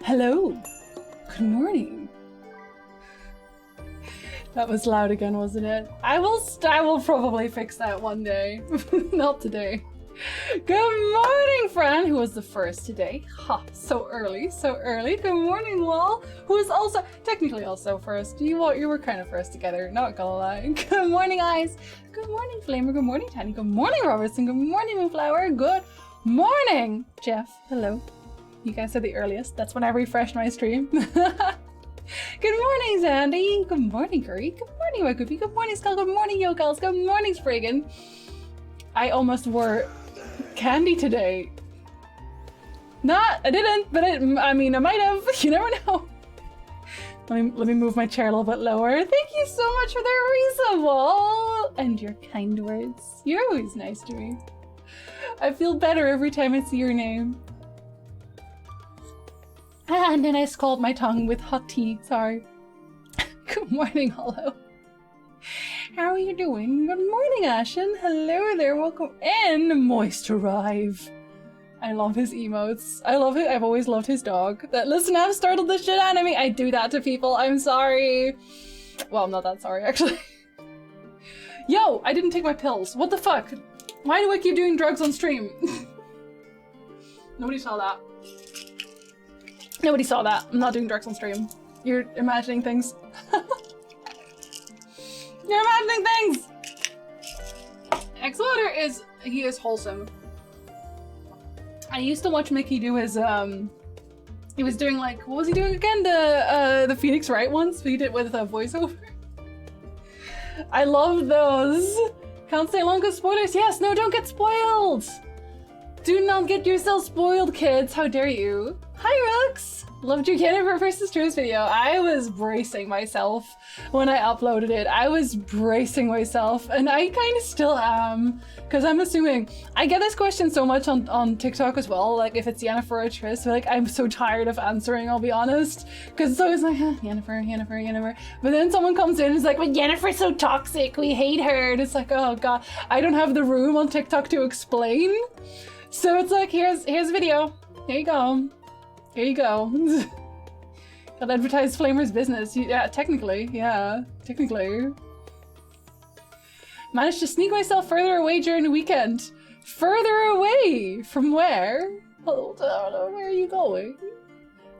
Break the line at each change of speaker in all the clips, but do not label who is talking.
Hello. Good morning. That was loud again, wasn't it? I will probably fix that one day. Not today. Good morning, Fran, who was the first today. Ha, so early, so early. Good morning, Lol, who is also technically also first. You were kind of first together, not gonna lie. Good morning, Eyes. Good morning, Flamer. Good morning, Tiny. Good morning, Robertson. Good morning, Moonflower. Good morning, Jeff. Hello. You guys are the earliest. That's when I refreshed my stream. Good morning, Zandy. Good morning, Curry. Good morning, Wakupi. Good morning, Skull. Good morning, Yokels. Good morning, Spriggan. I almost wore candy today. I didn't, but I mean, I might have. You never know. Let me move my chair a little bit lower. Thank you so much for the reasonable and your kind words. You're always nice to me. I feel better every time I see your name. And then I scald my tongue with hot tea. Sorry. Good morning, Hollow. How are you doing? Good morning, Ashen. Hello there. Welcome in. Moist Arrive. I love his emotes. I love it. I've always loved his dog. Listen, I've startled the shit out of me. I do that to people. I'm sorry. Well, I'm not that sorry, actually. Yo, I didn't take my pills. What the fuck? Why do I keep doing drugs on stream? Nobody saw that. Nobody saw that. I'm not doing drugs on stream. You're imagining things. You're imagining things! Exowater he is wholesome. I used to watch Mickey do his, he was doing like, what was he doing again? The Phoenix Wright ones? He did it with a voiceover. I love those. Can't stay long because spoilers. Yes, no, don't get spoiled. Do not get yourself spoiled, kids. How dare you? Hi, Rooks. Loved your Jennifer versus Truth video. I was bracing myself when I uploaded it. I was bracing myself, and I kind of still am, because I'm assuming I get this question so much on TikTok as well. Like if it's Jennifer or Tris, like I'm so tired of answering. I'll be honest, because it's always like Jennifer. But then someone comes in and is like, "But Jennifer's so toxic. We hate her." And it's like, oh god, I don't have the room on TikTok to explain. So it's like, here's a video. Here you go. Here you go. Gotta advertise Flamer's business. Yeah, technically. Yeah, technically. Managed to sneak myself further away during the weekend. Further away? From where? Hold on, where are you going?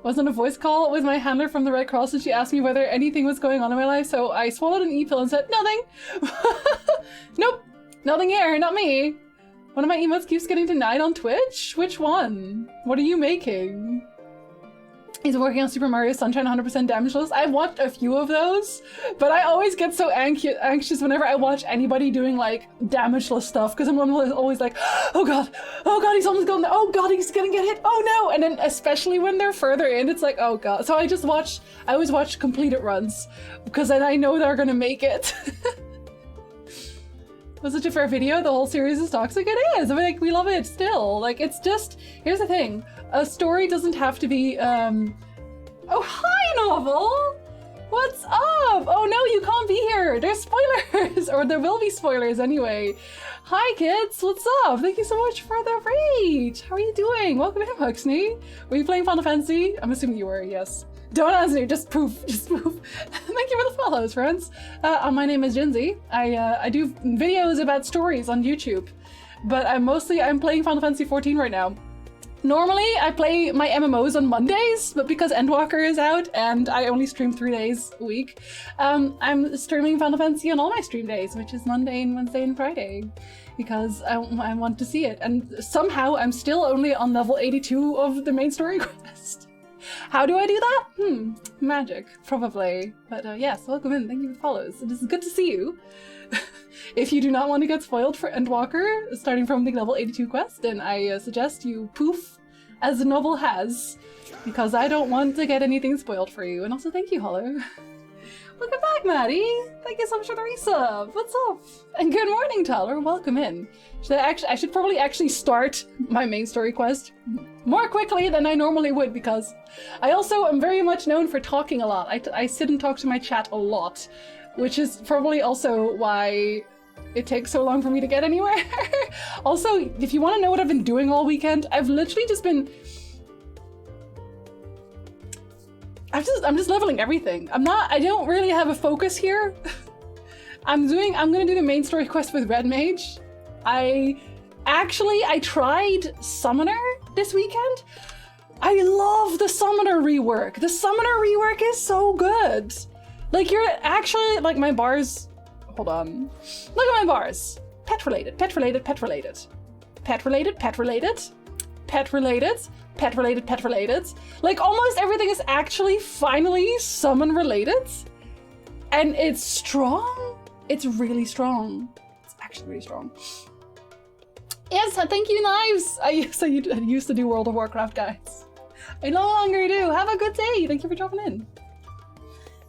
Was on a voice call with my handler from the Red Cross and she asked me whether anything was going on in my life, so I swallowed an e-pill and said, nothing! Nope! Nothing here, not me! One of my emotes keeps getting denied on Twitch? Which one? What are you making? He's working on Super Mario Sunshine 100% damageless. I've watched a few of those, but I always get so anxious whenever I watch anybody doing like damageless stuff, because I'm always like, oh god, he's almost gone, oh god, he's gonna get hit, oh no, and then especially when they're further in, it's like, oh god. So I always watch completed runs, because then I know they're gonna make it. Was such a fair video. The whole series is toxic. It is. I mean, like, we love it still. Like, it's just, here's the thing. A story doesn't have to be, oh, hi, Novel! What's up? Oh no, you can't be here. There's spoilers, or there will be spoilers anyway. Hi, kids. What's up? Thank you so much for the raid. How are you doing? Welcome in, Huxney. Were you playing Final Fantasy? I'm assuming you were, yes. Don't answer me, just poof, just poof. Thank you for the follows, friends. My name is Jinzy. I do videos about stories on YouTube, but I'm playing Final Fantasy XIV right now. Normally, I play my MMOs on Mondays, but because Endwalker is out and I only stream 3 days a week, I'm streaming Final Fantasy on all my stream days, which is Monday and Wednesday and Friday, because I want to see it. And somehow I'm still only on level 82 of the main story quest. How do I do that? Magic, probably. But yes, welcome in. Thank you for the follows. It is good to see you. If you do not want to get spoiled for Endwalker, starting from the level 82 quest, then I suggest you poof as the novel has, because I don't want to get anything spoiled for you. And also thank you, Hollow. Welcome back, Maddie! Thank you so much for the resub! What's up? And good morning, Tyler! Welcome in. I should probably actually start my main story quest more quickly than I normally would, because I also am very much known for talking a lot. I sit and talk to my chat a lot, which is probably also why it takes so long for me to get anywhere. Also, if you want to know what I've been doing all weekend, I've literally just been I'm just leveling everything. I don't really have a focus here. I'm gonna do the main story quest with Red Mage. I tried Summoner this weekend. I love the Summoner rework. The Summoner rework is so good. Like, you're actually, like, my bars, hold on. Look at my bars. Pet related, pet related, pet related. Pet related, pet related. Pet related, pet related, pet related. Like, almost everything is actually finally summon related. And it's strong. It's really strong. It's actually really strong. Yes, thank you, Knives. I used to do World of Warcraft, guys. I no longer do. Have a good day. Thank you for dropping in.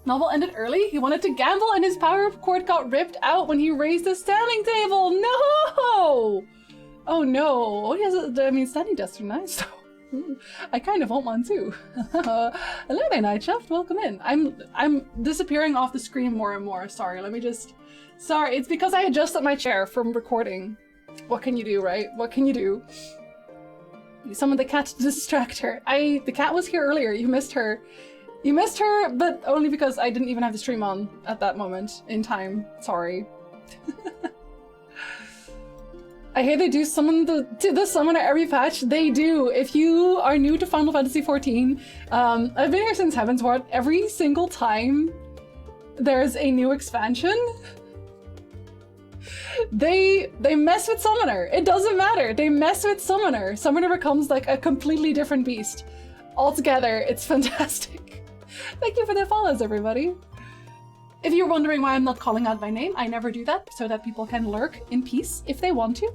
Novel ended early. He wanted to gamble and his power cord got ripped out when he raised the standing table. No! Oh no. Yes, I mean, standing desks are nice though. I kind of want one too. Hello there, Night Chef. Welcome in. I'm disappearing off the screen more and more. Sorry, let me just... Sorry, it's because I adjusted my chair from recording. What can you do, right? What can you do? You summoned the cat to distract her. The cat was here earlier. You missed her. You missed her, but only because I didn't even have the stream on at that moment in time. Sorry. I hear they do summon the summoner every patch. They do. If you are new to Final Fantasy XIV, I've been here since Heaven's Ward. Every single time there's a new expansion, they mess with Summoner. It doesn't matter. They mess with Summoner. Summoner becomes like a completely different beast. Altogether, it's fantastic. Thank you for the follows, everybody. If you're wondering why I'm not calling out my name, I never do that so that people can lurk in peace if they want to.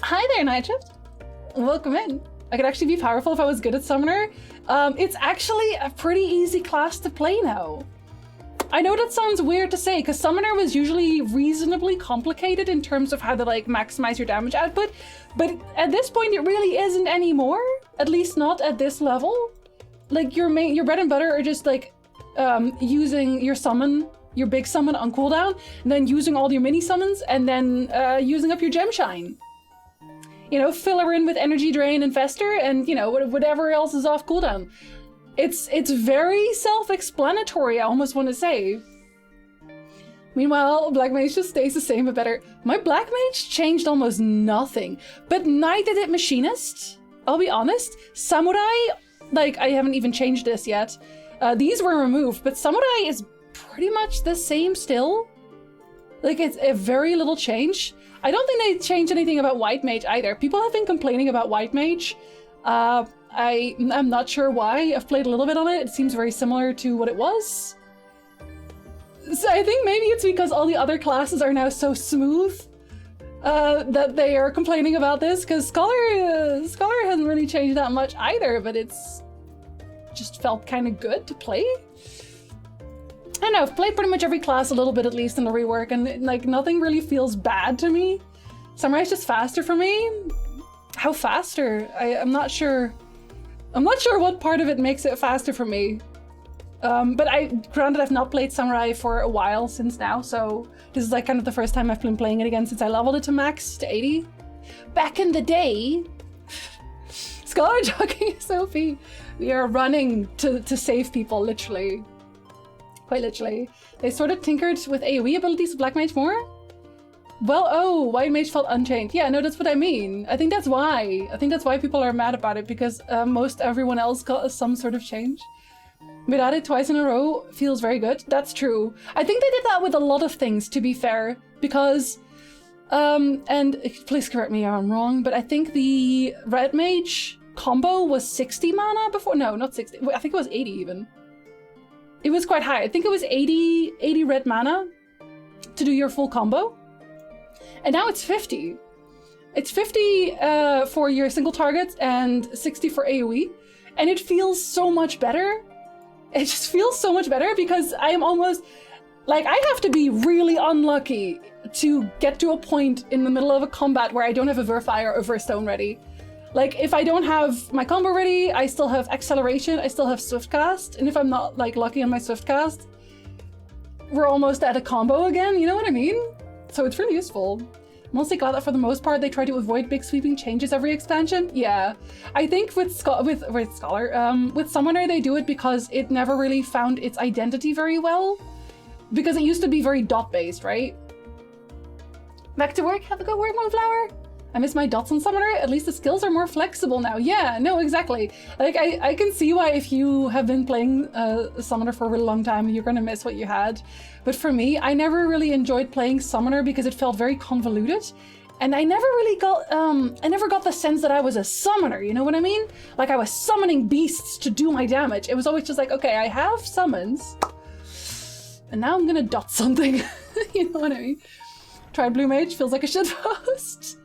Hi there, Night Shift. Welcome in. I could actually be powerful if I was good at Summoner. It's actually a pretty easy class to play now. I know that sounds weird to say, because Summoner was usually reasonably complicated in terms of how to like maximize your damage output, but at this point it really isn't anymore. At least not at this level. Like your bread and butter are just like using your big summon on cooldown, and then using all your mini summons, and then using up your gem shine. You know, fill her in with energy drain and fester, and you know, whatever else is off cooldown. It's very self-explanatory, I almost want to say. Meanwhile, Black Mage just stays the same but better. My Black Mage changed almost nothing, but neither did Machinist. I'll be honest, Samurai, like, I haven't even changed this yet. These were removed, but Samurai is pretty much the same still. Like, it's a very little change. I don't think they changed anything about White Mage either. People have been complaining about White Mage. I'm not sure why. I've played a little bit on it. It seems very similar to what it was. So I think maybe it's because all the other classes are now so smooth that they are complaining about this, because Scholar hasn't really changed that much either, but it's just felt kind of good to play. I don't know, I've played pretty much every class a little bit at least in the rework, and like nothing really feels bad to me. Samurai's just faster for me. How faster? I'm not sure. I'm not sure what part of it makes it faster for me. But granted, I've not played Samurai for a while since now, so this is like kind of the first time I've been playing it again since I leveled it to max, to 80. Back in the day, Scholar jogging Sophie. We are running to save people, literally. Quite literally. They sort of tinkered with AoE abilities of Black Mage more. Well, oh, White Mage felt unchanged. Yeah, no, that's what I mean. I think that's why. I think that's why people are mad about it, because most everyone else got some sort of change. But at it twice in a row feels very good. That's true. I think they did that with a lot of things, to be fair, because, and please correct me if I'm wrong, but I think the Red Mage combo was 60 mana before. No, not 60. I think it was 80 even. It was quite high. I think it was 80 red mana to do your full combo. And now it's 50. It's 50 for your single target and 60 for AoE. And it feels so much better. It just feels so much better because I am almost... Like, I have to be really unlucky to get to a point in the middle of a combat where I don't have a Verfire or Verstone ready. Like, if I don't have my combo ready, I still have Acceleration, I still have Swift Cast, and if I'm not, like, lucky on my Swift Cast, we're almost at a combo again, you know what I mean? So it's really useful. Mostly glad that for the most part they try to avoid big sweeping changes every expansion. Yeah, I think with Summoner they do it because it never really found its identity very well. Because it used to be very dot based, right? Back to work, have a good work, Moonflower. I miss my dots on Summoner, at least the skills are more flexible now. Yeah, no, exactly. Like, I can see why if you have been playing Summoner for a really long time, you're gonna miss what you had. But for me, I never really enjoyed playing Summoner because it felt very convoluted. And I never really got, I never got the sense that I was a summoner, you know what I mean? Like I was summoning beasts to do my damage. It was always just like, okay, I have summons, and now I'm gonna dot something. You know what I mean? Tried Blue Mage, feels like a shitpost.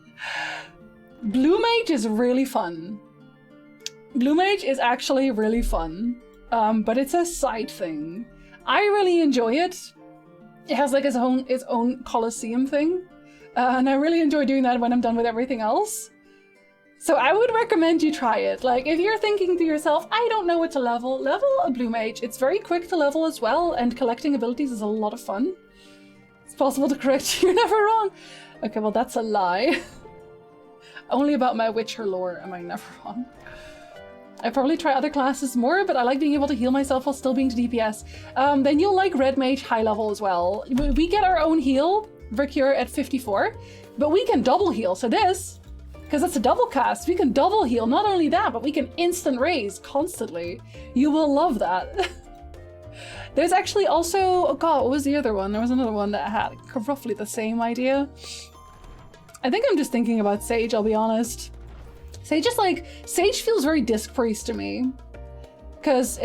Blue Mage is really fun. Blue Mage is actually really fun, but it's a side thing. I really enjoy it. It has like its own Colosseum thing, and I really enjoy doing that when I'm done with everything else. So I would recommend you try it. Like if you're thinking to yourself, I don't know what to level a Blue Mage. It's very quick to level as well, and collecting abilities is a lot of fun. It's possible to correct you, you're never wrong. Okay, well that's a lie. Only about my Witcher lore am I never wrong. I probably try other classes more, but I like being able to heal myself while still being to DPS. Then you'll like Red Mage high level as well. We get our own heal, Vercure at 54, but we can double heal. So this, because it's a double cast, we can double heal. Not only that, but we can instant raise constantly. You will love that. There's actually also, oh god, what was the other one? There was another one that had roughly the same idea. I think I'm just thinking about Sage, I'll be honest. Sage feels very Disc Priest to me. Because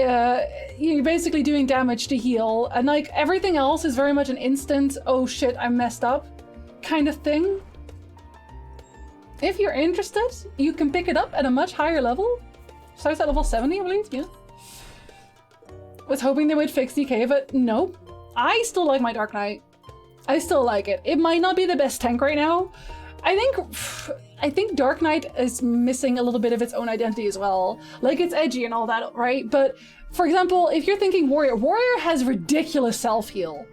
you're basically doing damage to heal, and like everything else is very much an instant, oh shit, I messed up kind of thing. If you're interested, you can pick it up at a much higher level. Starts at level 70, I believe, yeah. Was hoping they would fix DK, but nope. I still like my Dark Knight. I still like it. It might not be the best tank right now. I think Dark Knight is missing a little bit of its own identity as well. Like, it's edgy and all that, right? But, for example, if you're thinking Warrior, Warrior has ridiculous self-heal.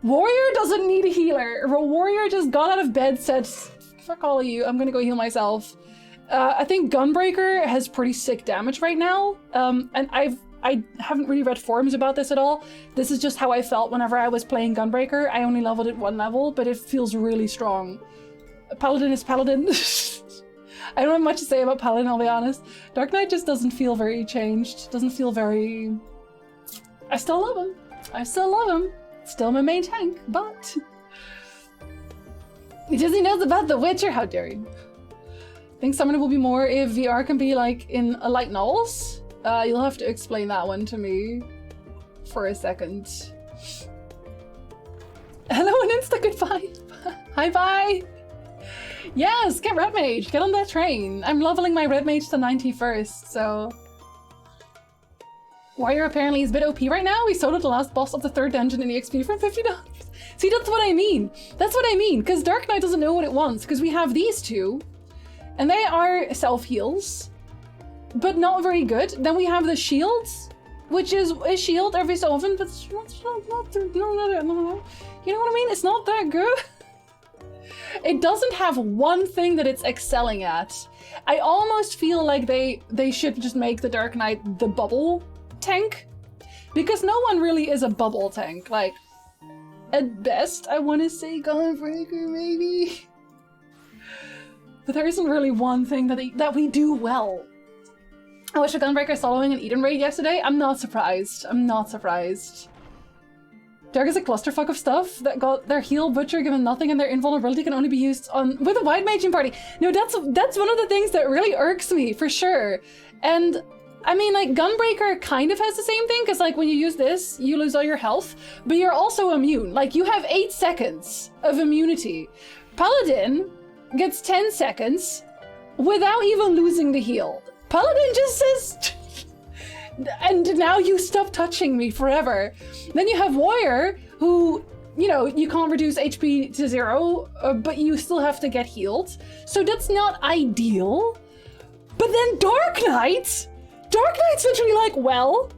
Warrior doesn't need a healer. Warrior just got out of bed, said, fuck all of you, I'm gonna go heal myself. I think Gunbreaker has pretty sick damage right now. And I haven't really read forums about this at all. This is just how I felt whenever I was playing Gunbreaker. I only leveled it 1 level, but it feels really strong. Paladin is Paladin. I don't have much to say about Paladin, I'll be honest. Dark Knight just doesn't feel very changed. Doesn't feel very... I still love him. I still love him. Still my main tank, but... Because he knows about The Witcher, how dare you. I think Summoner will be more if VR can be like in light novels. You'll have to explain that one to me for a second. Hello and insta goodbye. Hi bye. Yes, get Red Mage, get on that train. I'm leveling my Red Mage to 90 first, so... Warrior apparently is a bit OP right now. We soloed the last boss of the 3rd dungeon in EXP for $50. See, that's what I mean. That's what I mean, because Dark Knight doesn't know what it wants, because we have these two, and they are self-heals, but not very good. Then we have the shields, which is a shield every so often, but it's not, you know what I mean? It's not that good. It doesn't have one thing that it's excelling at. I almost feel like they should just make the Dark Knight the bubble tank, because no one really is a bubble tank. Like, at best, I want to say Gunbreaker, maybe. But there isn't really one thing that we do well. I wish a Gunbreaker soloing an Eden raid yesterday. I'm not surprised. I'm not surprised. Dark is a clusterfuck of stuff that got their heal butcher given nothing, and their invulnerability can only be used with a wide maging party. No, that's one of the things that really irks me, for sure. And I mean, like, Gunbreaker kind of has the same thing, because like when you use this, you lose all your health, but you're also immune. Like, you have 8 seconds of immunity. Paladin gets 10 seconds without even losing the heal. Paladin just says... and now you stop touching me forever. Then you have Warrior, who, you know, you can't reduce HP to 0, but you still have to get healed. So that's not ideal. But then Dark Knight's literally like, well,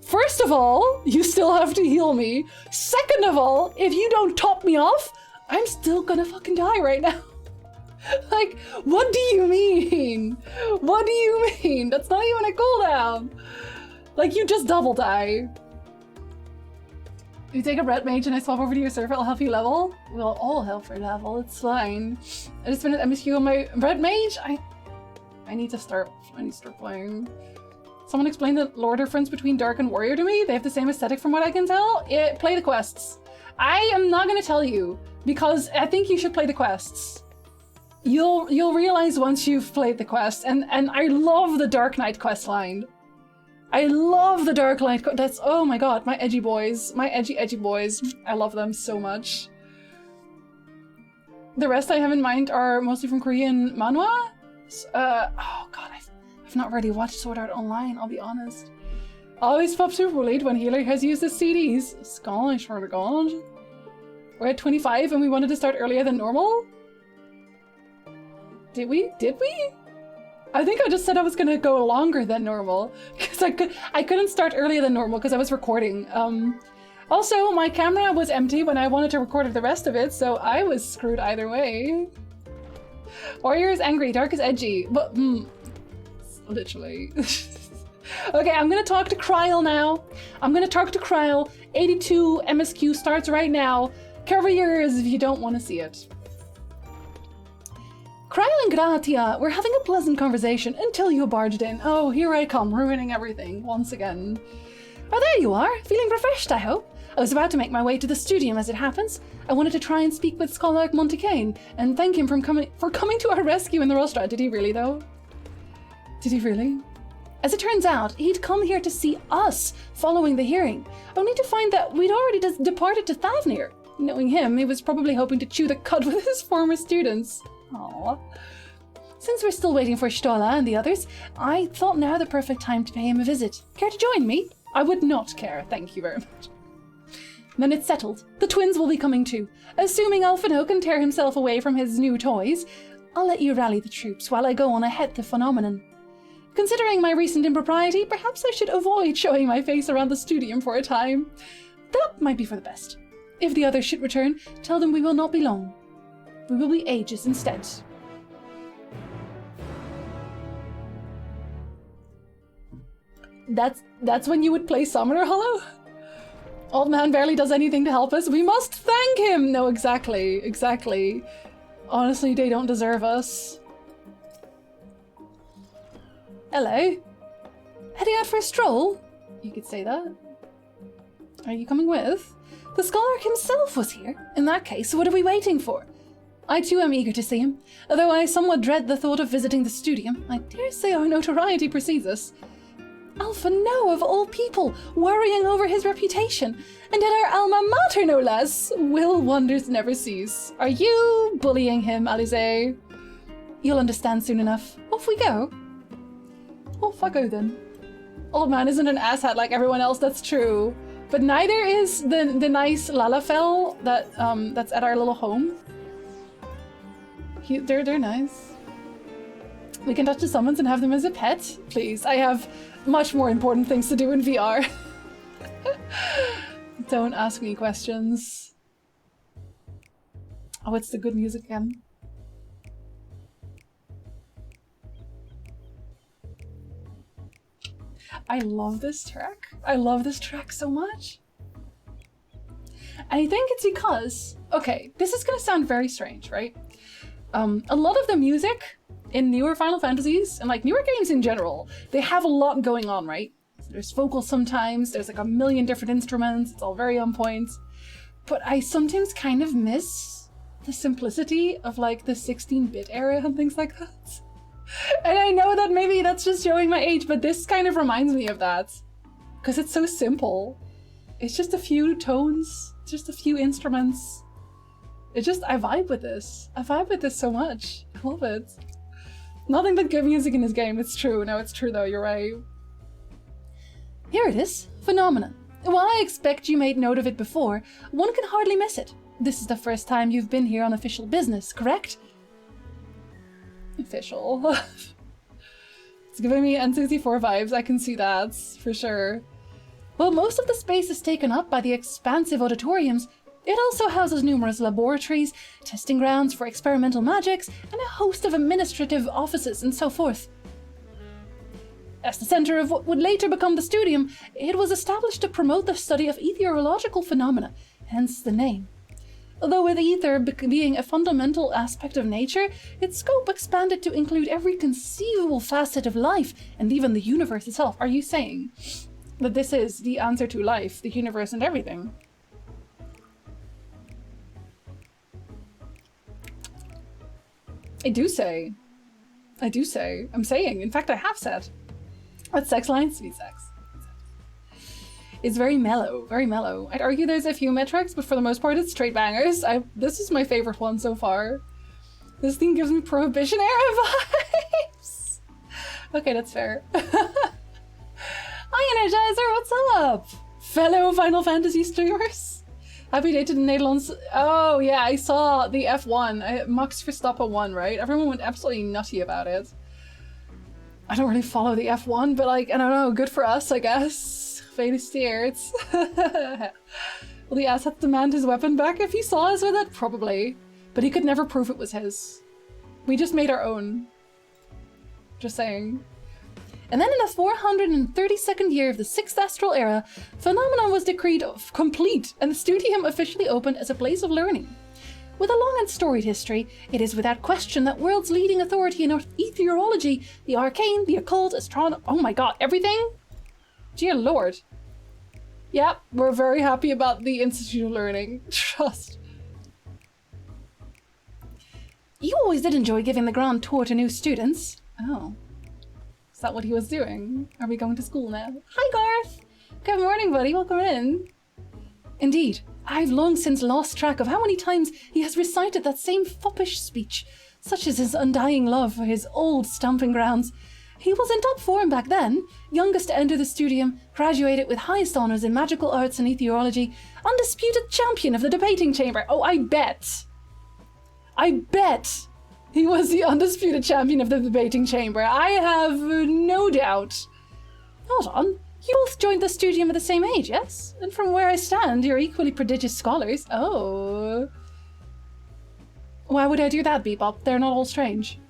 first of all, you still have to heal me. Second of all, if you don't top me off, I'm still gonna fucking die right now. Like, what do you mean? What do you mean? That's not even a cooldown. Like, you just double die. You take a red mage and I swap over to your server, I'll help you level? We'll all help for level, it's fine. I just finished MSQ on my red mage? I need to start playing. Someone explained the lore difference between Dark and Warrior to me. They have the same aesthetic from what I can tell. Play the quests. I am not gonna tell you, because I think you should play the quests. You'll realize once you've played the quests, and I love the Dark Knight quest line. I love the Dark Knight. That's, oh my god, my edgy boys. My edgy boys. I love them so much. The rest I have in mind are mostly from Korean manhwa. Oh god, I've not really watched Sword Art Online, I'll be honest. Always pop super late when Healer has used his CDs. Skull, I swear to god. We're at 25 and we wanted to start earlier than normal? Did we? Did we? I think I just said I was gonna go longer than normal because I couldn't start earlier than normal because I was recording. Also, my camera was empty when I wanted to record the rest of it, so I was screwed either way. Warrior is angry, Dark is edgy, but literally. Okay, I'm gonna talk to Kryl now. I'm gonna talk to Kryl. 82 MSQ starts right now. Cover your ears if you don't want to see it. Kryl and Gratia were having a pleasant conversation until you barged in. Oh, here I come, ruining everything once again. Oh, there you are, feeling refreshed, I hope. I was about to make my way to the studio as it happens. I wanted to try and speak with Scholar Monticane and thank him for coming to our rescue in the rostra. Did he really, though? Did he really? As it turns out, he'd come here to see us following the hearing, only to find that we'd already departed to Thavnir. Knowing him, he was probably hoping to chew the cud with his former students. Aww. Since we're still waiting for Stola and the others, I thought now the perfect time to pay him a visit. Care to join me? I would not care, thank you very much. Then it's settled. The twins will be coming too. Assuming Alphino can tear himself away from his new toys, I'll let you rally the troops while I go on ahead the phenomenon. Considering my recent impropriety, perhaps I should avoid showing my face around the studium for a time. That might be for the best. If the others should return, tell them we will not be long. We will be ages instead. That's when you would play Summoner Hollow? Old man barely does anything to help us. We must thank him! No, exactly. Exactly. Honestly, they don't deserve us. Hello? Heading out for a stroll? You could say that. Are you coming with? The scholar himself was here. In that case, what are we waiting for? I too am eager to see him, although I somewhat dread the thought of visiting the studium. I dare say our notoriety precedes us. Alphino, of all people, worrying over his reputation, and at our alma mater no less. Will wonders never cease. Are you bullying him, Alize? You'll understand soon enough. Off we go. Off I go then. Old man isn't an asshat like everyone else, that's true. But neither is the nice Lalafell that that's at our little home. They're nice. We can touch the summons and have them as a pet. Please, I have much more important things to do in VR. Don't ask me questions. Oh, it's the good music again. I love this track. I love this track so much. I think it's because, okay, this is gonna sound very strange, right? A lot of the music in newer Final Fantasies, and like newer games in general, they have a lot going on, right? There's vocals sometimes, there's like a million different instruments, it's all very on point. But I sometimes kind of miss the simplicity of like the 16-bit era and things like that. And I know that maybe that's just showing my age, but this kind of reminds me of that. Because it's so simple. It's just a few tones, just a few instruments. It just, I vibe with this. I vibe with this so much. I love it. Nothing but good music in this game, it's true. No, it's true though, you're right. Here it is, Phenomenon. While I expect you made note of it before, one can hardly miss it. This is the first time you've been here on official business, correct? Official. It's giving me N64 vibes, I can see that, for sure. Well, most of the space is taken up by the expansive auditoriums, It also houses numerous laboratories, testing grounds for experimental magics, and a host of administrative offices and so forth. As the center of what would later become the Studium, it was established to promote the study of ethereological phenomena, hence the name. Although with ether being a fundamental aspect of nature, its scope expanded to include every conceivable facet of life, and even the universe itself. Are you saying that this is the answer to life, the universe, and everything? I do say. I'm saying. In fact, I have said. What sex line? Sweet sex. It's very mellow, very mellow. I'd argue there's a few metrics, but for the most part it's straight bangers. This is my favorite one so far. This theme gives me Prohibition era vibes. Okay, that's fair. Hi Energizer, what's up? Fellow Final Fantasy streamers. Happy day to the Netherlands. Oh yeah, I saw the F1. Max Verstappen won, right? Everyone went absolutely nutty about it. I don't really follow the F1, but like, I don't know, good for us, I guess. Gefeliciteerd. Will the asset demand his weapon back if he saw us with it? Probably. But he could never prove it was his. We just made our own. Just saying. And then in the 432nd year of the 6th Astral Era, Phenomenon was decreed complete, and the Studium officially opened as a place of learning. With a long and storied history, it is without question that world's leading authority in ethereology, the arcane, the occult, astronomy— oh my god, everything? Dear lord. Yep, we're very happy about the Institute of Learning. Trust. You always did enjoy giving the grand tour to new students. Oh. Is that what he was doing? Are we going to school now? Hi, Garth! Good morning, buddy. Welcome in. Indeed, I've long since lost track of how many times he has recited that same foppish speech, such as his undying love for his old stomping grounds. He was in top form back then, youngest to enter the Studium, graduated with highest honours in magical arts and ethereology, undisputed champion of the debating chamber. Oh, I bet he was the undisputed champion of the debating chamber. I have no doubt. Hold on, you both joined the Studium at the same age, yes? And from where I stand, you're equally prodigious scholars. Oh. Why would I do that, Bebop? They're not all strange.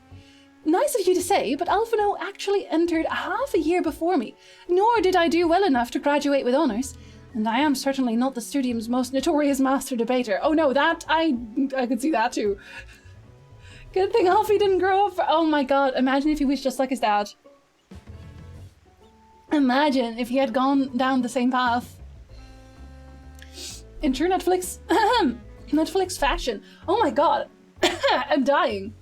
Nice of you to say, but Alphino actually entered half a year before me, nor did I do well enough to graduate with honours. And I am certainly not the Studium's most notorious master debater. Oh no, that, I could see that too. Good thing Alfie didn't grow up. Oh my god, imagine if he was just like his dad. Imagine if he had gone down the same path. In true Netflix fashion. Oh my god, I'm dying.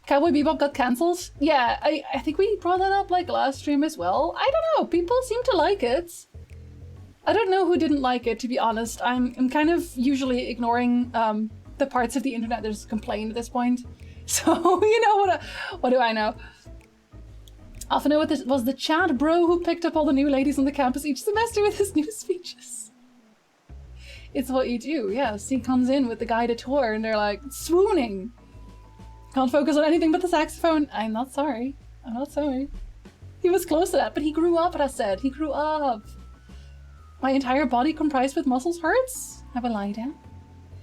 Cowboy Bebop got cancelled? Yeah, I think we brought that up like last stream as well. I don't know, people seem to like it. I don't know who didn't like it, to be honest. I'm kind of usually ignoring the parts of the internet that just complain at this point. So, you know, what do I know? I often know what this was, the Chad bro who picked up all the new ladies on the campus each semester with his new speeches. It's what you do, yes. He comes in with the guided tour and they're like, swooning. Can't focus on anything but the saxophone. I'm not sorry. I'm not sorry. He was close to that, but he grew up, I said. He grew up. My entire body comprised with muscles hurts. Have a lie down.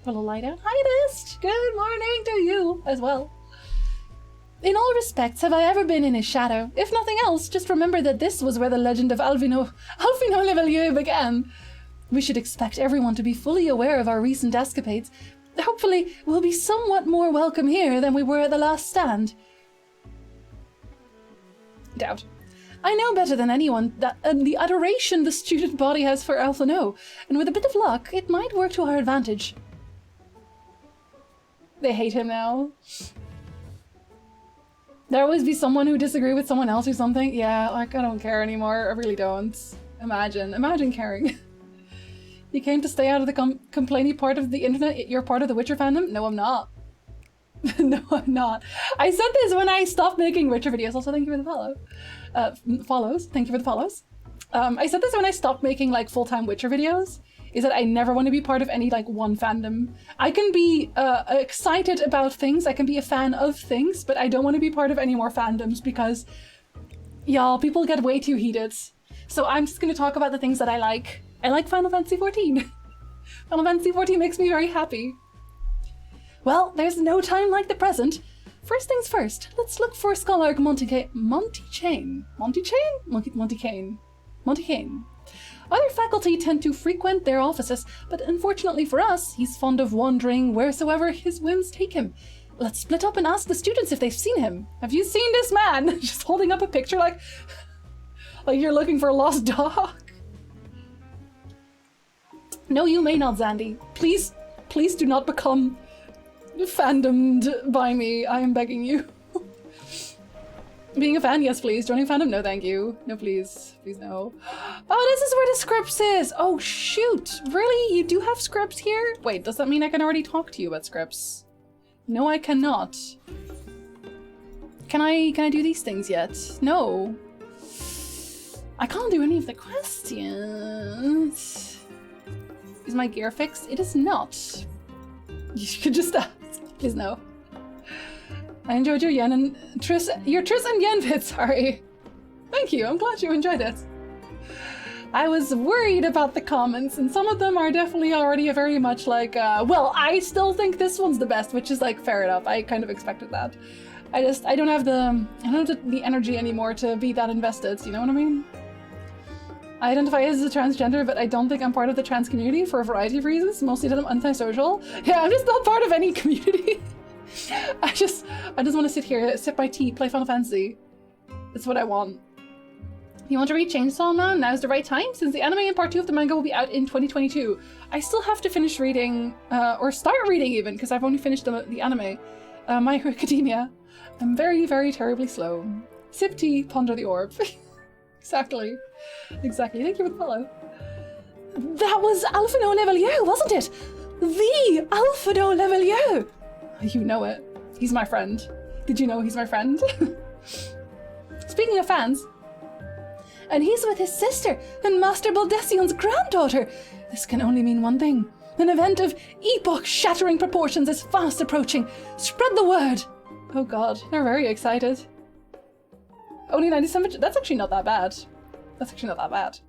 Have a lie down. Hi, Nist. Good morning to you as well. In all respects, have I ever been in his shadow? If nothing else, just remember that this was where the legend of Alphino Levelier began. We should expect everyone to be fully aware of our recent escapades. Hopefully, we'll be somewhat more welcome here than we were at the last stand. Doubt. I know better than anyone that the adoration the student body has for Alphino, and with a bit of luck, it might work to our advantage. They hate him now. There always be someone who disagree with someone else or something. Yeah, like, I don't care anymore. I really don't. Imagine caring. You came to stay out of the complainy part of the internet. You're part of the Witcher fandom? No, I'm not. No, I'm not. I said this when I stopped making Witcher videos. Also, thank you for the follows. Thank you for the follows. I said this when I stopped making like full-time Witcher videos. Is that I never want to be part of any like one fandom. I can be excited about things. I can be a fan of things, but I don't want to be part of any more fandoms because, y'all, people get way too heated. So I'm just going to talk about the things that I like. I like Final Fantasy XIV. Final Fantasy XIV makes me very happy. Well, there's no time like the present. First things first, let's look for Scholar Monty Cane. Other faculty tend to frequent their offices, but unfortunately for us, he's fond of wandering wheresoever his whims take him. Let's split up and ask the students if they've seen him. Have you seen this man? Just holding up a picture like you're looking for a lost dog. No, you may not, Zandy. Please do not become fandomed by me. I am begging you. Being a fan, yes please. Joining fandom, no thank you. No please. Please no. Oh, this is where the scripts is! Oh shoot! Really? You do have scripts here? Wait, does that mean I can already talk to you about scripts? No, I cannot. Can I do these things yet? No. I can't do any of the questions. Is my gear fixed? It is not. You could just ask. Please no. I enjoyed your Yen and Triss and Yen vid, sorry. Thank you, I'm glad you enjoyed it. I was worried about the comments, and some of them are definitely already very much like, well, I still think this one's the best, which is like fair enough. I kind of expected that. I don't have the energy anymore to be that invested, you know what I mean? I identify as a transgender, but I don't think I'm part of the trans community for a variety of reasons, mostly that I'm antisocial. Yeah, I'm just not part of any community. I just want to sit here, sip my tea, play Final Fantasy. That's what I want. You want to read Chainsaw Man? Now's the right time, since the anime and part 2 of the manga will be out in 2022. I still have to finish reading, or start reading even, because I've only finished the anime. My Hero Academia. I'm very, very terribly slow. Sip tea, ponder the orb. Exactly. Exactly. Thank you for the follow. That was Alphino Levelier, wasn't it? The Alphino Levelier! You know it. He's my friend. Did you know he's my friend? Speaking of fans, and he's with his sister and Master Baldesion's granddaughter. This can only mean one thing. An event of epoch-shattering proportions is fast approaching. Spread the word. Oh god, they're very excited. Only 97. That's actually not that bad. That's actually not that bad.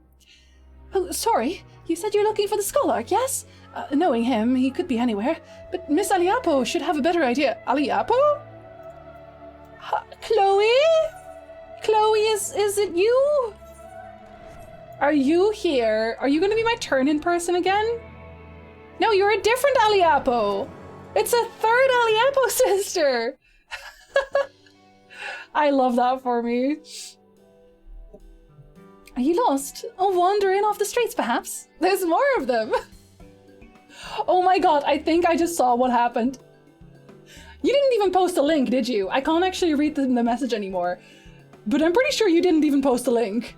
Oh, sorry. You said you're looking for the Scholar, yes? Knowing him, he could be anywhere. But Miss Aliapo should have a better idea. Aliapo? Chloe? Chloe, is it you? Are you here? Are you going to be my turn-in person again? No, you're a different Aliapo. It's a third Aliapo sister. I love that for me. Are you lost? Or wandering off the streets, perhaps? There's more of them. Oh my god, I think I just saw what happened. You didn't even post a link, did you? I can't actually read the message anymore. But I'm pretty sure you didn't even post a link.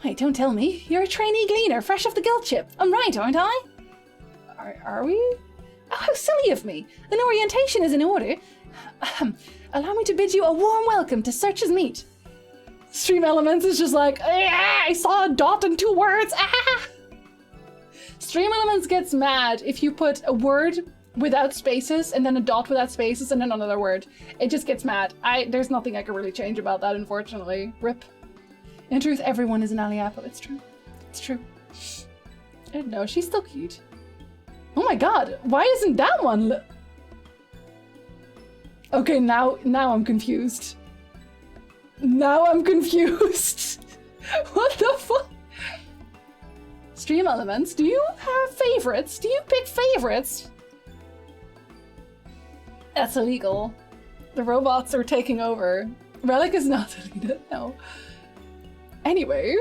Wait, don't tell me. You're a trainee gleaner, fresh off the guild ship. I'm right, aren't I? Are we? Oh, how silly of me. An orientation is in order. Allow me to bid you a warm welcome to Search's Meet. Stream Elements is just like, ah, I saw a dot and 2 words. Ah! Stream Elements gets mad if you put a word without spaces and then a dot without spaces and then another word. It just gets mad. There's nothing I can really change about that, unfortunately. RIP. In truth, everyone is an Aliapo. It's true. It's true. I don't know. She's still cute. Oh my god. Why isn't that one? Okay, now I'm confused. Now I'm confused. What the fuck? Stream Elements, do you have favorites? Do you pick favorites? That's illegal. The robots are taking over. Relic is not deleted, no. Anyway,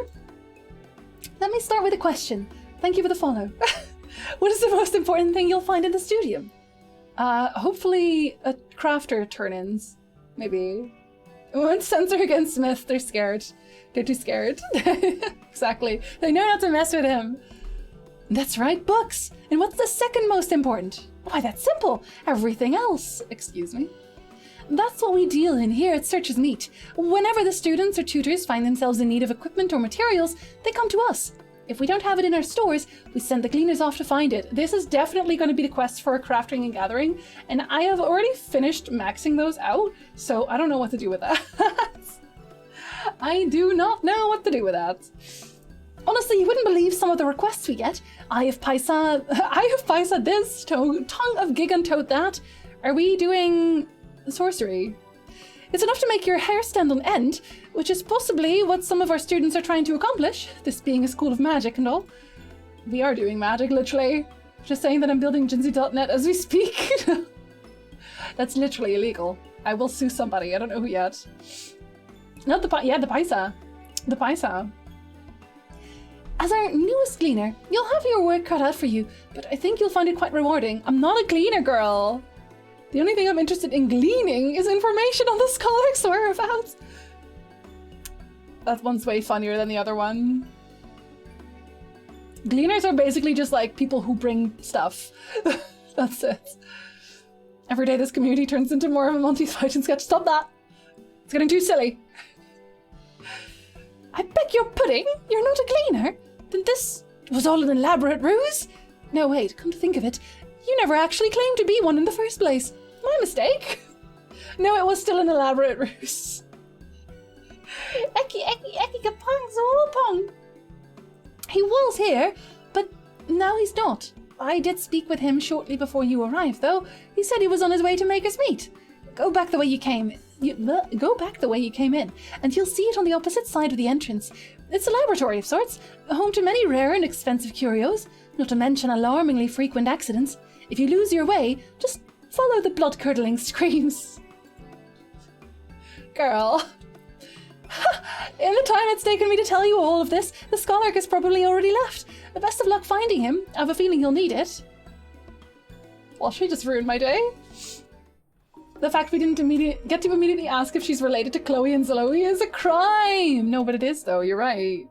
let me start with a question. Thank you for the follow. What is the most important thing you'll find in the studio? Hopefully a crafter turn-ins. Maybe. One censor against Smith, they're scared. They're too scared. Exactly. They know not to mess with him. That's right, books. And what's the second most important? Why, that's simple. Everything else. Excuse me. That's what we deal in here at Search's Meet. Whenever the students or tutors find themselves in need of equipment or materials, they come to us. If we don't have it in our stores, we send the gleaners off to find it. This is definitely going to be the quest for crafting and gathering, and I have already finished maxing those out, so I don't know what to do with that. I do not know what to do with that. Honestly, you wouldn't believe some of the requests we get. Eye of Paisa this, tongue of Gigan toad that. Are we doing sorcery? It's enough to make your hair stand on end, which is possibly what some of our students are trying to accomplish, this being a school of magic and all. We are doing magic, literally. Just saying that I'm building Jinsey.net as we speak. That's literally illegal. I will sue somebody, I don't know who yet. Not the Paisa. The Paisa. As our newest gleaner, you'll have your work cut out for you, but I think you'll find it quite rewarding. I'm not a gleaner, girl. The only thing I'm interested in gleaning is information on the Scholar's whereabouts. That one's way funnier than the other one. Gleaners are basically just like people who bring stuff. That's it. Every day this community turns into more of a Monty's Fighting sketch. Stop that. It's getting too silly. I beg your pudding? You're not a gleaner? Then this was all an elaborate ruse? No, wait, come to think of it, you never actually claimed to be one in the first place. My mistake. No, it was still an elaborate ruse. Eki kapang zoolpong. He was here, but now he's not. I did speak with him shortly before you arrived, though. He said he was on his way to make us meet. Go back the way you came. Go back the way you came in, and you'll see it on the opposite side of the entrance. It's a laboratory of sorts, home to many rare and expensive curios, not to mention alarmingly frequent accidents. If you lose your way, just follow the blood-curdling screams. Girl. In the time it's taken me to tell you all of this, the Scholar has probably already left. The best of luck finding him. I have a feeling you'll need it. Well, she just ruined my day. The fact we didn't get to immediately ask if she's related to Chloe and Zoe is a crime! No, but it is though, you're right.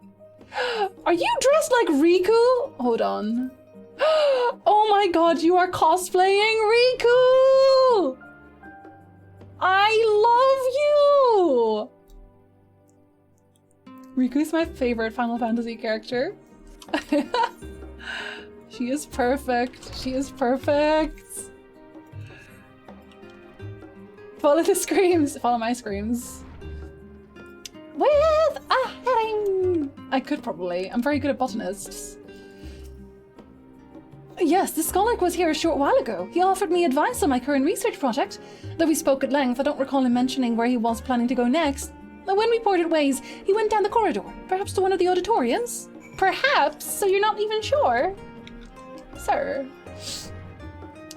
Are you dressed like Riku? Hold on. Oh my god, you are cosplaying Riku! I love you! Riku's my favorite Final Fantasy character. She is perfect. She is perfect. Follow the screams. Follow my screams. With a heading. I could probably. I'm very good at botanists. Yes, the Scholar was here a short while ago. He offered me advice on my current research project. Though we spoke at length, I don't recall him mentioning where he was planning to go next. When we parted ways, he went down the corridor, perhaps to one of the auditoriums. Perhaps, so you're not even sure? Sir.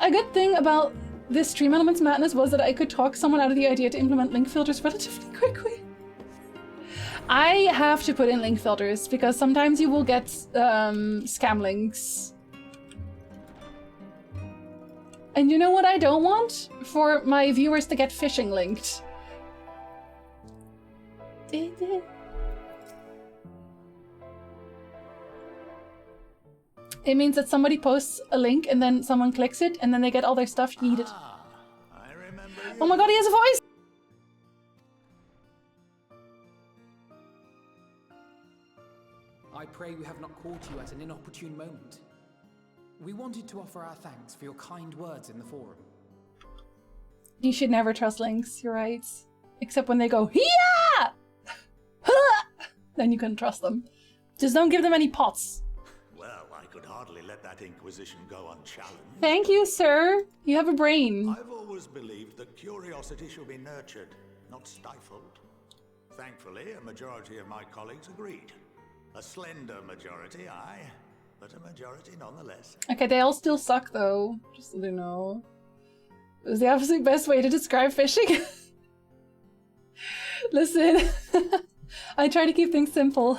A good thing about this Stream Elements madness was that I could talk someone out of the idea to implement link filters relatively quickly. I have to put in link filters because sometimes you will get scam links. And you know what I don't want? For my viewers to get phishing linked. It means that somebody posts a link and then someone clicks it and then they get all their stuff needed. Oh my god, he has a voice!
I pray we have not caught you at an inopportune moment. We wanted to offer our thanks for your kind words in the forum.
You should never trust links, you're right. Except when they go, Hia! Then you can trust them. Just don't give them any pots.
Well, I could hardly let that inquisition go unchallenged.
Thank you, sir. You have a brain.
I've always believed that curiosity should be nurtured, not stifled. Thankfully, a majority of my colleagues agreed. A slender majority, aye, but a majority nonetheless.
Okay, they all still suck, though. Just so you know. It was the absolute best way to describe fishing. Listen, I try to keep things simple.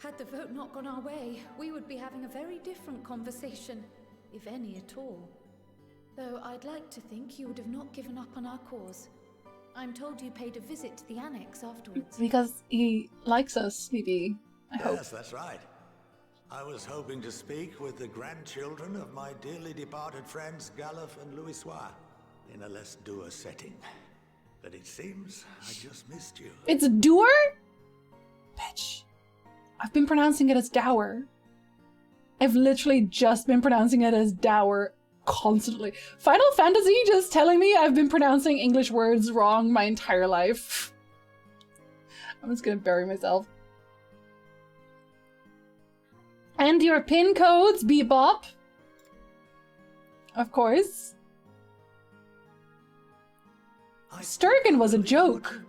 Had the vote not gone our way, we would be having a very different conversation, if any at all. Though I'd like to think you would have not given up on our cause. I'm told you paid a visit to the annex afterwards.
Because he likes us, maybe. I hope.
Yes, that's right. I was hoping to speak with the grandchildren of my dearly departed friends Galuf and Louis Soir in a less dour setting. But it seems I just missed you.
It's dour? Bitch. I've been pronouncing it as dour. I've literally just been pronouncing it as dour constantly. Final Fantasy just telling me I've been pronouncing English words wrong my entire life. I'm just gonna bury myself. And your pin codes, Bebop. Of course. Sturgeon was a joke.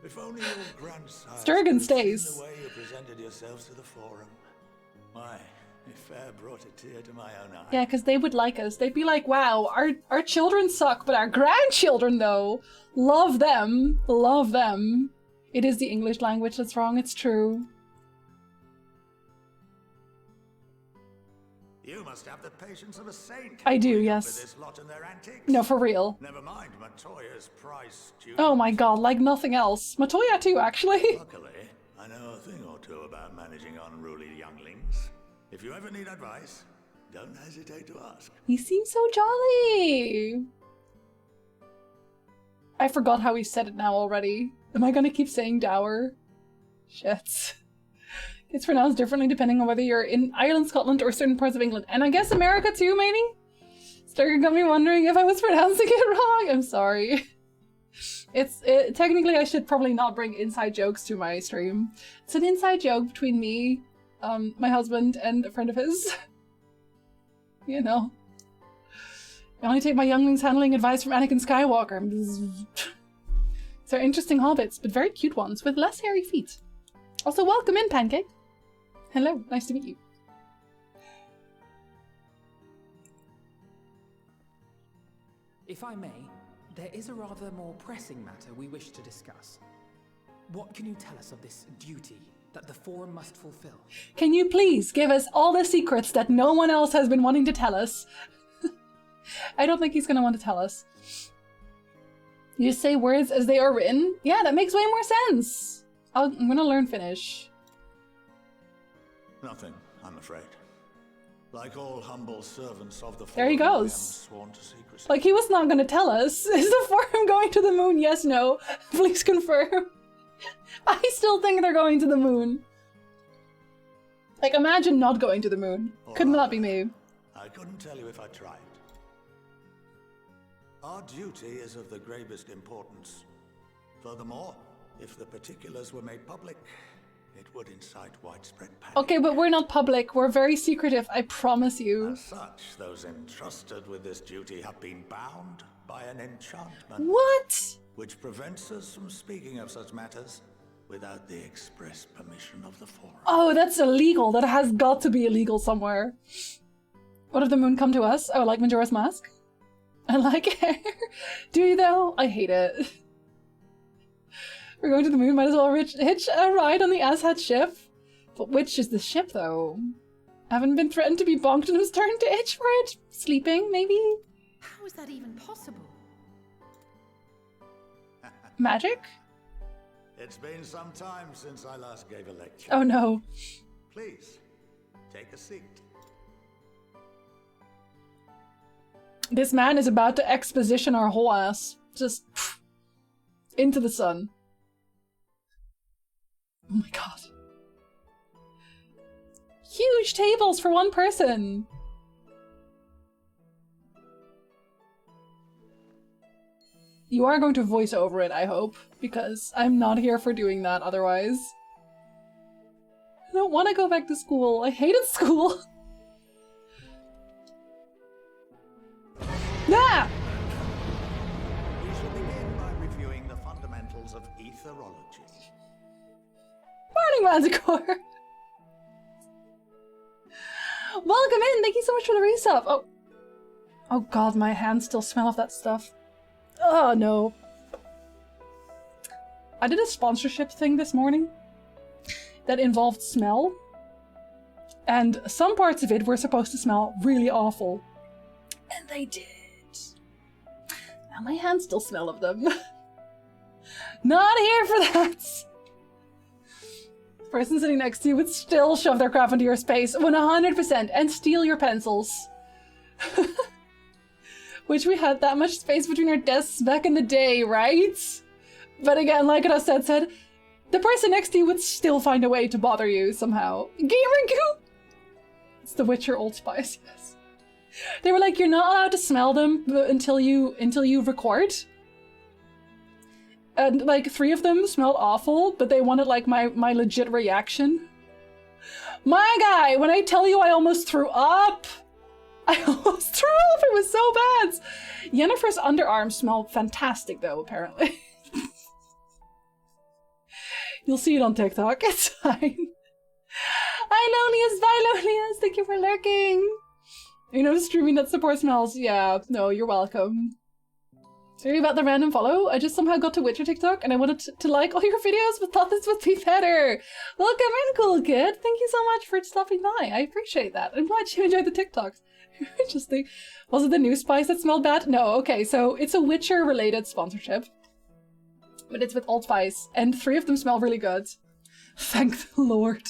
If only your grandsire
Sturgeon
could have seen
stays.
the way you presented yourselves to the forum. My, it fair brought a tear to my own eye.
Yeah, because they would like us. They'd be like, wow, our children suck, but our grandchildren, though, love them. Love them. It is the English language that's wrong, it's true.
You must have the patience of a saint.
I do,
putting up
yes.
with this lot and their antics.
No, for real.
Never mind Matoya's prize student.
Oh my god, like nothing else. Matoya too, actually.
Luckily, I know a thing or two about managing unruly younglings. If you ever need advice, don't hesitate to ask.
He seems so jolly. I forgot how he said it now already. Am I gonna keep saying dower? Shit. It's pronounced differently depending on whether you're in Ireland, Scotland, or certain parts of England. And I guess America too, maybe? Sturgeon got me wondering if I was pronouncing it wrong. I'm sorry. Technically I should probably not bring inside jokes to my stream. It's an inside joke between me, my husband, and a friend of his. You know. I only take my younglings handling advice from Anakin Skywalker. They're interesting hobbits, but very cute ones with less hairy feet. Also, welcome in, Pancake. Hello, nice to meet you.
If I may, there is a rather more pressing matter we wish to discuss. What can you tell us of this duty that the Forum must fulfill?
Can you please give us all the secrets that no one else has been wanting to tell us? I don't think he's gonna want to tell us. You just say words as they are written? Yeah, that makes way more sense. I'm gonna learn Finnish.
Nothing, I'm afraid. Like all humble servants of the Forum,
There he goes.
I am sworn to secrecy.
Like, he was not gonna tell us. Is the Forum going to the moon? Yes, no. Please confirm. I still think they're going to the moon. Like, imagine not going to the moon. Could not be me.
I couldn't tell you if I tried. Our duty is of the gravest importance. Furthermore, if the particulars were made public, it would incite widespread panic.
Okay, but we're not public. We're very secretive, I promise you.
As such, those entrusted with this duty have been bound by an enchantment.
What?
Which prevents us from speaking of such matters without the express permission of the Forum.
Oh, that's illegal. That has got to be illegal somewhere. What if the moon come to us? Oh, like Majora's Mask? I like hair. Do you though? I hate it. We're going to the moon, might as well hitch a ride on the asshat ship. But which is the ship though? Haven't been threatened to be bonked and I'm starting to itch for it. Sleeping, maybe?
How is that even possible?
Magic?
It's been some time since I last gave a lecture.
Oh no.
Please, take a seat.
This man is about to exposition our whole ass. Just into the sun. Oh my god. Huge tables for one person. You are going to voice over it, I hope, because I'm not here for doing that otherwise. I don't want to go back to school. I hated school. Ah!
We shall begin by reviewing the fundamentals of etherology.
Morning, Manticore! Welcome in! Thank you so much for the resub! Oh. Oh god, my hands still smell of that stuff. Oh no. I did a sponsorship thing this morning that involved smell. And some parts of it were supposed to smell really awful. And they did. Now my hands still smell of them. Not here for that! The person sitting next to you would still shove their crap into your space 100% and steal your pencils. Which we had that much space between our desks back in the day, right? But again, like what I said, the person next to you would still find a way to bother you somehow. Gamer Goop! It's the Witcher Old Spice, yes. They were like, you're not allowed to smell them until you record. And like 3 of them smelled awful, but they wanted like my legit reaction. My guy, when I tell you I almost threw up, I almost threw up. It was so bad. Yennefer's underarms smell fantastic, though, apparently. You'll see it on TikTok. It's fine. Hi, Lolius. Bye, Lolius. Thank you for lurking. You know, streaming that support smells. Yeah, no, you're welcome. Sorry about the random follow. I just somehow got to Witcher TikTok and I wanted to like all your videos, but thought this would be better. Welcome in, cool kid. Thank you so much for stopping by. I appreciate that. I'm glad you enjoyed the TikToks. Interesting. Was it the new spice that smelled bad? No, okay, so it's a Witcher-related sponsorship. But it's with Old Spice, and 3 of them smell really good. Thank the Lord.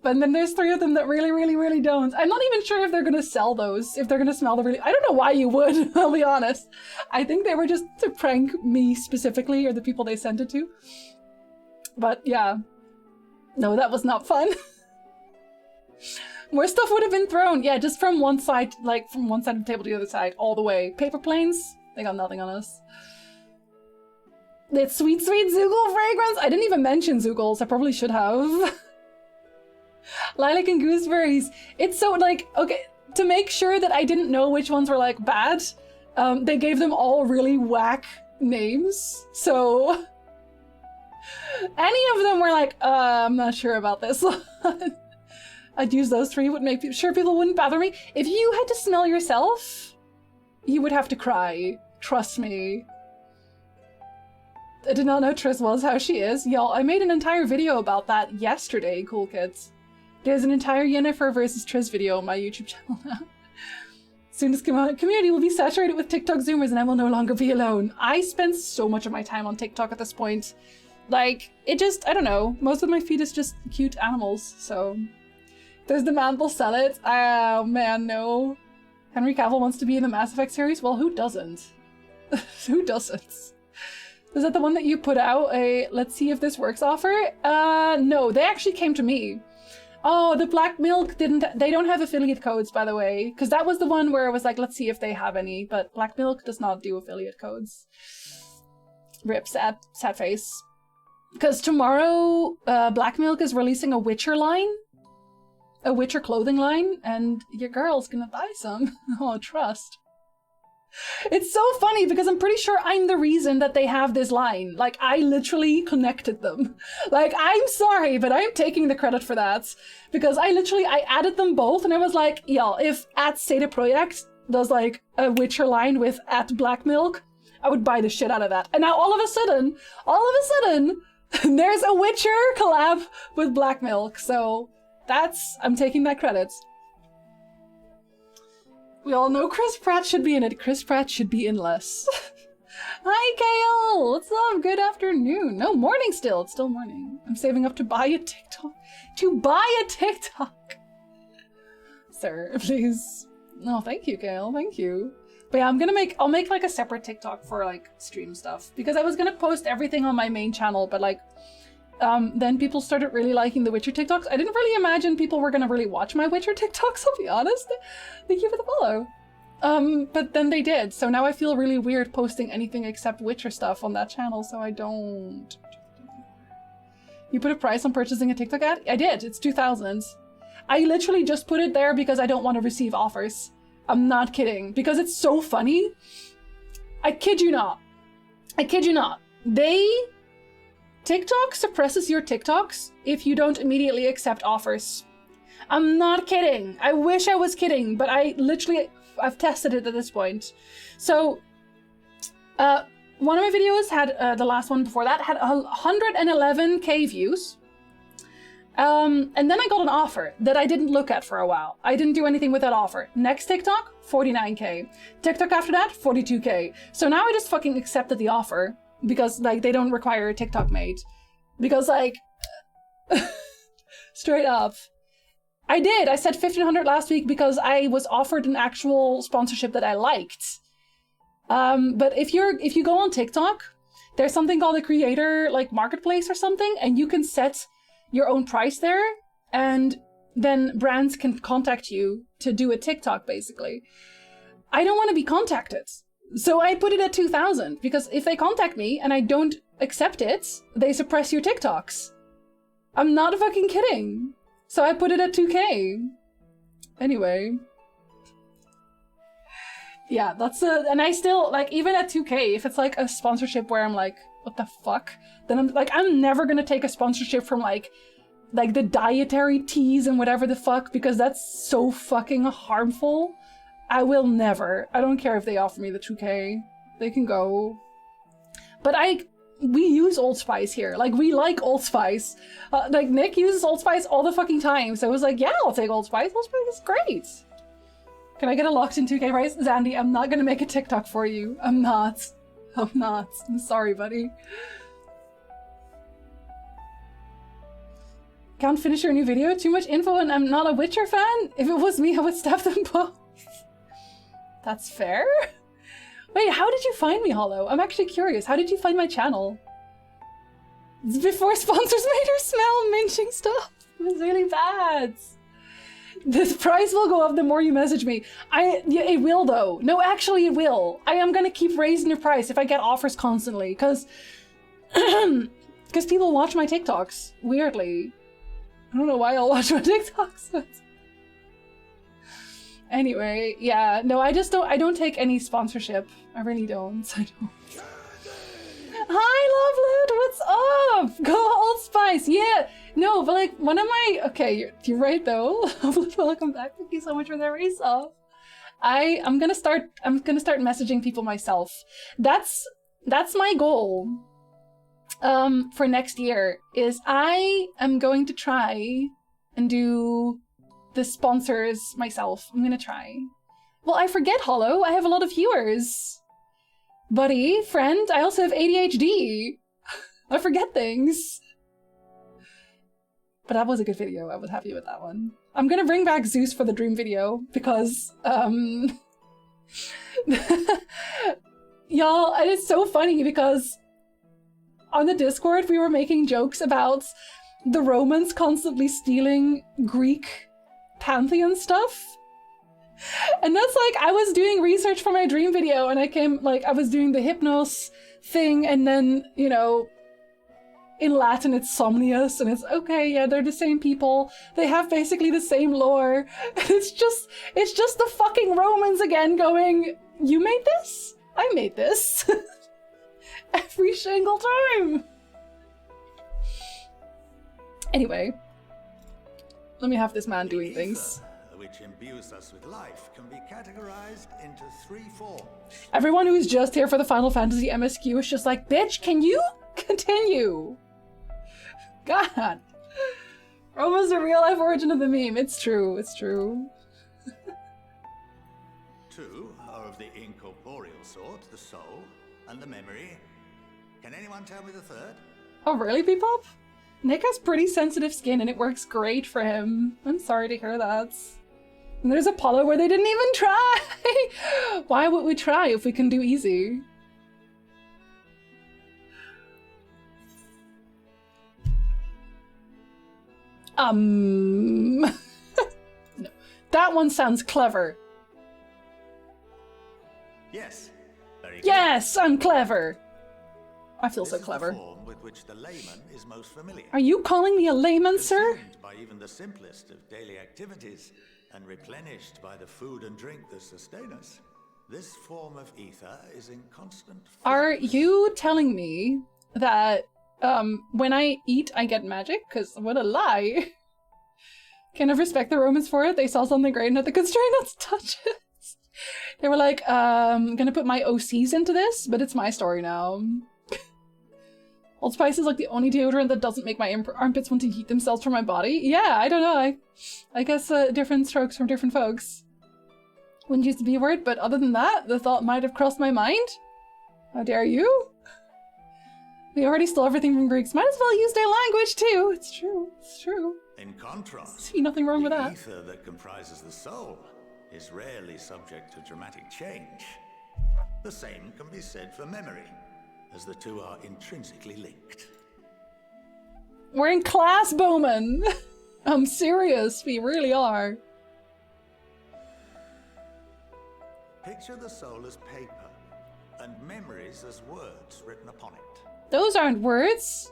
But then there's 3 of them that really, really, really don't. I'm not even sure if they're gonna sell those, if they're gonna smell the really— I don't know why you would, I'll be honest. I think they were just to prank me specifically, or the people they sent it to. But yeah. No, that was not fun. More stuff would have been thrown. Yeah, just from one side, like from one side of the table to the other side, all the way. Paper planes, they got nothing on us. That sweet, sweet Zoogle fragrance. I didn't even mention Zoogles. I probably should have. Lilac and gooseberries. It's so like, okay, to make sure that I didn't know which ones were like bad, they gave them all really whack names. So any of them were like, I'm not sure about this one. I'd use those 3, would make sure people wouldn't bother me. If you had to smell yourself, you would have to cry. Trust me. I did not know Triss was how she is. Y'all, I made an entire video about that yesterday, cool kids. There's an entire Yennefer versus Triss video on my YouTube channel now. Soon as community will be saturated with TikTok Zoomers and I will no longer be alone. I spend so much of my time on TikTok at this point. Like, it just, I don't know. Most of my feed is just cute animals, so... There's demand, they'll sell it. Oh man, no. Henry Cavill wants to be in the Mass Effect series? Well, who doesn't? Who doesn't? Is that the one that you put out a let's see if this works offer? No, they actually came to me. Oh, the Black Milk they don't have affiliate codes, by the way. Because that was the one where I was like, let's see if they have any. But Black Milk does not do affiliate codes. Rip, sad face. Because tomorrow, Black Milk is releasing a Witcher line. A Witcher clothing line, and your girl's gonna buy some. Oh, trust. It's so funny because I'm pretty sure I'm the reason that they have this line. Like, I literally connected them. Like, I'm sorry, but I'm taking the credit for that. Because I added them both, and I was like, yo, if @SetaProject does like a Witcher line with @Black Milk, I would buy the shit out of that. And now all of a sudden, there's a Witcher collab with Black Milk, so... I'm taking that credit. We all know Chris Pratt should be in it. Chris Pratt should be in less. Hi, Kale! What's up? Good afternoon. No, morning still. It's still morning. I'm saving up to buy a TikTok. To buy a TikTok! Sir, please. No, thank you, Kale. Thank you. But yeah, I'll make like a separate TikTok for like stream stuff. Because I was gonna post everything on my main channel, but like then people started really liking the Witcher TikToks. I didn't really imagine people were gonna really watch my Witcher TikToks, I'll be honest. Thank you for the follow. But then they did, so now I feel really weird posting anything except Witcher stuff on that channel, so I don't. You put a price on purchasing a TikTok ad? I did, it's 2,000. I literally just put it there because I don't want to receive offers. I'm not kidding, because it's so funny. I kid you not. I kid you not. TikTok suppresses your TikToks if you don't immediately accept offers. I'm not kidding. I wish I was kidding, but I've tested it at this point. So, one of my videos had, the last one before that, had 111k views. And then I got an offer that I didn't look at for a while. I didn't do anything with that offer. Next TikTok, 49k. TikTok after that, 42k. So now I just fucking accepted the offer. Because, like, they don't require a TikTok made. Because, like, straight up. I did. I said 1,500 last week because I was offered an actual sponsorship that I liked. But if you go on TikTok, there's something called a creator, like, marketplace or something, and you can set your own price there, and then brands can contact you to do a TikTok, basically. I don't want to be contacted. So I put it at 2,000 because if they contact me and I don't accept it, they suppress your TikToks. I'm not fucking kidding. So I put it at 2K. Anyway. Yeah, that's and I still, like, even at 2K, if it's like a sponsorship where I'm like, what the fuck? Then I'm like, I'm never gonna take a sponsorship from like the dietary teas and whatever the fuck, because that's so fucking harmful. I will never. I don't care if they offer me the 2K. They can go. But we use Old Spice here. Like, we like Old Spice. Like, Nick uses Old Spice all the fucking time. So I was like, yeah, I'll take Old Spice. Old Spice is great. Can I get a locked in 2K price? Zandy, I'm not gonna make a TikTok for you. I'm not. I'm not. I'm sorry, buddy. Can't finish your new video? Too much info and I'm not a Witcher fan? If it was me, I would stab them both. That's fair? Wait, how did you find me, Hollow? I'm actually curious. How did you find my channel? It's before sponsors made her smell minching stuff. It was really bad. This price will go up the more you message me. Yeah, it will though. No, actually it will. I am gonna keep raising your price if I get offers constantly, because people watch my TikToks, weirdly. I don't know why I'll watch my TikToks, but... Anyway, yeah, no, I don't take any sponsorship. I really don't. I don't. Hi, Lovelet, what's up? Go Old Spice, yeah. No, but like, one of my, okay, you're right though. Lovelet, welcome back. Thank you so much for that race off. I'm gonna start messaging people myself. That's my goal. For next year is I am going to try and do the sponsors myself. I'm gonna try. Well, I forget, Hollow. I have a lot of viewers. Buddy, friend, I also have ADHD. I forget things. But that was a good video. I was happy with that one. I'm gonna bring back Zeus for the dream video because, y'all, and it's so funny because on the Discord, we were making jokes about the Romans constantly stealing Greek pantheon stuff. And that's like, I was doing research for my dream video and I was doing the Hypnos thing and then, you know, in Latin it's Somnius and it's okay, yeah, they're the same people. They have basically the same lore. And it's just the fucking Romans again going, you made this? I made this. Every single time. Anyway, let me have this man doing things.
Which imbues us with life can be categorized into 3 forms.
Everyone who's just here for the Final Fantasy MSQ is just like, bitch, can you continue? God. Roma's the real life origin of the meme. It's true, it's true.
2 are of the incorporeal sort, the soul and the memory. Can anyone tell me the 3rd?
Oh really, Bebop? Nick has pretty sensitive skin and it works great for him. I'm sorry to hear that. And there's Apollo where they didn't even try! Why would we try if we can do easy? No. That one sounds clever.
Yes. Very good.
Yes, I'm clever! I feel
This
so
is the
clever.
form with which the layman is most familiar.
Are you calling me a layman, sir?
Consumed by even the simplest of daily activities and replenished by the food and drink that sustain us. This form of ether is in constant flux.
Are you telling me that when I eat I get magic? Cause what a lie. Can I respect the Romans for it? They saw something great and had the constraint not to touch it. They were like, I'm gonna put my OCs into this, but it's my story now. Old Spice is like the only deodorant that doesn't make my armpits want to heat themselves from my body. Yeah, I don't know. I guess different strokes from different folks. Wouldn't use the B word, but other than that, the thought might have crossed my mind. How dare you? We already stole everything from Greeks. Might as well use their language too. It's true. It's true.
In contrast,
See nothing wrong with
the
that.
ether that comprises the soul is rarely subject to dramatic change. The same can be said for memory, as the two are intrinsically linked.
We're in class, Bowman. I'm serious. We really are.
Picture the soul as paper, and memories as words written upon it.
Those aren't words.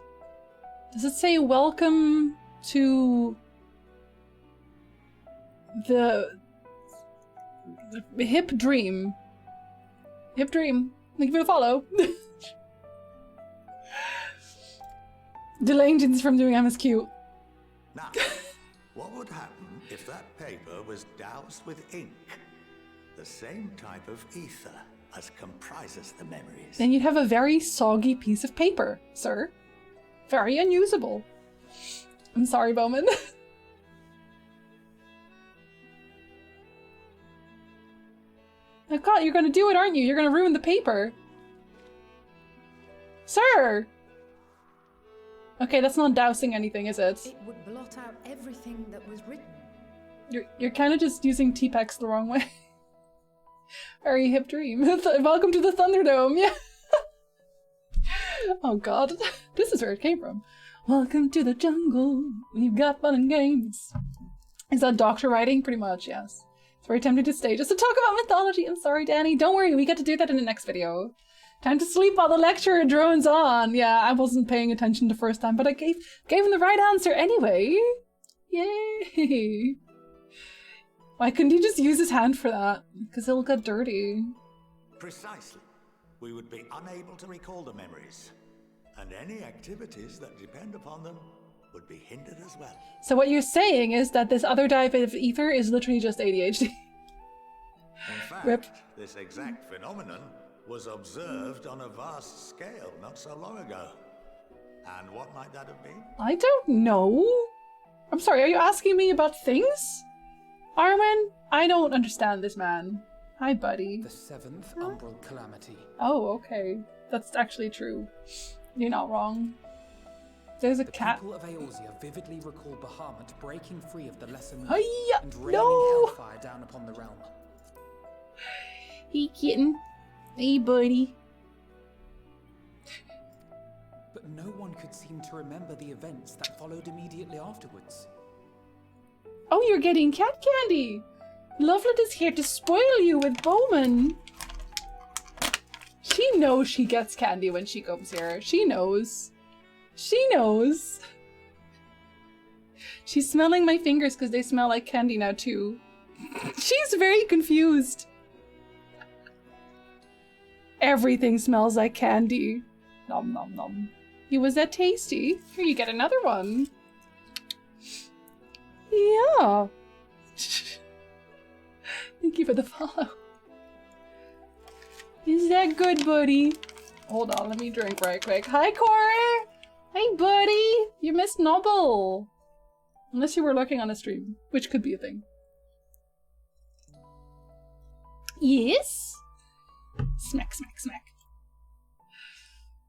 Does it say welcome to the Hip Dream. Hip Dream. Thank you for the follow. Delaying Jins from doing MSQ.
Now, what would happen if that paper was doused with ink? The same type of ether as comprises the memories.
Then you'd have a very soggy piece of paper, sir. Very unusable. I'm sorry, Bowman. Oh god, you're gonna do it, aren't you? You're gonna ruin the paper. Sir! Okay, that's not dousing anything, is it?
It would blot out everything that was written.
You're kind of just using T-Pex the wrong way. Very hip dream. Welcome to the Thunderdome, yeah. Oh god, this is where it came from. Welcome to the jungle. We've got fun and games. Is that doctor writing? Pretty much, yes. It's very tempting to stay just to talk about mythology. I'm sorry, Danny. Don't worry, we get to do that in the next video. Time to sleep while the lecture drones on. Yeah, I wasn't paying attention the first time, but I gave him the right answer anyway. Yay. Why couldn't he just use his hand for that? Because it'll get dirty.
Precisely. We would be unable to recall the memories. And any activities that depend upon them would be hindered as well.
So what you're saying is that this other type of ether is literally just ADHD.
In fact,
Rip.
this exact phenomenon was observed on a vast scale not so long ago. And what might that have been?
I don't know. I'm sorry, are you asking me about things? Arwen? I don't understand this man. Hi, buddy.
The 7th Umbral Calamity.
Oh, okay. That's actually true. You're not wrong. There's a cat.
The people of Eorzea vividly recall Bahamut breaking free of the lesser moon
Hiya!
and raining
No!
hellfire down upon the realm.
Hey, kitten. Hey, buddy.
But no one could seem to remember the events that followed immediately afterwards.
Oh, you're getting cat candy! Lovelet is here to spoil you with Bowman. She knows she gets candy when she comes here. She knows. She knows. She's smelling my fingers because they smell like candy now too. She's very confused. Everything smells like candy. Nom nom nom. Was that tasty? Here, you get another one. Yeah. Thank you for the follow. Is that good, buddy? Hold on, let me drink right quick. Hi, Corey! Hey, buddy! You missed Noble. Unless you were lurking on a stream, which could be a thing. Yes? Smack, smack, smack.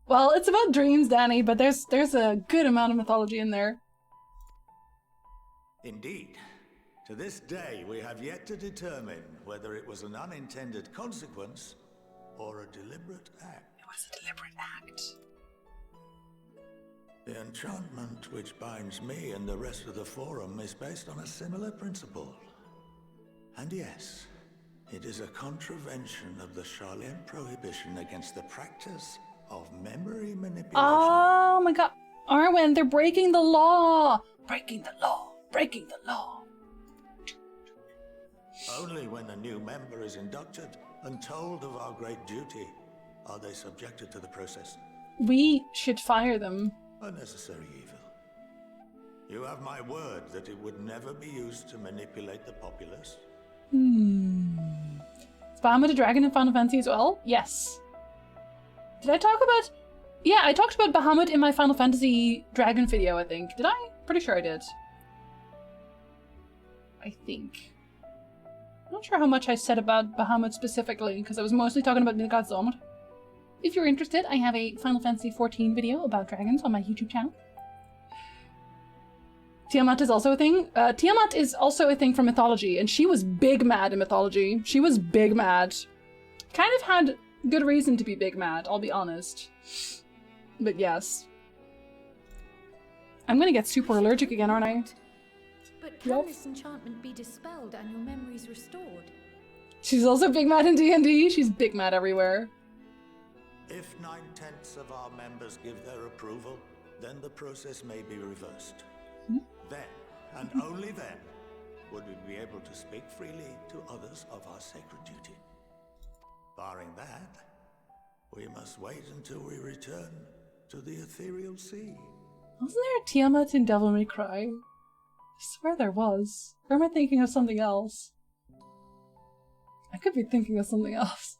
Well, it's about dreams, Danny, but there's a good amount of mythology in there.
Indeed. To this day, we have yet to determine whether it was an unintended consequence or a deliberate act.
It was a deliberate act.
The enchantment which binds me and the rest of the Forum is based on a similar principle. And yes, it is a contravention of the Charlian prohibition against the practice of memory manipulation.
Oh my god. Arwen, they're breaking the law! Breaking the law! Breaking the law!
Only when a new member is inducted and told of our great duty are they subjected to the process.
We should fire them.
A necessary evil. You have my word that it would never be used to manipulate the populace.
Is Bahamut a dragon in Final Fantasy as well? Yes. Did I talk about... Yeah, I talked about Bahamut in my Final Fantasy dragon video, I think. Did I? Pretty sure I did. I think. I'm not sure how much I said about Bahamut specifically, because I was mostly talking about Nilgard Zomr. If you're interested, I have a Final Fantasy XIV video about dragons on my YouTube channel. Tiamat is also a thing. Tiamat is also a thing from mythology, and she was big mad in mythology. She was big mad. Kind of had good reason to be big mad, I'll be honest. But yes. I'm gonna get super allergic again, aren't I?
But can this enchantment be dispelled and your memories restored?
She's also big mad in D&D. She's big mad everywhere.
If 9/10 of our members give their approval, then the process may be reversed. Then, and only then, would we be able to speak freely to others of our sacred duty. Barring that, we must wait until we return to the ethereal sea.
Wasn't there a Tiamat in Devil May Cry? I swear there was. Or am I thinking of something else? I could be thinking of something else.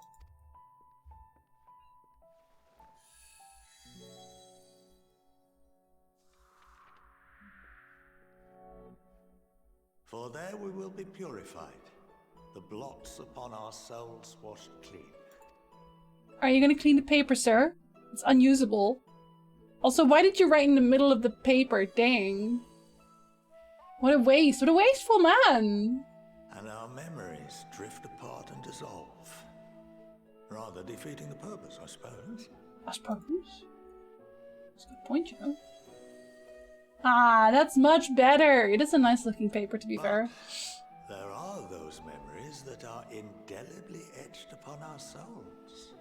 For there we will be purified, the blots upon our souls washed clean.
Are you gonna clean the paper, sir? It's unusable. Also, why did you write in the middle of the paper? Dang. What a waste. What a wasteful man.
And our memories drift apart and dissolve. Rather defeating the purpose, I suppose.
I suppose. That's a good point, you know. Ah, that's much better. It is a nice looking paper, to be fair.
There are those memories that are indelibly etched upon our souls,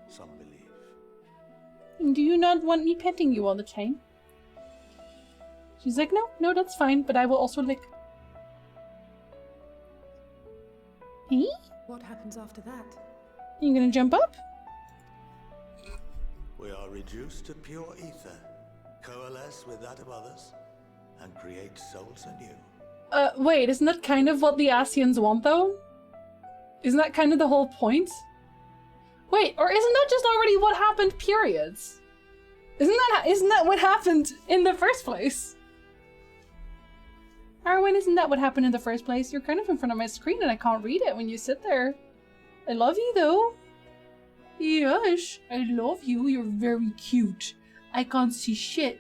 some believe.
Do you not want me petting you all the time? She's like, no, that's fine, but I will also lick. Hey?
What happens after that?
You gonna jump up?
We are reduced to pure ether, coalesce with that of others, and create souls anew.
Wait, isn't that kind of what the Asians want, though? Isn't that kind of the whole point? Wait, or isn't that just already what happened, periods? Isn't that what happened in the first place? Arwen, isn't that what happened in the first place? You're kind of in front of my screen and I can't read it when you sit there. I love you, though. Yes, I love you. You're very cute. I can't see shit.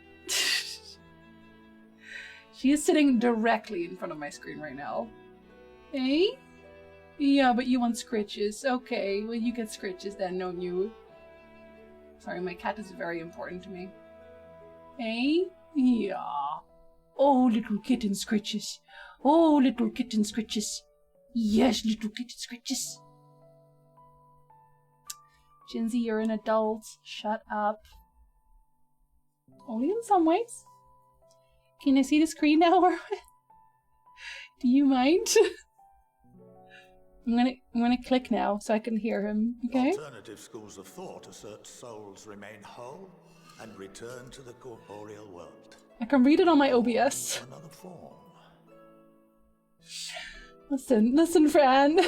She is sitting directly in front of my screen right now. Hey? Yeah, but you want scritches. Okay, well you get scritches then, don't you? Sorry, my cat is very important to me. Hey? Yeah. Oh, little kitten scritches. Oh, little kitten scritches. Yes, little kitten scritches. Jinsey, you're an adult. Shut up. Only in some ways. Can I see the screen now, Arwen? Do you mind? I'm gonna click now so I can hear him, okay?
Alternative schools of thought assert souls remain whole and return to the corporeal world.
I can read it on my OBS.
Another form.
Listen, Fran.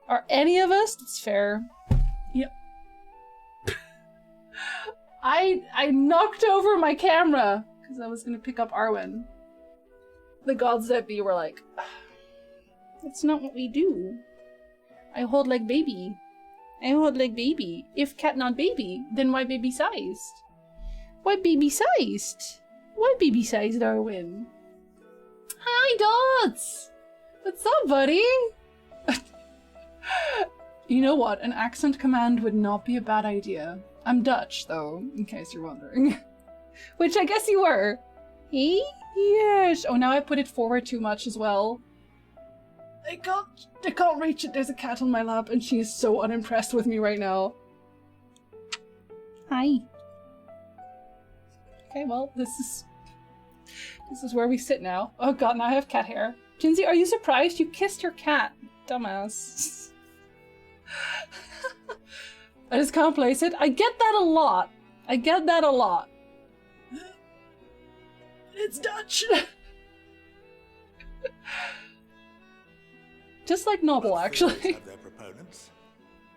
Are any of us? That's fair. Yep. I knocked over my camera because I was gonna pick up Arwen. The gods that be were like, that's not what we do. I hold like baby. I hold like baby. If cat not baby, then why baby sized? Why baby sized? Why baby sized, Arwen? Hi, Dots! What's up, buddy? You know what? An accent command would not be a bad idea. I'm Dutch, though, in case you're wondering. Which I guess you were. Eh? Yes. Oh, now I put it forward too much as well. I can't reach it. There's a cat on my lap, and she is so unimpressed with me right now. Hi. Okay, well, this is where we sit now. Oh god, now I have cat hair. Jinsey, are you surprised? You kissed your cat. Dumbass. I just can't place it. I get that a lot. It's Dutch. Just like Noble, actually.
Have their proponents.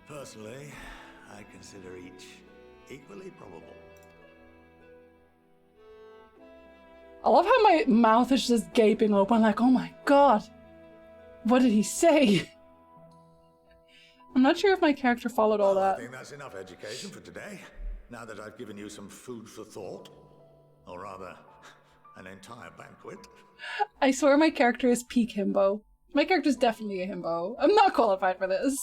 Personally, I consider each equally probable.
I love how my mouth is just gaping open, like, oh my god. What did he say? I'm not sure if my character followed all that.
I think that's enough education for today. Now that I've given you some food for thought. Or rather, an entire banquet.
I swear my character is peak himbo. My character's definitely a himbo. I'm not qualified for this.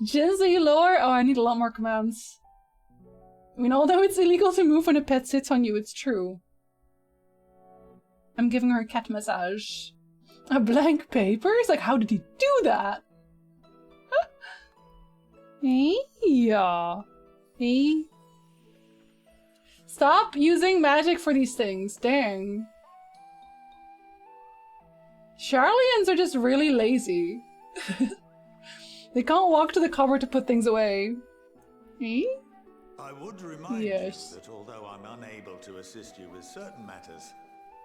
Jinsey lore? Oh, I need a lot more commands. I mean, although it's illegal to move when a pet sits on you, it's true. I'm giving her a cat massage. A blank paper? It's like, how did he do that? Yeah. Hey. Stop using magic for these things. Dang. Charlians are just really lazy. They can't walk to the cupboard to put things away. Eh?
I would remind
Yes.
you that although I'm unable to assist you with certain matters,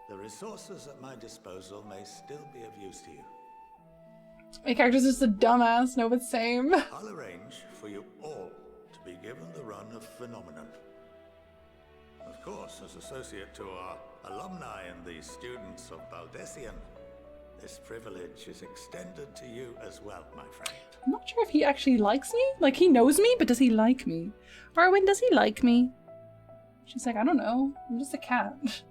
the resources at my disposal may still be of use to you.
My character's just a dumbass. No, but same.
I'll arrange for you all to be given the run of Phenomenon. Of course, as associate to our alumni and the students of Baldessian, this privilege is extended to you as well, my friend.
I'm not sure if he actually likes me. Like, he knows me, but does he like me? Arwen, does he like me? She's like, I don't know. I'm just a cat.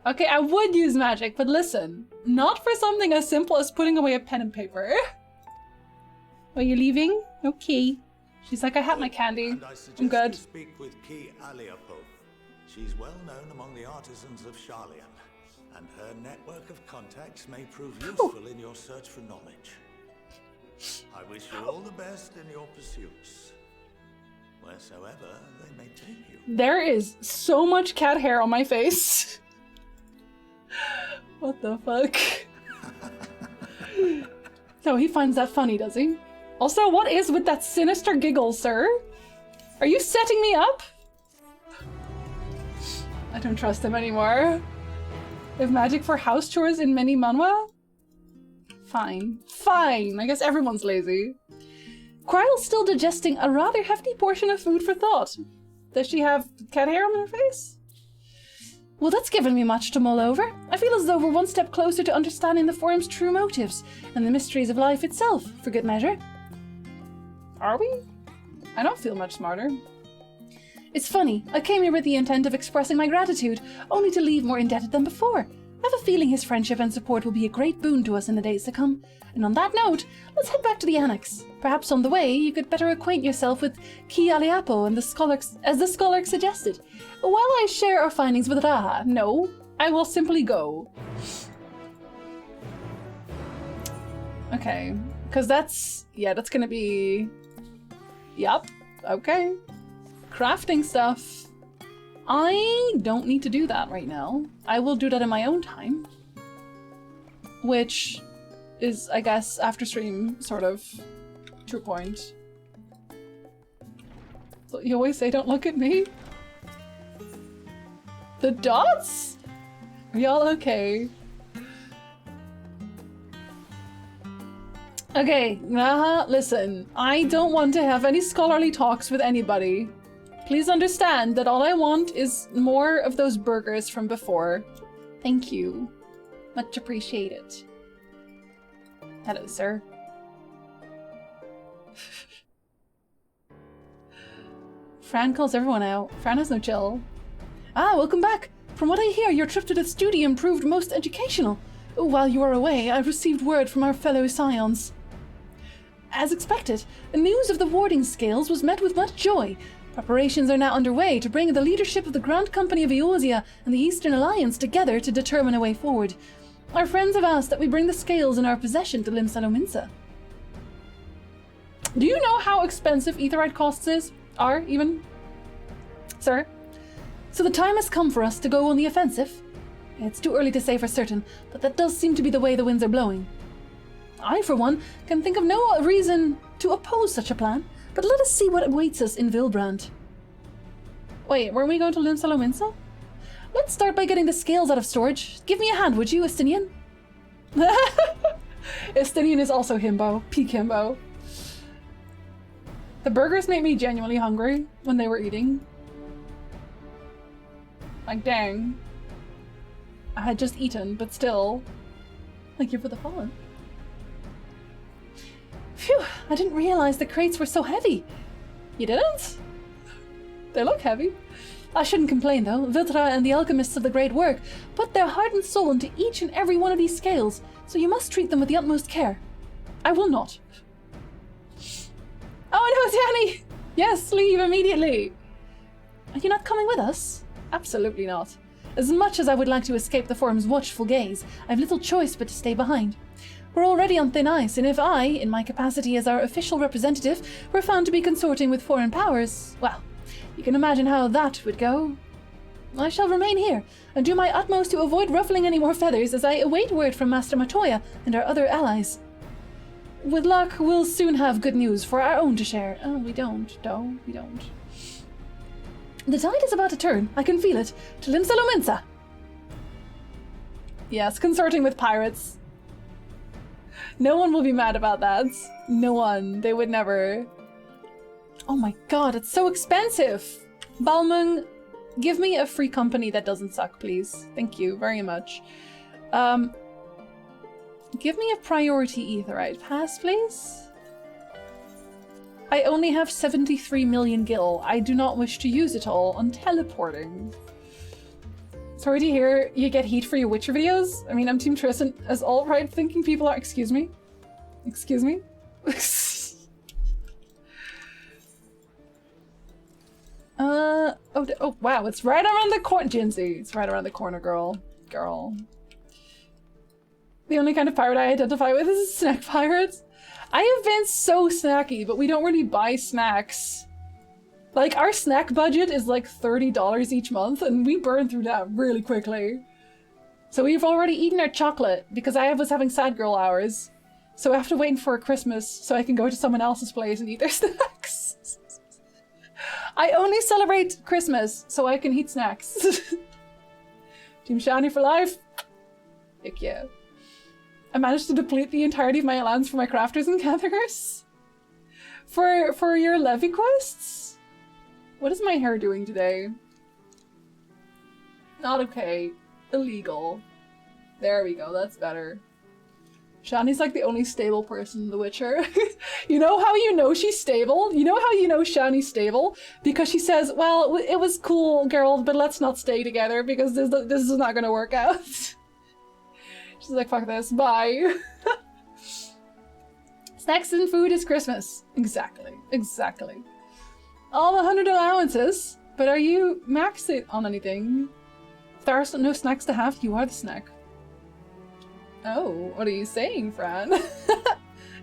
Okay, I would use magic, but listen. Not for something as simple as putting away a pen and paper. Are you leaving? Okay. She's like, I had my candy.
And I suggest
I'm good.
you speak with Ki Aliapo. She's well known among the artisans of Sharlayan, and her network of contacts may prove useful in your search for knowledge. I wish you all the best in your pursuits, wheresoever they may take you.
There is so much cat hair on my face. What the fuck? So he finds that funny, does he? Also, what is with that sinister giggle, sir? Are you setting me up? I don't trust him anymore. They have magic for house chores in many manhwa? Fine. Fine. I guess everyone's lazy. Kryle's still digesting a rather hefty portion of food for thought. Does she have cat hair on her face? Well, that's given me much to mull over. I feel as though we're one step closer to understanding the Forum's true motives and the mysteries of life itself, for good measure. Are we? I don't feel much smarter. It's funny, I came here with the intent of expressing my gratitude, only to leave more indebted than before. I have a feeling his friendship and support will be a great boon to us in the days to come. And on that note, let's head back to the annex. Perhaps on the way, you could better acquaint yourself with Ki Aliapo and the Scholark, as the Scholark suggested. While I share our findings with Raha, no, I will simply go. Okay, because that's gonna be... Yup, okay. Crafting stuff. I don't need to do that right now. I will do that in my own time. Which is, I guess, after stream, sort of. True point. So you always say, don't look at me. The dots? Are y'all okay? Okay, listen. I don't want to have any scholarly talks with anybody. Please understand that all I want is more of those burgers from before. Thank you. Much appreciated. Hello, sir. Fran calls everyone out. Fran has no chill. Ah, welcome back. From what I hear, your trip to the studium proved most educational. While you were away, I received word from our fellow scions. As expected, the news of the warding scales was met with much joy. Preparations are now underway to bring the leadership of the Grand Company of Eorzea and the Eastern Alliance together to determine a way forward. Our friends have asked that we bring the scales in our possession to Limsa-Lominsa. Do you know how expensive aetherite costs are, even? Sir? So the time has come for us to go on the offensive? It's too early to say for certain, but that does seem to be the way the winds are blowing. I, for one, can think of no reason to oppose such a plan, but let us see what awaits us in Vilbrand. Wait, were we going to Limsa-Lominsa? Let's start by getting the scales out of storage. Give me a hand, would you, Estinian? Estinian is also himbo. Peak himbo. The burgers made me genuinely hungry when they were eating. Like, dang. I had just eaten, but still. Thank you for the follow. Phew, I didn't realize the crates were so heavy. You didn't? They look heavy. I shouldn't complain, though. Viltra and the alchemists of the great work put their heart and soul into each and every one of these scales, so you must treat them with the utmost care. I will not. Oh no, Danny! Yes, leave immediately! Are you not coming with us? Absolutely not. As much as I would like to escape the Forum's watchful gaze, I've little choice but to stay behind. We're already on thin ice, and if I, in my capacity as our official representative, were found to be consorting with foreign powers, well, you can imagine how that would go. I shall remain here and do my utmost to avoid ruffling any more feathers as I await word from Master Matoya and our other allies. With luck, we'll soon have good news for our own to share. Oh, we don't. No, we don't. The tide is about to turn. I can feel it. Talinsa Lumensa. Yes, consorting with pirates. No one will be mad about that. No one. They would never. Oh my god, it's so expensive. Balmung, give me a free company that doesn't suck, please. Thank you very much. Give me a priority aetheryte pass, please. I only have 73 million gil. I do not wish to use it all on teleporting. Sorry to hear you get heat for your Witcher videos. I mean, I'm Team Tristan, as all right-thinking people are. Excuse me? Excuse me? Oh, wow, it's right around the corner, Jinsey. It's right around the corner, girl. Girl. The only kind of pirate I identify with is snack pirates. I have been so snacky, but we don't really buy snacks. Like, our snack budget is like $30 each month, and we burn through that really quickly. So we've already eaten our chocolate, because I was having sad girl hours. So I have to wait for Christmas so I can go to someone else's place and eat their snacks. I only celebrate Christmas so I can eat snacks. Team Shani for life. Heck yeah. I managed to deplete the entirety of my allowance for my crafters and gatherers. For your levy quests? What is my hair doing today? Not okay. Illegal. There we go, that's better. Shani's like the only stable person in The Witcher. You know how you know she's stable? You know how you know Shani's stable? Because she says, well, it was cool, girl, but let's not stay together because this is not gonna work out. She's like, fuck this, bye. Snacks and food is Christmas. Exactly, exactly. All the 100 allowances, but are you maxed it on anything? If there are no snacks to have, you are the snack. Oh, what are you saying, Fran?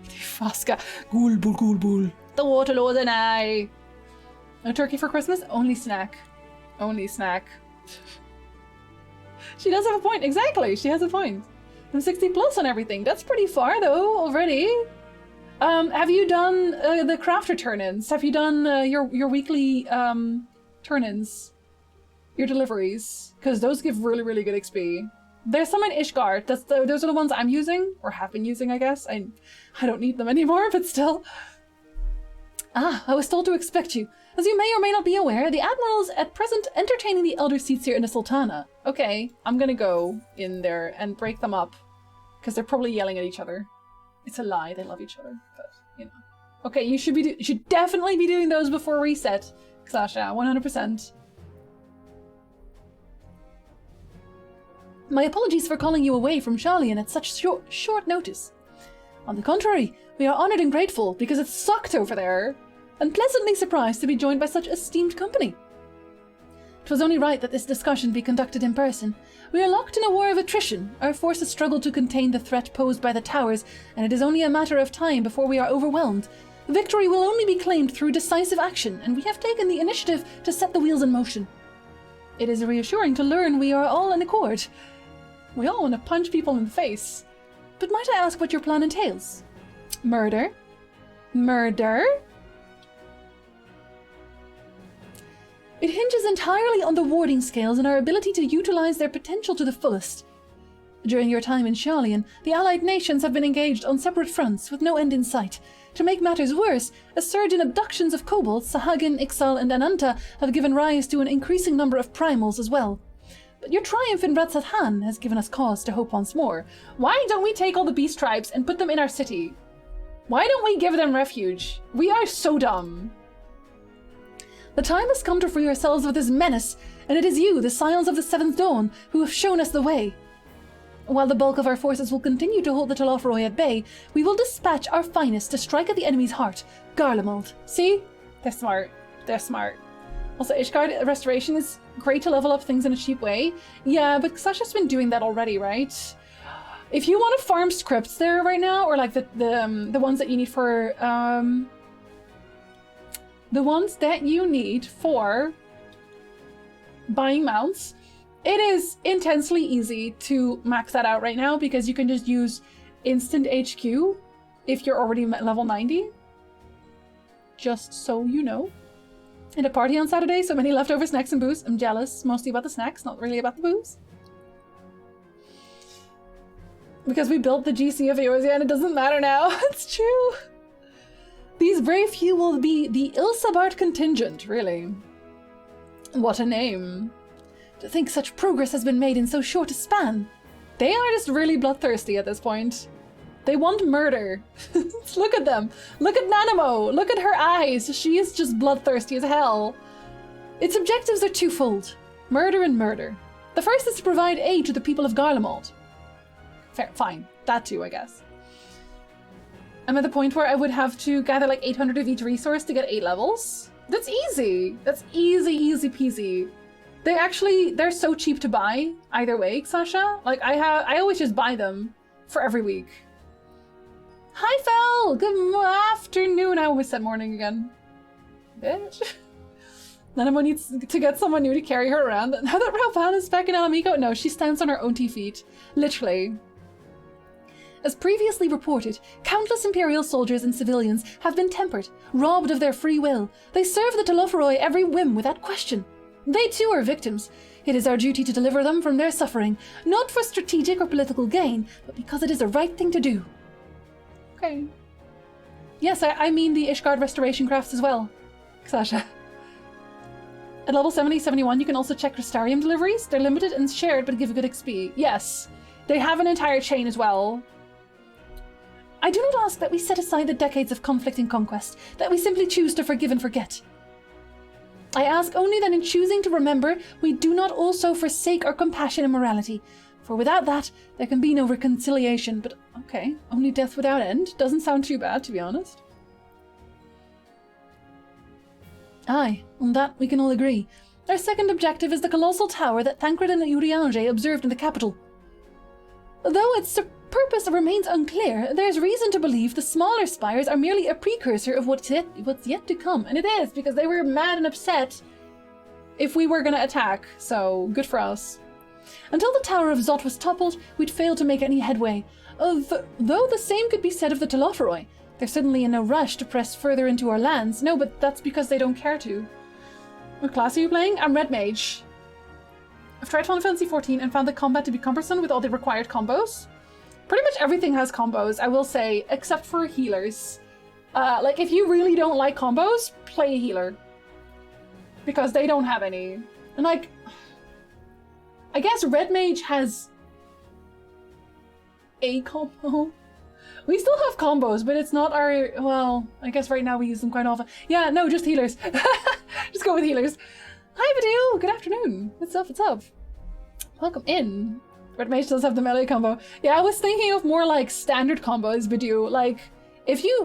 Faska. Ghoul, bull, ghoul, bull. The Waterlord and I. No turkey for Christmas? Only snack. Only snack. She does have a point. Exactly, she has a point. I'm 60 plus on everything. That's pretty far, though, already. Have you done the crafter turn-ins? Have you done your weekly turn-ins? Your deliveries? Because those give really, really good XP. There's some in Ishgard. Those are the ones I'm using, or have been using, I guess. I don't need them anymore, but still. Ah, I was told to expect you. As you may or may not be aware, the Admiral is at present entertaining the elder seats here in the Sultana. Okay, I'm gonna go in there and break them up. Because they're probably yelling at each other. It's a lie, they love each other, but, you know. Okay, you should definitely be doing those before reset, Xasha, 100%. My apologies for calling you away from Sharlayan at such short notice. On the contrary, we are honored and grateful because it sucked over there, and pleasantly surprised to be joined by such esteemed company. 'Twas only right that this discussion be conducted in person. We are locked in a war of attrition. Our forces struggle to contain the threat posed by the towers, and it is only a matter of time before we are overwhelmed. Victory will only be claimed through decisive action, and we have taken the initiative to set the wheels in motion. It is reassuring to learn we are all in accord. We all want to punch people in the face. But might I ask what your plan entails? Murder? Murder? It hinges entirely on the warding scales and our ability to utilize their potential to the fullest. During your time in Sharlayan, the allied nations have been engaged on separate fronts with no end in sight. To make matters worse, a surge in abductions of kobolds, Sahagin, Ixal, and Ananta have given rise to an increasing number of primals as well. But your triumph in Ratsathan has given us cause to hope once more. Why don't we take all the beast tribes and put them in our city? Why don't we give them refuge? We are so dumb. The time has come to free ourselves of this menace, and it is you, the Scions of the Seventh Dawn, who have shown us the way. While the bulk of our forces will continue to hold the Talofroy at bay, we will dispatch our finest to strike at the enemy's heart, Garlemald. See? They're smart. They're smart. Also, Ishgard Restoration is great to level up things in a cheap way. Yeah, but Sasha's been doing that already, right? If you want to farm scripts there right now, or like the ones that you need for buying mounts, it is intensely easy to max that out right now because you can just use instant HQ if you're already level 90. Just so you know. And a party on Saturday, so many leftover snacks and booze. I'm jealous, mostly about the snacks, not really about the booze. Because we built the GC of Eorzea and it doesn't matter now. It's true. These brave few will be the Ilsabart contingent, really. What a name. To think such progress has been made in so short a span. They are just really bloodthirsty at this point. They want murder. Look at them. Look at Nanamo. Look at her eyes. She is just bloodthirsty as hell. Its objectives are twofold. Murder and murder. The first is to provide aid to the people of Garlemald. Fair, fine. That too, I guess. I'm at the point where I would have to gather like 800 of each resource to get 8 levels. That's easy. That's easy, easy peasy. They're so cheap to buy either way, Sasha. Like I always just buy them for every week. Hi, Fel! Good afternoon. I always said morning again. Bitch. Nanamo needs to get someone new to carry her around. Now that Ralphan is back in Alamico, no, she stands on her own 2 feet. Literally. As previously reported, countless Imperial soldiers and civilians have been tempered, robbed of their free will. They serve the Telophoroi every whim without question. They too are victims. It is our duty to deliver them from their suffering, not for strategic or political gain, but because it is the right thing to do. Okay. Yes, I mean the Ishgard restoration crafts as well, Sasha. At level 70, 71, you can also check Crystarium deliveries. They're limited and shared, but give a good XP. Yes, they have an entire chain as well. I do not ask that we set aside the decades of conflict and conquest, that we simply choose to forgive and forget. I ask only that in choosing to remember, we do not also forsake our compassion and morality, for without that, there can be no reconciliation. But okay, only death without end. Doesn't sound too bad, to be honest. Aye, on that we can all agree. Our second objective is the colossal tower that Tancred and Urianger observed in the capital. Though its purpose remains unclear, there's reason to believe the smaller spires are merely a precursor of what's yet to come. And it is, because they were mad and upset if we were going to attack, so good for us. Until the Tower of Zot was toppled, we'd failed to make any headway. Though the same could be said of the Telophoroi. They're certainly in no rush to press further into our lands. No, but that's because they don't care to. What class are you playing? I'm Red Mage. I've tried Final Fantasy XIV and found the combat to be cumbersome with all the required combos. Pretty much everything has combos, I will say, except for healers. Like, if you really don't like combos, play a healer. Because they don't have any. And like, I guess Red Mage has a combo. We still have combos, but it's not our, well, I guess right now we use them quite often. Yeah, no, just healers. Just go with healers. Hi, Badil. Good afternoon. What's up? What's up? Welcome in. Red Mage does have the melee combo. Yeah, I was thinking of more like standard combos, Badil. Like,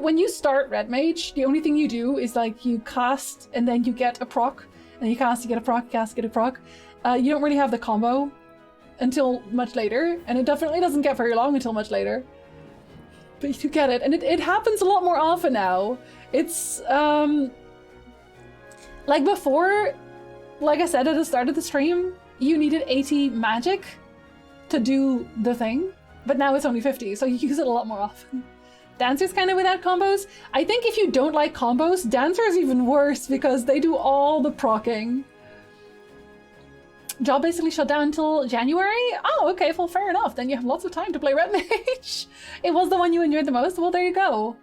when you start Red Mage, the only thing you do is like you cast and then you get a proc. And you cast, you get a proc, you cast, you get a proc. You don't really have the combo until much later. And it definitely doesn't get very long until much later. But you get it. And it happens a lot more often now. It's, like before, like I said at the start of the stream, you needed 80 magic to do the thing. But now it's only 50, so you use it a lot more often. Dancer's kind of without combos. I think if you don't like combos, Dancer is even worse because they do all the proccing. Job basically shut down until January? Oh, okay, well, fair enough. Then you have lots of time to play Red Mage. It was the one you enjoyed the most? Well, there you go.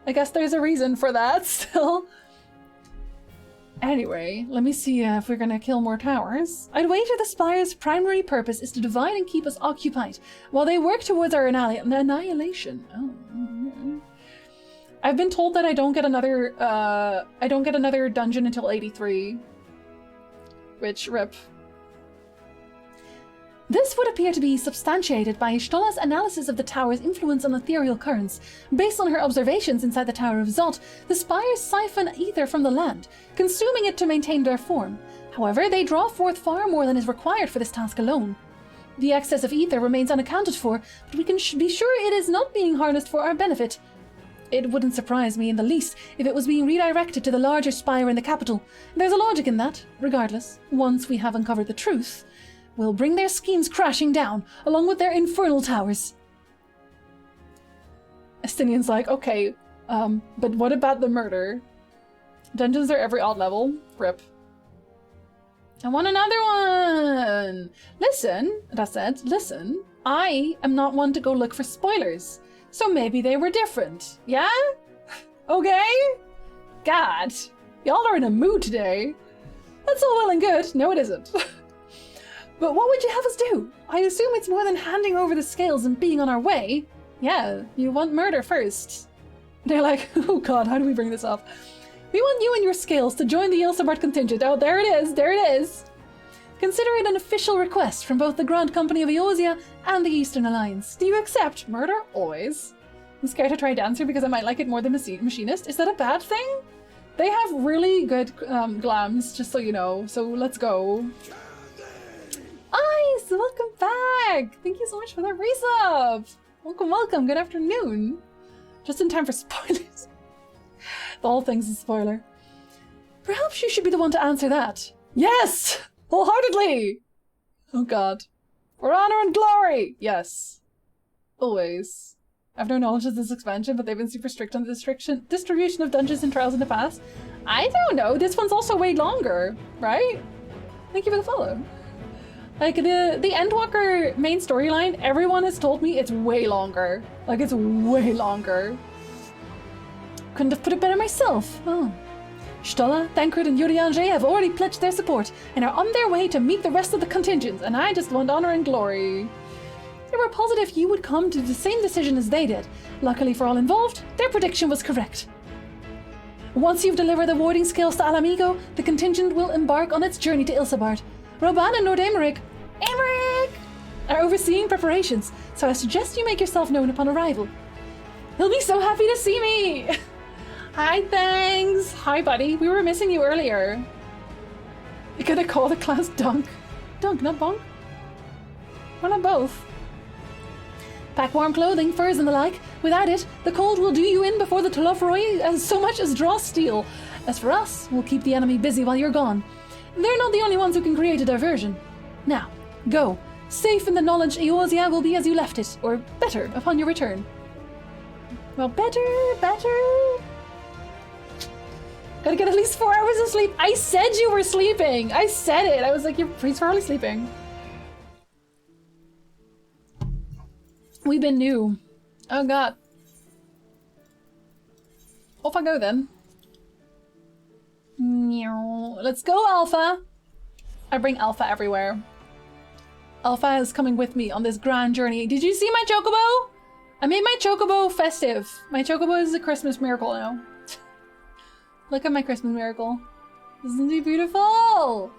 I guess there's a reason for that still. Anyway, let me see if we're gonna kill more towers. I'd wager the Spire's primary purpose is to divide and keep us occupied, while they work towards our annihilation. Oh. I've been told that I don't get another dungeon until 83. Which, rip. This would appear to be substantiated by Ishtola's analysis of the tower's influence on ethereal currents. Based on her observations inside the Tower of Zot, the spires siphon ether from the land, consuming it to maintain their form. However, they draw forth far more than is required for this task alone. The excess of ether remains unaccounted for, but we can be sure it is not being harnessed for our benefit. It wouldn't surprise me in the least if it was being redirected to the larger spire in the capital. There's a logic in that. Regardless, once we have uncovered the truth, we'll bring their schemes crashing down, along with their infernal towers. Estinian's like, okay, but what about the murder? Dungeons are every odd level. Rip. I want another one! Listen, that said, listen, I am not one to go look for spoilers. So maybe they were different, yeah? Okay? God, y'all are in a mood today. That's all well and good. No, it isn't. But what would you have us do? I assume it's more than handing over the scales and being on our way. Yeah, you want murder first. They're like, oh god, how do we bring this up? We want you and your scales to join the Ilsabard contingent. Oh, there it is, there it is. Consider it an official request from both the Grand Company of Eosia and the Eastern Alliance. Do you accept murder? Always. I'm scared to try Dancer because I might like it more than Machinist. Is that a bad thing? They have really good glams, just so you know. So let's go. Ice, welcome back. Thank you so much for the resub. Welcome, welcome. Good afternoon. Just in time for spoilers. The whole thing's a spoiler. Perhaps you should be the one to answer that. Yes! Wholeheartedly! Oh god. For honor and glory! Yes. Always. I've no knowledge of this expansion, but they've been super strict on the distribution of dungeons and trials in the past. I don't know. This one's also way longer, right? Thank you for the follow. Like, the Endwalker main storyline, everyone has told me it's way longer. Like, it's way longer. Couldn't have put it better myself. Oh. Stolla, Thancred, and Yuriange have already pledged their support and are on their way to meet the rest of the contingent, and I just want honor and glory. They were positive you would come to the same decision as they did. Luckily for all involved, their prediction was correct. Once you've delivered the warding skills to Alamigo, the contingent will embark on its journey to Ilsabard. Roban and Lord Emeric are overseeing preparations, so I suggest you make yourself known upon arrival. He'll be so happy to see me! Hi, thanks! Hi, buddy. We were missing you earlier. You gonna call the class Dunk? Dunk, not Bonk? Why not both? Pack warm clothing, furs and the like. Without it, the cold will do you in before the Tolofroi as so much as draw steel. As for us, we'll keep the enemy busy while you're gone. They're not the only ones who can create a diversion. Now, go. Safe in the knowledge Eosia will be as you left it, or better, upon your return. Well, better. Gotta get at least 4 hours of sleep. I said you were sleeping. I said it. I was like, he's probably sleeping. We've been new. Oh god. Off I go then. Let's go, Alpha. I bring Alpha everywhere. Alpha is coming with me on this grand journey. Did you see my chocobo? I made my chocobo festive. My chocobo is a Christmas miracle now. Look at my Christmas miracle. Isn't he beautiful?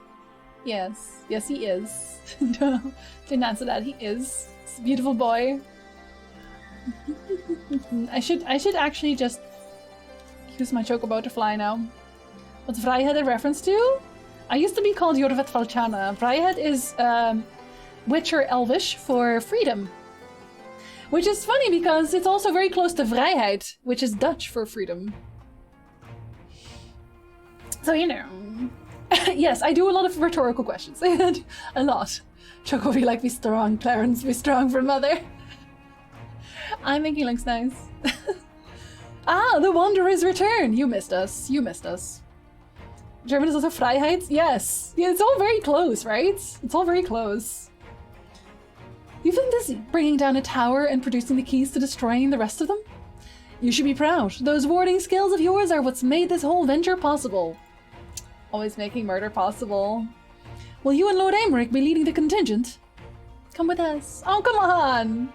Yes. Yes, he is. Didn't answer that. He is. He's a beautiful boy. I should actually just use my chocobo to fly now. What's Vrijheid a reference to? I used to be called Jorvet Valchana. Vrijheid is Witcher Elvish for freedom. Which is funny because it's also very close to Vrijheid, which is Dutch for freedom. So, you know. Yes, I do a lot of rhetorical questions. A lot. Choco be like, be strong, Clarence, be strong for mother. I think he looks nice. Ah, the Wanderer's return! You missed us. You missed us. German is also Freiheit? Yes. Yeah, it's all very close, right? It's all very close. You've been busy bringing down a tower and producing the keys to destroying the rest of them? You should be proud. Those warding skills of yours are what's made this whole venture possible. Always making murder possible. Will you and Lord Emeric be leading the contingent? Come with us. Oh, come on!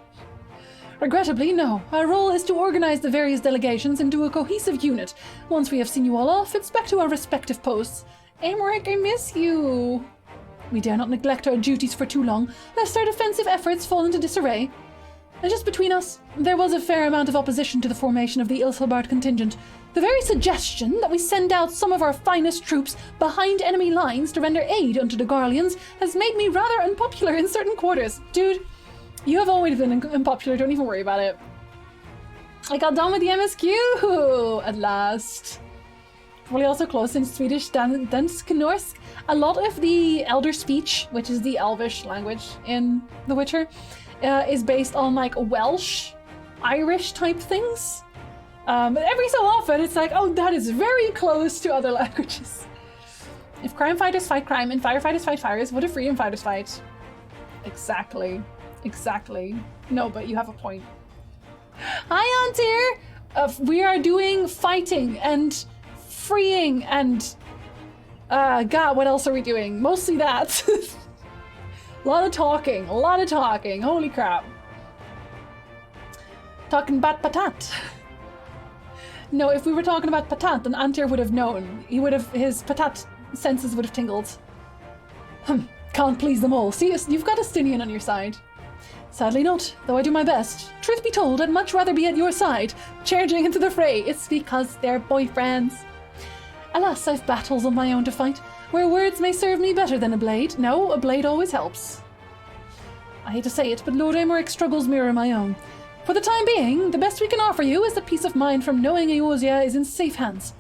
Regrettably, no. Our role is to organize the various delegations into a cohesive unit. Once we have seen you all off, it's back to our respective posts. Emeric, I miss you. We dare not neglect our duties for too long, lest our defensive efforts fall into disarray. And just between us, there was a fair amount of opposition to the formation of the Ilsabard contingent. The very suggestion that we send out some of our finest troops behind enemy lines to render aid unto the Garleans has made me rather unpopular in certain quarters. Dude, you have always been unpopular, don't even worry about it. I got done with the MSQ at last. Probably also close in Swedish, Dansk Norsk. A lot of the Elder Speech, which is the Elvish language in The Witcher, is based on like Welsh, Irish type things. But every so often it's like, oh, that is very close to other languages. If crime fighters fight crime and firefighters fight fires, what do freedom fighters fight? Exactly. Exactly. No, but you have a point. Hi, Antir! We are doing fighting and freeing and... God, what else are we doing? Mostly that. A lot of talking. Holy crap. Talking about patat. No, if we were talking about patat, then Antir would have known. His patat senses would have tingled. Can't please them all. See, you've got a Stinian on your side. Sadly not, though I do my best. Truth be told, I'd much rather be at your side, charging into the fray. It's because they're boyfriends. Alas, I've battles of my own to fight, where words may serve me better than a blade. No, a blade always helps. I hate to say it, but Lord Aymoric's struggles mirror my own. For the time being, the best we can offer you is the peace of mind from knowing Eorzea is in safe hands.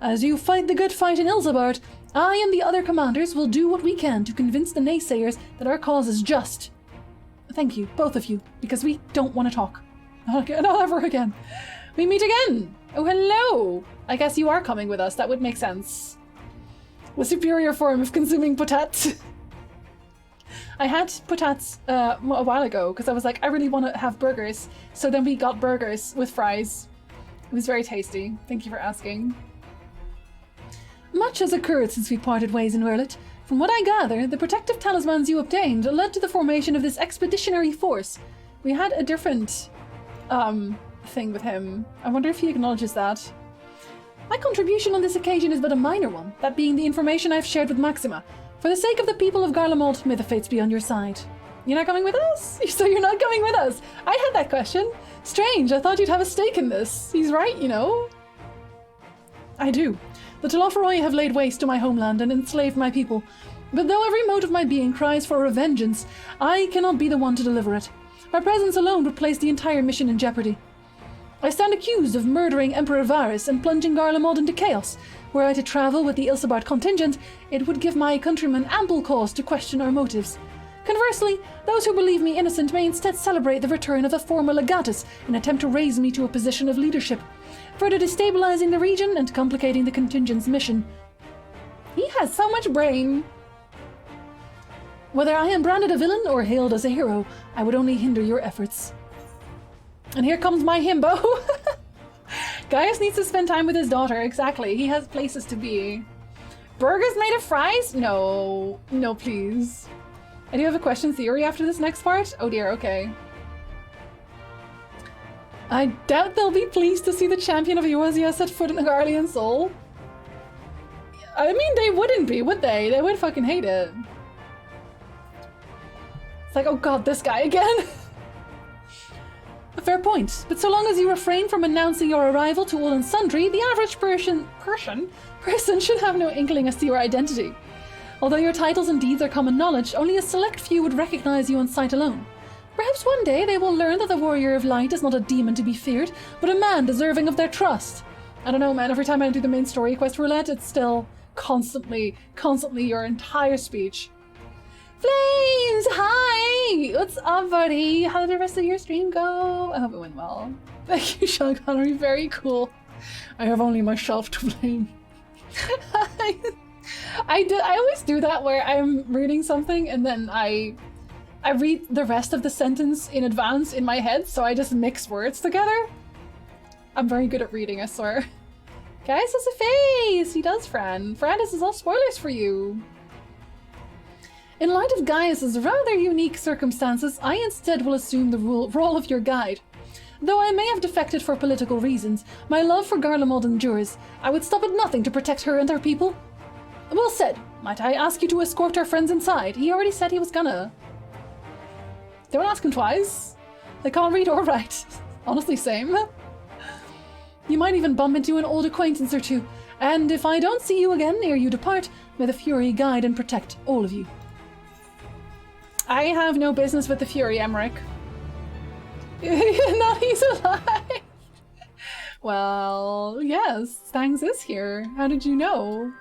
As you fight the good fight in Ilsabard, I and the other commanders will do what we can to convince the naysayers that our cause is just. Thank you, both of you, because we don't want to talk. Not ever again. We meet again! Oh, hello! I guess you are coming with us, that would make sense. The superior form of consuming potats. I had potats a while ago, because I was like, I really want to have burgers. So then we got burgers with fries. It was very tasty. Thank you for asking. Much has occurred since we parted ways in Werlet. From what I gather, the protective talismans you obtained led to the formation of this expeditionary force. We had a different, thing with him. I wonder if he acknowledges that. My contribution on this occasion is but a minor one, that being the information I've shared with Maxima. For the sake of the people of Garlemald, may the fates be on your side. You're not coming with us? So you're not coming with us? I had that question. Strange, I thought you'd have a stake in this. He's right, you know. I do. The Telophoroi have laid waste to my homeland and enslaved my people. But though every mote of my being cries for revengeance, I cannot be the one to deliver it. My presence alone would place the entire mission in jeopardy. I stand accused of murdering Emperor Varus and plunging Garlemald into chaos. Were I to travel with the Ilsabard contingent, it would give my countrymen ample cause to question our motives. Conversely, those who believe me innocent may instead celebrate the return of the former legatus in an attempt to raise me to a position of leadership, further destabilizing the region and complicating the contingent's mission. He has so much brain. Whether I am branded a villain or hailed as a hero, I would only hinder your efforts. And here comes my himbo. Gaius needs to spend time with his daughter, exactly. He has places to be. Burgers made of fries? No. No, please. I do have a question theory after this next part. Oh dear, okay. I doubt they'll be pleased to see the champion of Eorzea set foot in the Garlean soul. I mean, they wouldn't be, would they? They would fucking hate it. It's like, oh god, this guy again. A fair point, but so long as you refrain from announcing your arrival to all and sundry, the average person should have no inkling as to your identity. Although your titles and deeds are common knowledge, only a select few would recognize you on sight alone. Perhaps one day they will learn that the Warrior of Light is not a demon to be feared, but a man deserving of their trust. I don't know, man, every time I do the main story quest roulette, it's still constantly your entire speech. Flames, hi! What's up, buddy? How did the rest of your stream go? I hope it went well. Thank you, Sean Connery. Very cool. I have only myself to blame. I always do that where I'm reading something and then I read the rest of the sentence in advance in my head, so I just mix words together. I'm very good at reading, I swear. Guys, has a face! He does, Fran. Fran, this is all spoilers for you. In light of Gaius's rather unique circumstances, I instead will assume the role of your guide. Though I may have defected for political reasons, my love for Garlemald endures. I would stop at nothing to protect her and her people. Well said. Might I ask you to escort our friends inside? He already said he was gonna. Don't ask him twice. They can't read or write. Honestly, same. You might even bump into an old acquaintance or two. And if I don't see you again ere you depart, may the Fury guide and protect all of you. I have no business with the Fury, Emmerich. Not he's alive. Well, yes, Stangs is here. How did you know?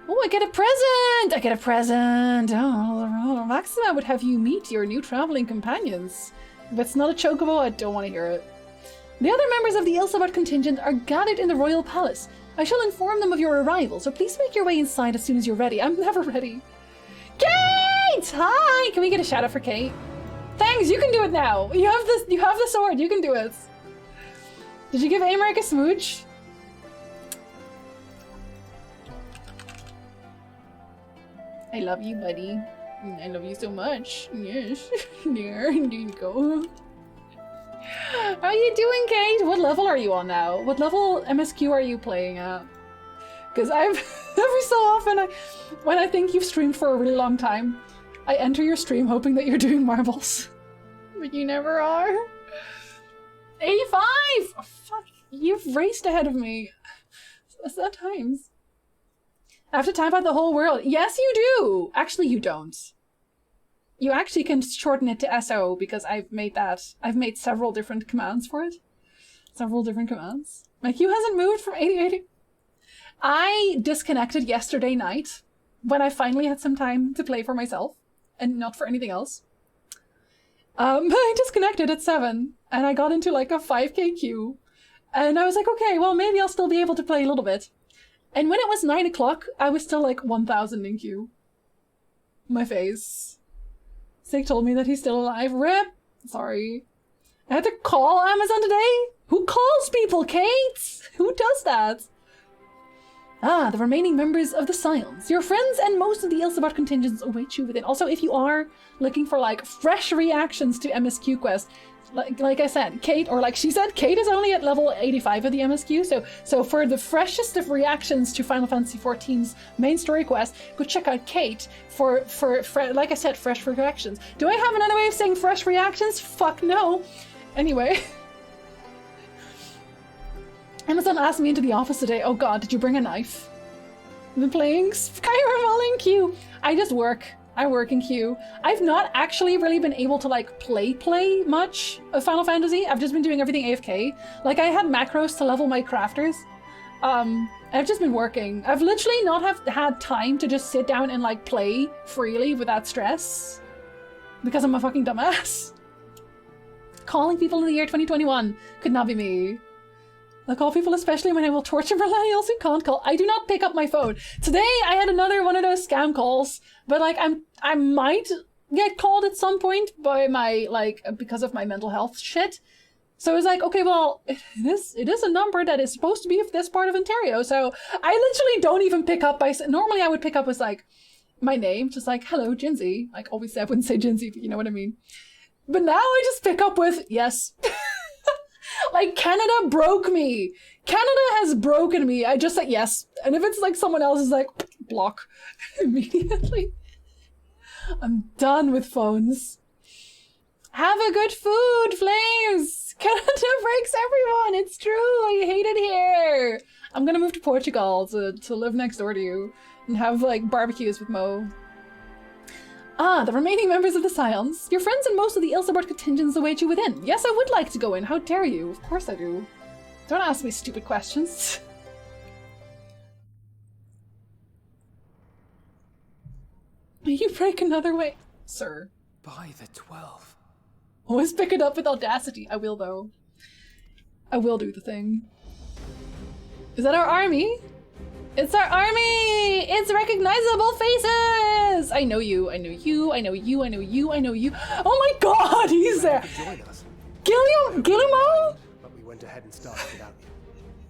Oh, I get a present! I get a present! Oh, Maxima would have you meet your new traveling companions. If it's not a chocobo, I don't want to hear it. The other members of the Ilsabard contingent are gathered in the royal palace. I shall inform them of your arrival, so please make your way inside as soon as you're ready. I'm never ready. Kate! Hi! Can we get a shout out for Kate? Thanks, you can do it now. You have this. You have the sword. You can do it. Did you give Amaric a smooch? I love you, buddy. I love you so much. Yes. There you go. How are you doing, Kate? What level are you on now? What level MSQ are you playing at? Because I've every so often, when I think you've streamed for a really long time, I enter your stream hoping that you're doing marbles. But you never are. 85! Oh, fuck, you've raced ahead of me. At times. I have to type out the whole world. Yes, you do! Actually, you don't. You actually can shorten it to SO because I've made that. I've made several different commands for it. Several different commands. My queue hasn't moved from 80. I disconnected yesterday night when I finally had some time to play for myself and not for anything else. I disconnected at 7 and I got into like a 5k queue and I was like, okay, well maybe I'll still be able to play a little bit. And when it was 9 o'clock, I was still like 1,000 in queue. My face. Sig told me that he's still alive. RIP! Sorry. I had to call Amazon today? Who calls people, Kate? Who does that? Ah, the remaining members of the Scions. Your friends and most of the Ilsabard contingents await you within. Also, if you are looking for like fresh reactions to MSQ Quest, like I said, Kate, or like she said, Kate is only at level 85 of the MSQ, so for the freshest of reactions to Final Fantasy XIV's main story quest, go check out Kate for like I said, fresh reactions. Do I have another way of saying fresh reactions? Fuck no. Anyway. Amazon asked me into the office today, oh god, did you bring a knife? I've been playing Skyrim all in queue. I just work. I work in queue. I've not actually really been able to like play much of Final Fantasy. I've just been doing everything AFK. Like I had macros to level my crafters. I've just been working. I've literally not have had time to just sit down and like play freely without stress. Because I'm a fucking dumbass. Calling people in the year 2021 could not be me. I call people especially when I will torture millennials who can't call. I do not pick up my phone. Today I had another one of those scam calls, but like I might get called at some point by my like because of my mental health shit. So it's like, okay, well, it is a number that is supposed to be of this part of Ontario. So I literally don't even pick up by normally I would pick up with like my name, just like hello Jinsey. Like obviously I wouldn't say Jinsey, but you know what I mean. But now I just pick up with yes. Like, Canada broke me. Canada has broken me. I just said yes. And if it's like someone else is like, block immediately. I'm done with phones. Have a good food, Flames. Canada breaks everyone. It's true. I hate it here. I'm gonna move to Portugal to live next door to you and have like barbecues with Mo. Ah, the remaining members of the Scions. Your friends and most of the Ilsabard contingents await you within. Yes, I would like to go in. How dare you? Of course I do. Don't ask me stupid questions. You break another way, sir.
By the 12.
Always pick it up with audacity. I will, though. I will do the thing. Is that our army? It's our army! It's recognizable faces! I know you, I know you, I know you, I know you, I know you. Oh my god, he's there! Guillermo?
But we went ahead and started without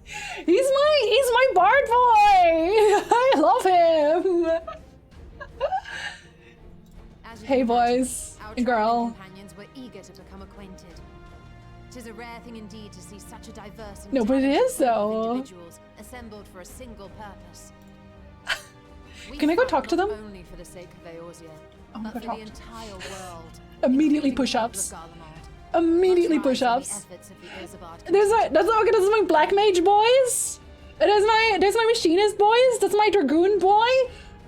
you.
He's my bard boy! I love him! Hey boys and girl.
Companions were eager to become acquainted. It is a rare thing indeed to see such a diverse and
No, but it is,
talented group of
though.
individuals assembled for a single purpose.
Can I go talk to them?
Not only for the sake of Eorzea,
I'm
but
gonna
for
go
the
talk to
entire world.
Immediately
including
push-ups.
the people of Garlemald.
Immediately
Much rise on the
push-ups.
efforts of the Erzabad
There's my black mage boys. There's my machinist boys. That's my dragoon boy.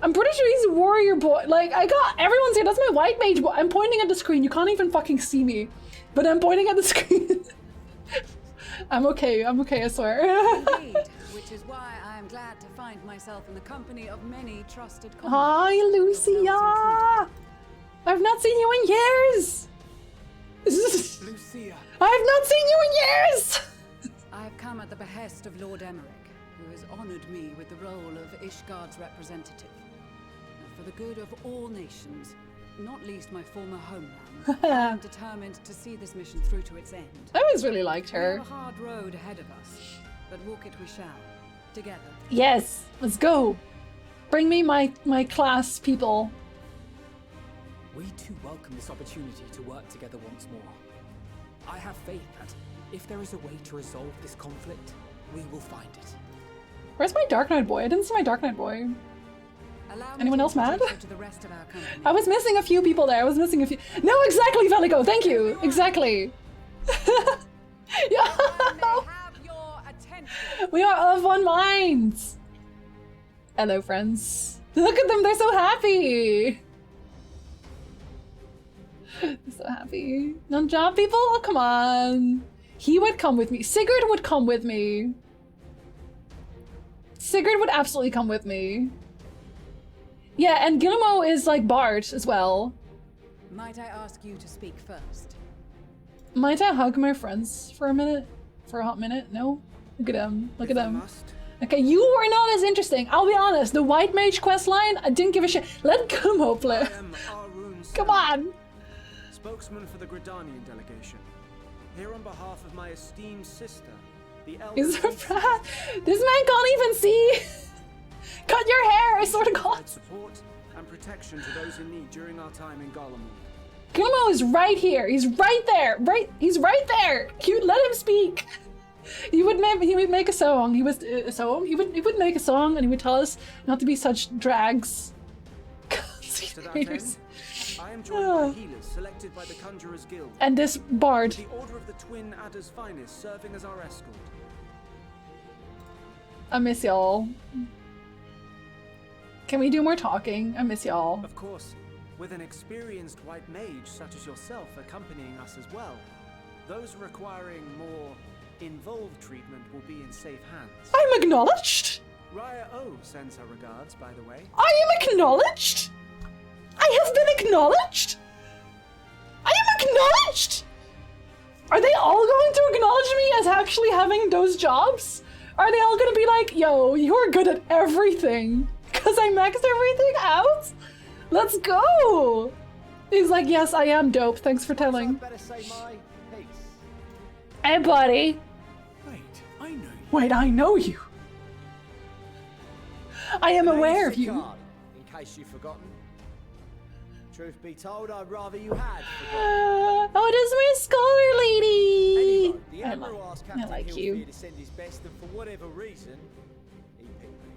I'm pretty sure he's a warrior boy. Like everyone's here. That's my white mage boy. I'm pointing at the screen. You can't even fucking see me, but I'm pointing at the screen. I'm okay, I swear.
Indeed, which is why I am glad to find myself in the company of many trusted comrades.
Hi, Lucia! I've not seen you in years!
Lucia.
I have not seen you in years!
I have come at the behest of Lord Emmerich, who has honored me with the role of Ishgard's representative. For the good of all nations, not least my former homeland, I am determined to see this mission through to its end.
I always really liked
We
her.
have a hard road ahead of us, but walk it we shall, together.
Yes, let's go. Bring me my class people.
We too welcome this opportunity to work together once more. I have faith that if there is a way to resolve this conflict, we will find it.
Where's my Dark Knight boy? I didn't see my Dark Knight boy.
Allow me
Anyone
to
else mad?
introduce you to the rest of our company.
I was missing a few people there. I was missing a few. No, exactly, Velico. Thank you. Exactly. Yeah.
Have your attention.
We are of one mind. Hello, friends. Look at them. They're so happy. They're so happy. Non-job people? Oh, come on. He would come with me. Sigurd would come with me. Sigurd would absolutely come with me. Yeah, and Guillermo is like Bart as well.
Might I ask you to speak first?
Might I hug my friends for a minute? For a hot minute? No? Look at him. Look at him. Okay, you were not as interesting. I'll be honest. The White Mage questline, I didn't give a shit. Let Guillermo play. Come on.
Spokesman for the Gridanian delegation. Here on behalf of my esteemed sister, the
Is
elder.
this man can't even see. Cut your hair, I swear to God.
Support and protection to those in need during our time in Garlemald.
Guillermo is right here. He's right there. He's right there. Cute. Let him speak. He would make a song. He would make a song and he would tell us not to be such drags.
To that end, I am joined by healers selected by the Conjurers Guild.
And this bard.
The Order of the Twin Adder's Finest serving as our escort.
I miss y'all. Can we do more talking? I miss y'all.
Of course, with an experienced white mage such as yourself accompanying us as well, those requiring more involved treatment will be in safe hands.
I'm acknowledged.
Raya O sends her regards, by the way.
I am acknowledged. I have been acknowledged. I am acknowledged. Are they all going to acknowledge me as actually having those jobs? Are they all gonna be like, yo, you're good at everything because I maxed everything out? Let's go. He's like, yes, I am dope. Thanks for telling.
Better say my piece.
Hey, buddy.
Wait, I know you.
Wait, I know you. I am aware of you.
In case you've forgotten. Truth be told, I'd rather you had forgotten.
Oh, it is my scholar lady.
Anyway, the Admiral asked Captain
like
Hill
you.
here to send his best, and for whatever reason, he picked me.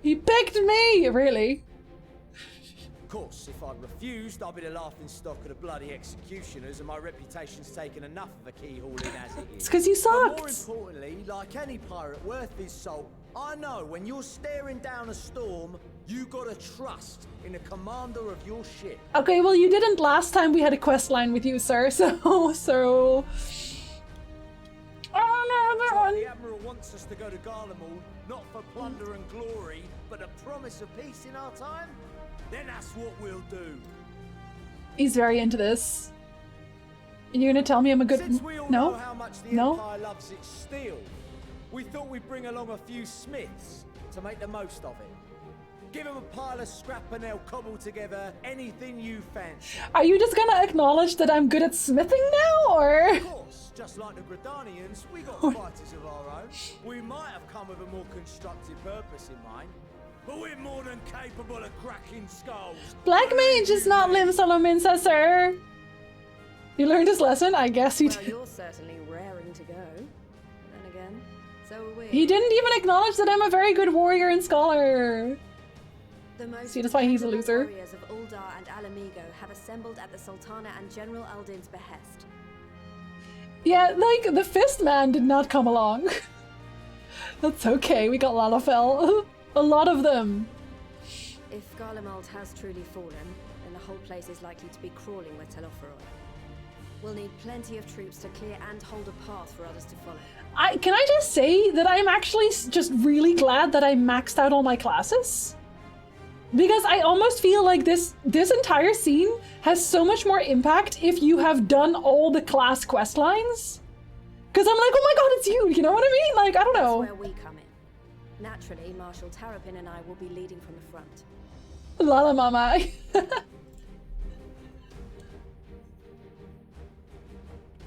He picked me, really.
Of course, if I'd refused, I'd be the laughing stock of the bloody executioners, and my reputation's taken enough of a keyhole in as it is.
It's because you
But more
sucked.
importantly, like any pirate worth his salt, I know when you're staring down a storm, you gotta trust in the commander of your ship.
Okay, well, you didn't last time we had a quest line with you, sir. So. Oh no, that
So
one.
if the Admiral wants us to go to Garlemald, not for plunder and glory, but a promise of peace in our time, then that's what we'll do.
He's very into this. And you're gonna tell me I'm a good.
Since we all
No.
know how much the
No?
Empire loves its steel, we thought we'd bring along a few smiths to make the most of it. Give them a pile of scrap and they'll cobble together anything you fancy.
Are you just gonna acknowledge that I'm good at smithing now, or?
Of course, just like the Gridanians, we got fighters of our own. We might have come with a more constructive purpose in mind, but we're more than capable of cracking skulls.
Black mage is not Lim Solominsa, sir. You learned his lesson? I guess he
Well,
did.
you're certainly raring to go. But then again, so are we.
He didn't even acknowledge that I'm a very good warrior and scholar.
The most
See, that's why he's a
dependable
loser.
warriors of Uldar and Alamigo have assembled at the Sultana and General Aldin's behest.
Yeah, like, the Fist Man did not come along. That's okay, we got Lalafell. A lot of them.
If Garlemald has truly fallen, then the whole place is likely to be crawling with Telophoroi. We'll need plenty of troops to clear and hold a path for others to follow.
Can I just say that I'm actually just really glad that I maxed out all my classes? Because I almost feel like this entire scene has so much more impact if you have done all the class quest lines. Because I'm like, oh my god, it's you know what I mean? Like, I don't know.
That's where we come in. Naturally, Marshal Terrapin and I will be leading from the front.
Lala mama.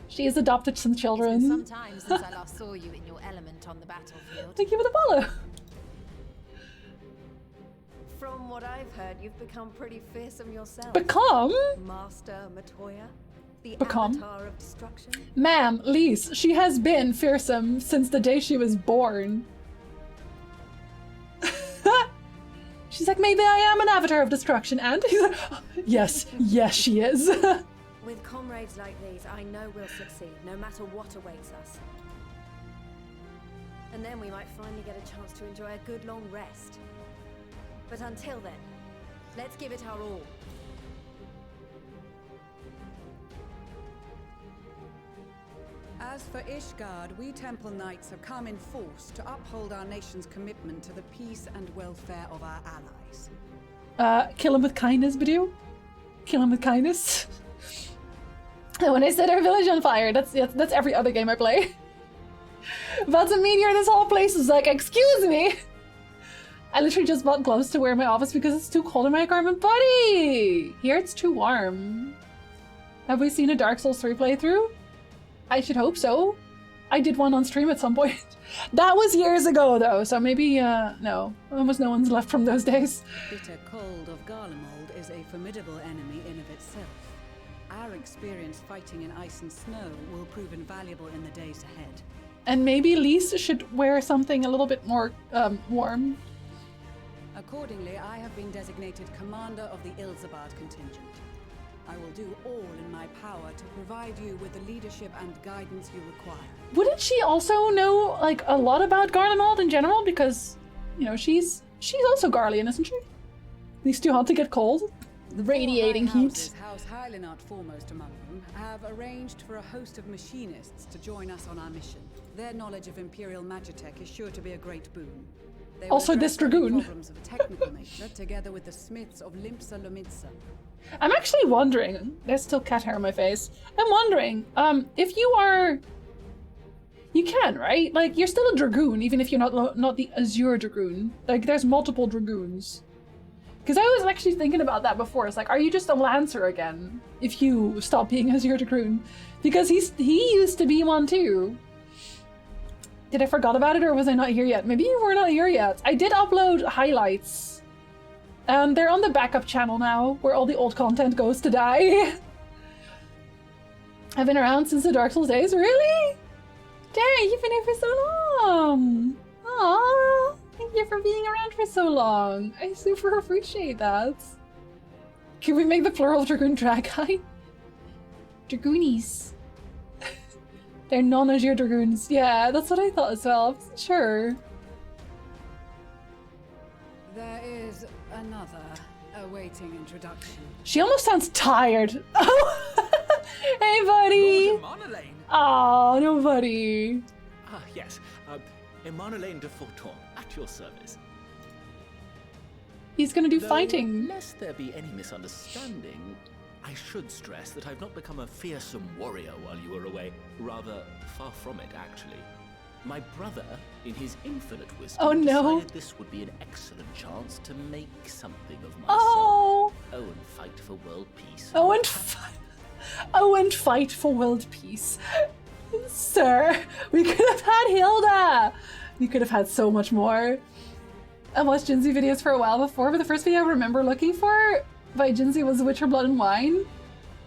She has adopted some children.
It's been some time since I last saw you in your element on the battlefield.
Thank you for the follow.
From what I've heard, you've become pretty fearsome yourself.
Become?
Master Matoya? The
Become?
Avatar of Destruction?
Ma'am, Lise, she has been fearsome since the day she was born. She's like, maybe I am an Avatar of Destruction, and? He's like, yes, she is.
With comrades like these, I know we'll succeed, no matter what awaits us. And then we might finally get a chance to enjoy a good long rest. But until then, let's give it our all.
As for Ishgard, we Temple Knights have come in force to uphold our nation's commitment to the peace and welfare of our allies.
Kill him with kindness, Badoo. Kill him with kindness. And when I set our village on fire, that's every other game I play. But a meteor, this whole place is like, excuse me! I literally just bought gloves to wear in my office because it's too cold in my apartment. Buddy! Here it's too warm. Have we seen a Dark Souls 3 playthrough? I should hope so. I did one on stream at some point. That was years ago though, so maybe, no. Almost no one's left from those days.
Bitter cold of Garlemald is a formidable enemy in of itself. Our experience fighting in ice and snow will prove invaluable in the days ahead.
And maybe Lise should wear something a little bit more, warm.
Accordingly, I have been designated commander of the Ilzabard contingent. I will do all in my power to provide you with the leadership and guidance you require.
Wouldn't she also know, like, a lot about Garlemald in general? Because, you know, she's also Garlean, isn't she? These too hot to get cold.
The
Radiating
four high
heat.
houses, House Hylinart foremost among them, have arranged for a host of machinists to join us on our mission. Their knowledge of Imperial Magitech is sure to be a great boon. They will
Also this
address any
dragoon.
problems of a technical nature, together with the smiths of Limpsa Lomitsa.
I'm actually wondering, there's still cat hair on my face. I'm wondering, if you are, you can, right? Like, you're still a dragoon, even if you're not the Azure Dragoon. Like, there's multiple dragoons. Because I was actually thinking about that before. It's like, are you just a Lancer again if you stop being Azure Dragoon? Because he used to be one too. Did I forgot about it, or was I not here yet? Maybe you were not here yet. I did upload highlights. And they're on the backup channel now, where all the old content goes to die. I've been around since the Dark Souls days, really? Dang, you've been here for so long! Aww, thank you for being around for so long. I super appreciate that. Can we make the plural of Dragoon Dragai? Dragoonies. They're non-Azure Dragoons. Yeah, that's what I thought as well. I wasn't sure.
There is another awaiting introduction.
She almost sounds tired. Oh, hey, buddy.
Lord Emanolaine.
Oh, nobody.
Ah, yes. Emanolaine de Forton, at your service.
He's gonna do
Though,
fighting.
Lest there be any misunderstanding, I should stress that I've not become a fearsome warrior while you were away. Rather, far from it, actually. My brother, in his infinite wisdom, decided this would be an excellent chance to make something of myself.
Oh,
and fight for world peace.
Oh, and fight for world peace. Sir, we could have had Hilda. We could have had so much more. I watched Jinsey videos for a while before, but the first video I remember looking for by Jinsey was Witcher Blood and Wine.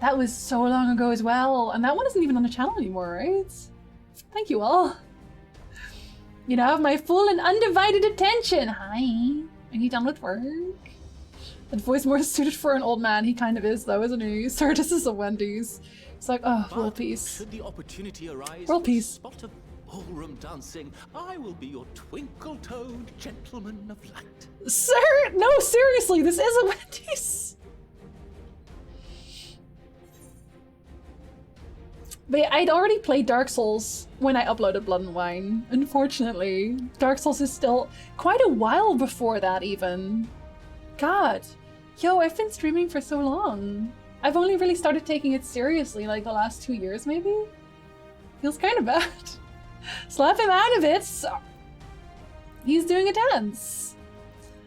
That was so long ago as well, and that one isn't even on the channel anymore, right? Thank you all. You now have my full and undivided attention. Hi. Are you done with work? That voice more suited for an old man. He kind of is, though, isn't he? Sir, this is a Wendy's. It's like, oh, world peace.
Should the opportunity arise
World
for a
peace.
spot of ballroom dancing, I will be your twinkle-toed gentleman of light.
Sir, no, seriously, this is a Wendy's. But I'd already played Dark Souls when I uploaded Blood and Wine, unfortunately. Dark Souls is still quite a while before that even. God. Yo, I've been streaming for so long. I've only really started taking it seriously like the last 2 years maybe? Feels kind of bad. Slap him out of it! He's doing a dance.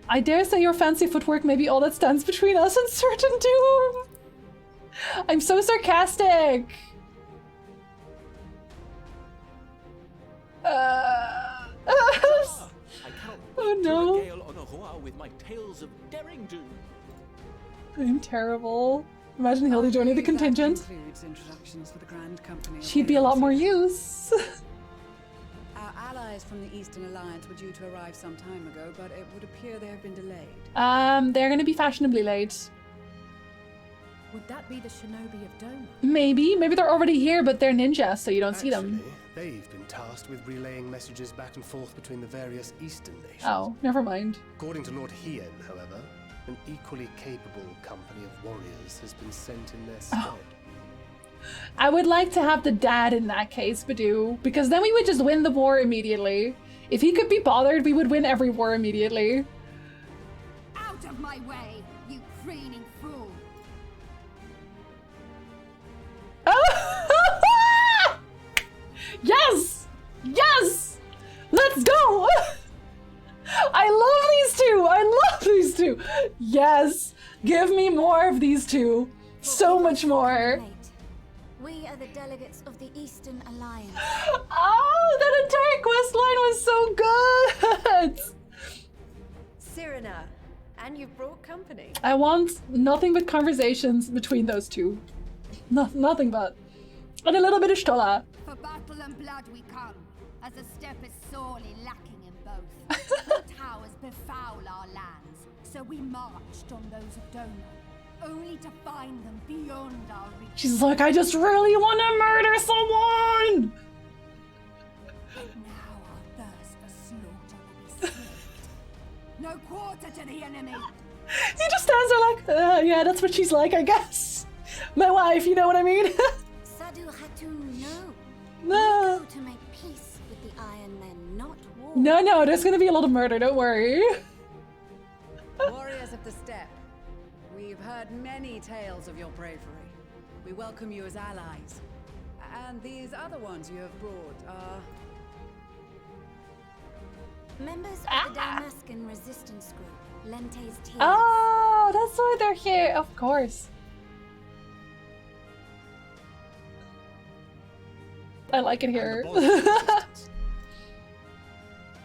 I dare say your fancy footwork may be all that stands between us and certain doom. I'm so sarcastic.
I cannot
Oh no.
regale Honohua with my tales of daring do.
I'm terrible. Imagine Hildy joining the contingent.
That includes introductions for the Grand Company.
She'd be a lot more use.
Our allies from the Eastern Alliance were due to arrive some time ago, but it would appear they have been delayed.
They're gonna be fashionably late.
Would that be the shinobi of Doma?
Maybe they're already here, but they're ninjas, so you don't see them.
They've been tasked with relaying messages back and forth between the various Eastern nations.
Oh, never mind.
According to Lord Hien, however, an equally capable company of warriors has been sent in their stead.
Oh. I would like to have the dad in that case, Badoo, because then we would just win the war immediately. If he could be bothered, we would win every war immediately.
Out of my way, you preening fool!
Yes! Yes! Let's go! I love these two! I love these two! Yes! Give me more of these two. So much more.
We are the delegates of the Eastern Alliance.
Oh, that entire quest line was so good!
Cyrena, and you've brought company.
I want nothing but conversations between those two. Nothing but. And a little bit of Stola.
For battle and blood we come, as the steppe is sorely lacking in both. The towers befoul our lands, so we marched on those of Doma, only to find them beyond our reach.
She's like, I just really want to murder someone!
And now our thirst for slaughter will be slaked. No quarter to the enemy!
He just stands there like, yeah, that's what she's like, I guess. My wife, you know what I mean?
Sadu Hatun, no.
No.
We go to make peace with the Iron Men, not war.
No, there's gonna be a lot of murder, don't worry.
Warriors of the steppe, we've heard many tales of your bravery. We welcome you as allies. And these other ones you have brought are...
Members of the Damascan resistance group, Lente's team.
Oh, that's why they're here, of course. I like it here.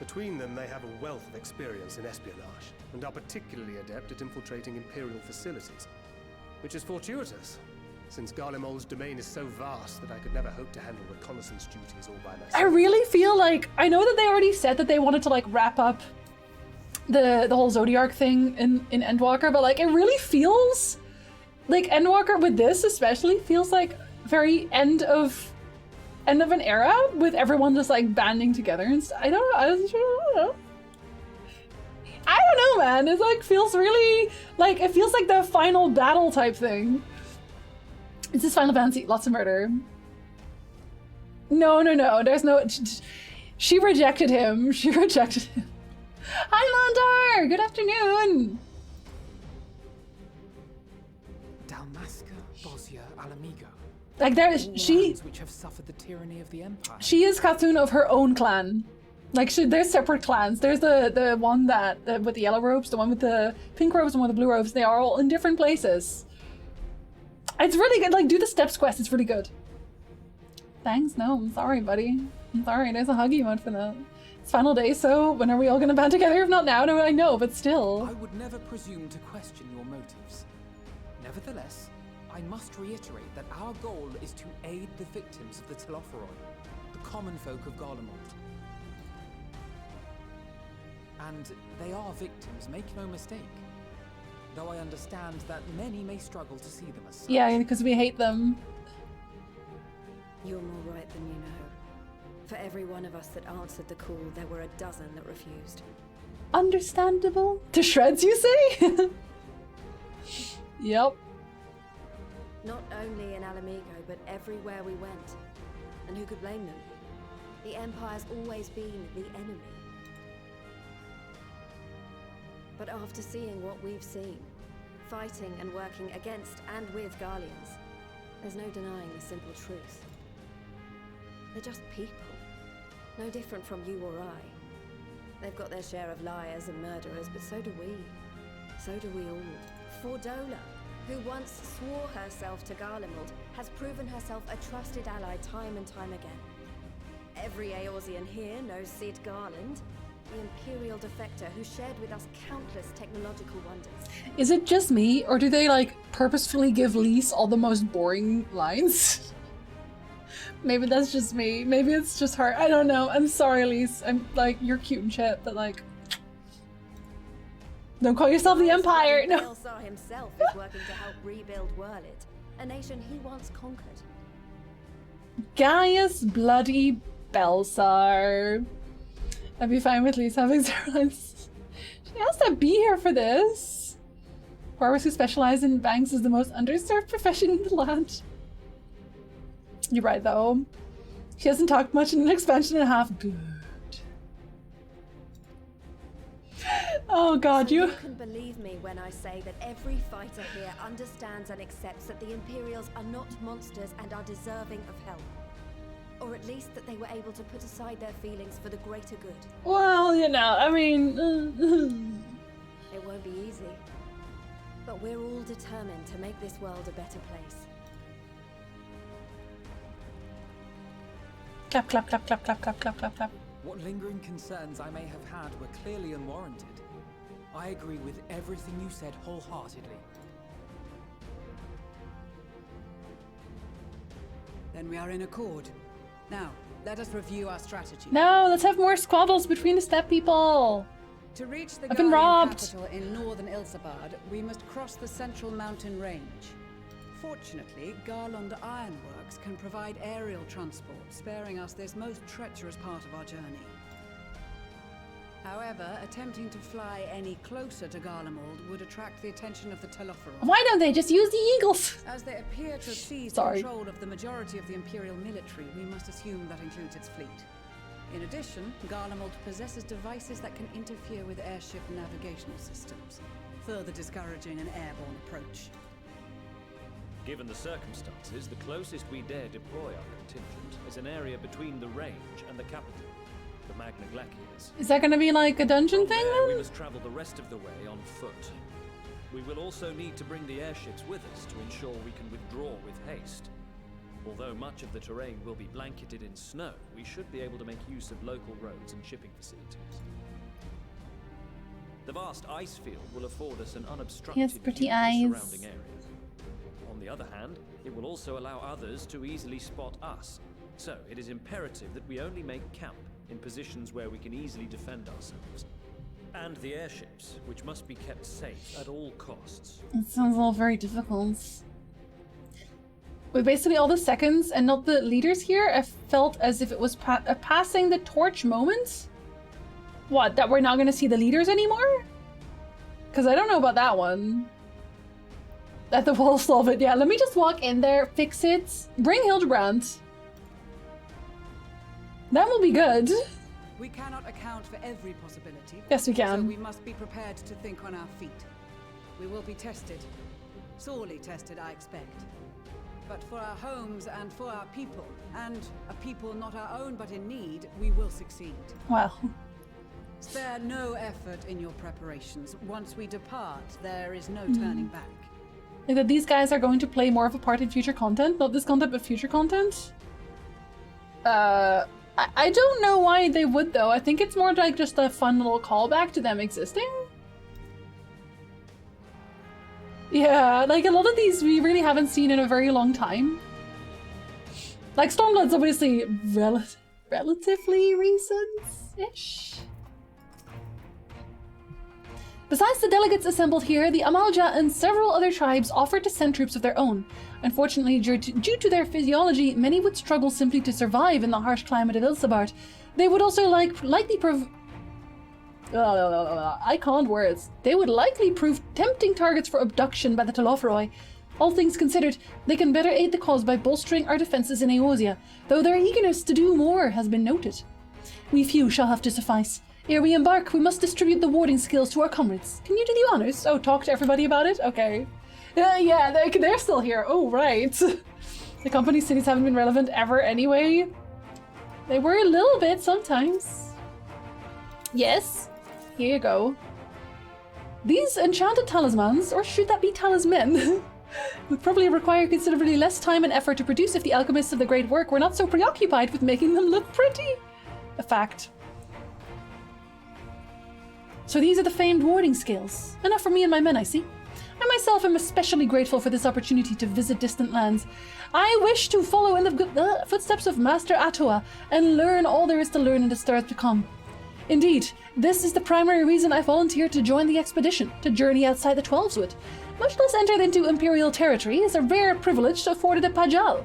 Between them, they have a wealth of experience in espionage, and are particularly adept at infiltrating Imperial facilities. Which is fortuitous, since Garlemald's domain is so vast that I could never hope to handle reconnaissance duties all by myself.
I really feel like, I know that they already said that they wanted to like wrap up the whole Zodiark thing in Endwalker, but like it really feels like Endwalker with this especially feels like very end of an era with everyone just like banding together and stuff. I don't know, man. It like feels really like, it feels like the final battle type thing. Is this Final Fantasy? Lots of murder. No, there's no, she rejected him. Hi Landar, good afternoon.
Dalmasca, Bosnia, Alamigo.
Like
Which have suffered the tyranny of the Empire.
She is Khathun of her own clan. Like there's separate clans. There's the one that with the yellow robes, the one with the pink robes, and one with the blue robes. They are all in different places. It's really good. Like do the steps quest. It's really good. Thanks. No, I'm sorry, buddy. I'm sorry. There's a huggy mode for that. It's final day, so when are we all gonna band together? If not now, no, I know, but still.
I would never presume to question your motives. Nevertheless, I must reiterate that our goal is to aid the victims of the Telophoroi, the common folk of Garlemald. And they are victims, make no mistake. Though I understand that many may struggle to see them as such.
Yeah, because we hate them.
You're more right than you know. For every one of us that answered the call, there were a dozen that refused.
Understandable. To shreds, you say? Yep.
Not only in Alamigo, but everywhere we went. And who could blame them? The Empire's always been the enemy. But after seeing what we've seen, fighting and working against and with Garleans, there's no denying the simple truth. They're just people. No different from you or I. They've got their share of liars and murderers, but so do we. So do we all. Fordola, who once swore herself to Garlemald, has proven herself a trusted ally time and time again. Every Eorzean here knows Cid Garland, the Imperial defector who shared with us countless technological wonders.
Is it just me, or do they like purposefully give Lise all the most boring lines? Maybe that's just me. Maybe it's just her. I don't know. I'm sorry, Lise. I'm like, you're cute and shit, but like, don't call yourself the Empire. No.
Belsar himself is working to help rebuild Wurlit, a nation he once conquered.
Gaius bloody Belsar. I'd be fine with Lise having zero lines. She has to be here for this. Barbers who specialize in banks is the most underserved profession in the land. You're right, though. She hasn't talked much in an expansion and a half. Good. Oh god,
so you can believe me when I say that every fighter here understands and accepts that the Imperials are not monsters and are deserving of help. Or at least that they were able to put aside their feelings for the greater good.
Well, you know, I mean...
It won't be easy. But we're all determined to make this world a better place.
Clap, clap, clap, clap, clap, clap, clap, clap, clap.
What lingering concerns I may have had were clearly unwarranted. I agree with everything you said wholeheartedly.
Then we are in accord. Now, let us review our strategy.
No, let's have more squabbles between the steppe people.
To reach the
I've been
Garlean
robbed.
capital in northern Ilsabard, we must cross the central mountain range. Fortunately, Garland Ironworks can provide aerial transport, sparing us this most treacherous part of our journey. However, attempting to fly any closer to Garlemald would attract the attention of the Telophoroi.
Why don't they just use the eagles?
As they appear to have seized
Sorry.
control of the majority of the Imperial military, we must assume that includes its fleet. In addition, Garlemald possesses devices that can interfere with airship navigational systems, further discouraging an airborne approach.
Given the circumstances, the closest we dare deploy our contingent is an area between the range and the capital, the Magna Glaciers.
Is that going to be like a dungeon
From
thing
there, we
then?
must travel the rest of the way on foot. We will also need to bring the airships with us to ensure we can withdraw with haste. Although much of the terrain will be blanketed in snow, we should be able to make use of local roads and shipping facilities. The vast ice field will afford us an unobstructed
Yes, pretty
view of the
eyes.
surrounding area. On the other hand, it will also allow others to easily spot us. So it is imperative that we only make camp in positions where we can easily defend ourselves. And the airships, which must be kept safe at all costs.
It sounds all very difficult. With basically all the seconds and not the leaders here, I felt as if it was a passing the torch moment. What, that we're not going to see the leaders anymore? Because I don't know about that one. That the walls solve it. Yeah, let me just walk in there, fix it, bring Hildebrand. That will be good.
We cannot account for every possibility.
Yes, we can.
So we must be prepared to think on our feet. We will be tested. Sorely tested, I expect. But for our homes and for our people, and a people not our own but in need, we will succeed.
Well.
Spare no effort in your preparations. Once we depart, there is no turning back.
Like that these guys are going to play more of a part in future content. Not this content, but future content. I don't know why they would, though. I think it's more like just a fun little callback to them existing. Yeah, like a lot of these we really haven't seen in a very long time. Like Stormblood's obviously relatively recent-ish. Besides the delegates assembled here, the Amalja and several other tribes offered to send troops of their own. Unfortunately, due to their physiology, many would struggle simply to survive in the harsh climate of Ilsabard. They would also likely prove... I can't words. They would likely prove tempting targets for abduction by the Telophoroi. All things considered, they can better aid the cause by bolstering our defences in Eosia, though their eagerness to do more has been noted. We few shall have to suffice. Ere we embark, we must distribute the warding skills to our comrades. Can you do the honours? Oh, talk to everybody about it? Okay. Yeah, they're still here. Oh, right. The company cities haven't been relevant ever anyway. They were a little bit sometimes. Yes. Here you go. These enchanted talismans, or should that be talismen, would probably require considerably less time and effort to produce if the alchemists of the great work were not so preoccupied with making them look pretty. A fact. So these are the famed warding skills. Enough for me and my men, I see. I myself am especially grateful for this opportunity to visit distant lands. I wish to follow in the footsteps of Master Atoa and learn all there is to learn in the stars to come. Indeed, this is the primary reason I volunteered to join the expedition, to journey outside the Twelveswood. Much less enter into Imperial territory is a rare privilege afforded a Pajal.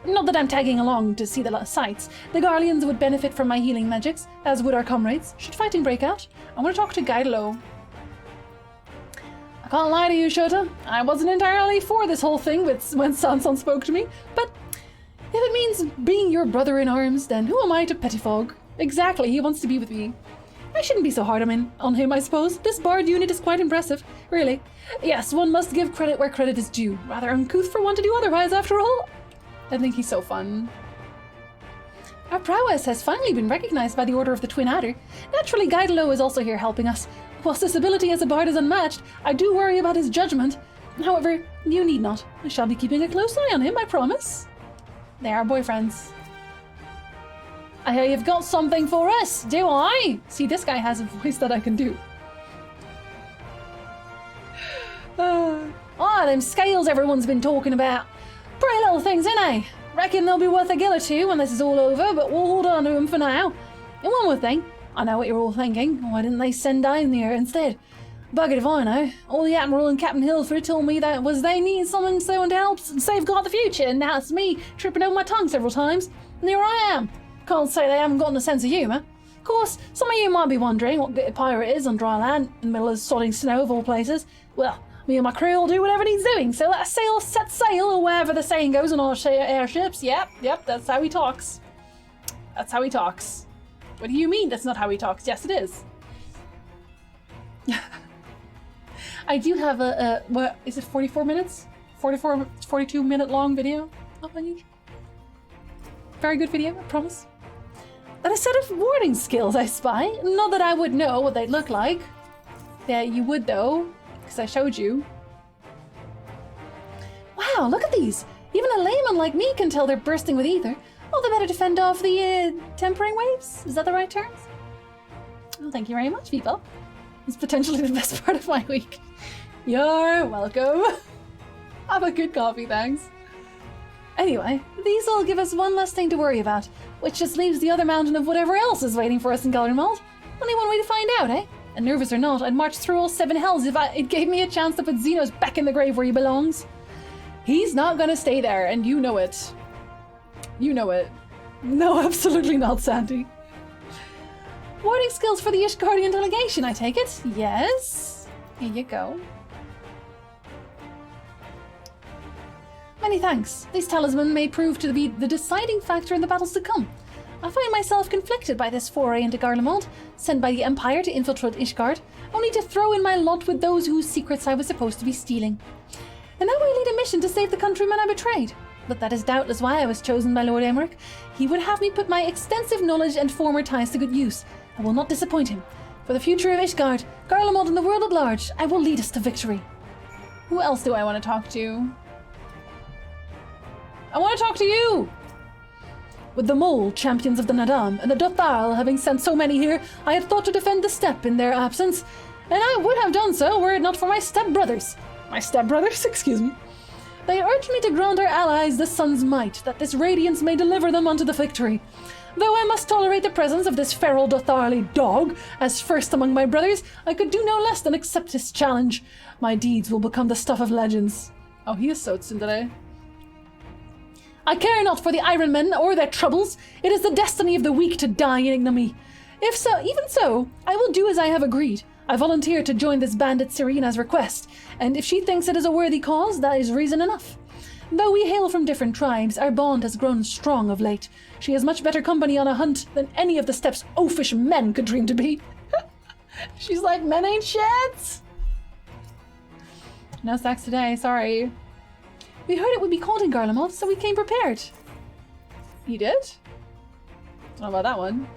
Not that I'm tagging along to see the sights. The Garleans would benefit from my healing magics, as would our comrades, should fighting break out. I want to talk to Gaidlo. I can't lie to you, Shota. I wasn't entirely for this whole thing when Sanson spoke to me, but if it means being your brother in arms, then who am I to pettifog? Exactly, he wants to be with me. I shouldn't be so hard on him, I suppose. This bard unit is quite impressive, really. Yes, one must give credit where credit is due. Rather uncouth for one to do otherwise, after all. I think he's so fun. Our prowess has finally been recognized by the Order of the Twin Adder. Naturally, Gaidlo is also here helping us. Whilst his ability as a bard is unmatched, I do worry about his judgment. However, you need not. I shall be keeping a close eye on him, I promise. They are boyfriends. I hear you've got something for us, do I? See, this guy has a voice that I can do. Them scales everyone's been talking about. Pretty little things, ain't they? Reckon they'll be worth a gill or two when this is all over, but we'll hold on to them for now. And one more thing. I know what you're all thinking. Why didn't they send down here instead? Buggered if I know. All the Admiral and Captain Hilford told me that they needed someone to help safeguard the future, and now it's me tripping over my tongue several times. And here I am. Can't say they haven't gotten a sense of humour. Of course, some of you might be wondering what good a pirate is on dry land, in the middle of sodding snow of all places. Well, me and my crew will do whatever needs doing, so let sail set sail, or wherever the saying goes on our airships. Yep, that's how he talks. That's how he talks. What do you mean that's not how he talks? Yes, it is. I do have what is it, 44 minutes? 42 minute long video up on YouTube. Very good video, I promise. And a set of warding skills, I spy. Not that I would know what they'd look like. Yeah, you would though, because I showed you. Wow, look at these. Even a layman like me can tell they're bursting with ether. All the better to fend off the tempering waves. Is that the right terms? Well, thank you very much, people. It's potentially the best part of my week. You're welcome. Have a good coffee, thanks. Anyway, these will give us one less thing to worry about, which just leaves the other mountain of whatever else is waiting for us in Gallermold. Only one way to find out, eh? And nervous or not, I'd march through all 7 hells if it gave me a chance to put Xenos back in the grave where he belongs. He's not gonna stay there, and you know it. You know it. No, absolutely not, Sandy. Warding skills for the Ishgardian delegation, I take it? Yes. Here you go. Many thanks. These talisman may prove to be the deciding factor in the battles to come. I find myself conflicted by this foray into Garlemald, sent by the Empire to infiltrate Ishgard, only to throw in my lot with those whose secrets I was supposed to be stealing. And now I lead a mission to save the countrymen I betrayed. But that is doubtless why I was chosen by Lord Emmerich. He would have me put my extensive knowledge and former ties to good use. I will not disappoint him. For the future of Ishgard, Garlemald, and the world at large, I will lead us to victory. Who else do I want to talk to? I want to talk to you! With the Mole, champions of the Nadam, and the Dothal having sent so many here, I had thought to defend the steppe in their absence. And I would have done so were it not for my stepbrothers. My stepbrothers? Excuse me. They urged me to grant our allies the sun's might, that this radiance may deliver them unto the victory. Though I must tolerate the presence of this feral Dotharli dog, as first among my brothers, I could do no less than accept his challenge. My deeds will become the stuff of legends. Oh, he is so tsundere. I care not for the Iron Men or their troubles. It is the destiny of the weak to die in ignominy. Even so, I will do as I have agreed. I volunteer to join this bandit Serena's request, and if she thinks it is a worthy cause, that is reason enough. Though we hail from different tribes, our bond has grown strong of late. She is much better company on a hunt than any of the steppes oafish men could dream to be. She's like, men ain't shit! No sex today, sorry. We heard it would be cold in Garlemald, so we came prepared. You did? Don't know about that one.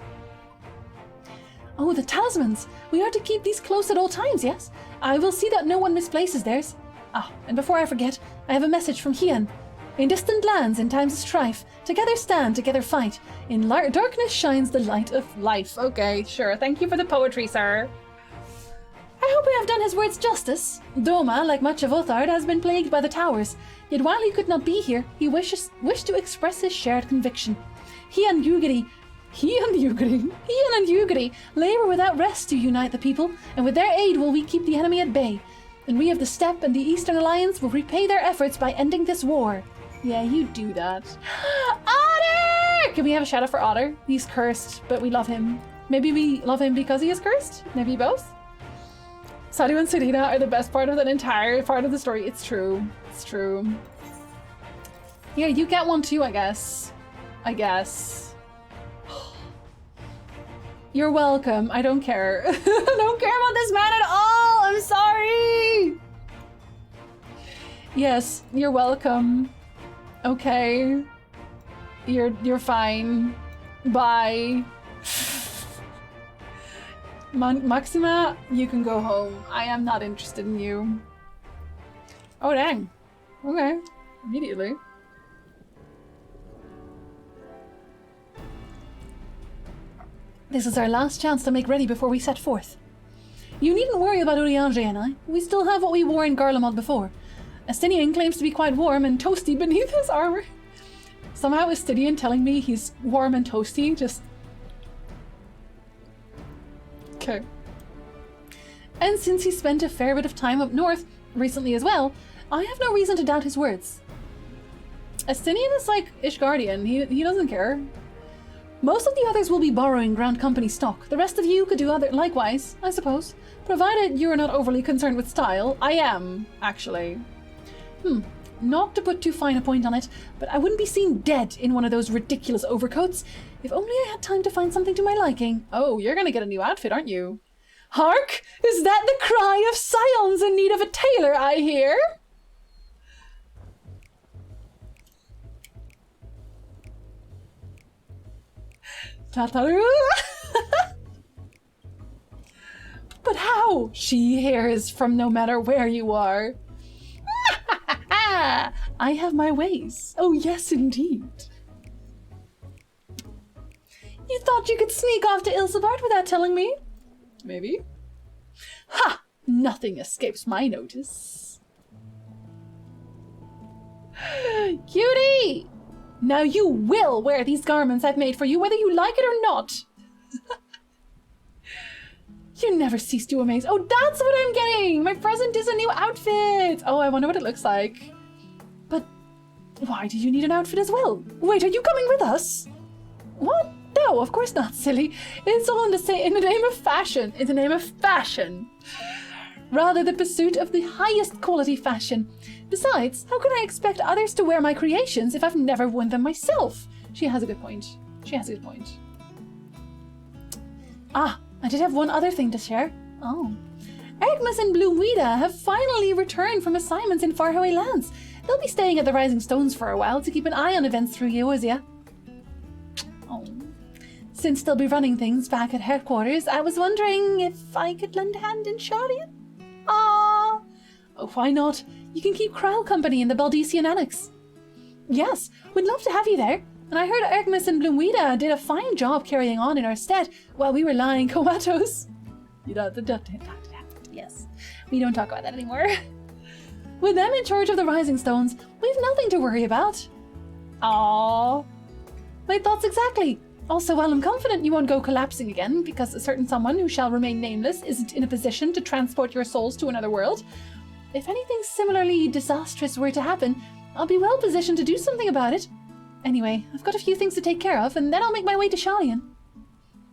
Oh, the talismans! We are to keep these close at all times, yes? I will see that no one misplaces theirs. Ah, and before I forget, I have a message from Hian. In distant lands, in times of strife, together stand, together fight. In darkness shines the light of life. Okay, sure. Thank you for the poetry, sir. I hope I have done his words justice. Doma, like much of Othard, has been plagued by the towers. Yet while he could not be here, he wished to express his shared conviction. He and Yugiri labor without rest to unite the people, and with their aid will we keep the enemy at bay. And we of the Steppe and the Eastern Alliance will repay their efforts by ending this war. Yeah, you do that. Otter! Can we have a shout out for Otter? He's cursed, but we love him. Maybe we love him because he is cursed? Maybe both? Sadu and Serena are the best part of that entire part of the story. It's true. It's true. Here, you get one too, I guess. You're welcome. I don't care. I don't care about this man at all. I'm sorry. Yes, you're welcome. Okay. You're fine. Bye. Maxima, you can go home. I am not interested in you. Oh, dang. Okay. Immediately. This is our last chance to make ready before we set forth. You needn't worry about Urianger and I. We still have what we wore in Garlemald before. Estinian claims to be quite warm and toasty beneath his armor. Somehow Estinian telling me he's warm and toasty just... Okay. And since he spent a fair bit of time up north recently as well, I have no reason to doubt his words. Estinian is like Ishgardian. He doesn't care. Most of the others will be borrowing Ground Company stock. The rest of you could do likewise, I suppose. Provided you're not overly concerned with style. I am, actually. Not to put too fine a point on it, but I wouldn't be seen dead in one of those ridiculous overcoats. If only I had time to find something to my liking. Oh, you're gonna get a new outfit, aren't you? Hark! Is that the cry of scions in need of a tailor, I hear? Tataru! But how? She hears from no matter where you are. I have my ways. Oh, yes, indeed. You thought you could sneak off to Ilsebart without telling me? Maybe. Ha! Nothing escapes my notice. Cutie! Now you will wear these garments I've made for you, whether you like it or not. You never cease to amaze. Oh, that's what I'm getting! My present is a new outfit! Oh, I wonder what it looks like. But why do you need an outfit as well? Wait, are you coming with us? What? No, of course not, silly. It's all in the name of fashion. In the name of fashion. Rather the pursuit of the highest quality fashion. Besides, how can I expect others to wear my creations if I've never worn them myself? She has a good point. She has a good point. Ah, I did have one other thing to share. Oh. Ergmas and Bloomweeda have finally returned from assignments in faraway lands. They'll be staying at the Rising Stones for a while to keep an eye on events through Eorzea. Oh. Since they'll be running things back at headquarters, I was wondering if I could lend a hand in Sharian? Ah. Oh, why not? You can keep Kral company in the Baldician Annex. Yes, we'd love to have you there. And I heard Ergmas and Bloomweeda did a fine job carrying on in our stead while we were lying comatose. Yes, we don't talk about that anymore. With them in charge of the Rising Stones, we've nothing to worry about. Aww. My thoughts exactly. Also, while I'm confident you won't go collapsing again because a certain someone who shall remain nameless isn't in a position to transport your souls to another world, if anything similarly disastrous were to happen, I'll be well positioned to do something about it. Anyway, I've got a few things to take care of, and then I'll make my way to Shalian.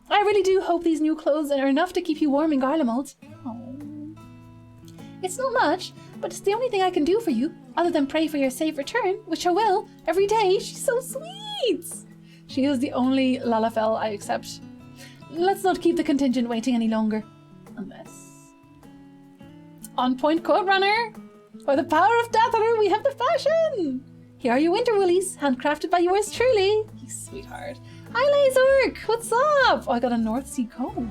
I really do hope these new clothes are enough to keep you warm in Garlemald. Oh. It's not much, but it's the only thing I can do for you, other than pray for your safe return, which I will, every day. She's so sweet! She is the only Lalafell I accept. Let's not keep the contingent waiting any longer. Unless... On point quote runner! By the power of Datharu, we have the fashion! Here are your winter woolies, handcrafted by yours truly. You sweetheart. Hi, Lazork! What's up? Oh, I got a North Sea coat.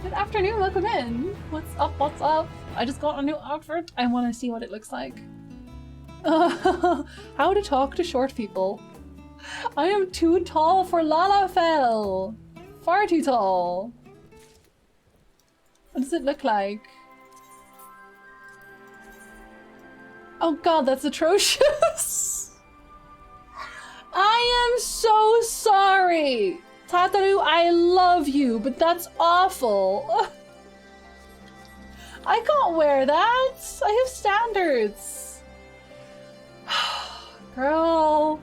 Good afternoon, welcome in. What's up, what's up? I just got a new outfit. I want to see what it looks like. How to talk to short people. I am too tall for Lalafell. Far too tall. What does it look like? Oh god, that's atrocious. I am so sorry. Tataru, I love you, but that's awful. I can't wear that. I have standards. Girl.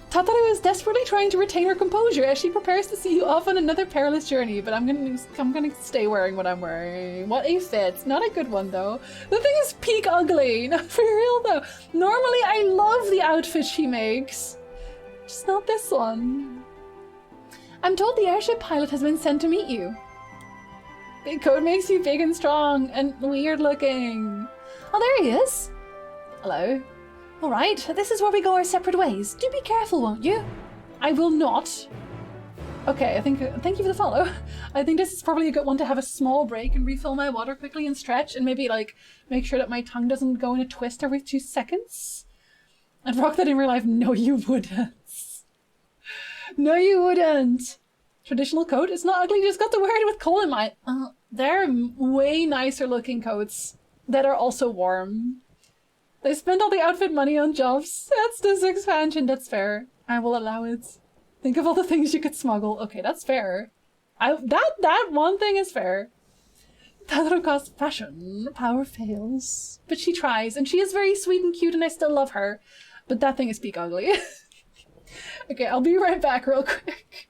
Tataru is desperately trying to retain her composure as she prepares to see you off on another perilous journey, but I'm gonna stay wearing what I'm wearing. What a fit. Not a good one though. The thing is peak ugly. Not for real though. Normally I love the outfit she makes. Just not this one. I'm told the airship pilot has been sent to meet you. Big coat makes you big and strong and weird looking. Oh, there he is. Hello. All right, this is where we go our separate ways. Do be careful, won't you? I will not. Okay, thank you for the follow. I think this is probably a good one to have a small break and refill my water quickly and stretch and maybe like make sure that my tongue doesn't go in a twist every 2 seconds. I'd rock that in real life. No, you wouldn't. No, you wouldn't. Traditional coat? It's not ugly, you just got to wear it with coal in mind. There are way nicer looking coats that are also warm. They spend all the outfit money on jobs. That's this expansion. That's fair. I will allow it. Think of all the things you could smuggle. Okay, that's fair. That one thing is fair. Tataru costs fashion. Power fails. But she tries, and she is very sweet and cute, and I still love her. But that thing is peak ugly. Okay, I'll be right back real quick.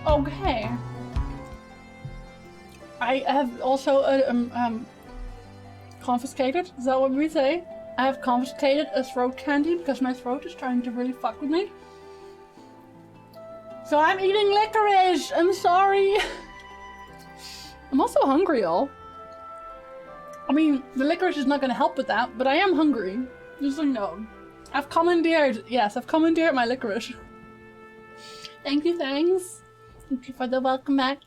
Okay. I have also confiscated, is that what we say? I have confiscated a throat candy because my throat is trying to really fuck with me. So I'm eating licorice. I'm sorry. I'm also hungry, y'all. I mean, the licorice is not going to help with that, but I am hungry. Just so you know. I've commandeered my licorice. Thank you, thanks. Thank you for the welcome back.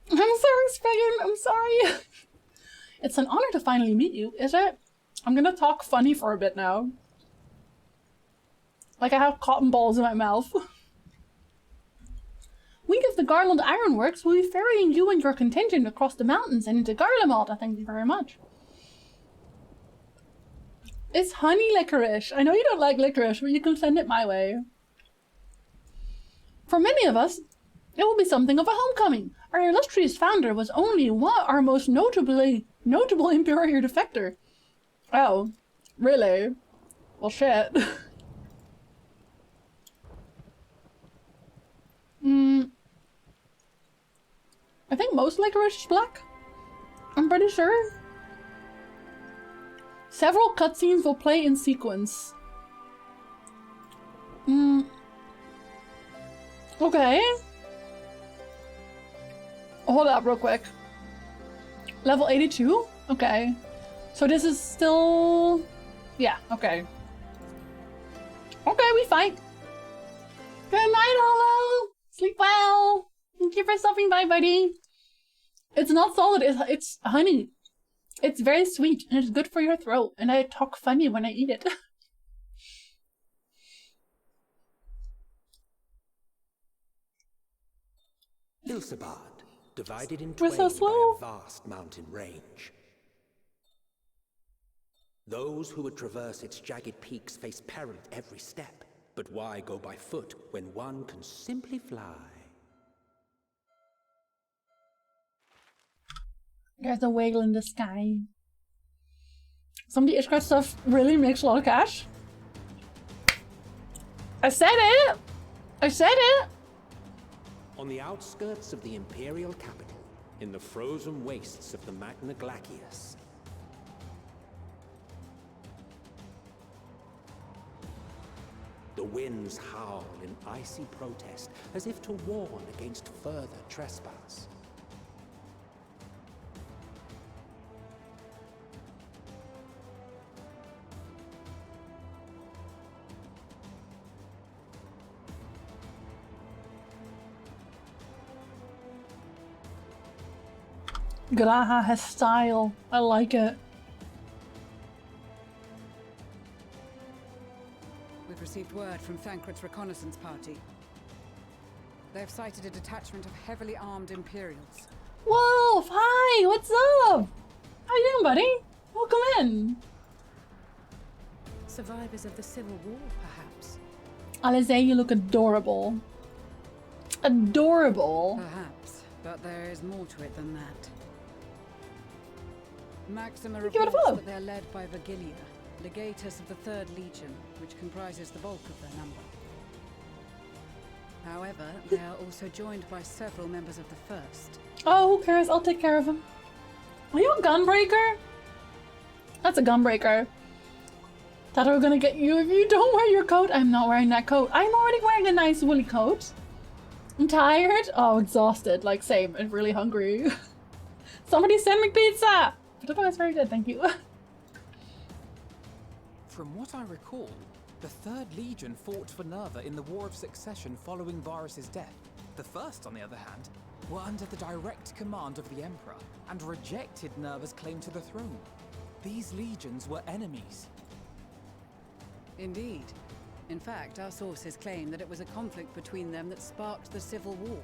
I'm sorry, Spigen. I'm sorry. It's an honor to finally meet you, is it? I'm gonna talk funny for a bit now. Like I have cotton balls in my mouth. We of the Garland Ironworks will be ferrying you and your contingent across the mountains and into Garlemald. Thank you very much. It's honey licorice. I know you don't like licorice, but you can send it my way. For many of us, it will be something of a homecoming. Our illustrious founder was only our most notable Imperial defector. Oh, really? Well, shit. I think most licorice is black. I'm pretty sure. Several cutscenes will play in sequence. Okay. Hold up real quick. Level 82? Okay. So this is still... Yeah, okay. Okay, we fight. Good night, Hollow! Sleep well! Thank you for stopping by, buddy. It's not solid, it's honey. It's very sweet, and it's good for your throat, and I talk funny when I eat it.
Ilsabard, divided in
We're
twain
so slow.
by a vast mountain range. Those who would traverse its jagged peaks face peril at every step. But why go by foot when one can simply fly?
There's a whale in the sky. Some of the Ishgard stuff really makes a lot of cash. I said it! I said it!
On the outskirts of the Imperial capital, in the frozen wastes of the Magna Glacius, the winds howl in icy protest, as if to warn against further trespass.
Graha has style. I like it.
We've received word from Thancred's reconnaissance party. They've sighted a detachment of heavily armed Imperials.
Wolf, hi, what's up? How you doing, buddy? Welcome in.
Survivors of the Civil War, perhaps?
Alize, you look adorable. Adorable.
Perhaps, but there is more to it than that. Maxima
Give it a
reports
follow.
that they are led by Vergilia, legatus of the 3rd Legion, which comprises the bulk of their number. However, they are also joined by several members of the 1st.
Oh, who cares? I'll take care of him. Are you a gunbreaker? That's a gunbreaker. Thought I was gonna get you if you don't wear your coat. I'm not wearing that coat. I'm already wearing a nice woolly coat. I'm tired. Oh, exhausted. Like, same. And really hungry. Somebody send me pizza! But otherwise, very good. Thank you.
From what I recall, the 3rd Legion fought for Nerva in the War of Succession following Varus's death. The 1st, on the other hand, were under the direct command of the Emperor and rejected Nerva's claim to the throne. These legions were enemies.
Indeed. In fact, our sources claim that it was a conflict between them that sparked the Civil War.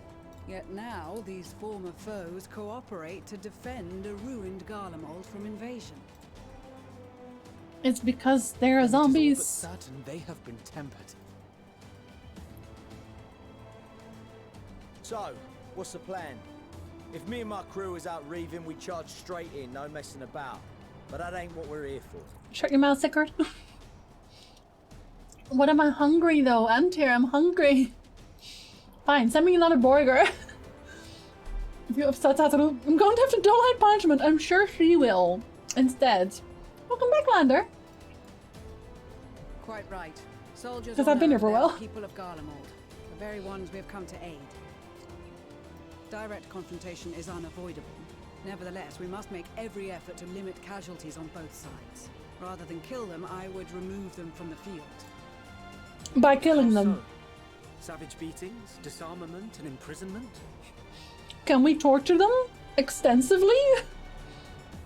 Yet now, these former foes cooperate to defend a ruined Garlemald from invasion.
It's because there are zombies.
It is all but certain they have been tempered.
So, what's the plan? If me and my crew is out reaving, we charge straight in, no messing about. But that ain't what we're here for.
Shut your mouth, Sickard. What am I hungry though? Antir, I'm hungry. Fine, send me another burger. If you're upset, Satoru, I'm going to have to donate punishment. I'm sure she will. Instead. Welcome back, Lander.
Quite right. Soldiers
Because I've been here for a while.
People of Garlemald. the very ones we have come to aid. Direct confrontation is unavoidable. Nevertheless, we must make every effort to limit casualties on both sides. Rather than kill them, I would remove them from the field.
By killing them.
So, savage beatings, disarmament, and imprisonment?
Can we torture them extensively?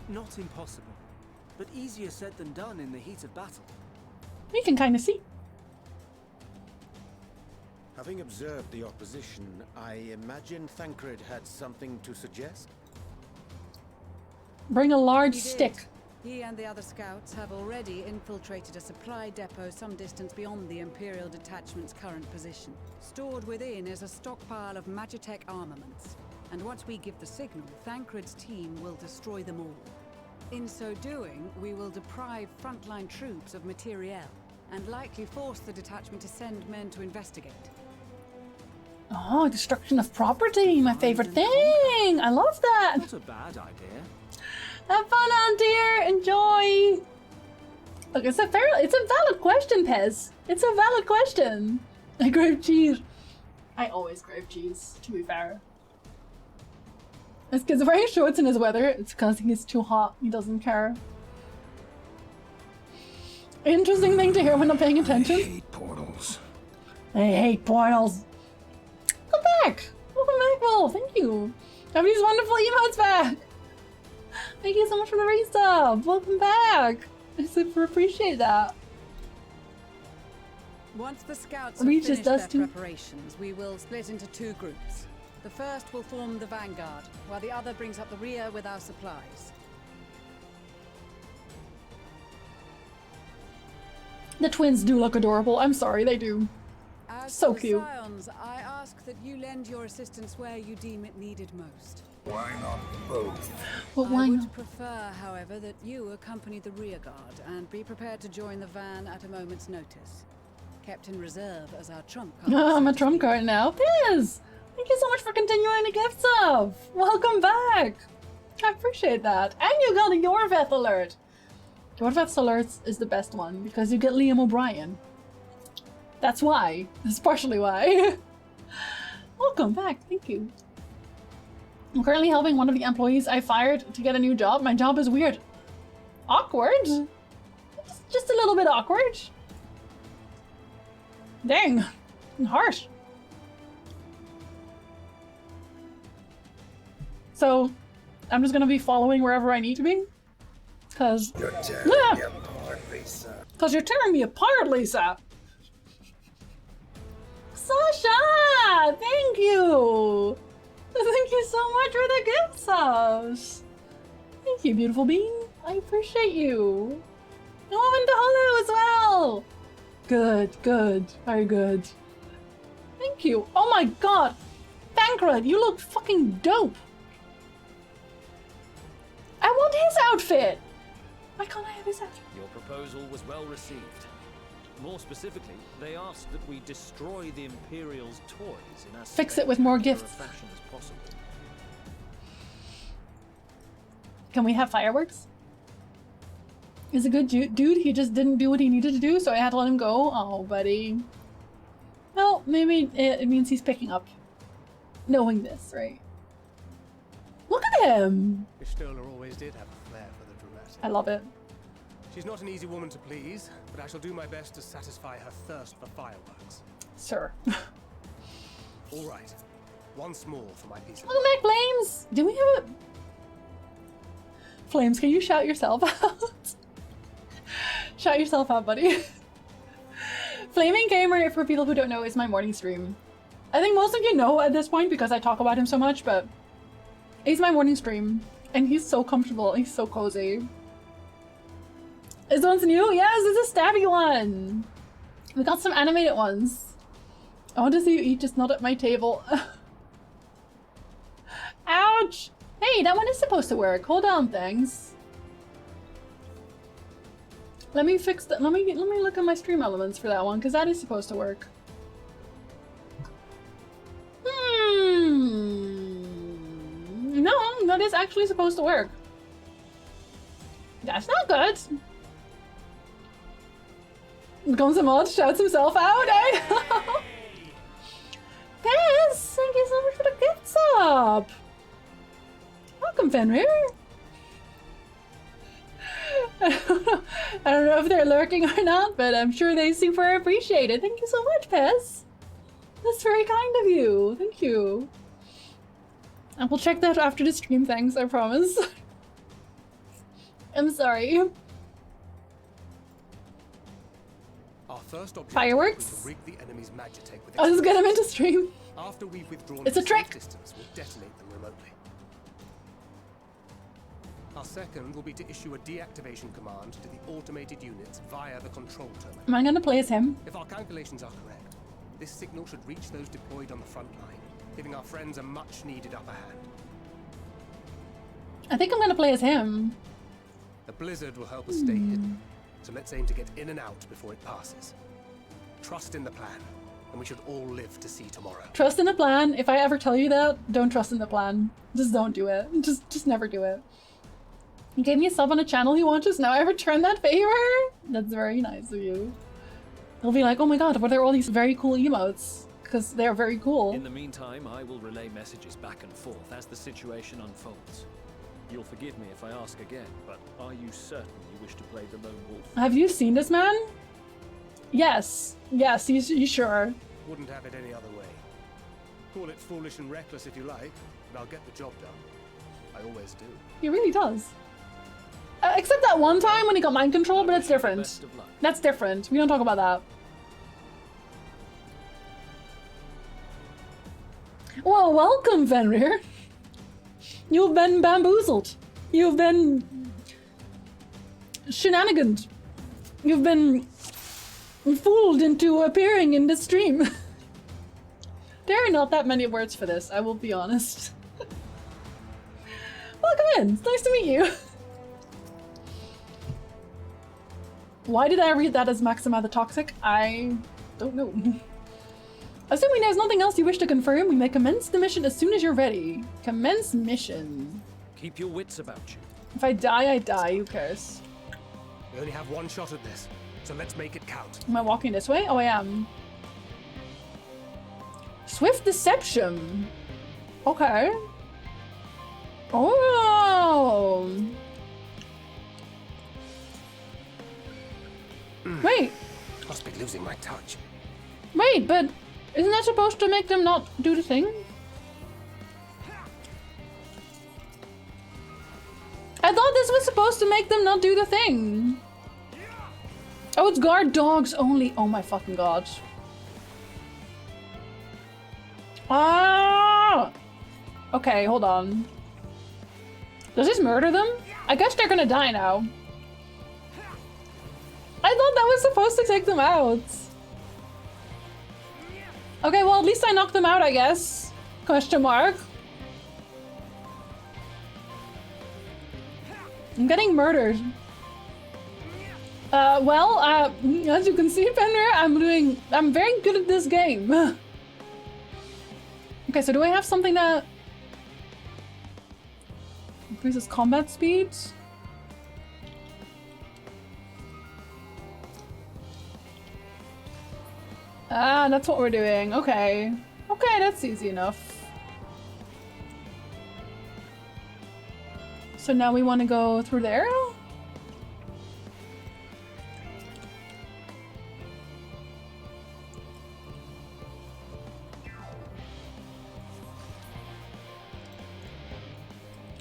Not impossible, but easier said than done in the heat of battle.
We can kind of see.
Having observed the opposition, I imagine Thancred had something to suggest?
Bring a large
He did.
stick.
He and the other scouts have already infiltrated a supply depot some distance beyond the Imperial detachment's current position. Stored within is a stockpile of Magitech armaments, and once we give the signal, Thancred's team will destroy them all. In so doing, we will deprive frontline troops of materiel, and likely force the detachment to send men to investigate.
Oh, destruction of property, my favorite thing! I love that!
Not a bad idea.
Have fun, Andir! Enjoy! Look, it's a valid question, Pez. It's a valid question. I crave cheese. I always crave cheese, to be fair. It's because wearing shorts in his weather, it's because he's too hot. He doesn't care. Interesting thing to hear when I'm paying attention.
I hate portals.
I hate portals. Welcome back! Welcome back, Will. Thank you. Have these wonderful emotes back. Thank you so much for the resub. Welcome back. I super appreciate that.
Once the scouts have
Regis
finished their
does too.
preparations, we will split into two groups. The first will form the vanguard, while the other brings up the rear with our supplies.
The twins do look adorable. I'm sorry, they do.
As
So
for the
cute.
Scions, I ask that you lend your assistance where you deem it needed most.
Why not both?
But why
I would
not?
prefer, however, that you accompany the rear guard and be prepared to join the van at a moment's notice. Kept in reserve as our trump card.
I'm a trump card now. Piz! Thank you so much for continuing the gift sub. Welcome back. I appreciate that. And you got a Yorveth alert. Yorveth's alerts is the best one because you get Liam O'Brien. That's why. That's partially why. Welcome back. Thank you. I'm currently helping one of the employees I fired to get a new job. My job is weird. Awkward? Just a little bit awkward. Dang. Harsh. So, I'm just gonna be following wherever I need to be. Cause
You're tearing me apart, Lisa.
Cause you're tearing me apart, Lisa. Sasha! Thank you! Thank you so much for the gift subs! Thank you, beautiful bean. I appreciate you. And welcome to Hollow as well! Good, good, very good. Thank you. Oh my god! Thancred, you look fucking dope! I want his outfit! Why can't I have his outfit?
Your proposal was well received. More specifically, they asked that we destroy the Imperial's toys in as
Fix it with more
spectacular
gifts.
a fashion as possible.
Can we have fireworks? He's a good dude, he just didn't do what he needed to do, so I had to let him go. Oh, buddy. Well, maybe it means he's picking up. Knowing this, right? Look at him!
Ishtola always did have a flair for the dramatic.
I love it.
She's not an easy woman to please, but I shall do my best to satisfy her thirst for fireworks.
Sir.
All right. Once more for my piece of...
Welcome back, Flames! Do we have a... Flames, can you shout yourself out? Shout yourself out, buddy. Flaming Gamer, for people who don't know, is my morning stream. I think most of you know at this point because I talk about him so much, but he's my morning stream. And he's so comfortable, he's so cozy. This one's new? Yes, it's a stabby one! We got some animated ones. I want to see you eat, just not at my table. Ouch! Hey, that one is supposed to work. Hold on, thanks. Let me fix that. Let me look at my stream elements for that one, because that is supposed to work. No, that is actually supposed to work. That's not good. Gonzamod shouts himself out. up? Welcome, Fenrir. I don't know if they're lurking or not, but I'm sure they super appreciate it. Thank you so much, Pez. That's very kind of you. Thank you. And we'll check that after the stream, thanks, I promise. I'm sorry.
Our first objective
Fireworks?
is to rig the enemy's magitech with
I'll just get him into
explosives.
stream.
After we've withdrawn
It's a
to safe
trick.
distance, we'll detonate them remotely. Our second will be to issue a deactivation command to the automated units via the control terminal.
Am I gonna play as him?
If our calculations are correct, this signal should reach those deployed on the front line, giving our friends a much-needed upper hand.
I think I'm gonna play as him.
The blizzard will help us stay hidden, so let's aim to get in and out before it passes. Trust in the plan, and we should all live to see tomorrow.
Trust in the plan. If I ever tell you that, don't trust in the plan. Just don't do it. Just never do it. You gave me a sub on a channel he watches, now I return that favor? That's very nice of you. He'll be like, oh my god, what are all these very cool emotes? Because they're very cool.
In the meantime, I will relay messages back and forth as the situation unfolds. You'll forgive me if I ask again, but are you certain you wish to play the lone wolf?
Have you seen this man? Yes. Yes, he's sure.
Wouldn't have it any other way. Call it foolish and reckless if you like, but I'll get the job done. I always do.
He really does. Except that one time when he got mind control, but that's different. That's different. We don't talk about that. Well, welcome, Fenrir. You've been bamboozled. You've been shenaniganed. You've been fooled into appearing in this stream. There are not that many words for this, I will be honest. Welcome in. It's nice to meet you. Why did I read that as Maxima the Toxic? I don't know. Assuming there's nothing else you wish to confirm, we may commence the mission as soon as you're ready. Commence mission.
Keep your wits about you.
If I die, I die. Who cares?
We only have one shot at this, so let's make it count.
Am I walking this way? Oh, I am. Swift Deception. Okay. Oh. Wait.
Must be losing my touch.
Wait, but isn't that supposed to make them not do the thing? I thought this was supposed to make them not do the thing. Oh, it's guard dogs only. Oh my fucking god. Ah! Okay, hold on. Does this murder them? I guess they're gonna die now. I thought that was supposed to take them out. Okay, well, at least I knocked them out, I guess. Question mark. I'm getting murdered. As you can see, Fenrir, I'm very good at this game. Okay, so do I have something that increases combat speed? Ah, that's what we're doing. Okay. Okay, that's easy enough. So now we want to go through there?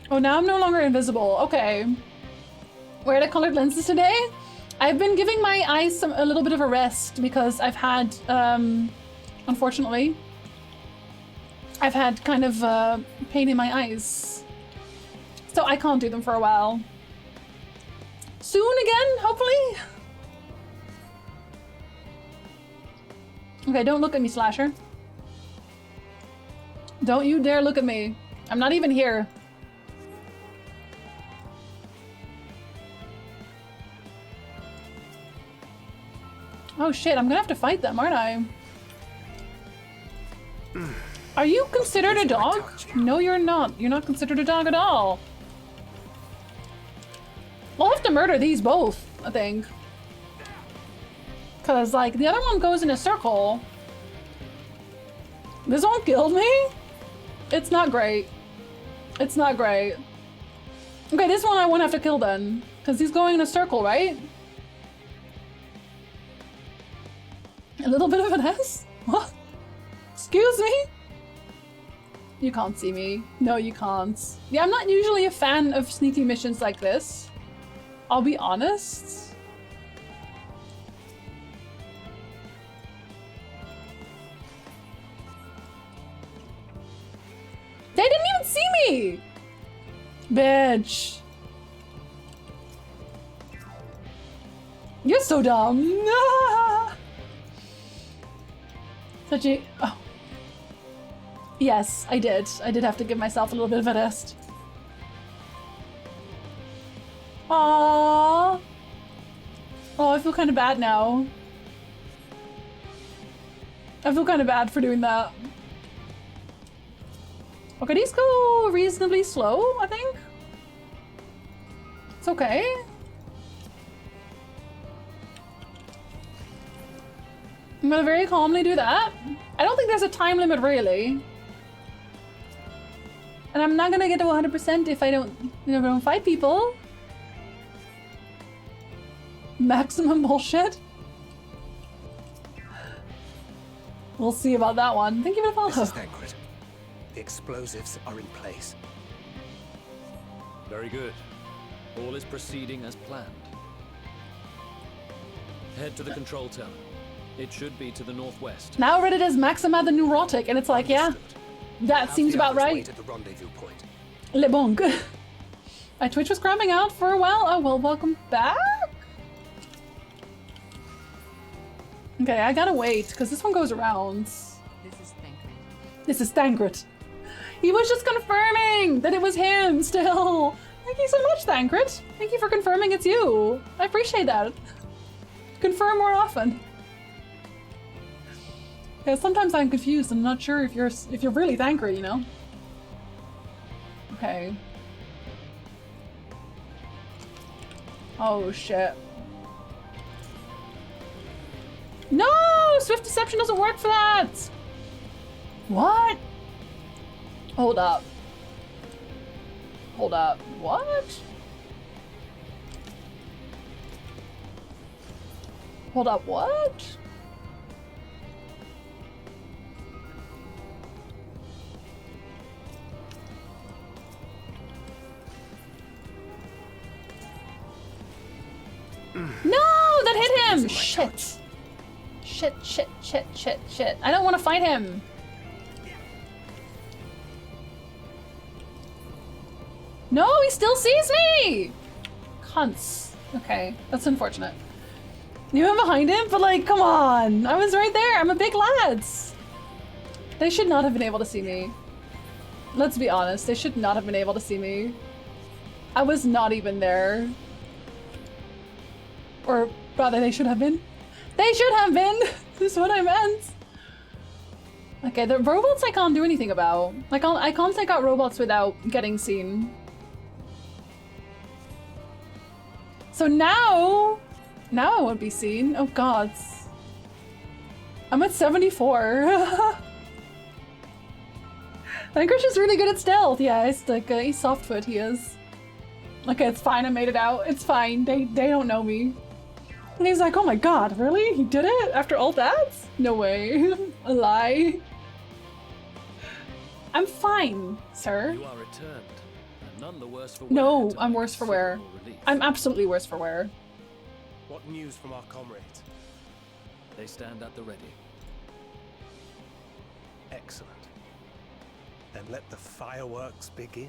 Oh, now I'm no longer invisible. Okay. Wear the colored lenses today? I've been giving my eyes a little bit of a rest because I've had, unfortunately, I've had kind of pain in my eyes. So I can't do them for a while. Soon again, hopefully? Okay, don't look at me, Slasher. Don't you dare look at me. I'm not even here. Oh shit, I'm gonna have to fight them, aren't I? Are you considered a dog? No, you're not. You're not considered a dog at all. We'll have to murder these both, I think. Cause like, the other one goes in a circle. This won't kill me? It's not great. It's not great. Okay, this one I won't have to kill then. Because he's going in a circle, right? A little bit of an S? What? Excuse me? You can't see me. No, you can't. Yeah, I'm not usually a fan of sneaky missions like this. I'll be honest. They didn't even see me! Bitch. You're so dumb. Such a... Oh. Yes, I did. I did have to give myself a little bit of a rest. Aww. Oh, I feel kind of bad now. I feel kind of bad for doing that. Okay, these go reasonably slow, I think. It's okay. I'm gonna very calmly do that. I don't think there's a time limit, really. And I'm not gonna get to 100% if I don't fight people. Maximum bullshit. We'll see about that one. Thank you for the follow.
This is Thancred. The explosives are in place.
Very good. All is proceeding as planned. Head to the control tower. It should be to the northwest.
Now I read it as Maxima the Neurotic, and it's like, yeah, that seems about right.
At the rendezvous point.
Le bon. My Twitch was cramming out for a while. Oh, well, welcome back. Okay, I gotta wait, because this one goes around. This is Thancred. He was just confirming that it was him still. Thank you so much, Thancred. Thank you for confirming it's you. I appreciate that. Confirm more often. Yeah, sometimes I'm confused. I'm not sure if you're really Thancred, you know? Okay. Oh shit. No! Swift Deception doesn't work for that! What? Hold up. Hold up. What? Hold up, what? No! That hit him! Shit. Shit, shit, shit, shit, shit. I don't want to fight him. No, he still sees me! Cunts. Okay, that's unfortunate. You went behind him? But like, come on. I was right there. I'm a big lads. They should not have been able to see me. Let's be honest. They should not have been able to see me. I was not even there. Or rather, they should have been. They should have been! Is what I meant. Okay, the robots I can't do anything about. I can't take out robots without getting seen. So now I won't be seen. Oh god. I'm at 74. Vanquish is really good at stealth. Yeah, he's like he's softfoot. He is. Okay, it's fine. I made it out. It's fine. They don't know me. And he's like, oh my god, really? He did it? After all that? No way. A lie. I'm fine, sir.
You are returned, and none the worse for wear.
No, I'm worse for wear. I'm absolutely worse for wear.
What news from our comrades?
They stand at the ready.
Excellent. Then let the fireworks begin.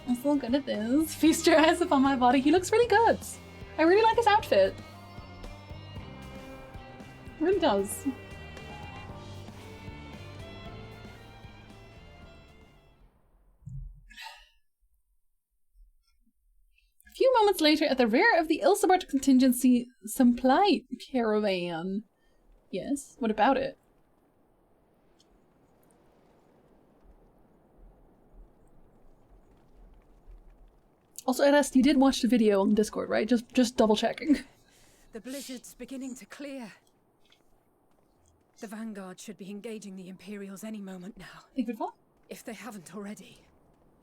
I'm so good at this. Feast your eyes upon my body. He looks really good. I really like his outfit. It really does. A few moments later, at the rear of the Ilsebart contingency supply caravan. Yes, what about it? Also, Erest, you did watch the video on Discord, right? Just double checking.
The blizzard's beginning to clear. The Vanguard should be engaging the Imperials any moment now. If they haven't already.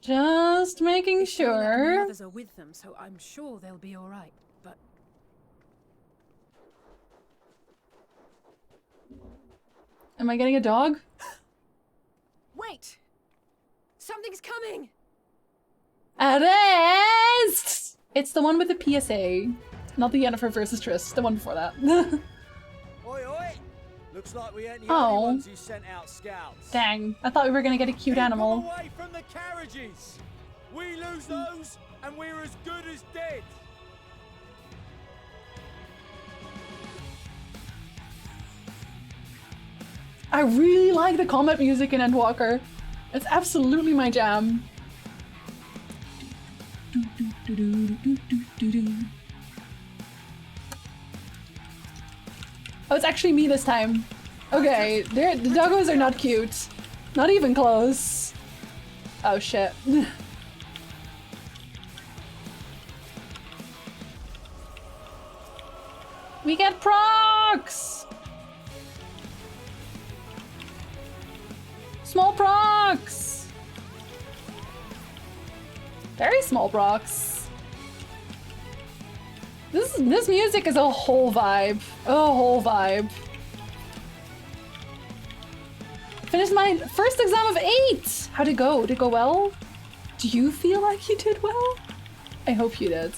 Just making sure.
The others are with them, so I'm sure they'll be all right. But
am I getting a dog?
Wait! Something's coming!
Arrest! It's the one with the PSA. Not the Yennefer versus Triss, the one before that.
Oi, oi! Looks like we ain't the
Oh.
only ones who sent out scouts.
Dang, I thought we were gonna get a cute animal.
Away from the carriages! We lose those, and we're as good as dead!
I really like the combat music in Endwalker. It's absolutely my jam. Oh, it's actually me this time. Okay, the doggos are not cute. Not even close. Oh shit. We get procs! Small procs! Very small procs. This music is a whole vibe. A whole vibe. Finished my first exam of 8! How'd it go? Did it go well? Do you feel like you did well? I hope you did.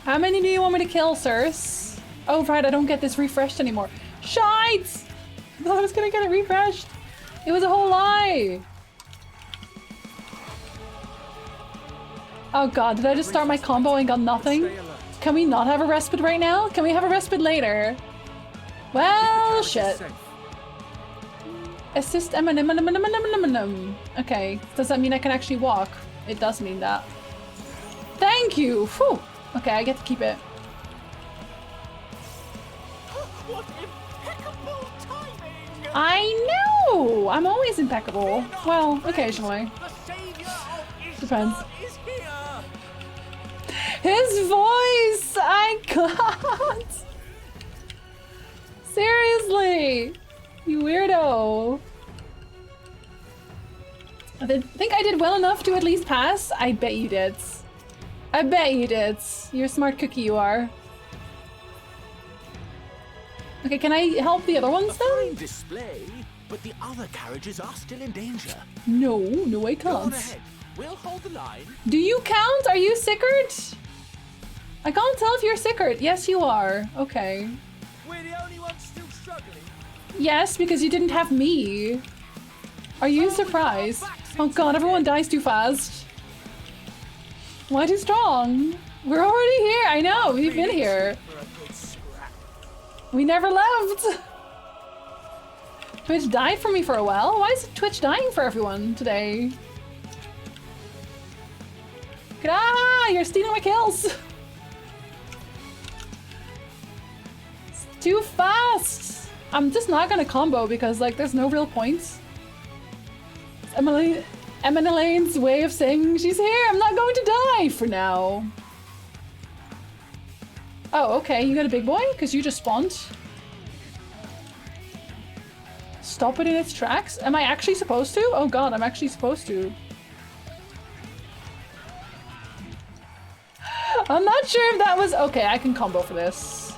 How many do you want me to kill, sirs? Oh right, I don't get this refreshed anymore. Shite! I thought I was gonna get it refreshed. It was a whole lie. Oh god, did I just start my combo and got nothing? Can we not have a respite right now? Can we have a respite later? Well, shit. Assist M&M. Okay, does that mean I can actually walk? It does mean that. Thank you! Whew. Okay, I get to keep it.
What impeccable timing!
I know! I'm always impeccable. Well, occasionally. Depends. His voice! I can't! Seriously! You weirdo! I think I did well enough to at least pass? I bet you did. I bet you did. You're a smart cookie, you are. Okay, can I help the other ones then?
Fine display, but the other carriages are still in danger.
No, I
Go on
can't.
ahead. We'll hold the line.
Do you count? Are you Sickert? I can't tell if you're Sickert. Yes, you are. Okay.
We're the only ones still struggling.
Yes, because you didn't have me. Are you surprised? Oh god, everyone dies too fast. Why too strong? We're already here. I know, we've been here. We never left. Twitch died for me for a while. Why is Twitch dying for everyone today? Ah, you're stealing my kills. It's too fast. I'm just not gonna combo because like there's no real point. It's Elane's way of saying she's here. I'm not going to die for now. Oh, okay, you got a big boy? Because you just spawned. Stop it in its tracks? Am I actually supposed to? Oh god, I'm actually supposed to. I'm not sure if that was... Okay, I can combo for this.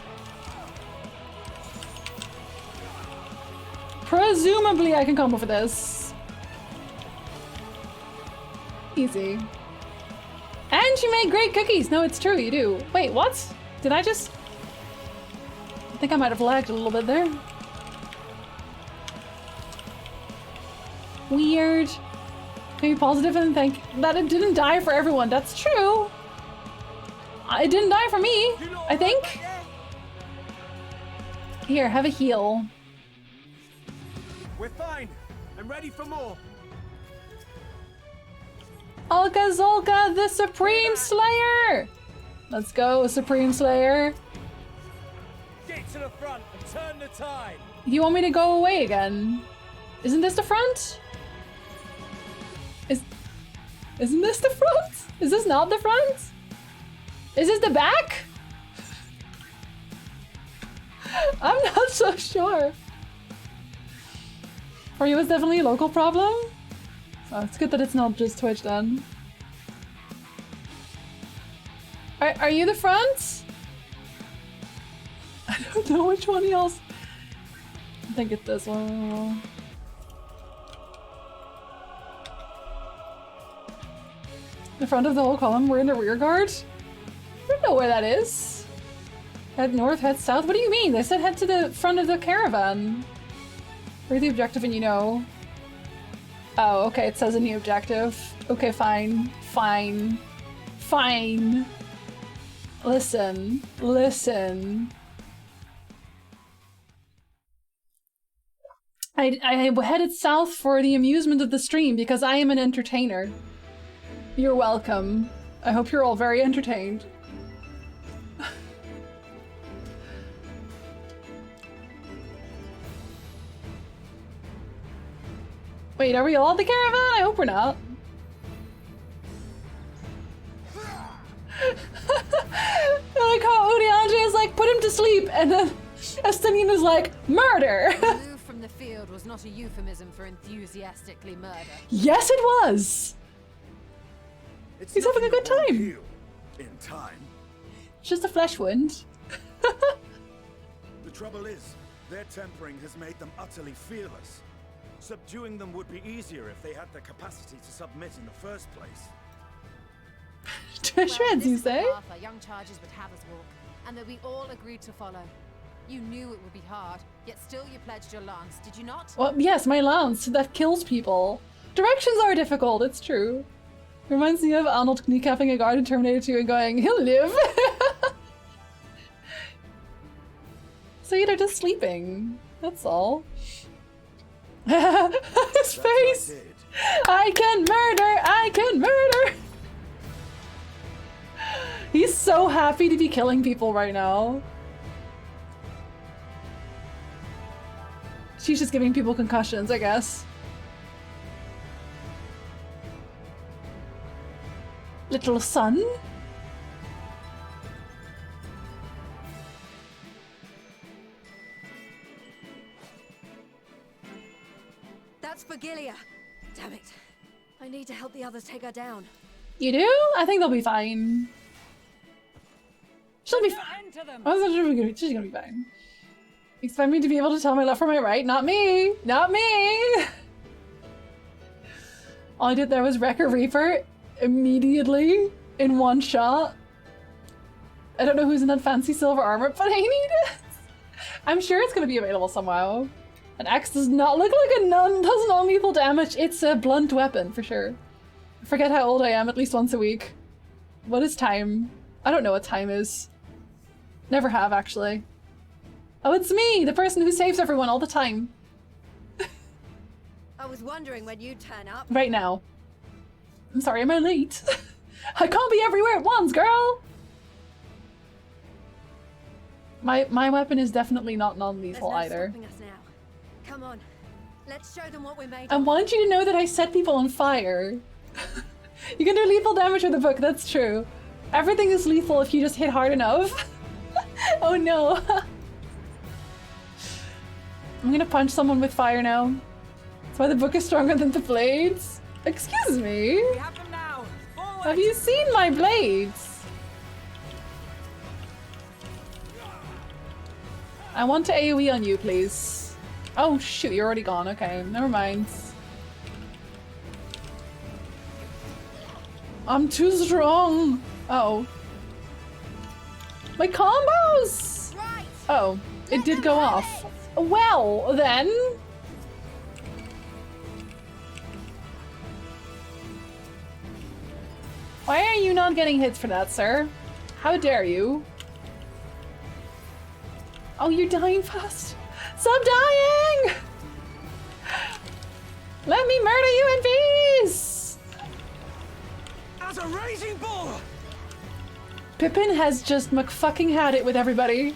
Presumably I can combo for this. Easy. And you make great cookies! No, it's true, you do. Wait, what? Did I just... I think I might have lagged a little bit there. Weird. Can you be positive and think that it didn't die for everyone? That's true. It didn't die for me, I think. Here, have a heal.
We're fine. I'm ready for more.
Olga Zolga, the Supreme Slayer! Let's go, Supreme Slayer.
Get to the front and turn the tide.
You want me to go away again? Isn't this the front? Isn't this the front? Is this not the front? Is this the back? I'm not so sure. For you, it's definitely a local problem. Oh, it's good that it's not just Twitch then. Are you the front? I don't know which one else. I think it's this one. The front of the whole column, we're in the rear guard? I don't know where that is. Head north, head south? What do you mean? They said head to the front of the caravan. Read the objective and you know. Oh, okay, it says a new objective. Okay, fine. Fine. Fine. Listen. Listen. I headed south for the amusement of the stream because I am an entertainer. You're welcome. I hope you're all very entertained. Wait, are we all at the caravan? I hope we're not. Like how Urianji is like, put him to sleep, and then Estelina's like, murder!
The move from the field was not a euphemism for enthusiastically murder.
Yes, it was! He's having a good time.
In time.
It's just a flesh wound.
The trouble is, their tempering has made them utterly fearless. Subduing them would be easier if they had the capacity to submit in the first place.
Shreds, you say?
Our young charges would have us walk, and that we all agreed to follow. You knew it would be hard, yet still you pledged your lance, did you not?
Well, yes, my lance that kills people. Directions are difficult, it's true. Reminds me of Arnold kneecapping a guard in Terminator 2 and going, he'll live. So they're just sleeping. That's all. His face! I can murder! I can murder! He's so happy to be killing people right now. She's just giving people concussions, I guess. Little son?
That's for Gilia. Damn it. I need to help the others take her down.
You do? I think they'll be fine. She'll be fine. She's gonna be fine. Expect me to be able to tell my left from my right? Not me! Not me! All I did there was wreck a Reaper immediately in one shot. I don't know who's in that fancy silver armor, but I need it! I'm sure it's gonna be available somehow. An axe does not look like a nun, does non-lethal damage. It's a blunt weapon, for sure. I forget how old I am at least once a week. What is time? I don't know what time is. Never have, actually. Oh, it's me! The person who saves everyone all the time.
I was wondering when you'd turn up.
Right now. I'm sorry, am I late? I can't be everywhere at once, girl! My weapon is definitely not non-lethal either.
Stopping us now. Come on, let's show them what we're made
I
of.
want you to know that I set people on fire. You can do lethal damage with the book, that's true. Everything is lethal if you just hit hard enough. Oh no. I'm gonna punch someone with fire now. That's why the book is stronger than the blades. Excuse me?
We have them now. Forward.
Have you seen my blades? I want to AoE on you, please. Oh shoot, you're already gone. Okay, never mind. I'm too strong. Uh-oh. My combos!
Right.
Oh, it did go off. Well, then. Why are you not getting hits for that, sir? How dare you? Oh, you're dying fast. Stop dying! Let me murder you in peace!
As a raging bull!
Pippin has just McFucking had it with everybody.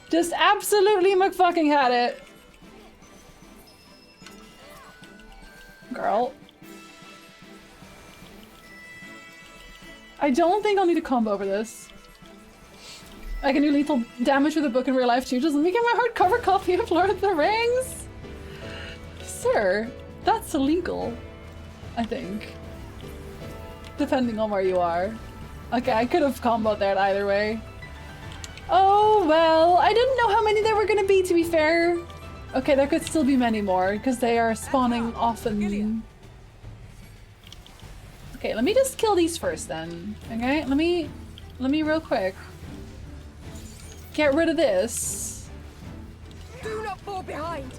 Just absolutely McFucking had it. Girl. I don't think I'll need a combo over this. I can do lethal damage with a book in real life too. Doesn't make it my hardcover copy of Lord of the Rings? Sir, that's illegal. I think. Depending on where you are. Okay, I could have comboed that either way. Oh, well, I didn't know how many there were gonna be, to be fair. Okay, there could still be many more, because they are spawning often. Okay, let me just kill these first then. Okay, let me real quick get rid of this.
Do not fall behind.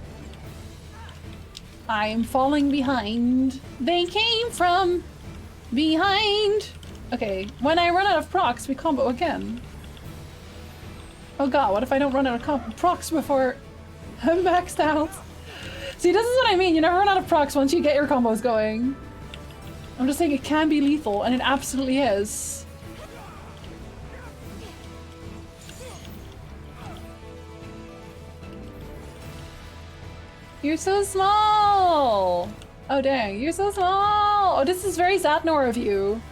I am falling behind. They came from behind. Okay, when I run out of procs, we combo again. Oh god, what if I don't run out of procs before I'm maxed out? See, this is what I mean. You never run out of procs once you get your combos going. I'm just saying it can be lethal, and it absolutely is. You're so small! Oh dang, you're so small! Oh, this is very Zatnor of you.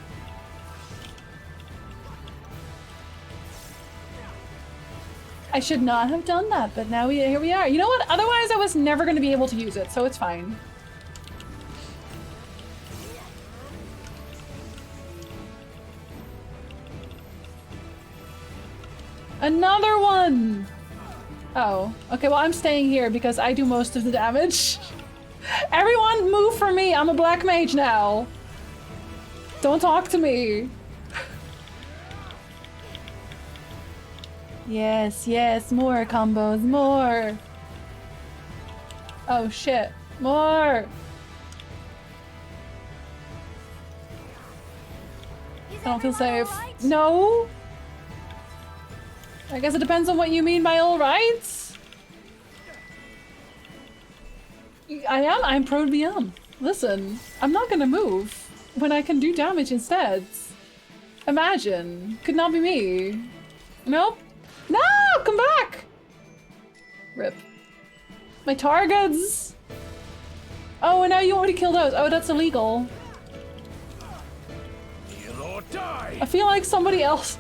I should not have done that, but now here we are. You know what? Otherwise I was never going to be able to use it, so it's fine. Another one! Oh, okay, well I'm staying here because I do most of the damage. Everyone move for me! I'm a black mage now! Don't talk to me! Yes, yes, more combos, more! Oh shit, more! I don't feel safe. Right? No? I guess it depends on what you mean by all right. I'm prone beyond. Listen, I'm not gonna move when I can do damage instead. Imagine. Could not be me. Nope. No! Come back! Rip. My targets! Oh, and now you want me to kill those. Oh, that's illegal.
Kneel or die.
I feel like somebody else...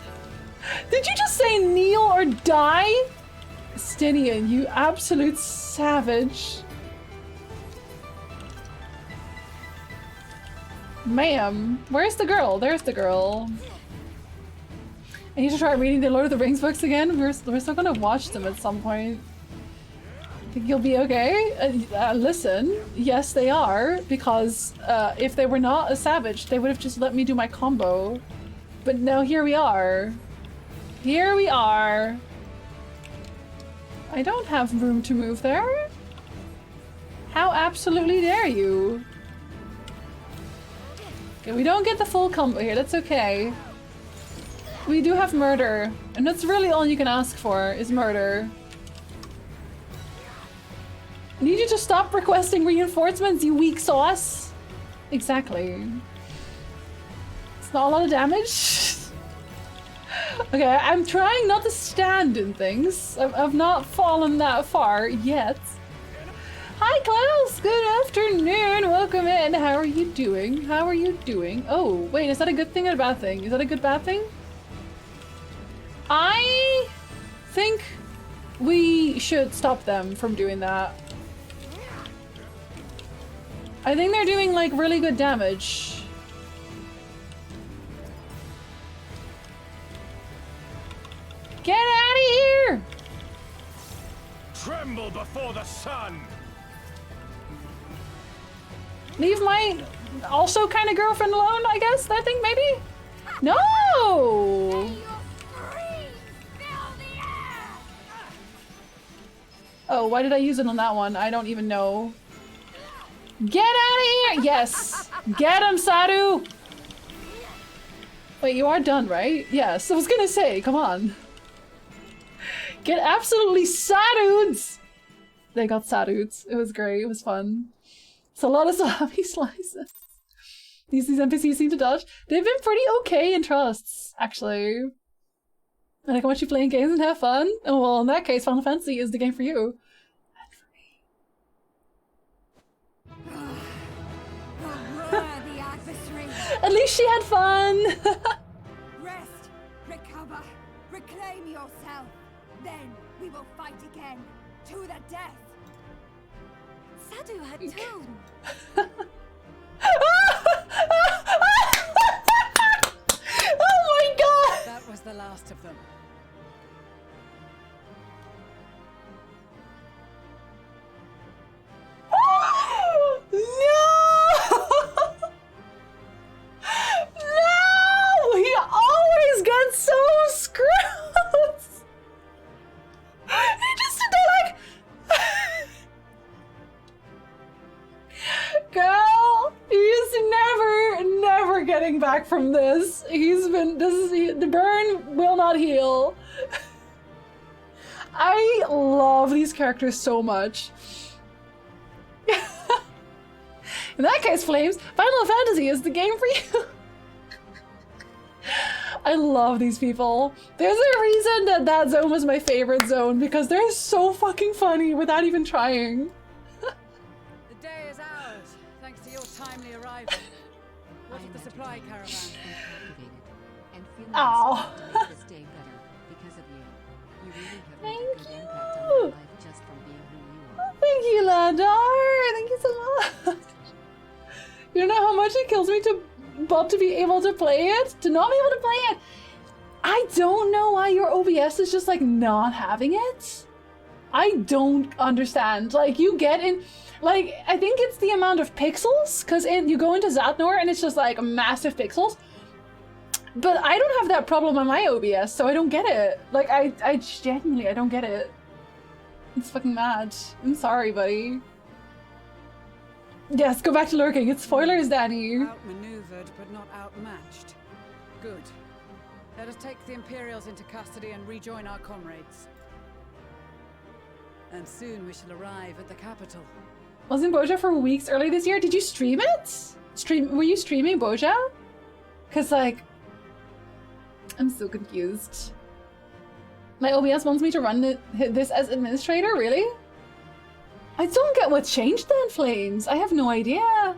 Did you just say kneel or die? Stinian, you absolute savage. Ma'am, where's the girl? There's the girl. I need to try reading the Lord of the Rings books again. We're still gonna watch them at some point. Think you'll be okay? Listen, yes they are, because if they were not a savage, they would have just let me do my combo. But now here we are. Here we are. I don't have room to move there. How absolutely dare you? Okay, we don't get the full combo here, that's okay. We do have murder, and that's really all you can ask for, is murder. I need you to stop requesting reinforcements, you weak sauce! Exactly. It's not a lot of damage. Okay, I'm trying not to stand in things. I've not fallen that far yet. Hi Klaus, good afternoon, welcome in. How are you doing? How are you doing? Oh, wait, is that a good thing or a bad thing? Is that a good bad thing? I think we should stop them from doing that. I think they're doing like really good damage. Get out of here!
Tremble before the sun!
Leave my also kind of girlfriend alone, I guess? I think maybe? No! Oh, why did I use it on that one? I don't even know. Get out of here! Yes! Get him, Sadu! Wait, you are done, right? Yes, I was gonna say, come on. Get absolutely sadudes! They got sadudes. It was great, it was fun. It's a lot of salami slices. These NPCs seem to dodge. They've been pretty okay in trusts, actually. And I can watch you playing games and have fun. Oh, well, in that case, Final Fantasy is the game for you.
Worthy adversary.
At least she had fun!
Rest, recover, Reclaim yourself. Then we will fight again. To the death.
Sadu had two.
Oh my god!
That was the last of them.
No! No! He always gets so screwed! He just stood there like... Girl, he's never getting back from this. The burn will not heal. I love these characters so much. In that case, Flames, Final Fantasy is the game for you. I love these people. There's a reason that zone was my favorite zone, because they're so fucking funny without even trying.
The day is ours, thanks to your timely arrival. What of the supply caravan?
And feeling
Oh.
to make this day better because of you. You really have made a good impact on my life just from being who you are.
Thank you, Ladar. Thank you so much. You know how much it kills me to be able to play it? To not be able to play it? I don't know why your OBS is just like not having it. I don't understand. Like you get in, like I think it's the amount of pixels, because you go into Zatnor and it's just like massive pixels. But I don't have that problem on my OBS, so I don't get it. Like I genuinely, I don't get it. It's fucking mad. I'm sorry, buddy. Yes, go back to lurking. It's spoilers, Danny.
Outmaneuvered, but not outmatched. Good. Let us take the Imperials into custody and rejoin our comrades. And soon we shall arrive at the capital.
Was in Boja for weeks early this year. Did you stream it? Were you streaming Boja? Cause like, I'm so confused. My OBS wants me to run this as administrator, really? I don't get what changed then, Flames. I have no idea.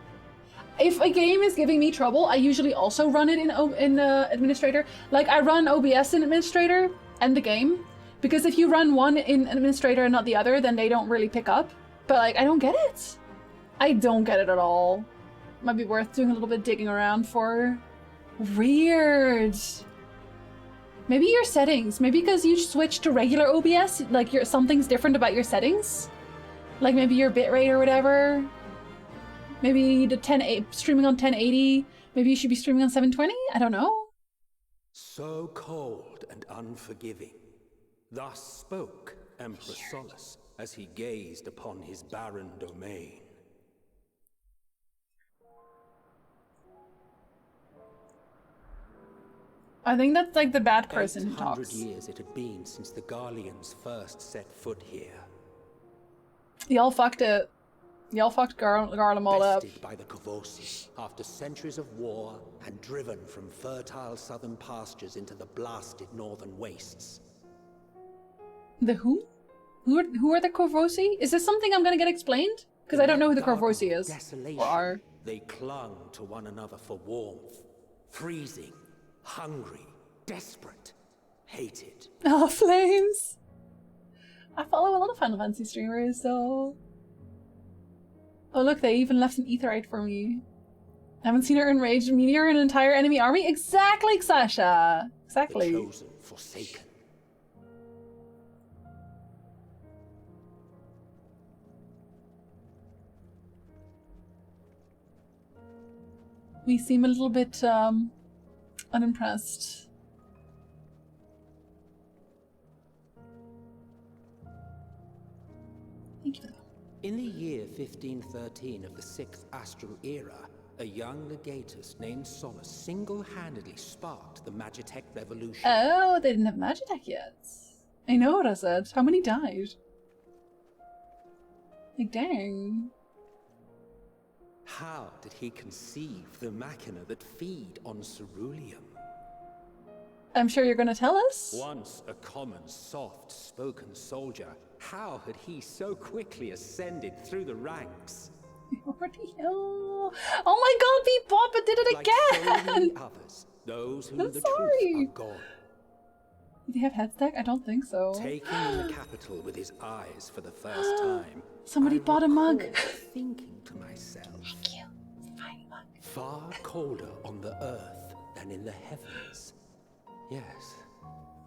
If a game is giving me trouble, I usually also run it in administrator. Like I run OBS in administrator and the game, because if you run one in administrator and not the other, then they don't really pick up. But like, I don't get it. I don't get it at all. Might be worth doing a little bit of digging around for. Weird. Maybe your settings. Maybe because you switched to regular OBS, like something's different about your settings. Like maybe your bitrate or whatever. Maybe the streaming on 1080. Maybe you should be streaming on 720. I don't know.
So cold and unforgiving. Thus spoke Emperor Solus as he gazed upon his barren domain.
I think that's like the bad person who
800
talks.
years it had been since the Garleans first set foot here.
Y'all fucked it. Y'all fucked Garlem all up.
Bested by the Kavosi after centuries of war and driven from fertile southern pastures into the blasted northern wastes.
The who? Who are the Korvosi? Is this something I'm gonna get explained? Because I don't know who the Korvosi is.
Desolation,
Or are.
they clung to one another for warmth, freezing, hungry, desperate, hated.
Oh, Flames! I follow a lot of Final Fantasy streamers, so... Oh look, they even left an etherite for me. I haven't seen her enraged meteor an entire enemy army? Exactly, Sasha! Exactly.
The chosen, forsaken.
We seem a little bit, unimpressed. Thank you.
In the year 1513 of the 6th Astral Era, a young legatus named Solus single-handedly sparked the Magitech Revolution.
Oh, they didn't have Magitech yet. I know what I said. How many died? Like, dang.
How did he conceive the machina that feed on ceruleum?
I'm sure you're gonna tell us.
Once a common, soft-spoken soldier, how had he so quickly ascended through the ranks?
Oh my god, Bebop, it did it
Like so
again!
many others, those who
I'm
knew the
sorry.
truth are gone.
Do they have headstack? I don't think so.
Taking in the capital with his eyes for the first time.
Somebody bought a mug.
Thinking to myself.
Thank you. Fine mug.
Far colder on the earth than in the heavens. Yes.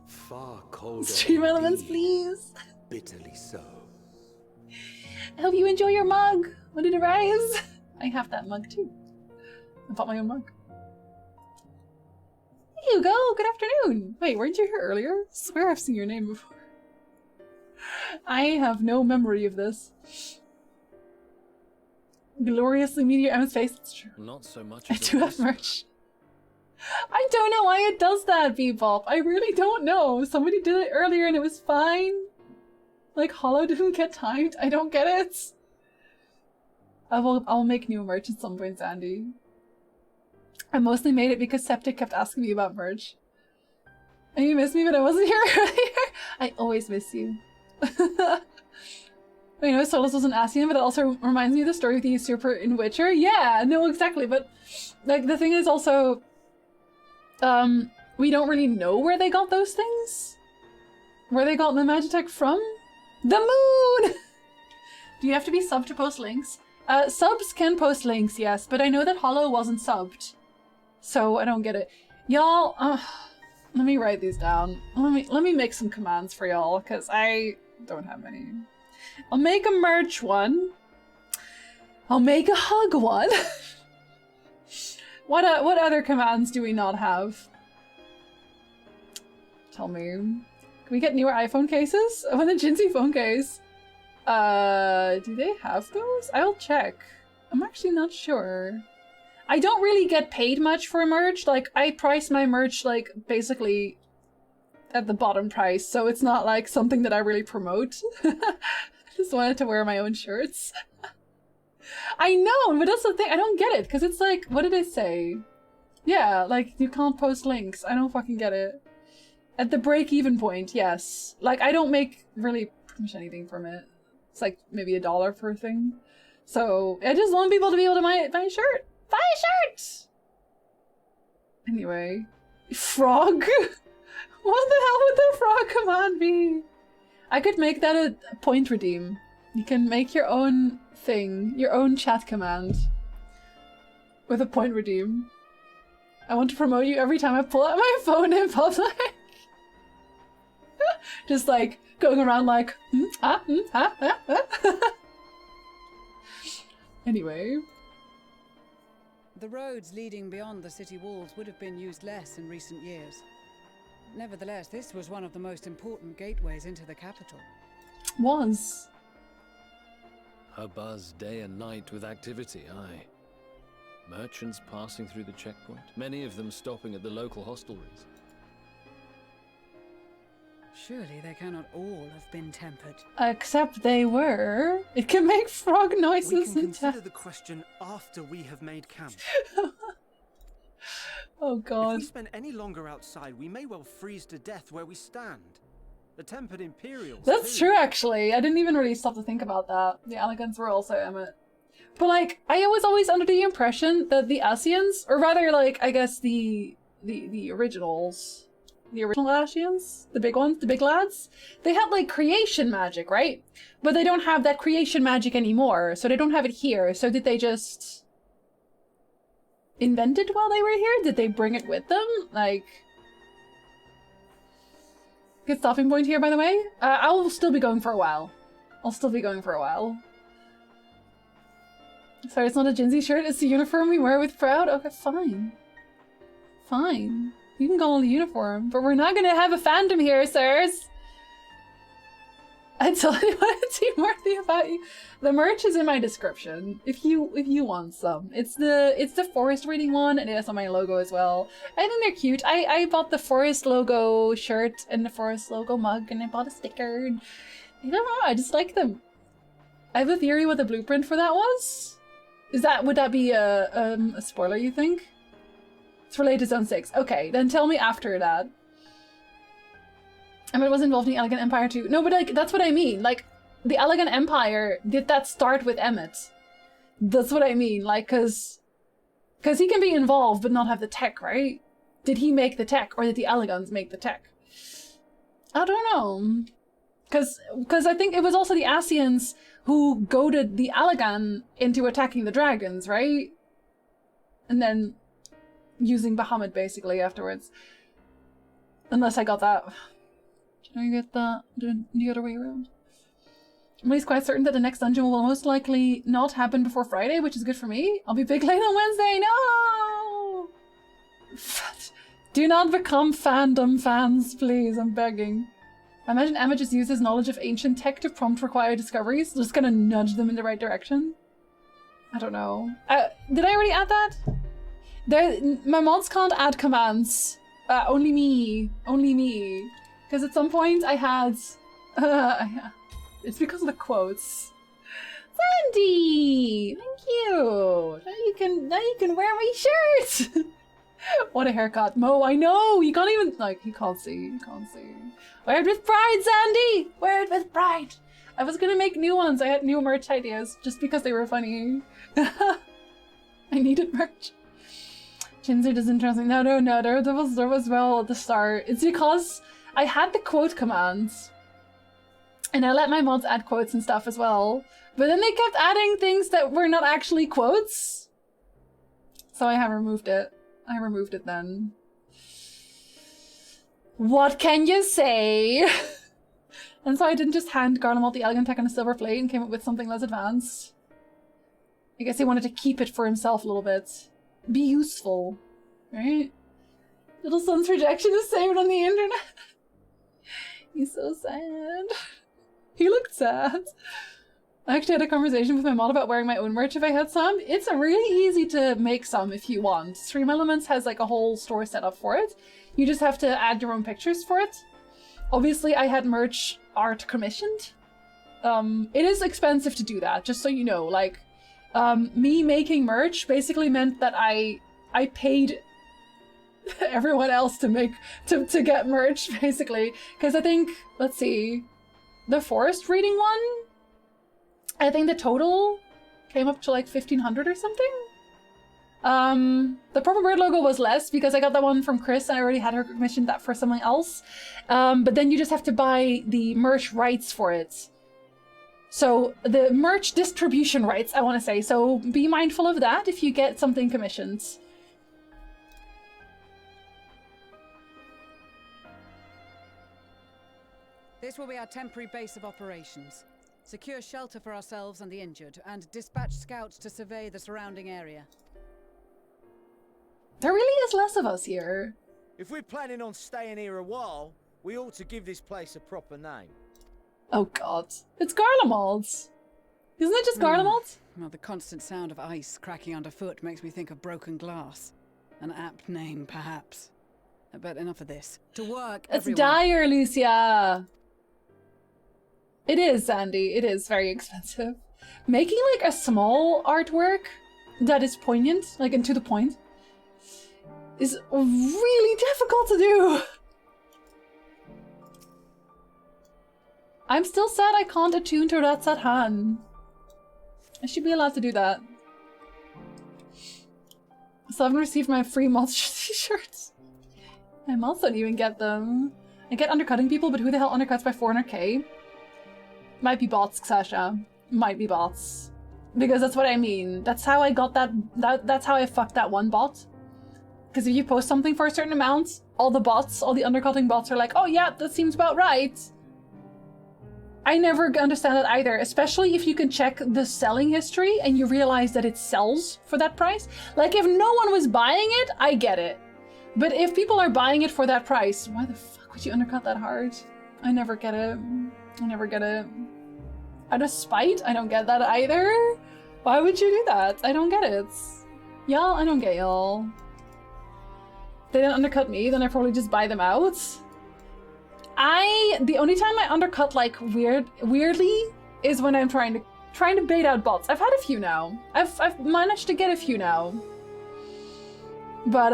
Far colder.
Stream
indeed.
elements, please.
Bitterly so.
I hope you enjoy your mug when it arrives. I have that mug too. I bought my own mug. Hey Hugo, good afternoon. Wait, weren't you here earlier? I swear I've seen your name before. I have no memory of this. Gloriously meteor Emma's face. It's true.
Not so much.
I do have merch. I don't know why it does that, Bebop. I really don't know. Somebody did it earlier and it was fine. Like, Hollow didn't get timed. I don't get it. I'll make new merch at some point, Sandy. I mostly made it because Septic kept asking me about merch. And you missed me, but I wasn't here earlier. I always miss you. You know, Solus was an Asian, but it also reminds me of the story of the usurper in Witcher. Yeah, no, exactly. But, like, the thing is also, we don't really know where they got those things. Where they got the Magitech from. The moon! Do you have to be subbed to post links? Subs can post links, yes, but I know that Hollow wasn't subbed. So I don't get it. Y'all, let me write these down. Let me make some commands for y'all, because I don't have any. I'll make a merch one. I'll make a hug one. What other commands do we not have? Tell me. Can we get newer iPhone cases? I want a Jinsey phone case. Do they have those? I'll check. I'm actually not sure. I don't really get paid much for merch. Like, I price my merch, like, basically at the bottom price, so it's not, like, something that I really promote. I just wanted to wear my own shirts. I know, but that's the thing. I don't get it, because it's like, what did it say? Yeah, like, you can't post links. I don't fucking get it. At the break-even point, yes. Like, I don't make really pretty much anything from it. It's like maybe $1 per thing. So, I just want people to be able to buy a shirt. Buy a shirt! Anyway. Frog? What the hell would the frog command be? I could make that a point redeem. You can make your own thing, your own chat command. With a point redeem. I want to promote you every time I pull out my phone in public. Just like, going around like, Anyway.
The roads leading beyond the city walls would have been used less in recent years. Nevertheless, this was one of the most important gateways into the capital.
Was.
A buzz day and night with activity, aye. Merchants passing through the checkpoint, many of them stopping at the local hostelries.
Surely they cannot all have been tempered.
Except they were. It can make frog noises.
We can consider the question after we have made camp.
Oh god.
If we spend any longer outside, we may well freeze to death where we stand. The tempered Imperials.
That's true, actually. I didn't even really stop to think about that. The Elegants were also Emmet. But like, I was always under the impression that the Asians, or rather, like, I guess the originals. The original Ashians? The big ones? The big lads? They had, like, creation magic, right? But they don't have that creation magic anymore, so they don't have it here. So did they just invent it while they were here? Did they bring it with them? Like... Good stopping point here, by the way. I will still be going for a while. I'll still be going for a while. Sorry, it's not a Jinsey shirt. It's the uniform we wear with pride. Okay, fine. Fine. You can call it a uniform, but we're not gonna have a fandom here, sirs. I totally want to see more about you. The merch is in my description. If you want some, it's the forest reading one, and it has on my logo as well. I think they're cute. I bought the forest logo shirt and the forest logo mug, and I bought a sticker. And I don't know. I just like them. I have a theory what the blueprint for that was. Would that be a spoiler? You think? It's related to Zone 6. Okay, then tell me after that. And it was involved in the Elegant Empire too. No, but like, that's what I mean. Like, the Elegant Empire, did that start with Emmet? That's what I mean. Like, cause he can be involved but not have the tech, right? Did he make the tech, or did the Elegants make the tech? I don't know. Because I think it was also the Asians who goaded the Allagan into attacking the dragons, right? And then using Bahamut basically afterwards. Unless I got that. Did I get that the other way around? Emily's quite certain that the next dungeon will most likely not happen before Friday, which is good for me. I'll be big late on Wednesday. No! Do not become fandom fans, please. I'm begging. I imagine Emma just uses knowledge of ancient tech to prompt required discoveries. Just gonna nudge them in the right direction. I don't know. Did I already add that? My mods can't add commands. Only me. Only me. Because at some point I had... it's because of the quotes. Sandy! Thank you! Now you can wear my shirt! What a haircut. Mo, I know! You can't even... Like, you can't see. You can't see. Wear it with pride, Sandy! Wear it with pride! I was gonna make new ones. I had new merch ideas just because they were funny. I needed merch. Jinzer doesn't trust me. No, there was well at the start. It's because I had the quote commands. And I let my mods add quotes and stuff as well. But then they kept adding things that were not actually quotes. So I have removed it. I removed it then. What can you say? And so I didn't just hand Garlemald the Elegant Tech on a silver plate and came up with something less advanced. I guess he wanted to keep it for himself a little bit. Be useful, right? Little son's rejection is saved on the internet. He's so sad. He looked sad. I actually had a conversation with my mod about wearing my own merch if I had some. It's really easy to make some if you want. Stream Elements has like a whole store set up for it. You just have to add your own pictures for it. Obviously, I had merch art commissioned. It is expensive to do that, just so you know. Like, me making merch basically meant that I paid everyone else to get merch, basically. Because I think, let's see, the forest reading one, I think the total came up to like 1,500 or something. The Purple Bird logo was less because I got that one from Chris and I already had her commissioned that for someone else. But then you just have to buy the merch rights for it. So the merch distribution rights, I want to say. So be mindful of that if you get something commissioned.
This will be our temporary base of operations. Secure shelter for ourselves and the injured, and dispatch scouts to survey the surrounding area.
There really is less of us here.
If we're planning on staying here a while, we ought to give this place a proper name.
Oh god. It's Garlemald's. Isn't it just Garlemald's?
Well, the constant sound of ice cracking underfoot makes me think of broken glass. An apt name, perhaps. But enough of this. To work,
It's
everyone.
dire, Lucia. It is, Sandy. It is very expensive. Making like a small artwork that is poignant, like and to the point, is really difficult to do. I'm still sad I can't attune to Ratsat Han. I should be allowed to do that. So I haven't received my free mods t-shirts. My mods don't even get them. I get undercutting people, but who the hell undercuts by 400k? Might be bots, Sasha. Might be bots. Because that's what I mean. That's how I got that's how I fucked that one bot. Because if you post something for a certain amount, all the undercutting bots are like, oh yeah, that seems about right. I never understand that either, especially if you can check the selling history and you realize that it sells for that price. Like if no one was buying it, I get it. But if people are buying it for that price, why the fuck would you undercut that hard? I never get it. I never get it. Out of spite, I don't get that either. Why would you do that? I don't get it. Y'all, I don't get y'all. If they didn't undercut me, then I probably just buy them out. The only time I undercut like weirdly is when I'm trying to bait out bots. I've had a few now. I've managed to get a few now. But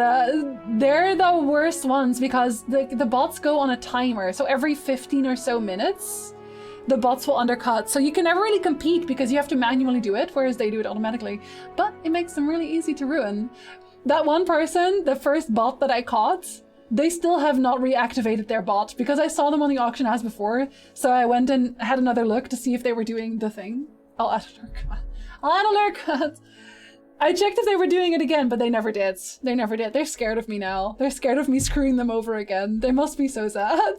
they're the worst ones because the bots go on a timer. So every 15 or so minutes, the bots will undercut. So you can never really compete because you have to manually do it, whereas they do it automatically. But it makes them really easy to ruin. That one person, the first bot that I caught, they still have not reactivated their bot because I saw them on the auction as before. So I went and had another look to see if they were doing the thing. I'll add a lurk. I'll add a lurk. I checked if they were doing it again, but they never did. They never did. They're scared of me now. They're scared of me screwing them over again. They must be so sad.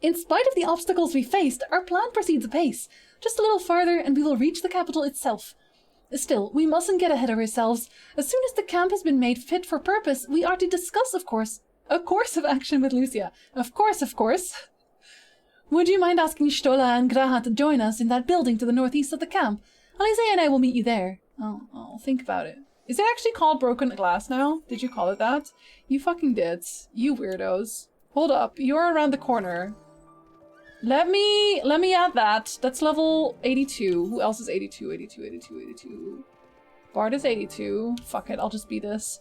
In spite of the obstacles we faced, our plan proceeds apace. Just a little farther and we will reach the capital itself. Still, we mustn't get ahead of ourselves. As soon as the camp has been made fit for purpose, we are to discuss, of course, a course of action with Lucia. Of course, of course. Would you mind asking Stola and Graha to join us in that building to the northeast of the camp? Alizé and I will meet you there. I'll think about it. Is it actually called Broken Glass now? Did you call it that? You fucking did. You weirdos. Hold up. You're around the corner. Let me add that. That's level 82. Who else is 82? 82. Bard is 82. Fuck it, I'll just be this.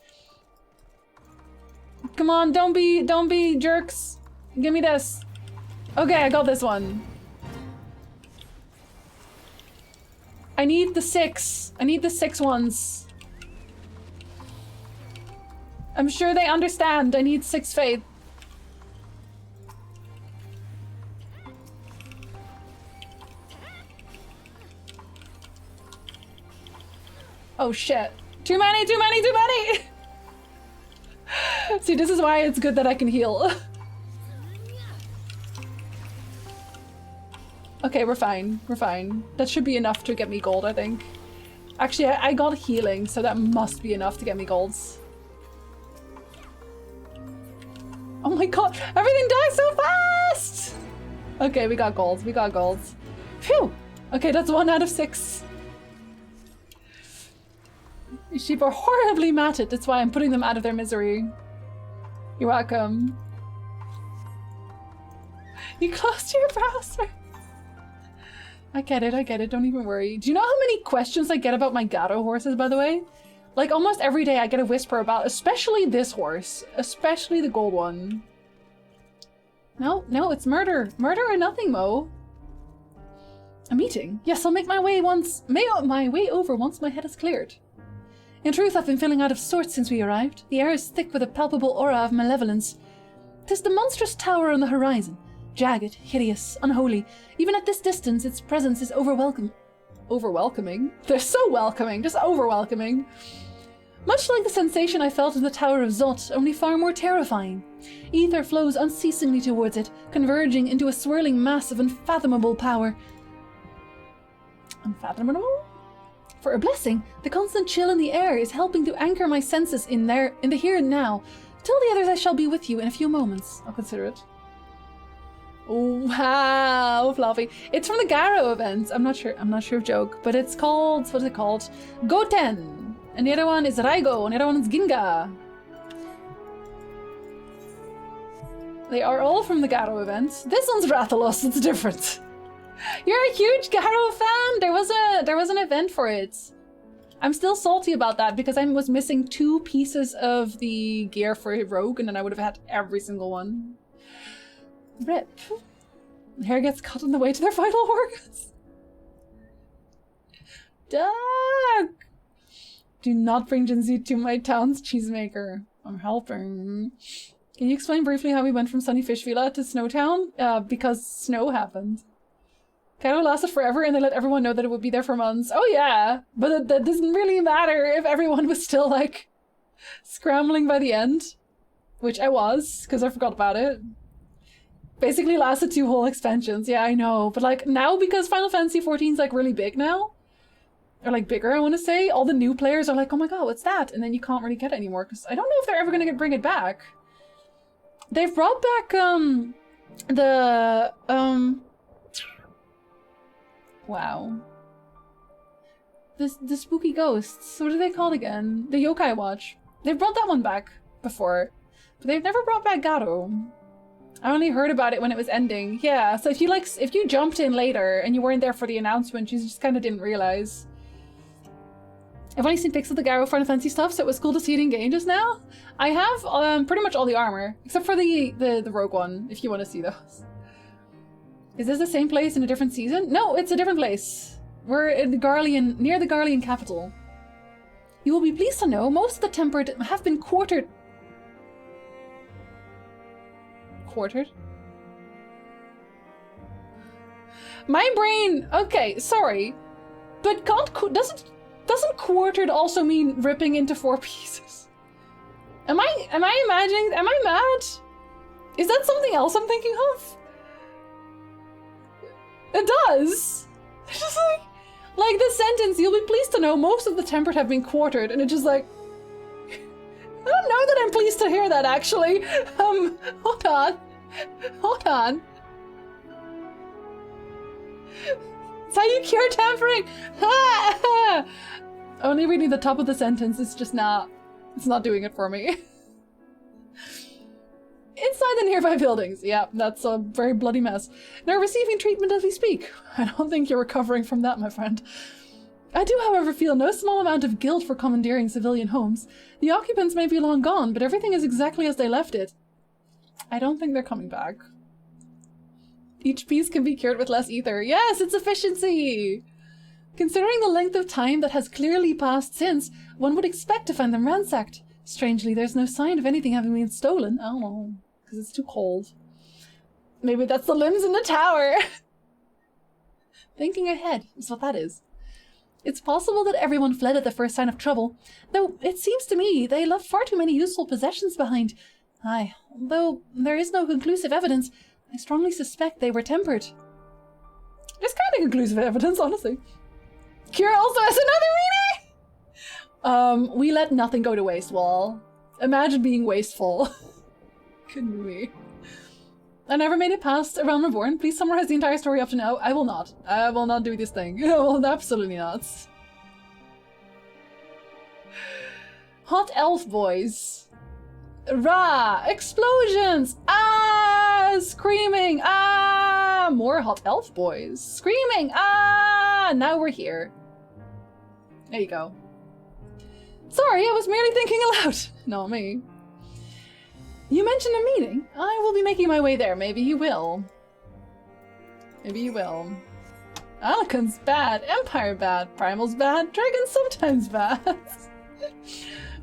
Come on, don't be jerks. Give me this. Okay, I got this one. I need the 6. I need the 6 ones. I'm sure they understand. I need 6 faith. Oh shit. Too many! See, this is why it's good that I can heal. Okay, we're fine. We're fine. That should be enough to get me gold, I think. Actually, I got healing, so that must be enough to get me golds. Oh my god, everything dies so fast! Okay, we got golds. Phew! Okay, that's 1 out of 6. These sheep are horribly matted. That's why I'm putting them out of their misery. You're welcome. You closed your browser. I get it. Don't even worry. Do you know how many questions I get about my Gato horses, by the way? Like, almost every day I get a whisper about, especially this horse. Especially the gold one. No, it's murder. Murder or nothing, Mo. A meeting? Yes, I'll make my way over once my head is cleared. In truth, I've been feeling out of sorts since we arrived. The air is thick with a palpable aura of malevolence. 'Tis the monstrous tower on the horizon. Jagged, hideous, unholy. Even at this distance, its presence is overwhelming? They're so welcoming, just overwhelming. Much like the sensation I felt in the Tower of Zot, only far more terrifying. Ether flows unceasingly towards it, converging into a swirling mass of unfathomable power. Unfathomable? For a blessing, the constant chill in the air is helping to anchor my senses in the here and now. Tell the others I shall be with you in a few moments. I'll consider it. Wow, Fluffy. It's from the Garo event. I'm not sure of joke, but it's called, what is it called? Goten. And the other one is Raigo, and the other one is Ginga. They are all from the Garo event. This one's Rathalos, it's different. You're a huge Garo fan! There was an event for it. I'm still salty about that because I was missing 2 pieces of the gear for Rogue, and then I would have had every single one. Rip. Hair gets cut on the way to their vital organs. Doug! Do not bring Jinzi to my town's cheesemaker. I'm helping. Can you explain briefly how we went from Sunny Fish Villa to Snowtown? Because snow happened. Cairo lasted forever and they let everyone know that it would be there for months. Oh yeah, but that doesn't really matter if everyone was still like scrambling by the end. Which I was, because I forgot about it. Basically lasted 2 whole expansions. Yeah, I know. But like now, because Final Fantasy XIV is like really big now, or like bigger, I want to say, all the new players are like, oh my god, what's that? And then you can't really get it anymore because I don't know if they're ever going to bring it back. They've brought back wow. The spooky ghosts. What are they called again? The Yokai Watch. They've brought that one back before, but they've never brought back Gato. I only heard about it when it was ending. Yeah, so if you jumped in later and you weren't there for the announcement, you just kind of didn't realize. I've only seen pics of the Garo Final Fantasy stuff, so it was cool to see it in game just now. I have pretty much all the armor, except for the Rogue one, if you want to see those. Is this the same place in a different season? No, it's a different place. We're in the near the Garlean capital. You will be pleased to know most of the Tempered have been quartered Quartered. My brain, okay, sorry, but doesn't quartered also mean ripping into 4 pieces? Am I imagining? Am I mad? Is that something else I'm thinking of? It does. It's just like the sentence. You'll be pleased to know most of the tempered have been quartered, and it's just like. I don't know that I'm pleased to hear that, actually. Hold on. Hold on. It's how you cure tampering! Only reading the top of the sentence is just not... It's not doing it for me. Inside the nearby buildings. Yeah, that's a very bloody mess. They're receiving treatment as we speak. I don't think you're recovering from that, my friend. I do, however, feel no small amount of guilt for commandeering civilian homes. The occupants may be long gone, but everything is exactly as they left it. I don't think they're coming back. Each piece can be cured with less ether. Yes, it's efficiency! Considering the length of time that has clearly passed since, one would expect to find them ransacked. Strangely, there's no sign of anything having been stolen. I don't know, because it's too cold. Maybe that's the limbs in the tower! Thinking ahead is what that is. It's possible that everyone fled at the first sign of trouble, though it seems to me they left far too many useful possessions behind. Aye, though there is no conclusive evidence, I strongly suspect they were tempered. There's kind of conclusive evidence, honestly. Kira also has another meaning! We let nothing go to waste, Wall. Imagine being wasteful. Couldn't be me. I never made it past A Realm Reborn. Please summarize the entire story up to now. I will not. I will not do this thing. I will absolutely not. Hot elf boys. Rah! Explosions! Ah! Screaming! Ah! More hot elf boys. Screaming! Ah! Now we're here. There you go. Sorry, I was merely thinking aloud. Not me. You mentioned a meeting. I will be making my way there. Maybe you will. Maybe you will. Alakon's bad. Empire bad. Primal's bad. Dragon's sometimes bad.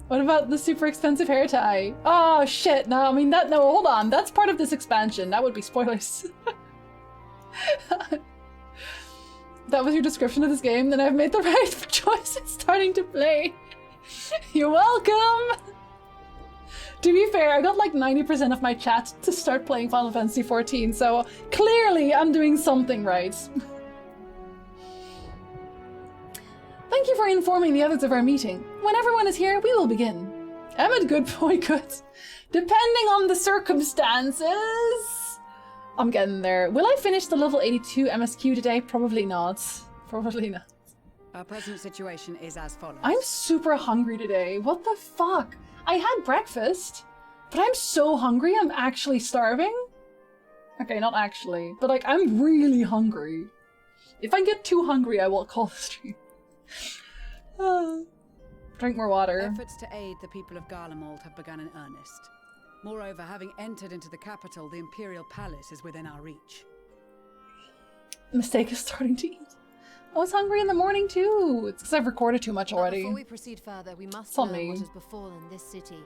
What about the super expensive hair tie? Oh shit, no, I mean that, no, hold on. That's part of this expansion. That would be spoilers. That was your description of this game, then I've made the right choice in starting to play. You're welcome! To be fair, I got like 90% of my chat to start playing Final Fantasy XIV, so clearly I'm doing something right. Thank you for informing the others of our meeting. When everyone is here, we will begin. Emmett, good boy, good. Depending on the circumstances... I'm getting there. Will I finish the level 82 MSQ today? Probably not. Probably not.
Our present situation is as follows.
I'm super hungry today. What the fuck? I had breakfast, but I'm so hungry I'm actually starving. Okay, not actually, but like I'm really hungry. If I get too hungry, I will call the stream. Drink more water.
Efforts to aid the people of Garlemald have begun in earnest. Moreover, having entered into the capital, the Imperial Palace is within our reach.
Mistake is starting to eat. I was hungry in the morning too. It's because I've recorded too much already.
Before we proceed further, we must
It's on
learn
me.
what has befallen this city.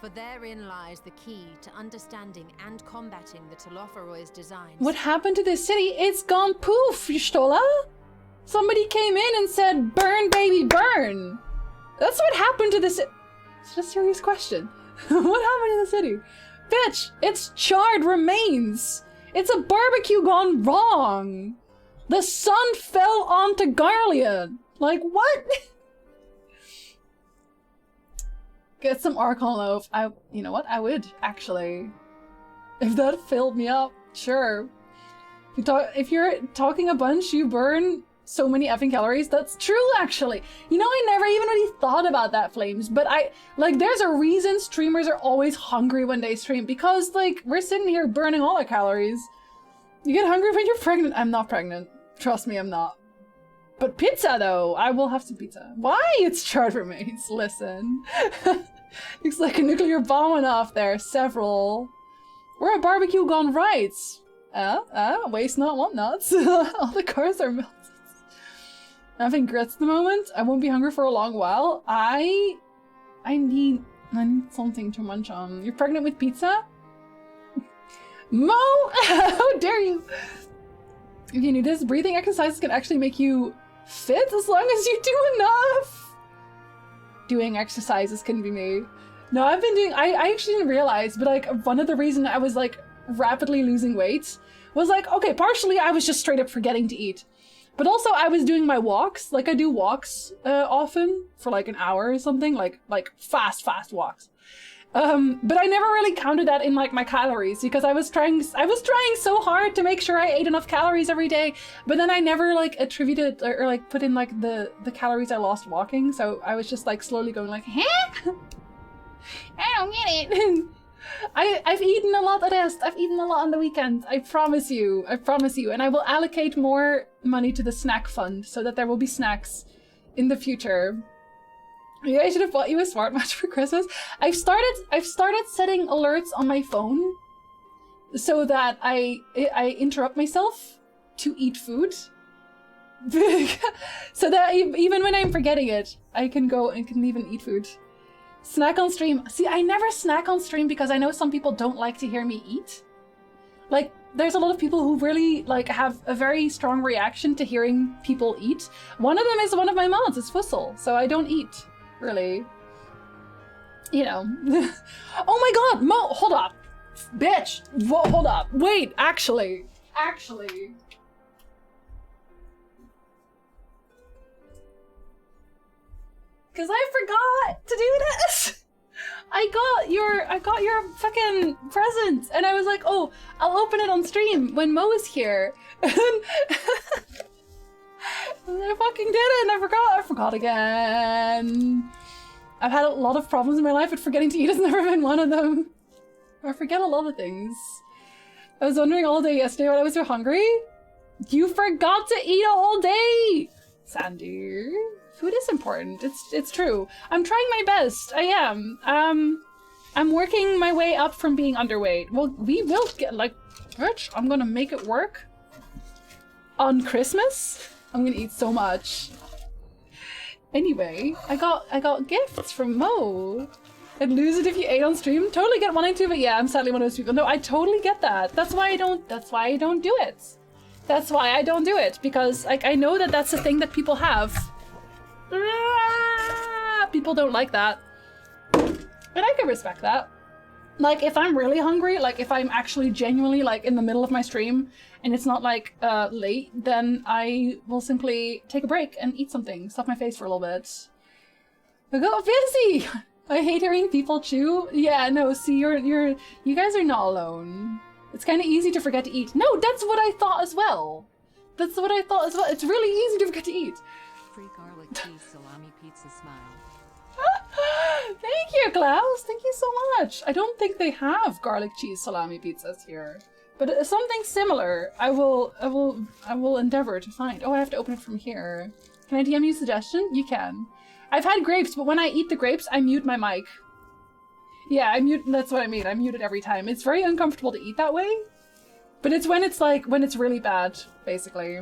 For therein lies the key to understanding and combating the Telophoroid's designs.
What happened to this city? It's gone poof, Stola. Somebody came in and said, burn, baby, burn. That's what happened to this. It's a serious question. What happened to the city? Bitch, it's charred remains. It's a barbecue gone wrong. The sun fell onto Garleon. Like, what? Get some Archon loaf. You know what? I would, actually. If that filled me up, sure. If you're talking a bunch, you burn so many effing calories. That's true, actually. You know, I never even really thought about that, Flames. But there's a reason streamers are always hungry when they stream. Because, like, we're sitting here burning all our calories. You get hungry when you're pregnant. I'm not pregnant. Trust me, I'm not. But pizza, though. I will have some pizza. Why? It's charred remains. Listen. Looks like a nuclear bomb went off there. Several. We're a barbecue gone right. Waste not, want nots. All the cars are melted. I'm having grits at the moment. I won't be hungry for a long while. I need something to munch on. You're pregnant with pizza? Mo! How dare you? If you knew this, breathing exercises can actually make you fit as long as you do enough. Doing exercises can be me. No, I've been doing, I actually didn't realize, but like one of the reasons I was like rapidly losing weight was like, okay, partially I was just straight up forgetting to eat. But also I was doing my walks, like I do walks often for like an hour or something, like fast walks. But I never really counted that in like my calories because I was trying so hard to make sure I ate enough calories every day, but then I never like attributed or like put in like the calories I lost walking. So I was just like slowly going like, huh? I don't get it. I've eaten a lot of this. I've eaten a lot on the weekend. I promise you. And I will allocate more money to the snack fund so that there will be snacks in the future. Maybe I should have bought you a smartwatch for Christmas. I've started setting alerts on my phone so that I interrupt myself to eat food. So that even when I'm forgetting it, I can go and can even eat food. Snack on stream. See, I never snack on stream because I know some people don't like to hear me eat. Like, there's a lot of people who really like have a very strong reaction to hearing people eat. One of them is one of my mods, it's Fussel, so I don't eat. Really, you know. Oh my god, Mo, hold up, bitch. Whoa, hold up, wait, actually, because I forgot to do this. I got your fucking present, and I was like, oh, I'll open it on stream when Mo is here. I fucking did it and I forgot again. I've had a lot of problems in my life, but forgetting to eat has never been one of them. I forget a lot of things. I was wondering all day yesterday when I was so hungry. You forgot to eat a whole day! Sandy. Food is important. It's true. I'm trying my best. I am. I'm working my way up from being underweight. Well, we will get like, bitch, I'm gonna make it work. On Christmas? I'm gonna eat so much. Anyway, I got gifts from Mo. I'd lose it if you ate on stream. Totally get wanting to, but yeah, I'm sadly one of those people. No, I totally get that. That's why I don't do it. That's why I don't do it, because like I know that that's a thing that people have. People don't like that. And I can respect that. Like if I'm really hungry, like if I'm actually genuinely like in the middle of my stream and it's not like late, then I will simply take a break and eat something, stuff my face for a little bit. I got fancy. I hate hearing people chew. Yeah, no, see, you guys are not alone. It's kind of easy to forget to eat. No, that's what I thought as well. That's what I thought as well. It's really easy to forget to eat.
Free garlic cheese salami pizza smile.
Thank you, Klaus. Thank you so much. I don't think they have garlic cheese salami pizzas here, but something similar. I will endeavor to find. Oh, I have to open it from here. Can I DM you a suggestion? You can. I've had grapes, but when I eat the grapes, I mute my mic. Yeah, I mute. That's what I mean. I mute it every time. It's very uncomfortable to eat that way, but it's when it's really bad, basically.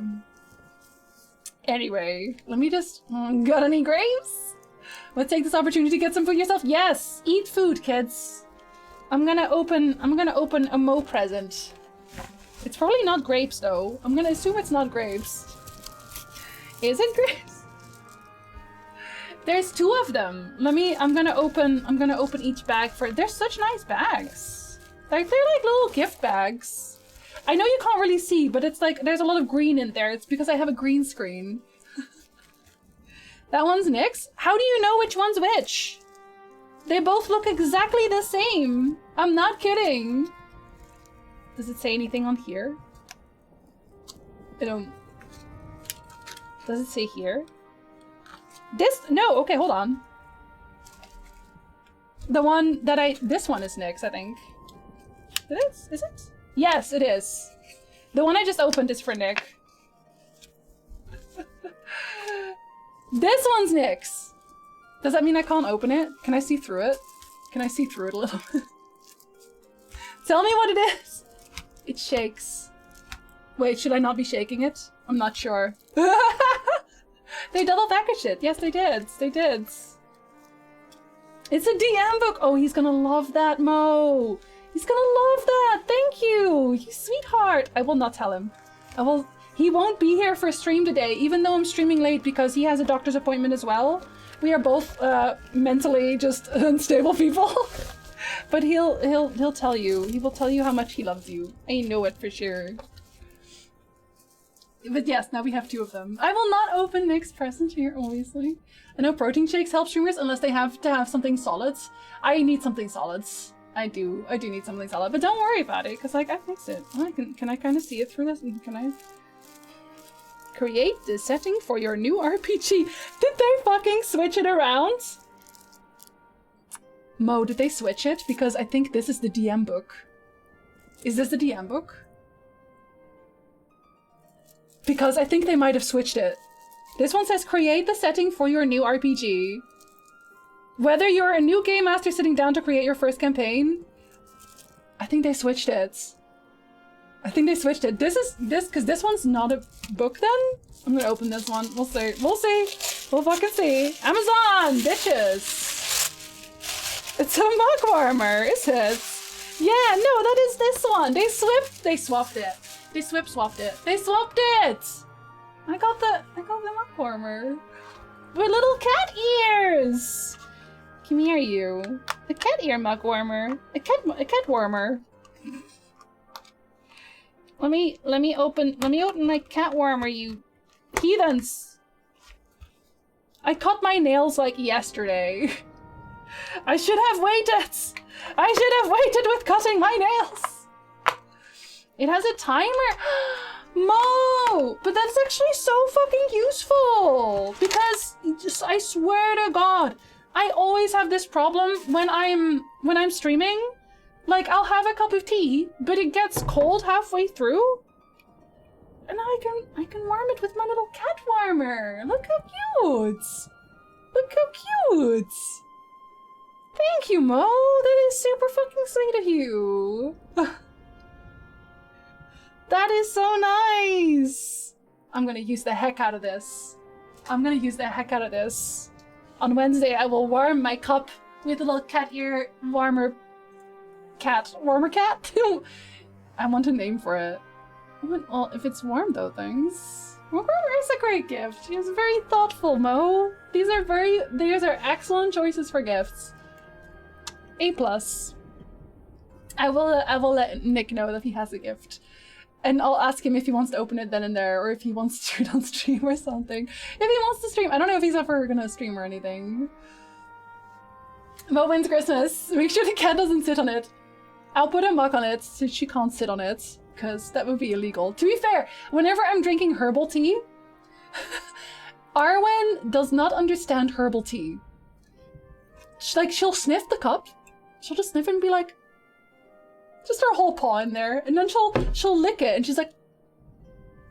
Anyway, let me just. Got any grapes? Let's take this opportunity to get some food yourself. Yes, eat food, kids. I'm gonna open a Mo present. It's probably not grapes though. I'm gonna assume it's not grapes. Is it grapes? There's two of them. I'm gonna open each bag for. They're such nice bags. Like they're like little gift bags. I know you can't really see, but it's like there's a lot of green in there. It's because I have a green screen. That one's Nick's? How do you know which one's which? They both look exactly the same. I'm not kidding. Does it say anything on here? I don't... Does it say here? No, okay, hold on. The one that this one is Nick's, I think. Is it? Yes, it is. The one I just opened is for Nick. This one's Nick's. Does that mean I can't open it? Can I see through it? Can I see through it a little bit? Tell me what it is. It shakes. Wait, should I not be shaking it? I'm not sure. They double packaged it. Yes, they did. They did. It's a DM book. Oh, he's gonna love that, Mo. He's gonna love that. Thank you, you sweetheart. I will not tell him. He won't be here for stream today, even though I'm streaming late because he has a doctor's appointment as well. We are both mentally just unstable people. But he'll tell you. He will tell you how much he loves you. I know it for sure. But yes, now we have 2 of them. I will not open Nick's present here, obviously. I know protein shakes help streamers unless they have to have something solids. I need something solids. I do need something solid. But don't worry about it, because like I fixed it. Can I kind of see it through this? Can I create the setting for your new RPG? Did they fucking switch it around? Mo, did they switch it? Because I think this is the DM book. Is this the DM book? Because I think they might have switched it. This one says create the setting for your new RPG. Whether you're a new game master sitting down to create your first campaign, I think they switched it. I think they switched it. Because this one's not a book then? I'm gonna open this one. We'll see. We'll see. We'll fucking see. Amazon, bitches. It's a mug warmer, is it? Yeah, no, that is this one. They swapped it. They swapped it. They swapped it! I got the mug warmer. With little cat ears! Come here, you. A cat ear mug warmer. A cat warmer. Let me open my cat warmer, you heathens. I cut my nails like yesterday. I should have waited. I should have waited with cutting my nails. It has a timer. Mo! But that's actually so fucking useful. Because I swear to God, I always have this problem when I'm streaming. Like, I'll have a cup of tea, but it gets cold halfway through. And I can warm it with my little cat warmer. Look how cute. Look how cute. Thank you, Mo. That is super fucking sweet of you. That is so nice. I'm gonna use the heck out of this. I'm gonna use the heck out of this. On Wednesday, I will warm my cup with a little cat ear warmer cat. Warmer cat? I want a name for it. Well, if it's warm though, thanks. Warmer is a great gift. It's very thoughtful, Mo. These are excellent choices for gifts. A+. I will let Nick know that he has a gift. And I'll ask him if he wants to open it then and there, or if he wants to do it on stream or something. If he wants to stream, I don't know if he's ever gonna stream or anything. Mo wins Christmas. Make sure the cat doesn't sit on it. I'll put a mug on it so she can't sit on it, because that would be illegal. To be fair, whenever I'm drinking herbal tea, Arwen does not understand herbal tea. She'll sniff the cup. She'll just sniff it and be like, just her whole paw in there, and then she'll lick it, and she's like,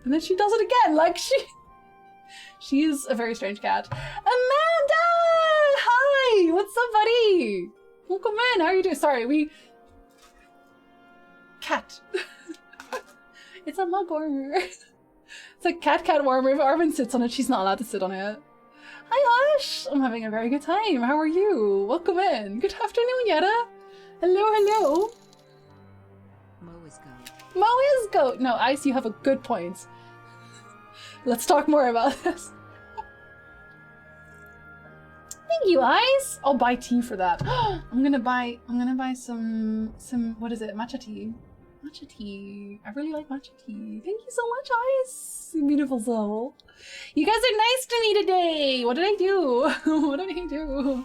and then she does it again. Like she is a very strange cat. Amanda, hi, what's up, buddy? Welcome in. How are you doing? Sorry, cat. It's a mug warmer. It's a cat warmer. If Arwen sits on it, she's not allowed to sit on it. Hi, Hush. I'm having a very good time. How are you? Welcome in. Good afternoon, Yetta. Hello, hello.
Mo is goat.
Mo is goat. No, Ice, you have a good point. Let's talk more about this. Thank you, Ice. I'll buy tea for that. I'm gonna buy some what is it? Matcha tea. Matcha tea. I really like matcha tea. Thank you so much, Ice. You beautiful soul. You guys are nice to me today. What did I do? What did I do?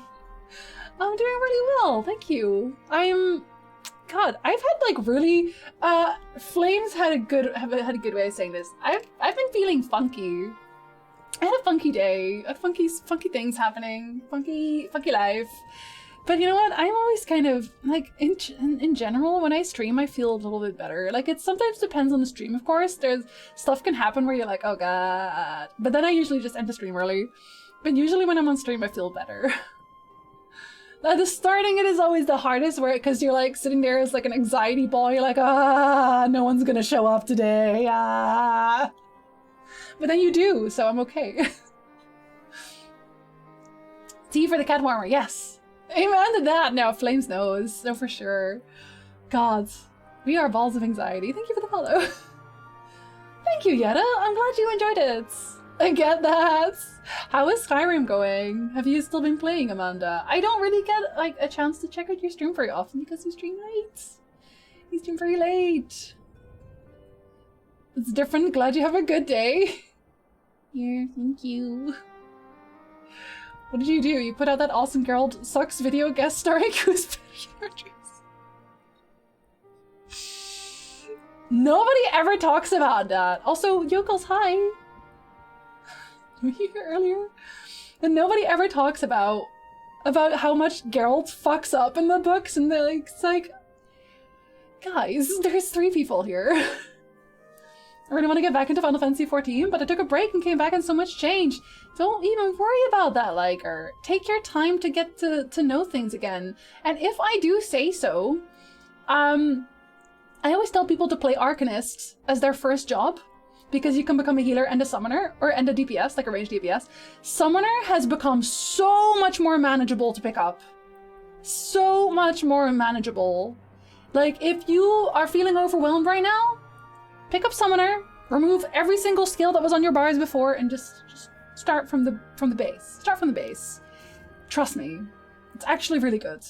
I'm doing really well. Thank you. God, I've had like really Flames had a good way of saying this. I've been feeling funky. I had a funky day. I had funky things happening. Funky life. But you know what? I'm always kind of like in general when I stream I feel a little bit better. Like it sometimes depends on the stream, of course. There's stuff can happen where you're like, oh god. But then I usually just end the stream early. But usually when I'm on stream I feel better. The starting it is always the hardest because you're like sitting there as like an anxiety ball. You're like, no one's gonna show up today. But then you do, so I'm okay. Tea for the cat warmer, yes. Amen to that. No, Flames knows. No, for sure. God, we are balls of anxiety. Thank you for the follow. Thank you, Yetta. I'm glad you enjoyed it. I get that. How is Skyrim going? Have you still been playing, Amanda? I don't really get like a chance to check out your stream very often because you stream late. You stream very late. It's different. Glad you have a good day. Here, thank you. What did you do? You put out that awesome Girl Sucks video guest starring Goose. Nobody ever talks about that. Also, Yokels, hi. Were you here earlier? And nobody ever talks about how much Geralt fucks up in the books, and they're like, it's like, guys, there's 3 people here. I really want to get back into Final Fantasy XIV, but I took a break and came back and so much changed. Don't even worry about that, Liker. Take your time to get to know things again. And if I do say so, I always tell people to play Arcanist as their first job, because you can become a healer and a summoner, and a DPS, like a ranged DPS. Summoner has become so much more manageable to pick up. So much more manageable. Like, if you are feeling overwhelmed right now, pick up Summoner, remove every single skill that was on your bars before, and just start from the base. Start from the base. Trust me, it's actually really good.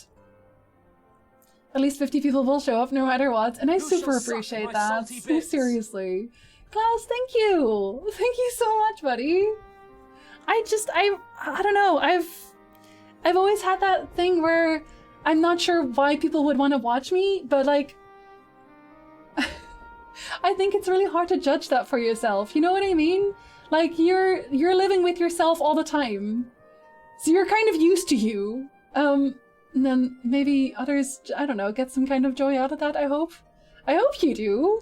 At least 50 people will show up no matter what, and I super appreciate that. No, seriously. Klaus, thank you! Thank you so much, buddy! I don't know, I've always had that thing where I'm not sure why people would want to watch me, but like, I think it's really hard to judge that for yourself, you know what I mean? Like, you're living with yourself all the time, so you're kind of used to you. And then maybe others, I don't know, get some kind of joy out of that, I hope. I hope you do.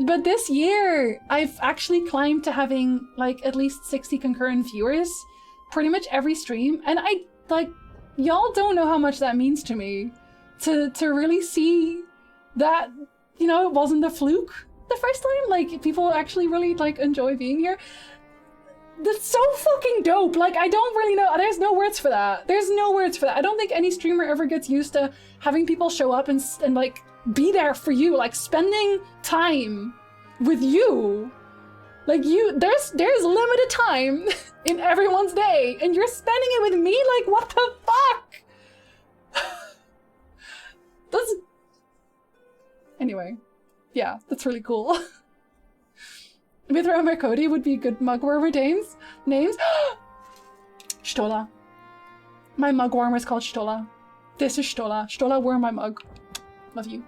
But this year, I've actually climbed to having, like, at least 60 concurrent viewers pretty much every stream. And I, like, y'all don't know how much that means to me. To really see that, you know, it wasn't a fluke the first time. Like, people actually really, like, enjoy being here. That's so fucking dope. Like, I don't really know. There's no words for that. There's no words for that. I don't think any streamer ever gets used to having people show up and like, be there for you. Like, spending time with you. Like, there's limited time in everyone's day, and you're spending it with me? Like, what the fuck? That's... Anyway. Yeah, that's really cool. Mithra Cody would be good mugwormer names. Stola. My mugwormer is called Stola. This is Stola. Stola, wear my mug. Love you.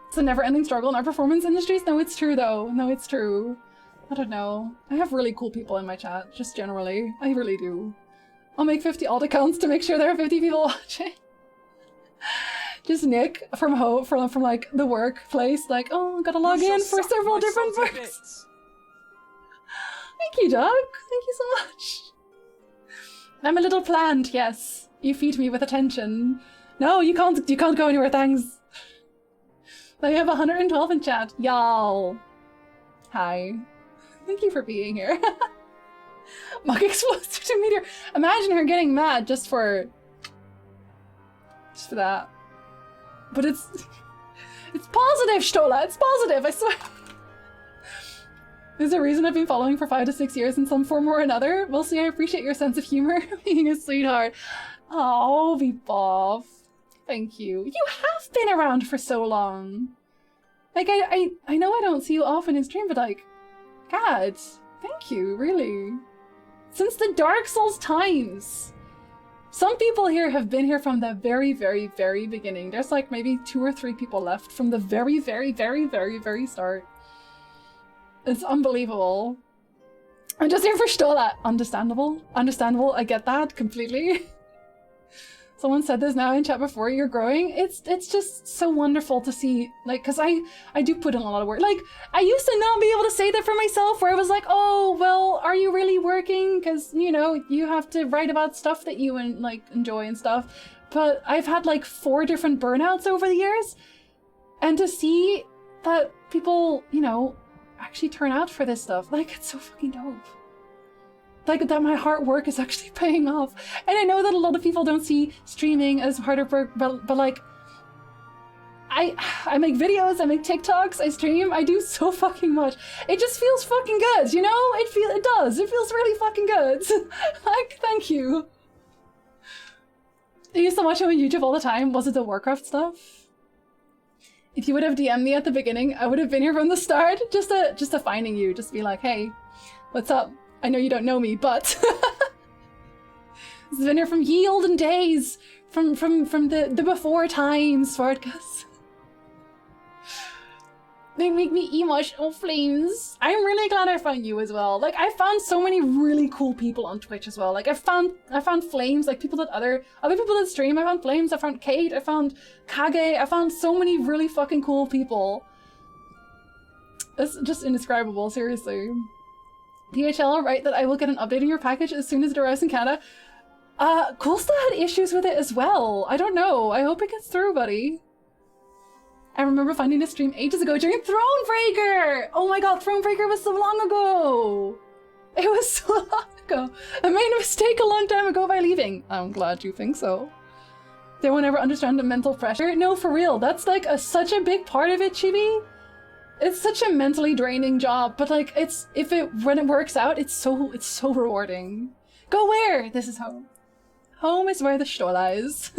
It's a never-ending struggle in our performance industries. No, it's true though. No, it's true. I don't know. I have really cool people in my chat, just generally. I really do. I'll make 50 alt accounts to make sure there are 50 people watching. Just Nick from home, from like the workplace, like, oh, gotta log in for several different works. Thank you, Doug. Thank you so much. I'm a little plant, yes. You feed me with attention. No, you can't go anywhere, thanks. I have 112 in chat. Y'all. Hi. Thank you for being here. Mug explodes to meteor. Imagine her getting mad just for that. But it's positive, Stola. It's positive, I swear. There's a reason I've been following for 5 to 6 years in some form or another. We'll see. I appreciate your sense of humor. Being a sweetheart. Oh, Bob. Thank you. You have been around for so long. Like, I know I don't see you often in stream, but like, God, thank you, really. Since the Dark Souls times. Some people here have been here from the very, very, very beginning. There's like maybe 2 or 3 people left from the very, very, very, very, very start. It's unbelievable. I'm just here for Stola. Understandable. Understandable. I get that completely. Someone said this now in chat before, you're growing. It's just so wonderful to see, like, because I do put in a lot of work. Like, I used to not be able to say that for myself, where I was like, oh, well, are you really working? Because, you know, you have to write about stuff that you like enjoy and stuff. But I've had like 4 different burnouts over the years. And to see that people, you know, actually turn out for this stuff, like, it's so fucking dope. Like, that my hard work is actually paying off. And I know that a lot of people don't see streaming as harder work, but like, I make videos, I make TikToks, I stream, I do so fucking much. It just feels fucking good, you know? It does. It feels really fucking good. Like, thank you. I used to watch him on YouTube all the time. Was it the Warcraft stuff? If you would have DM'd me at the beginning, I would have been here from the start. Just to finding you, just be like, hey, what's up? I know you don't know me, but this has been here from ye olden days, from the before times, Svartkas. They make me emotional flames. I'm really glad I found you as well. Like, I found so many really cool people on Twitch as well. Like, I found flames, like people that other people that stream. I found flames, I found Kate, I found Kage, I found so many really fucking cool people. It's just indescribable, seriously. DHL, right, that I will get an update on your package as soon as it arrives in Canada. Coolsta had issues with it as well. I don't know. I hope it gets through, buddy. I remember finding this stream ages ago during Thronebreaker! Oh my god, Thronebreaker was so long ago! It was so long ago. I made a mistake a long time ago by leaving. I'm glad you think so. They won't ever understand the mental pressure. No, for real, that's like such a big part of it, Chibi. It's such a mentally draining job, but like when it works out, it's so rewarding. Go where? This is home. Home is where the Stola is.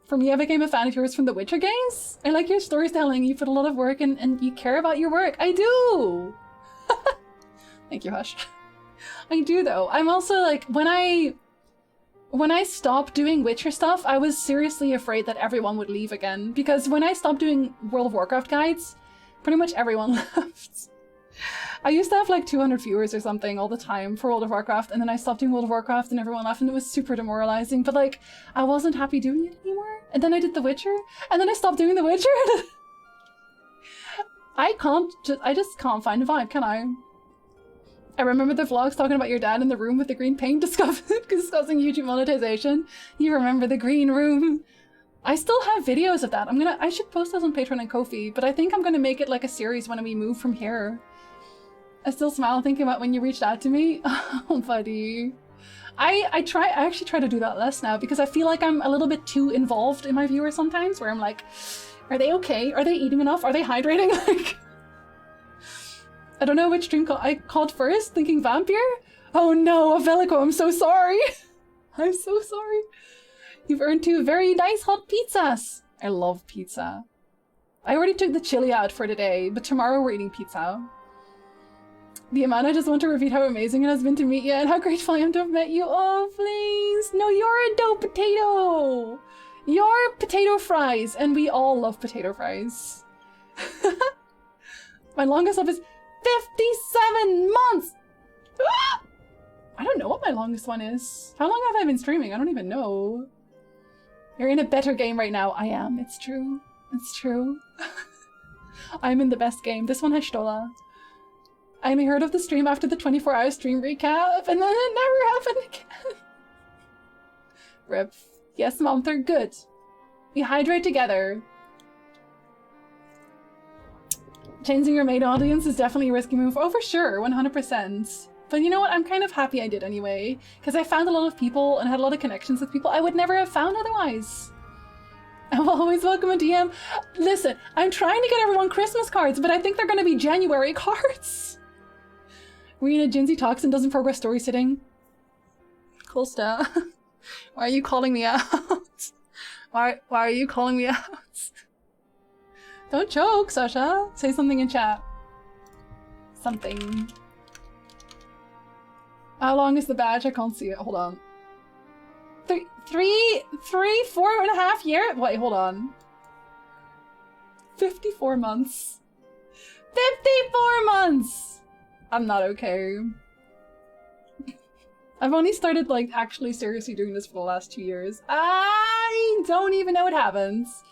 For me, I became a fan of yours from the Witcher games. I like your storytelling. You put a lot of work in and you care about your work. I do! Thank you, Hush. I do, though. I'm also like, when I stopped doing Witcher stuff, I was seriously afraid that everyone would leave again. Because when I stopped doing World of Warcraft guides, pretty much everyone left. I used to have like 200 viewers or something all the time for World of Warcraft, and then I stopped doing World of Warcraft and everyone left, and it was super demoralizing, but like, I wasn't happy doing it anymore. And then I did The Witcher, and then I stopped doing The Witcher. I just can't find a vibe, can I? I remember the vlogs talking about your dad in the room with the green paint discussing YouTube monetization. You remember the green room. I still have videos of that. I should post those on Patreon and Ko-fi, but I think I'm gonna make it like a series when we move from here. I still smile thinking about when you reached out to me. Oh, buddy. I actually try to do that less now because I feel like I'm a little bit too involved in my viewers sometimes, where I'm like, are they okay? Are they eating enough? Are they hydrating? Like, I don't know which stream I called first, thinking vampire? Oh no, Avelico, I'm so sorry. I'm so sorry. You've earned 2 very nice hot pizzas. I love pizza. I already took the chili out for today, but tomorrow we're eating pizza. The Amanda, I just want to repeat how amazing it has been to meet you and how grateful I am to have met you. Oh, please. No, you're a dope potato. You're potato fries, and we all love potato fries. My longest up is 57 months. I don't know what my longest one is. How long have I been streaming? I don't even know. You're in a better game right now. I am. It's true. It's true. I'm in the best game. This one has Stola. I only heard of the stream after the 24-hour stream recap, and then it never happened again. Rip. Yes, Mom, they're good. We hydrate together. Changing your main audience is definitely a risky move. Oh, for sure, 100%. But you know what? I'm kind of happy I did anyway, because I found a lot of people and had a lot of connections with people I would never have found otherwise. I'm always welcome a DM. Listen, I'm trying to get everyone Christmas cards, but I think they're going to be January cards. Rena Jinsey talks and doesn't progress story sitting. Cool stuff. Why are you calling me out? Why are you calling me out? Don't joke, Sasha. Say something in chat. Something. How long is the badge? I can't see it. Hold on. 4.5 years? Wait, hold on. 54 months. 54 months! I'm not okay. I've only started, like, actually seriously doing this for the last 2 years. I don't even know what happens.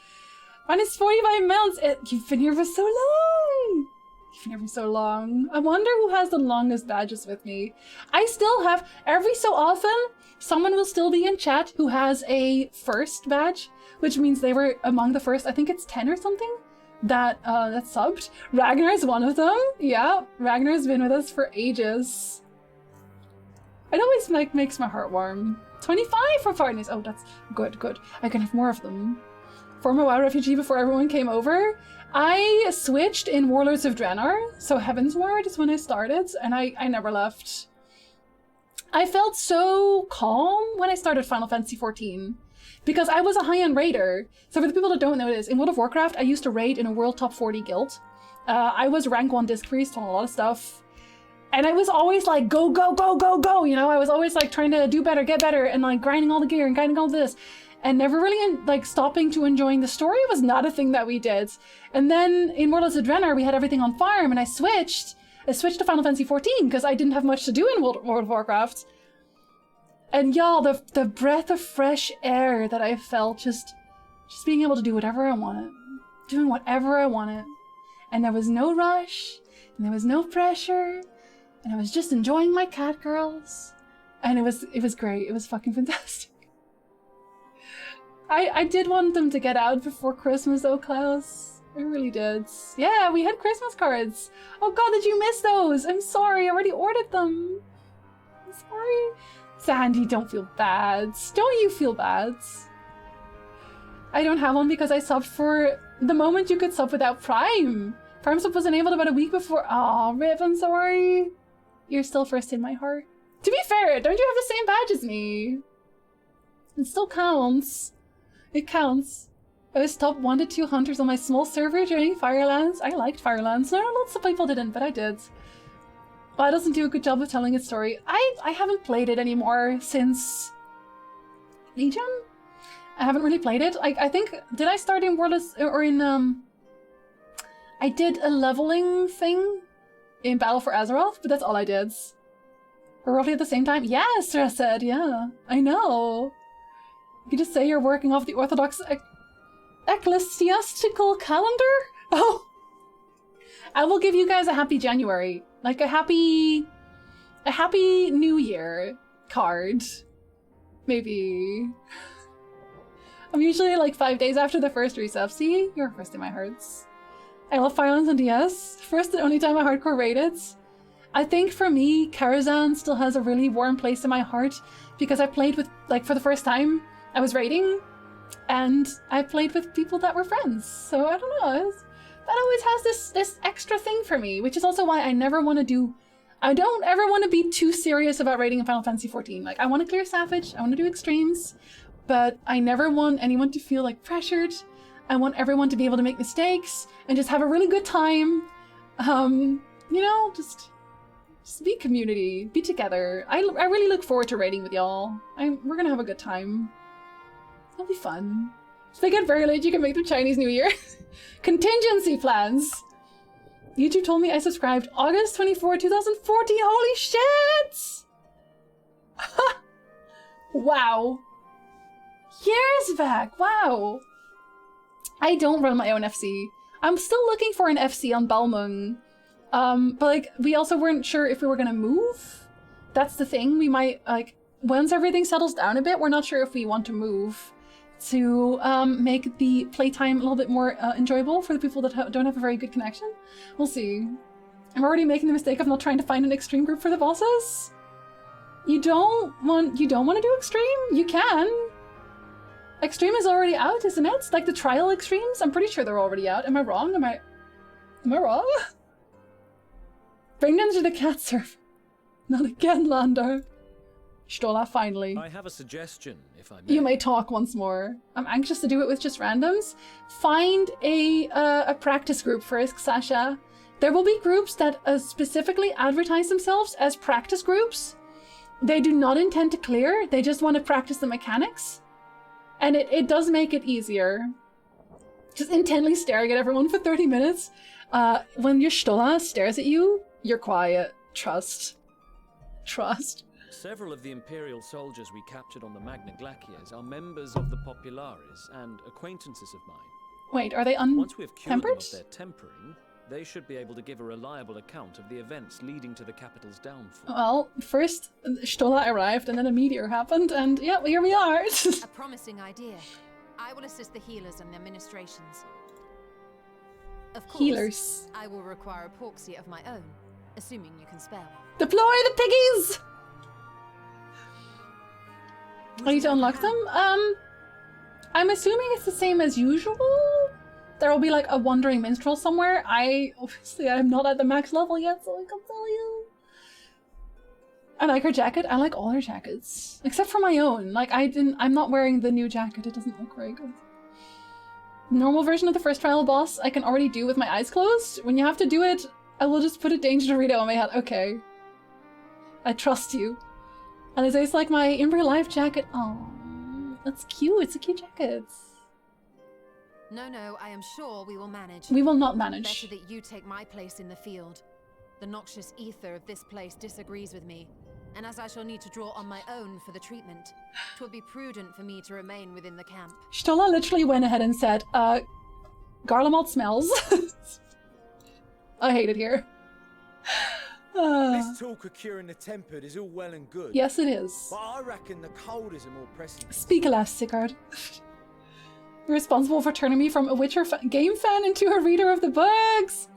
Mine is 45 months. You've been here for so long. You've been here for so long. I wonder who has the longest badges with me. I still have, every so often, someone will still be in chat who has a first badge, which means they were among the first, I think it's 10 or something, that subbed. Ragnar is one of them. Yeah, Ragnar's been with us for ages. It always makes my heart warm. 25 for partners. Oh, that's good, good. I can have more of them. former WoW refugee before everyone came over. I switched in Warlords of Draenor, so Heavensward is when I started, and I never left. I felt so calm when I started Final Fantasy XIV, because I was a high-end raider. So for the people that don't know this, in World of Warcraft, I used to raid in a World Top 40 guild. I was rank 1 Disc Priest on a lot of stuff. And I was always like, go, go, go, go, go, you know? I was always like trying to do better, get better, and like grinding all the gear and grinding all this. And never really like stopping to enjoying the story was not a thing that we did. And then in Warlords of Draenor, we had everything on farm, and I switched to Final Fantasy XIV because I didn't have much to do in World of Warcraft. And y'all, the breath of fresh air that I felt, just being able to do whatever I wanted, doing whatever I wanted. And there was no rush, and there was no pressure, and I was just enjoying my cat girls. And it was great. It was fucking fantastic. I did want them to get out before Christmas though, Klaus. I really did. Yeah, we had Christmas cards. Oh god, did you miss those? I'm sorry, I already ordered them. I'm sorry. Sandy, don't feel bad. Don't you feel bad? I don't have one because I subbed for the moment you could sub without Prime. Prime sub was enabled about a week before. Aw, Rip, I'm sorry. You're still first in my heart. To be fair, don't you have the same badge as me? It still counts. It counts. I was top 1 to 2 hunters on my small server during Firelands. I liked Firelands. No, lots of people didn't, but I did. Well, it doesn't do a good job of telling its story. I haven't played it anymore since Legion? I haven't really played it. I think, did I start in Warlords, or in, I did a leveling thing in Battle for Azeroth, but that's all I did. We're roughly at the same time? Yes, Sarah said, yeah. I know. You could just say you're working off the Orthodox ecclesiastical calendar? Oh! I will give you guys a happy January. Like a happy New Year card. Maybe. I'm usually like 5 days after the first resub. See? You're first in my hearts. I love Firelands on DS. First and only time I hardcore rated. I think for me, Karazhan still has a really warm place in my heart because I played with, like, for the first time, I was raiding, and I played with people that were friends. So I don't know, that always has this extra thing for me, which is also why I never want to do, I don't ever want to be too serious about raiding in Final Fantasy XIV. Like, I want to clear Savage, I want to do extremes, but I never want anyone to feel like pressured. I want everyone to be able to make mistakes and just have a really good time. You know, just be community, be together. I really look forward to raiding with y'all. We're gonna have a good time. It'll be fun. If they get very late, you can make the Chinese New Year. Contingency plans. YouTube told me I subscribed August 24, 2014. Holy shit! Wow. Years back. Wow. I don't run my own FC. I'm still looking for an FC on Balmung. But like, we also weren't sure if we were gonna move. That's the thing. We might, like, once everything settles down a bit, we're not sure if we want to move to make the playtime a little bit more enjoyable for the people that don't have a very good connection. We'll see. I'm already making the mistake of not trying to find an extreme group for the bosses. You don't want to do extreme? You can. Extreme is already out, isn't it? Like the trial extremes? I'm pretty sure they're already out. Am I wrong? Am I wrong? Bring them to the cat server. Not again, Lando. Stola, finally.
I have a suggestion, if I may.
You may talk once more. I'm anxious to do it with just randoms. Find a practice group first, Sasha. There will be groups that specifically advertise themselves as practice groups. They do not intend to clear. They just want to practice the mechanics. And it does make it easier. Just intently staring at everyone for 30 minutes. When your Stola stares at you, you're quiet. Trust. Trust.
Several of the Imperial soldiers we captured on the Magna Glaciers are members of the Populares and acquaintances of mine.
Wait, are they
Once we've cured them
untempered?
of their tempering, they should be able to give a reliable account of the events leading to the capital's downfall.
Well, first Stola arrived and then a meteor happened and yeah, here we are.
A promising idea. I will assist the healers and their ministrations. Of course,
Healers.
I will require a proxy of my own, assuming you can spare one.
Deploy the piggies! I need to unlock them? I I'm assuming it's the same as usual. There will be like a wandering minstrel somewhere. I'm not at the max level yet, so I can't tell you. I like her jacket. I like all her jackets. Except for my own. Like, I'm not wearing the new jacket. It doesn't look very good. Normal version of the first trial boss I can already do with my eyes closed. When you have to do it, I will just put a Danger Dorito on my head. Okay. I trust you. And it's like my in real life jacket. Oh, that's cute. It's a cute jacket.
No, I am sure we will manage.
We will not manage.
Better that you take my place in the field. The noxious ether of this place disagrees with me, and as I shall need to draw on my own for the treatment, 'twill be prudent for me to remain within the camp.
Stola literally went ahead and said, Garlemald smells. I hate it here.
This talk of curing the tempered is all well and good.
Yes, it is.
But I reckon the cold is a more pressing.
Speak alas, Sigurd. You're responsible for turning me from a Witcher game fan into a reader of the books.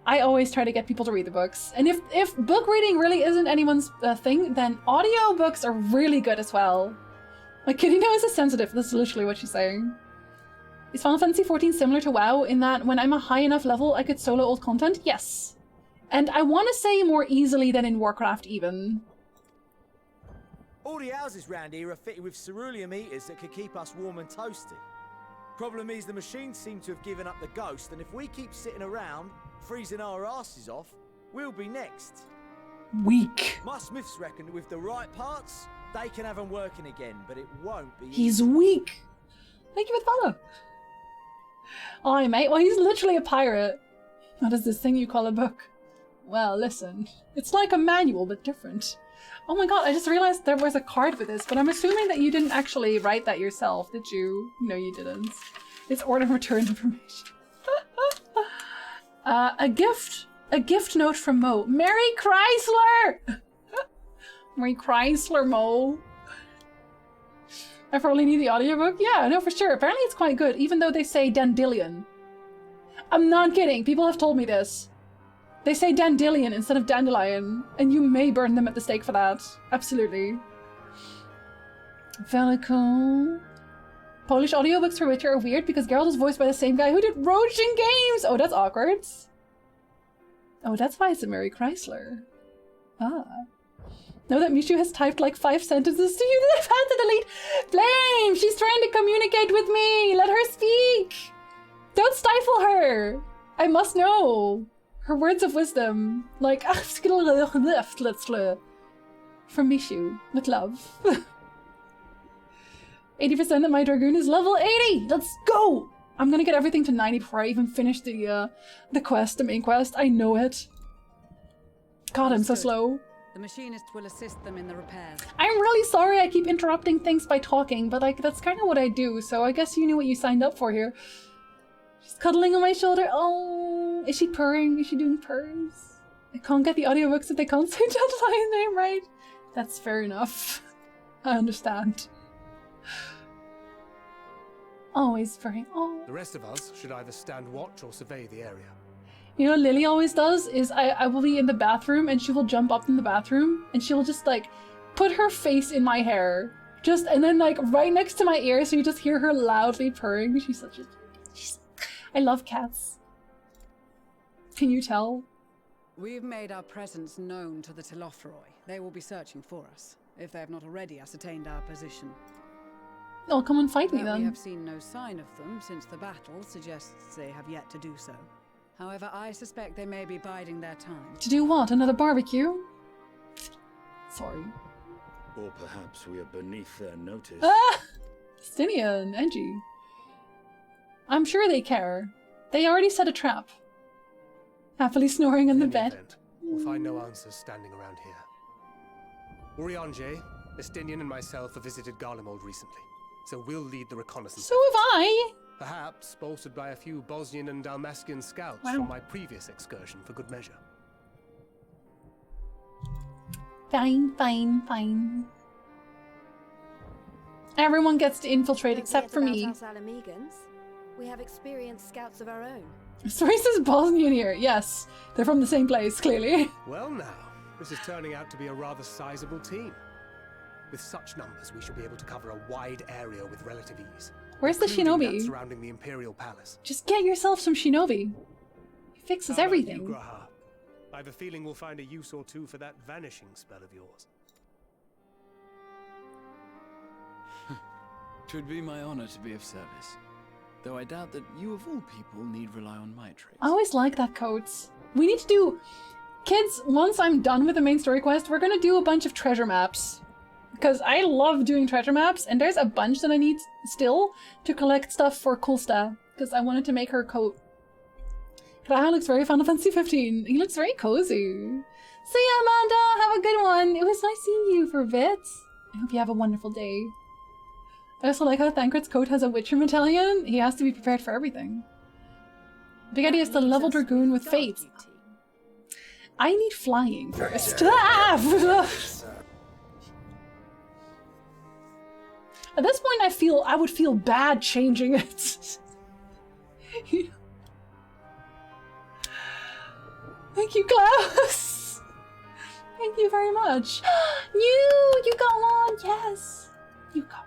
I always try to get people to read the books. And if book reading really isn't anyone's thing, then audio books are really good as well. Like, Kirino is a sensitive. That's literally what she's saying. Is Final Fantasy XIV similar to WoW in that when I'm a high enough level, I could solo old content? Yes. And I want to say more easily than in Warcraft even.
All the houses round here are fitted with cerulean heaters that could keep us warm and toasty. Problem is the machines seem to have given up the ghost, and if we keep sitting around, freezing our asses off, we'll be next.
Weak.
My smiths reckon that with the right parts, they can have them working again, but it won't be
He's
easy.
weak. Thank you for the follow. Aye, mate. Well, he's literally a pirate. What is this thing you call a book? Well, listen. It's like a manual, but different. Oh my god, I just realized there was a card with this, but I'm assuming that you didn't actually write that yourself, did you? No, you didn't. It's order return information. A gift note from Mo. Merry Chrysler! Merry Chrysler, Mo. I probably need the audiobook. Yeah, no, for sure. Apparently it's quite good, even though they say dandelion. I'm not kidding. People have told me this. They say dandelion instead of dandelion, and you may burn them at the stake for that. Absolutely. Very cool. Polish audiobooks for Witcher are weird because Geralt is voiced by the same guy who did Rojin Games! Oh, that's awkward. Oh, that's why it's a Mary Chrysler. Ah. Know that Mishu has typed like 5 sentences to you that I've had to delete. Flame! She's trying to communicate with me! Let her speak! Don't stifle her! I must know! Her words of wisdom. Like, from Mishu. With love. 80% of my Dragoon is level 80! Let's go! I'm gonna get everything to 90 before I even finish the quest, the main quest. I know it. God, I'm so slow.
The machinist will assist them in the repairs.
I'm really sorry I keep interrupting things by talking, but like, that's kind of what I do, so I guess you knew what you signed up for here. She's cuddling on my shoulder. Oh, is she purring? Is she doing purrs? I can't get the audiobooks if they can't say Dandelion's name right. That's fair enough. I understand. Always purring. Oh.
The rest of us should either stand watch or survey the area.
You know what Lily always does is I will be in the bathroom and she will jump up in the bathroom and she will just like put her face in my hair. And then like right next to my ear so you just hear her loudly purring. She's such a... I love cats. Can you tell?
We've made our presence known to the Telothroi. They will be searching for us, if they have not already ascertained our position.
Oh, come and fight me then.
We have seen no sign of them since the battle suggests they have yet to do so. However, I suspect they may be biding their time.
To do what? Another barbecue? Sorry.
Or perhaps we are beneath their notice.
Ah! Stinia and Engie. I'm sure they care. They already set a trap. Happily snoring in the bed.
Event, we'll find no answers standing around here. Urianger, Estinian and myself have visited Garlemald recently, so we'll lead the reconnaissance.
So have I!
Perhaps bolstered by a few Bosnian and Dalmatian scouts from my previous excursion for good measure.
Fine, fine, fine. Everyone gets to infiltrate except for me.
We have experienced scouts of our own.
Story says Bosnian here. Yes, they're from the same place, clearly.
Well now, this is turning out to be a rather sizable team. With such numbers, we should be able to cover a wide area with relative ease.
Where's the
including that
shinobi?
surrounding the Imperial Palace.
Just get yourself some shinobi. He fixes
How about you,
everything.
Graha? I have a feeling we'll find a use or two for that vanishing spell of yours.
'Twould be my honor to be of service. Though I doubt that you of all people need rely on my trade.
I always like that coat. We need to do... Kids, once I'm done with the main story quest, we're gonna do a bunch of treasure maps. Because I love doing treasure maps, and there's a bunch that I need still to collect stuff for Kulsta. Because I wanted to make her coat. Graha looks very Final Fantasy 15. He looks very cozy. See ya, Amanda! Have a good one! It was nice seeing you for a bit. I hope you have a wonderful day. I also like how Thancred's coat has a Witcher medallion. He has to be prepared for everything. Big idea is to level Dragoon with Fate. I need flying first. At this point, I would feel bad changing it. Thank you, Klaus. Thank you very much. You got one. Yes, you got one.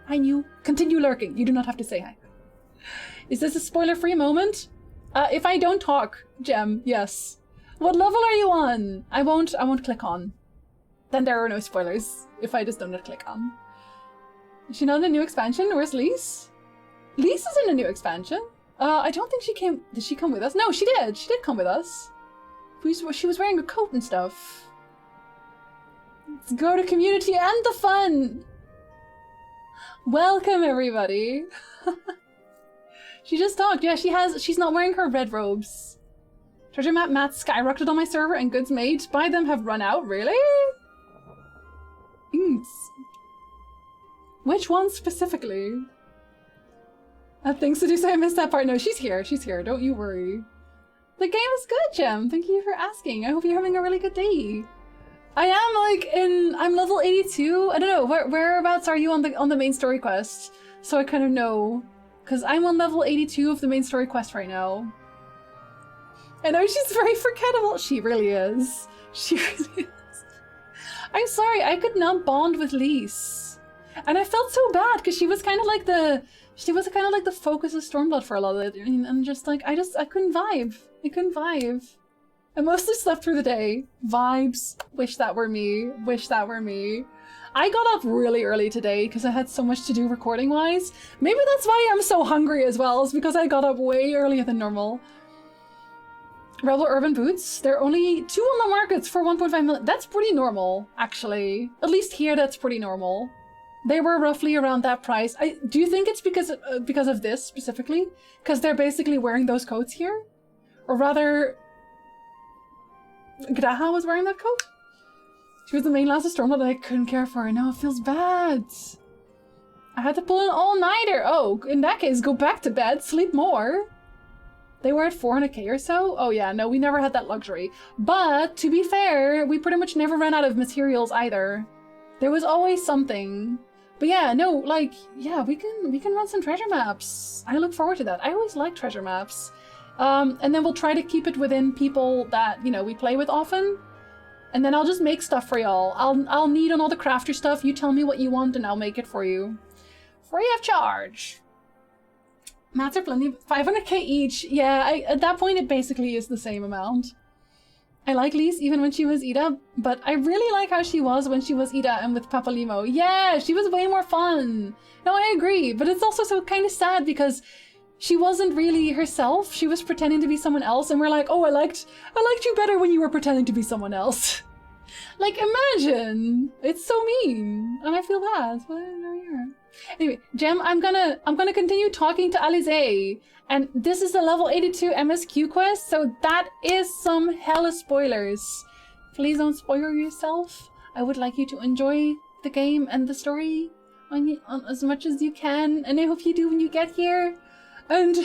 I knew. Continue lurking. You do not have to say hi. Is this a spoiler-free moment? If I don't talk, Gem, yes. What level are you on? I won't click on. Then there are no spoilers if I just don't click on. Is she not in a new expansion? Where's Lise? Lise is in a new expansion. I don't think she came. Did she come with us? No, she did. She did come with us. She was wearing a coat and stuff. Let's go to community and the fun. Welcome, everybody. She just talked. Yeah, she's not wearing her red robes. Treasure map mats skyrocketed on my server and goods made by them have run out. Really? Which one specifically? Things to do, so I missed that part. No, she's here. She's here. Don't you worry. The game is good, Gem. Thank you for asking. I hope you're having a really good day. I am I'm level 82. I don't know, whereabouts are you on the main story quest? So I kind of know. Because I'm on level 82 of the main story quest right now. I know she's very forgettable. She really is. She really is. I'm sorry, I could not bond with Lise. And I felt so bad because she was kind of like the focus of Stormblood for a lot of it. And I'm just like, I couldn't vibe. I couldn't vibe. I mostly slept through the day. Vibes. Wish that were me. Wish that were me. I got up really early today because I had so much to do recording-wise. Maybe that's why I'm so hungry as well, is because I got up way earlier than normal. Rebel Urban Boots. There are only 2 on the markets for 1.5 million. That's pretty normal, actually. At least here, that's pretty normal. They were roughly around that price. Do you think it's because of this specifically? Because they're basically wearing those coats here? Or rather, Graha was wearing that coat? She was the main last of Stormblood that I couldn't care for. Now it feels bad. I had to pull an all-nighter. Oh, in that case, go back to bed, sleep more. They were at 400k or so? Oh yeah, no, we never had that luxury. But, to be fair, we pretty much never ran out of materials either. There was always something. But yeah, no, like, yeah, we can run some treasure maps. I look forward to that. I always like treasure maps. And then we'll try to keep it within people that, you know, we play with often. And then I'll just make stuff for y'all. I'll need on all the crafter stuff. You tell me what you want and I'll make it for you. Free of charge. Mats are plenty. 500k each. Yeah, at that point it basically is the same amount. I like Lise even when she was Ida, but I really like how she was when she was Ida and with Papalimo. Yeah, she was way more fun. No, I agree, but it's also so kind of sad because she wasn't really herself. She was pretending to be someone else, and we're like, oh, I liked you better when you were pretending to be someone else. Like, imagine! It's so mean, and I feel bad. But there you are. Anyway, Gem, I'm gonna continue talking to Alize, and this is the level 82 MSQ quest, so that is some hella spoilers. Please don't spoil yourself. I would like you to enjoy the game and the story on as much as you can, and I hope you do when you get here. And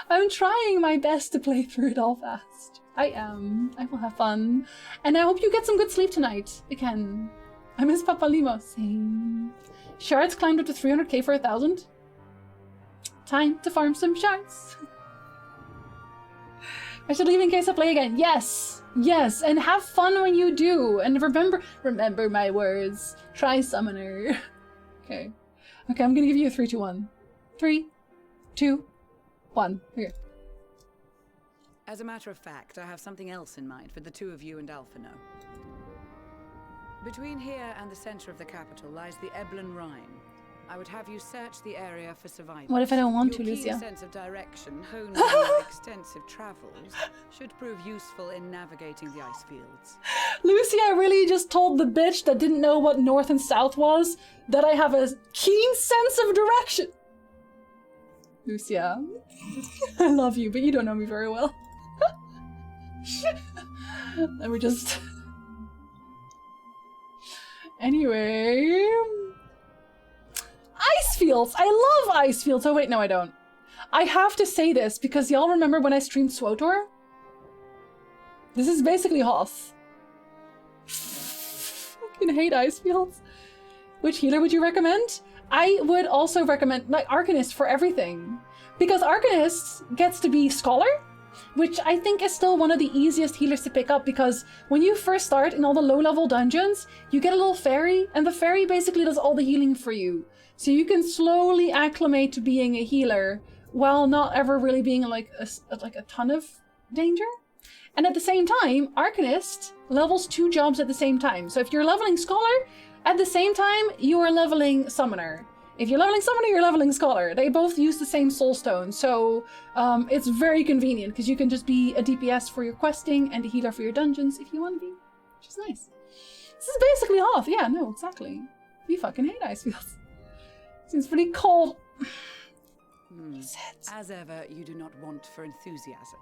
I'm trying my best to play through it all fast. I am. I will have fun. And I hope you get some good sleep tonight. Again, I miss Papalimo. Same. Shards climbed up to 300k for 1,000. Time to farm some shards. I should leave in case I play again. Yes. Yes. And have fun when you do. And remember my words. Try summoner. Okay. Okay, I'm gonna give you a 3, 2, 1. 3, 2, 1. Here.
As a matter of fact, I have something else in mind for the two of you and Alphino. Between here and the center of the capital lies the Eblan Rhine. I would have you search the area for survivors.
What if I don't want to,
Your
Lucia?
keen sense of direction, honed in your extensive travels, should prove useful in navigating the ice fields.
Lucia really just told the bitch that didn't know what north and south was that I have a keen sense of direction. Lucia, I love you, but you don't know me very well. Let me just... Anyway... Ice fields! I love ice fields! Oh wait, no I don't. I have to say this because y'all remember when I streamed SWOTOR? This is basically Hoth. I hate ice fields. Which healer would you recommend? I would also recommend like Arcanist for everything. Because Arcanist gets to be Scholar, which I think is still one of the easiest healers to pick up because when you first start in all the low-level dungeons, you get a little fairy, and the fairy basically does all the healing for you. So you can slowly acclimate to being a healer while not ever really being like a ton of danger. And at the same time, Arcanist levels 2 jobs at the same time. So if you're leveling Scholar, at the same time, you are leveling Summoner. If you're leveling Summoner, you're leveling Scholar. They both use the same soul stone, so it's very convenient because you can just be a DPS for your questing and a healer for your dungeons if you want to be, which is nice. This is basically Hoth. Yeah, no, exactly. We fucking hate ice fields. Seems pretty cold.
As ever, you do not want for enthusiasm.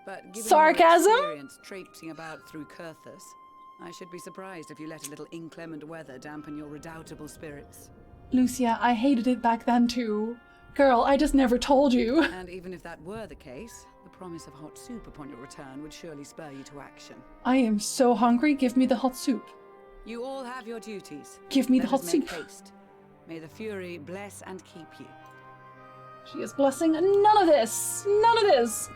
But given
Sarcasm?
your experience traipsing about through Kurthus, I should be surprised if you let a little inclement weather dampen your redoubtable spirits.
Lucia, I hated it back then too. Girl, I just never told you.
And even if that were the case, the promise of hot soup upon your return would surely spur you to action.
I am so hungry, give me the hot soup.
You all have your duties.
Give me the
Let
hot
us make
soup.
haste. May the Fury bless and keep you.
She is blessing none of this. None of this.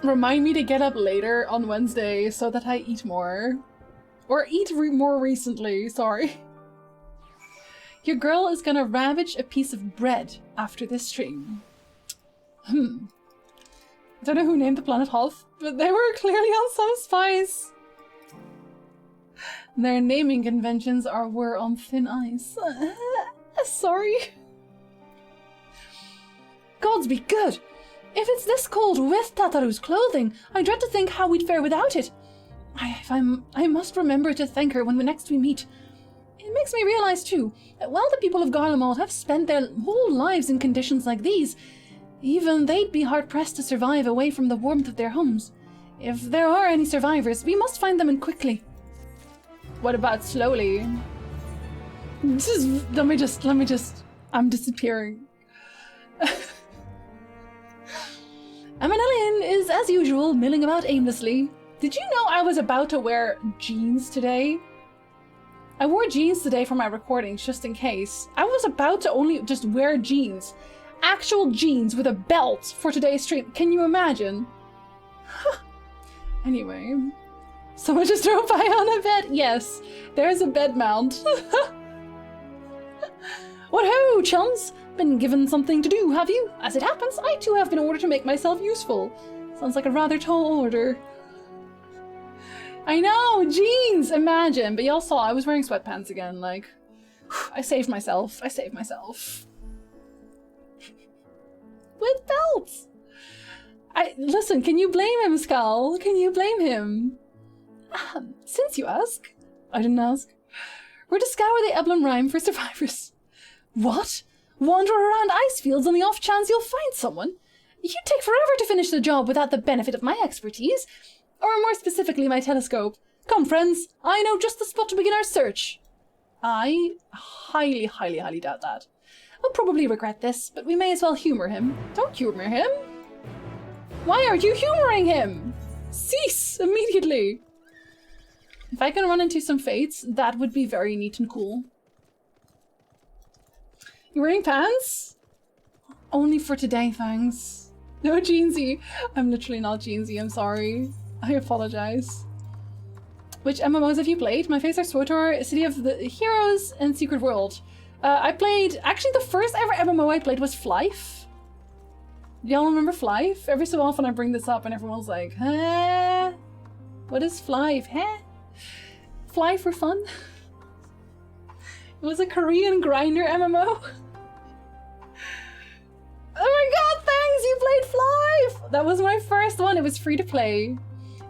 Remind me to get up later on Wednesday so that I eat more. Or eat more recently, sorry. Your girl is gonna ravage a piece of bread after this stream. I don't know who named the planet Hoth, but they were clearly on some spice. Their naming conventions were on thin ice. Sorry. Gods be good! If it's this cold with Tataru's clothing, I dread to think how we'd fare without it. I must remember to thank her when next we meet. It makes me realize, too, that while the people of Garlemald have spent their whole lives in conditions like these, even they'd be hard-pressed to survive away from the warmth of their homes. If there are any survivors, we must find them and quickly. What about slowly? Let me just... I'm disappearing. Amanelian is, as usual, milling about aimlessly. Did you know I was about to wear jeans today? I wore jeans today for my recordings, just in case. I was about to only just wear jeans. Actual jeans with a belt for today's stream. Can you imagine? Anyway. Someone just drove by on a bed. Yes, there's a bed mount. What ho, chums? Been given something to do, have you? As it happens, I too have been ordered to make myself useful. Sounds like a rather tall order. I know, jeans, imagine. But y'all saw I was wearing sweatpants again, like... I saved myself. I saved myself. With belts! Listen, can you blame him, Skull? Can you blame him? Since you ask. I didn't ask. We're to scour the Eblan Rime for survivors. What? Wander around ice fields on the off chance you'll find someone? You'd take forever to finish the job without the benefit of my expertise. Or more specifically, my telescope. Come, friends. I know just the spot to begin our search. I highly, highly, highly doubt that. I'll probably regret this, but we may as well humor him. Don't humor him. Why are you humoring him? Cease immediately. If I can run into some fates, that would be very neat and cool. You wearing pants? Only for today, thanks. No, Jeansy. I'm literally not Jeansy, I'm sorry. I apologize. Which MMOs have you played? My favorites are SWTOR, City of the Heroes, and Secret World. I played... Actually, the first ever MMO I played was Flife. Y'all remember Flife? Every so often I bring this up and everyone's like, huh? What is Flife? Huh? Fly for fun? It was a Korean grinder MMO. Oh my god, thanks! You played Flife! That was my first one. It was free to play.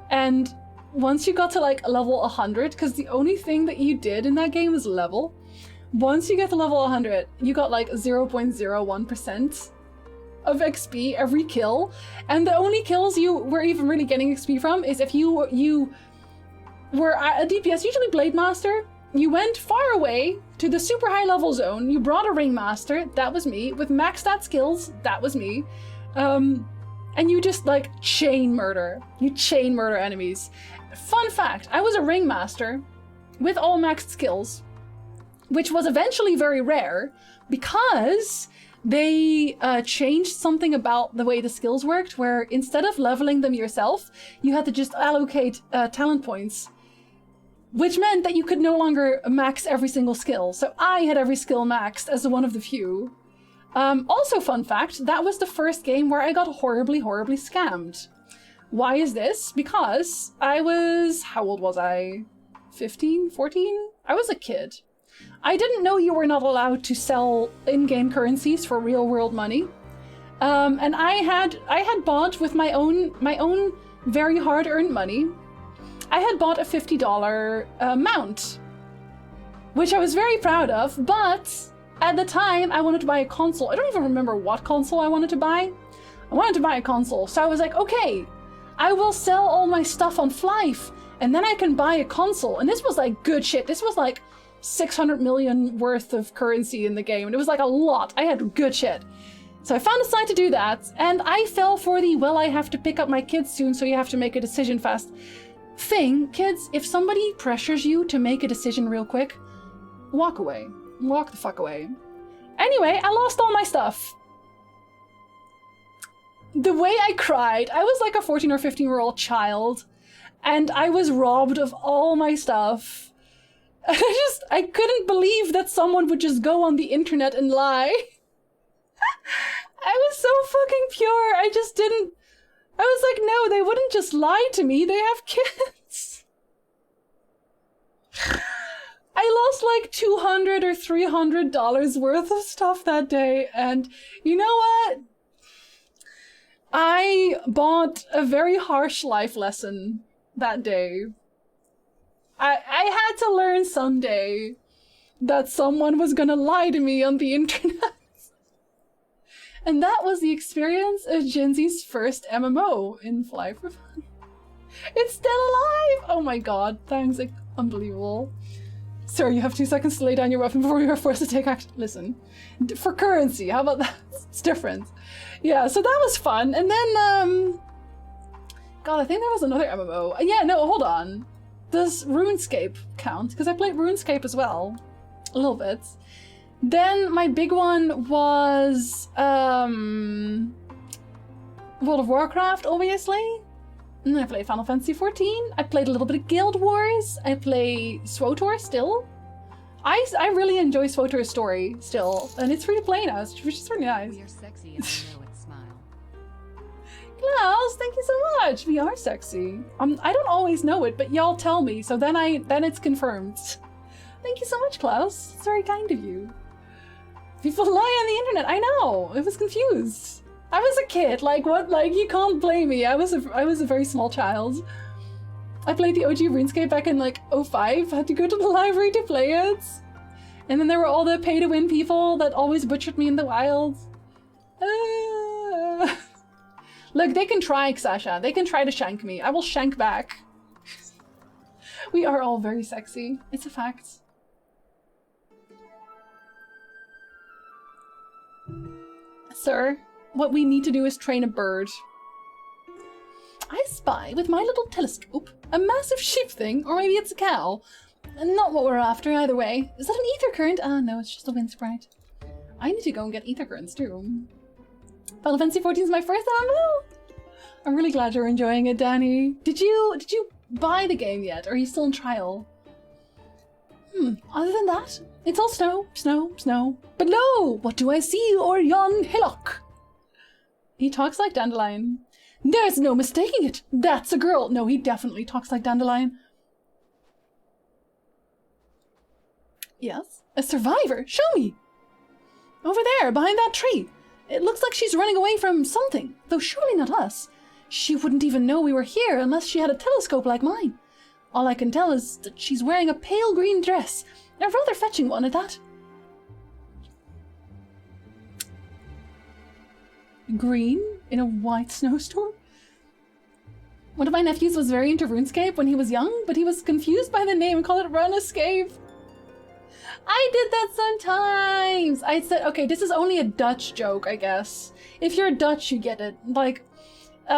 And once you got to like level 100, because the only thing that you did in that game was level. Once you get to level 100, you got like 0.01% of XP every kill. And the only kills you were even really getting XP from is if you were a DPS, usually Blade Master. You went far away to the super high level zone. You brought a Ringmaster, that was me, with max stat skills, that was me. And you just like chain murder. You chain murder enemies. Fun fact, I was a Ringmaster with all maxed skills, which was eventually very rare because they changed something about the way the skills worked, where instead of leveling them yourself, you had to just allocate talent points. Which meant that you could no longer max every single skill. So I had every skill maxed as one of the few. Also, fun fact, that was the first game where I got horribly, horribly scammed. Why is this? Because I was... How old was I? 15? 14? I was a kid. I didn't know you were not allowed to sell in-game currencies for real-world money. And I had bought with my own very hard-earned money. I had bought a $50 mount, which I was very proud of, but at the time I wanted to buy a console. I don't even remember what console I wanted to buy. I wanted to buy a console, so I was like, okay, I will sell all my stuff on Flife, and then I can buy a console. And this was like good shit. This was like 600 million worth of currency in the game, and it was like a lot. I had good shit. So I found a site to do that, and I fell for the, well, I have to pick up my kids soon, so you have to make a decision fast thing. Kids, if somebody pressures you to make a decision real quick, walk away. Walk the fuck away. Anyway, I lost all my stuff. The way I cried, I was like a 14 or 15-year-old child, and I was robbed of all my stuff. I couldn't believe that someone would just go on the internet and lie. I was so fucking pure. I just didn't... I was like, no, they wouldn't just lie to me. They have kids. I lost like $200 or $300 worth of stuff that day. And you know what? I bought a very harsh life lesson that day. I had to learn someday that someone was gonna lie to me on the internet. And that was the experience of Genzi's first MMO in Fly for Fun. It's still alive! Oh my god, thanks, like, unbelievable. Sir, you have 2 seconds to lay down your weapon before you are forced to take action. Listen, for currency, how about that? It's different. Yeah, so that was fun. And then, God, I think there was another MMO. Yeah, no, hold on. Does RuneScape count? Because I played RuneScape as well. A little bit. Then my big one was World of Warcraft, obviously. And then I played Final Fantasy XIV. I played a little bit of Guild Wars. I play SWTOR still. I really enjoy SWTOR's story still, and it's free to play now, which is really nice.
We are sexy and I know it. Smile.
Klaus, thank you so much. We are sexy. I don't always know it, but y'all tell me, so then it's confirmed. Thank you so much, Klaus. It's very kind of you. People lie on the internet. I know. I was confused. I was a kid. Like what? Like you can't blame me. I was a very small child. I played the OG RuneScape back in like 05. I had to go to the library to play it. And then there were all the pay-to-win people that always butchered me in the wild. Look, they can try, Sasha. They can try to shank me. I will shank back. We are all very sexy. It's a fact. Sir, what we need to do is train a bird. I spy with my little telescope a massive sheep thing, or maybe it's a cow. Not what we're after either way. Is that an ether current? Ah, no, it's just a wind sprite. I need to go and get ether currents too. Final Fantasy XIV is my first MMO. I'm really glad you're enjoying it, Danny. Did you buy the game yet. Or are you still in trial? Other than that, it's all snow, snow, snow. But lo, what do I see o'er yon hillock? He talks like Dandelion. There's no mistaking it. That's a girl. No, he definitely talks like Dandelion. Yes, a survivor. Show me. Over there, behind that tree. It looks like she's running away from something, though surely not us. She wouldn't even know we were here unless she had a telescope like mine. All I can tell is that she's wearing a pale green dress, a rather fetching one at that. Green in a white snowstorm? One of my nephews was very into RuneScape when he was young, but he was confused by the name and called it Runescape. I did that sometimes. I said, okay, this is only a Dutch joke, I guess. If you're Dutch, you get it. Like,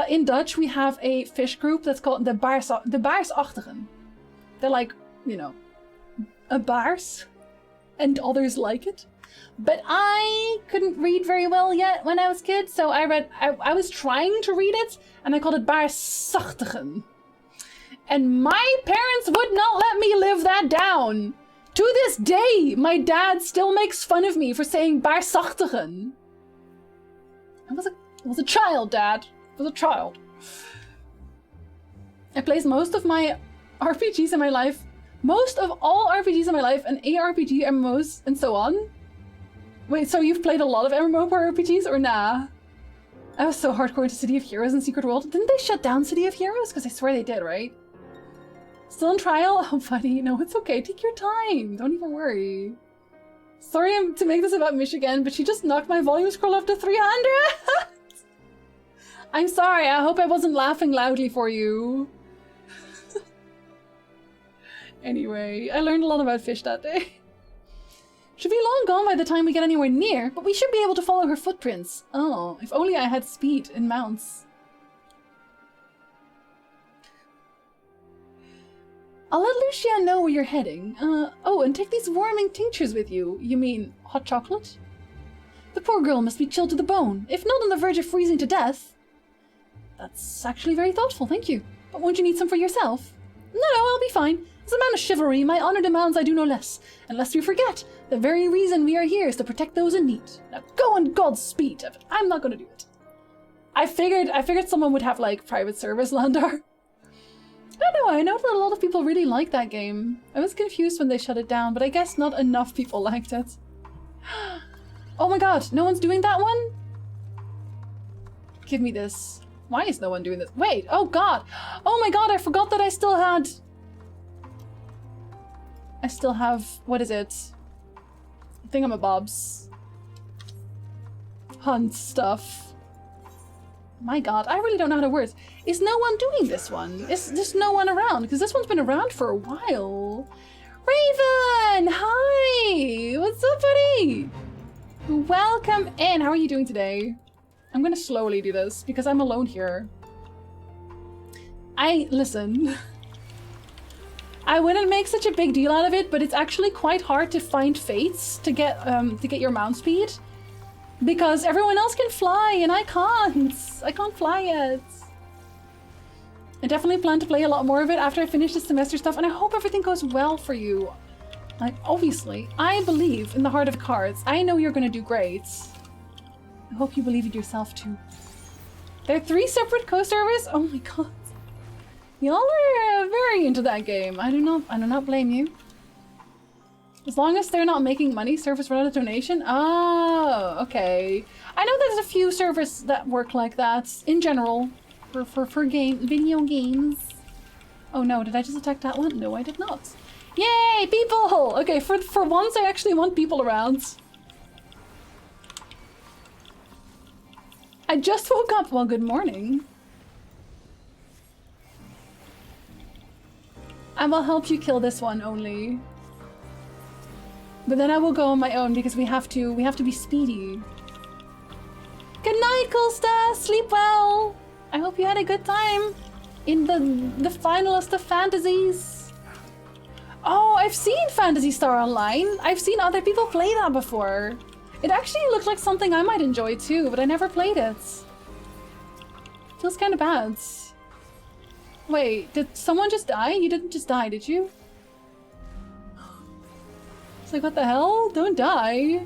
in Dutch, we have a fish group that's called the baarsachtigen. They're like, you know, a baars, and others like it. But I couldn't read very well yet when I was a kid, so I was trying to read it, and I called it baarsachtigen. And my parents would not let me live that down. To this day, my dad still makes fun of me for saying baarsachtigen. I was a child, Dad. I was a child. I played most of my RPGs in my life. Most of all RPGs in my life, and ARPG, MMOs, and so on. Wait, so you've played a lot of MMORPGs, or nah? I was so hardcore into City of Heroes and Secret World. Didn't they shut down City of Heroes? Because I swear they did, right? Still in trial? Oh, buddy, no, it's okay. Take your time. Don't even worry. Sorry to make this about Michigan, but she just knocked my volume scroll up to 300! I'm sorry, I hope I wasn't laughing loudly for you. Anyway, I learned a lot about fish that day. She'll be long gone by the time we get anywhere near, but we should be able to follow her footprints. Oh, if only I had speed in mounts. I'll let Lucia know where you're heading. Oh, and take these warming tinctures with you. You mean hot chocolate? The poor girl must be chilled to the bone, if not on the verge of freezing to death. That's actually very thoughtful, thank you. But won't you need some for yourself? No, I'll be fine. As a man of chivalry, my honor demands I do no less. And lest we forget, the very reason we are here is to protect those in need. Now go on God's speed, Evan. I'm not gonna do it. I figured someone would have, like, private service, Landar. I don't know, I know that a lot of people really like that game. I was confused when they shut it down, but I guess not enough people liked it. Oh my god, no one's doing that one? Give me this. Why is no one doing this? Wait, oh god! Oh my god, I forgot that I still have, what is it? Thingamabobs. Hunt stuff. My god, I really don't know how to word. Is no one doing this one? Is there's no one around? Because this one's been around for a while. Raven! Hi! What's up, buddy? Welcome in. How are you doing today? I'm gonna slowly do this because I'm alone here. Listen. I wouldn't make such a big deal out of it, but it's actually quite hard to find fates to get your mount speed. Because everyone else can fly and I can't. I can't fly yet. I definitely plan to play a lot more of it after I finish the semester stuff, and I hope everything goes well for you. Like, obviously, I believe in the heart of cards. I know you're gonna do great. I hope you believe in yourself too. There are 3 separate co-servers? Oh my god. Y'all are very into that game. I do not blame you. As long as they're not making money, service without a donation? Oh, okay. I know there's a few servers that work like that, in general, for video games. Oh no, did I just attack that one? No, I did not. Yay, people! Okay, for once I actually want people around. I just woke up. Well, good morning. I will help you kill this one only. But then I will go on my own because we have to be speedy. Good night, Kolsta! Sleep well! I hope you had a good time in the finalist of fantasies. Oh, I've seen Phantasy Star Online. I've seen other people play that before. It actually looked like something I might enjoy too, but I never played it. Feels kind of bad. Wait, did someone just die? You didn't just die, did you? It's like, what the hell? Don't die.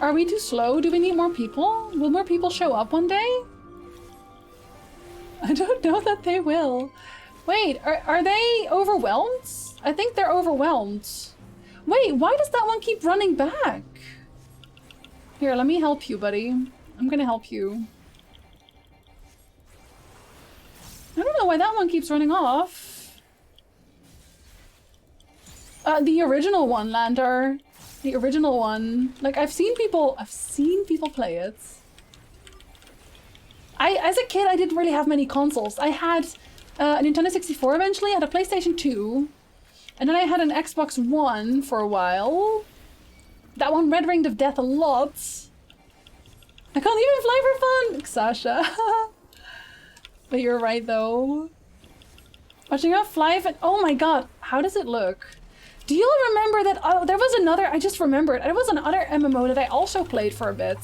Are we too slow? Do we need more people? Will more people show up one day? I don't know that they will. Wait, are they overwhelmed? I think they're overwhelmed. Wait, why does that one keep running back? Here, let me help you, buddy. I'm gonna help you. I don't know why that one keeps running off. The original one, Lander. The original one. Like, I've seen people play it. As a kid, I didn't really have many consoles. I had a Nintendo 64 eventually, I had a PlayStation 2, and then I had an Xbox One for a while. That one Red Ringed of Death a lot. I can't even fly for fun! Sasha. But you're right though. Watching out fly oh my god, how does it look? Do you remember that there was another, I just remembered, there was another MMO that I also played for a bit.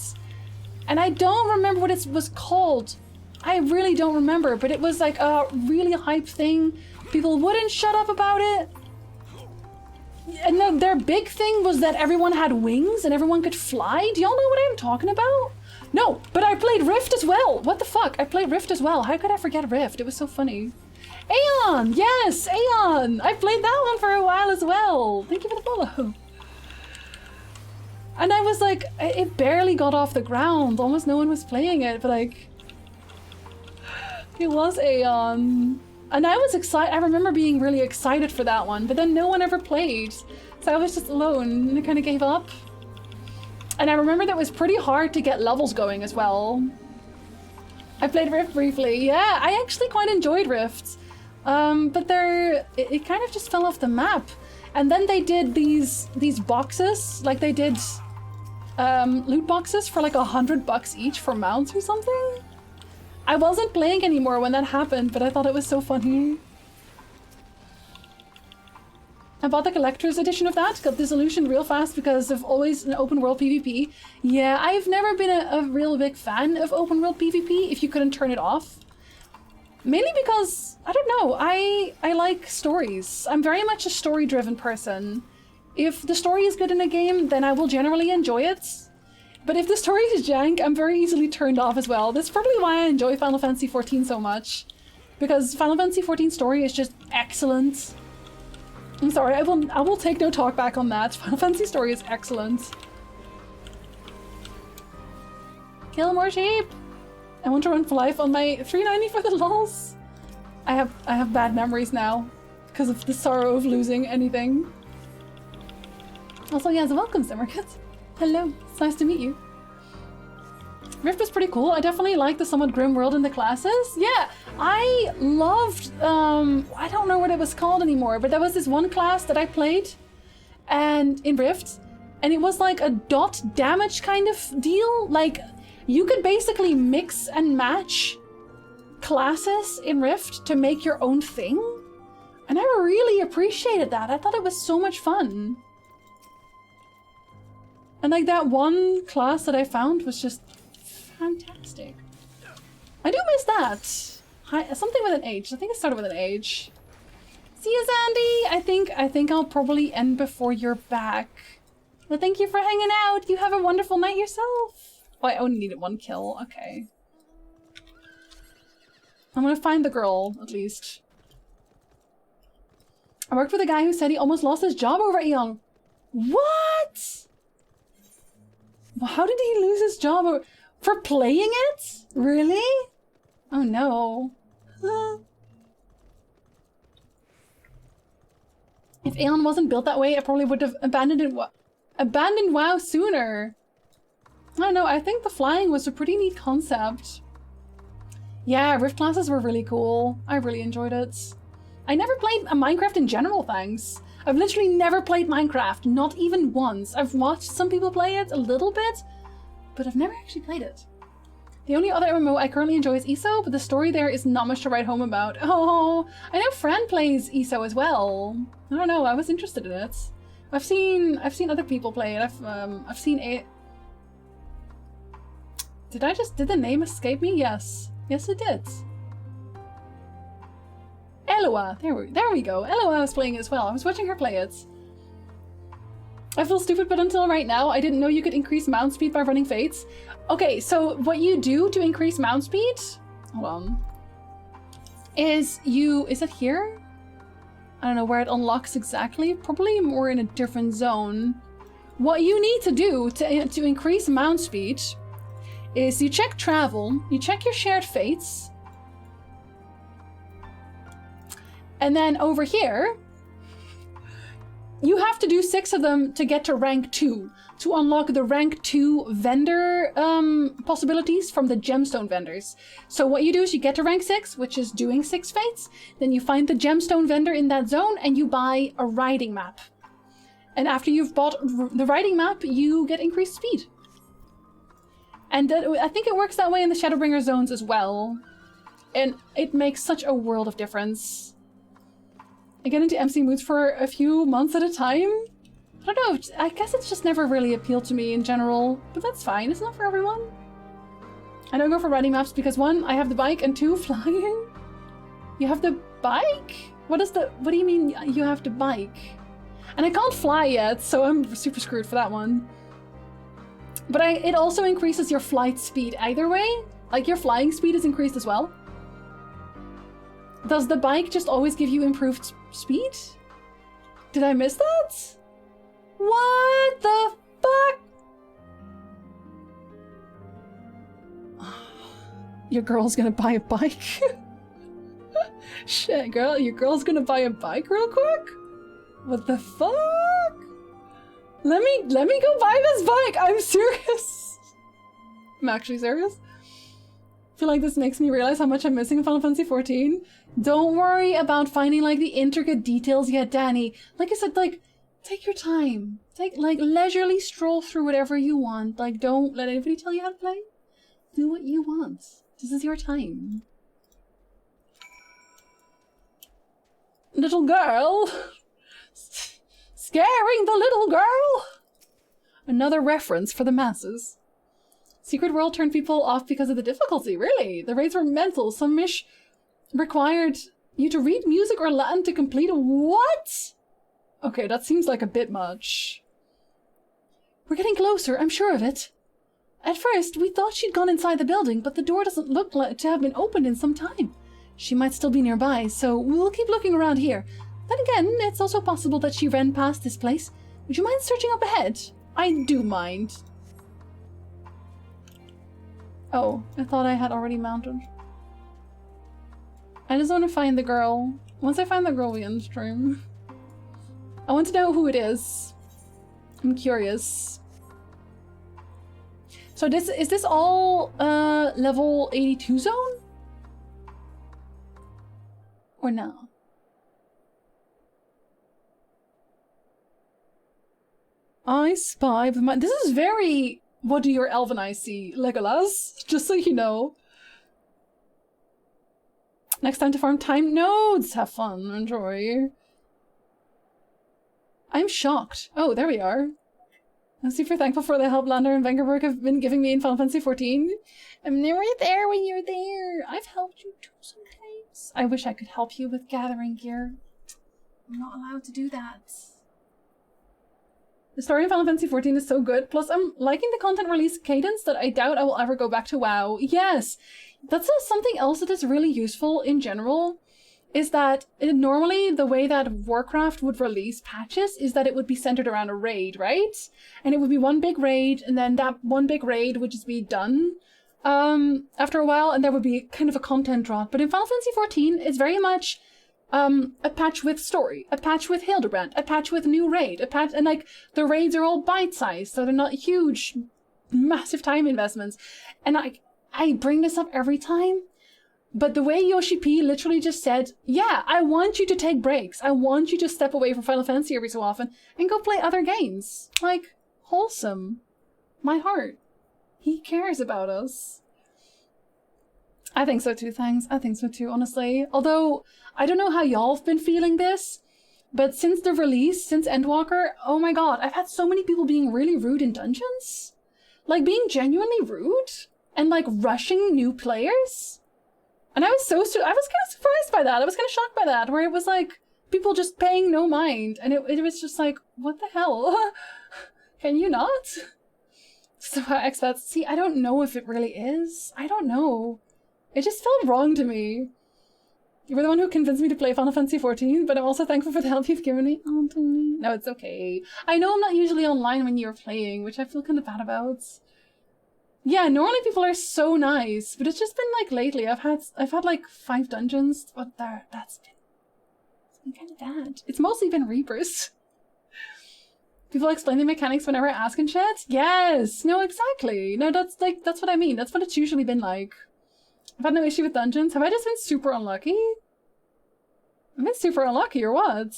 And I don't remember what it was called. I really don't remember, but it was like a really hype thing. People wouldn't shut up about it. And their big thing was that everyone had wings and everyone could fly. Do y'all know what I'm talking about? No, but I played Rift as well. What the fuck? I played Rift as well. How could I forget Rift? It was so funny. Aeon! Yes, Aeon! I played that one for a while as well. Thank you for the follow. And I was like, it barely got off the ground. Almost no one was playing it, but like... It was Aeon. And I was excited. I remember being really excited for that one, but then no one ever played. So I was just alone and I kind of gave up. And I remember that it was pretty hard to get levels going as well. I played Rift briefly. Yeah, I actually quite enjoyed Rift. But it kind of just fell off the map. And then they did these boxes, like they did loot boxes for like $100 each for mounts or something. I wasn't playing anymore when that happened, but I thought it was so funny. I bought the collector's edition of that, got disillusioned real fast because of always an open world PvP. Yeah, I've never been a real big fan of open world PvP if you couldn't turn it off. Mainly because, I don't know, I like stories. I'm very much a story-driven person. If the story is good in a game, then I will generally enjoy it. But if the story is jank, I'm very easily turned off as well. That's probably why I enjoy Final Fantasy XIV so much. Because Final Fantasy XIV story is just excellent. I'm sorry, I will take no talk back on that. Final Fantasy story is excellent. Kill more sheep! I want to run for life on my 390 for the lols. I have bad memories now because of the sorrow of losing anything. Also, yes, welcome, Simmerkit. Hello, it's nice to meet you. Rift was pretty cool. I definitely like the somewhat grim world in the classes. Yeah, I loved, I don't know what it was called anymore, but there was this one class that I played and in Rift, and it was like a dot damage kind of deal. Like, you could basically mix and match classes in Rift to make your own thing. And I really appreciated that. I thought it was so much fun. And like that one class that I found was just fantastic. I do miss that. Hi, something with an H. I think it started with an H. See you, Zandy. I think I'll probably end before you're back. Well, thank you for hanging out. You have a wonderful night yourself. Oh, I only needed one kill. Okay. I'm gonna find the girl, at least. I worked with a guy who said he almost lost his job over Aeon. What? How did he lose his job for playing it? Really? Oh no. If Aeon wasn't built that way, I probably would have abandoned WoW sooner. I don't know, I think the flying was a pretty neat concept. Yeah, Rift classes were really cool. I really enjoyed it. I never played a Minecraft in general, thanks. I've literally never played Minecraft, not even once. I've watched some people play it a little bit, but I've never actually played it. The only other MMO I currently enjoy is ESO, but the story there is not much to write home about. Oh, I know Fran plays ESO as well. I don't know, I was interested in it. I've seen other people play it. I've seen it. Did the name escape me? Yes. Yes, it did. Eloa. There we go. Eloa was playing it as well. I was watching her play it. I feel stupid, but until right now, I didn't know you could increase mount speed by running fates. Okay, so what you do to increase mount speed, hold on, is it here? I don't know where it unlocks exactly. Probably more in a different zone. What you need to do to increase mount speed is you check travel, you check your shared fates, and then over here, you have to do 6 of them to get to rank 2, to unlock the rank 2 vendor possibilities from the gemstone vendors. So what you do is you get to rank 6, which is doing 6 fates, then you find the gemstone vendor in that zone and you buy a riding map. And after you've bought the riding map, you get increased speed. And I think it works that way in the Shadowbringer zones as well. And it makes such a world of difference. I get into MC moods for a few months at a time. I don't know, I guess it's just never really appealed to me in general, but that's fine, it's not for everyone. I don't go for riding maps because 1, I have the bike, and 2, flying. You have the bike? What do you mean you have the bike? And I can't fly yet, so I'm super screwed for that one. But it also increases your flight speed either way. Like your flying speed is increased as well. Does the bike just always give you improved speed? Did I miss that? What the fuck? Your girl's gonna buy a bike? Shit, girl, your girl's gonna buy a bike real quick? What the fuck? Let me go buy this bike! I'm serious! I'm actually serious. I feel like this makes me realize how much I'm missing in Final Fantasy XIV. Don't worry about finding like the intricate details yet, Danny. Like I said, like, take your time. Leisurely stroll through whatever you want. Like, don't let anybody tell you how to play. Do what you want. This is your time. Little girl. Scaring the little girl. Another reference for the masses. Secret World turned people off because of the difficulty, really. The raids were mental. Some mish required you to read music or Latin to complete. What? Okay, that seems like a bit much. We're getting closer, I'm sure of it. At first, we thought she'd gone inside the building, but the door doesn't look like to have been opened in some time. She might still be nearby, so we'll keep looking around here. Then again, it's also possible that she ran past this place. Would you mind searching up ahead? I do mind. Oh, I thought I had already mounted. I just want to find the girl. Once I find the girl, we end stream. I want to know who it is. I'm curious. So is this all level 82 zone? Or no? I spy with my— this is very— what do your elven eyes see, Legolas? Just so you know. Next time to farm time nodes. Have fun. Enjoy. I'm shocked. Oh, there we are. I'm super thankful for the help Lander and Vengerberg have been giving me in Final Fantasy XIV. I'm never there when you're there. I've helped you too sometimes. I wish I could help you with gathering gear. I'm not allowed to do that. The story in Final Fantasy XIV is so good, plus I'm liking the content release cadence that I doubt I will ever go back to WoW. Yes! That's something else that is really useful in general, is that normally the way that Warcraft would release patches is that it would be centered around a raid, right? And it would be one big raid, and then that one big raid would just be done after a while, and there would be kind of a content drop. But in Final Fantasy XIV, it's very much a patch with story, a patch with Hildebrand, a patch with new raid, a patch, and like the raids are all bite-sized, so they're not huge, massive time investments. And I bring this up every time, but the way Yoshi P literally just said, yeah, I want you to take breaks. I want you to step away from Final Fantasy every so often and go play other games. Like, wholesome. My heart. He cares about us. I think so too, thanks. I think so too, honestly. Although, I don't know how y'all have been feeling this, but since the release, since Endwalker, oh my god, I've had so many people being really rude in dungeons. Like, being genuinely rude. and like rushing new players. And I was kind of surprised by that. I was kind of shocked by that, where it was like people just paying no mind, and it was just like, what the hell? Can you not? So expats, see, I don't know if it really is. I don't know. It just felt wrong to me. You were the one who convinced me to play Final Fantasy XIV, but I'm also thankful for the help you've given me. Oh, no, it's okay. I know I'm not usually online when you're playing, which I feel kind of bad about. Yeah, normally people are so nice, but it's just been like lately. I've had like 5 dungeons, but that's been kind of bad. It's mostly been Reapers. People explain the mechanics whenever I ask in chat. Yes, no, exactly. No, that's what I mean. That's what it's usually been like. I've had no issue with dungeons. Have I just been super unlucky? I've been super unlucky, or what?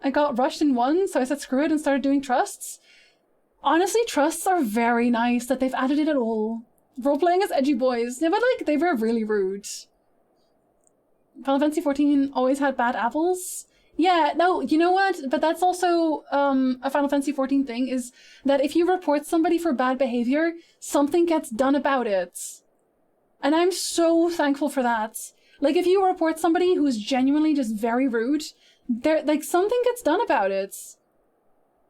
I got rushed in one, so I said screw it and started doing trusts. Honestly, trusts are very nice that they've added it at all. Role-playing as edgy boys. Yeah, but like, they were really rude. Final Fantasy XIV always had bad apples. Yeah, no, you know what? But that's also a Final Fantasy XIV thing, is that if you report somebody for bad behavior, something gets done about it. And I'm so thankful for that. Like, if you report somebody who's genuinely just very rude, like, something gets done about it.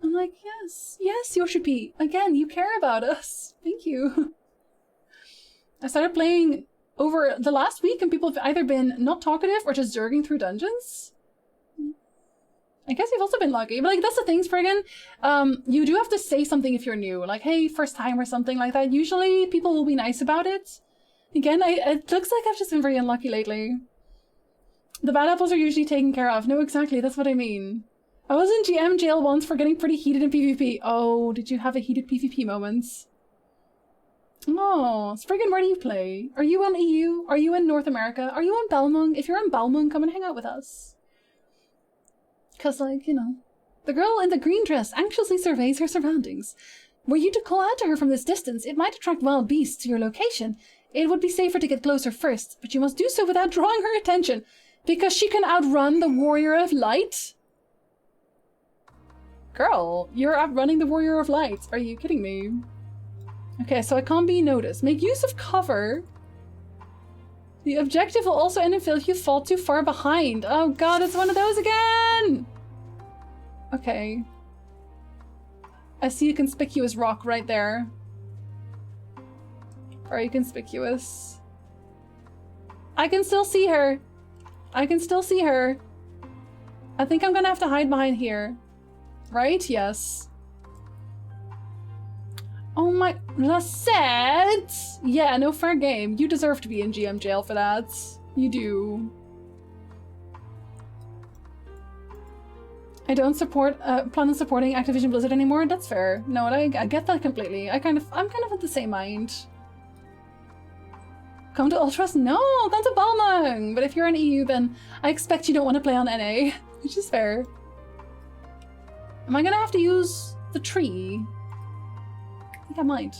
I'm like, yes, Yoshi-P. Again, you care about us. Thank you. I started playing over the last week, and people have either been not talkative or just zerging through dungeons. I guess you've also been lucky. But, like, that's the thing, Spriggan. You do have to say something if you're new. Like, hey, first time or something like that. Usually, people will be nice about it. Again, it looks like I've just been very unlucky lately. The bad apples are usually taken care of. No, exactly. That's what I mean. I was in GM jail once for getting pretty heated in PvP. Oh, did you have a heated PvP moment? Oh, Spriggan, where do you play? Are you on EU? Are you in North America? Are you on Balmung? If you're on Balmung, come and hang out with us. Because, like, you know, the girl in the green dress anxiously surveys her surroundings. Were you to call out to her from this distance, it might attract wild beasts to your location. It would be safer to get closer first, but you must do so without drawing her attention, because she can outrun the Warrior of Light. Girl, you're outrunning the Warrior of Light. Are you kidding me? Okay, so I can't be noticed. Make use of cover. The objective will also end in fail if you fall too far behind. Oh god, it's one of those again! Okay. I see a conspicuous rock right there. Very conspicuous. I can still see her. I can still see her. I think I'm gonna have to hide behind here. Right? Yes. Oh my... Lassette! Yeah, no, fair game. You deserve to be in GM jail for that. You do. I don't support, plan on supporting Activision Blizzard anymore. That's fair. No, I get that completely. I'm kind of of the same mind. Come to Ultras? No, come to Balmung! But if you're in EU, then I expect you don't want to play on NA, which is fair. Am I gonna have to use the tree? I think I might.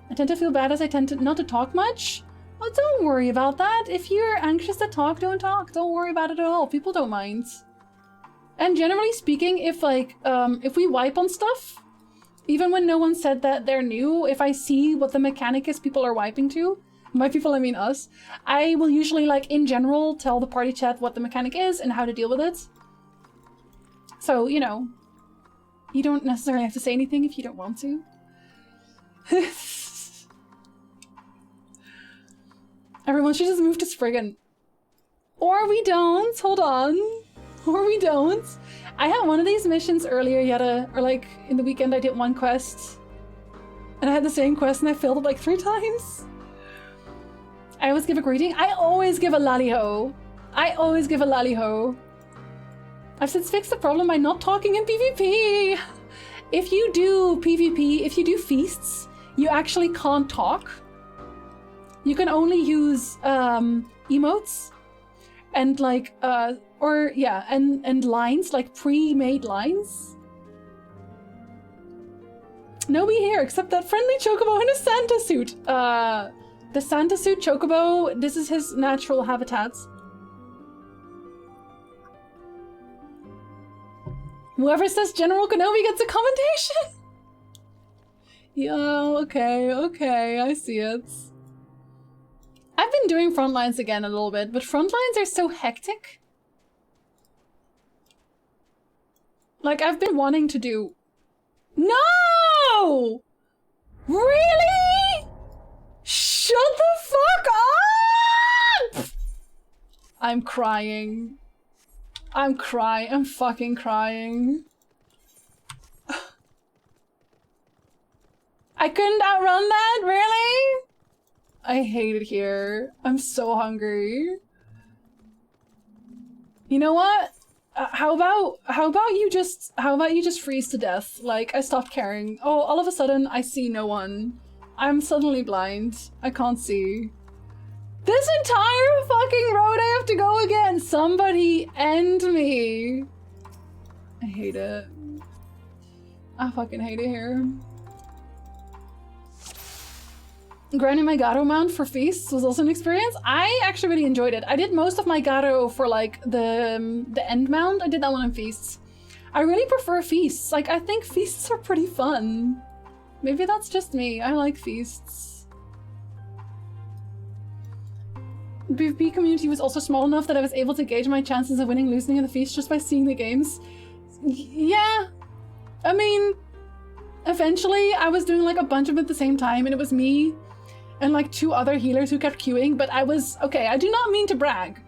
I tend to feel bad as I tend to not to talk much. Well, don't worry about that. If you're anxious to talk, don't talk. Don't worry about it at all. People don't mind. And generally speaking, if like, if we wipe on stuff, even when no one said that they're new, if I see what the mechanic is people are wiping to, by people I mean us, I will usually, like, in general, tell the party chat what the mechanic is and how to deal with it. So, you know, you don't necessarily have to say anything if you don't want to. Everyone should just move to Spriggan. Or we don't. Hold on. Or we don't. I had one of these missions earlier, or like in the weekend I did one quest. And I had the same quest and I failed it like 3 times. I always give a greeting. I always give a lally-ho. I always give a lally-ho. I've since fixed the problem by not talking in PvP. If you do PvP, if you do feasts, you actually can't talk. You can only use emotes and like and lines, like pre-made lines. Nobody here except that friendly chocobo in a Santa suit. The Santa suit chocobo, this is his natural habitat. Whoever says General Kenobi gets a commendation. Yeah, okay, I see it. I've been doing frontlines again a little bit, but frontlines are so hectic. Like, I've been wanting to do... No! Really? Shut the fuck up! I'm crying. I'm fucking crying. I couldn't outrun that? Really? I hate it here. I'm so hungry. You know what? How about you just freeze to death? Like, I stopped caring. Oh, all of a sudden I see no one. I'm suddenly blind. I can't see. This entire fucking road I have to go again. Somebody end me. I hate it. I fucking hate it here. Grinding my Gato mount for feasts was also an experience. I actually really enjoyed it. I did most of my Gato for like the end mount. I did that one in feasts. I really prefer feasts. Like, I think feasts are pretty fun. Maybe that's just me. I like feasts. PvP community was also small enough that I was able to gauge my chances of winning, losing in the feast just by seeing the games. Yeah. I mean, eventually I was doing like a bunch of them at the same time and it was me and like 2 other healers who kept queuing, but I was, okay, I do not mean to brag,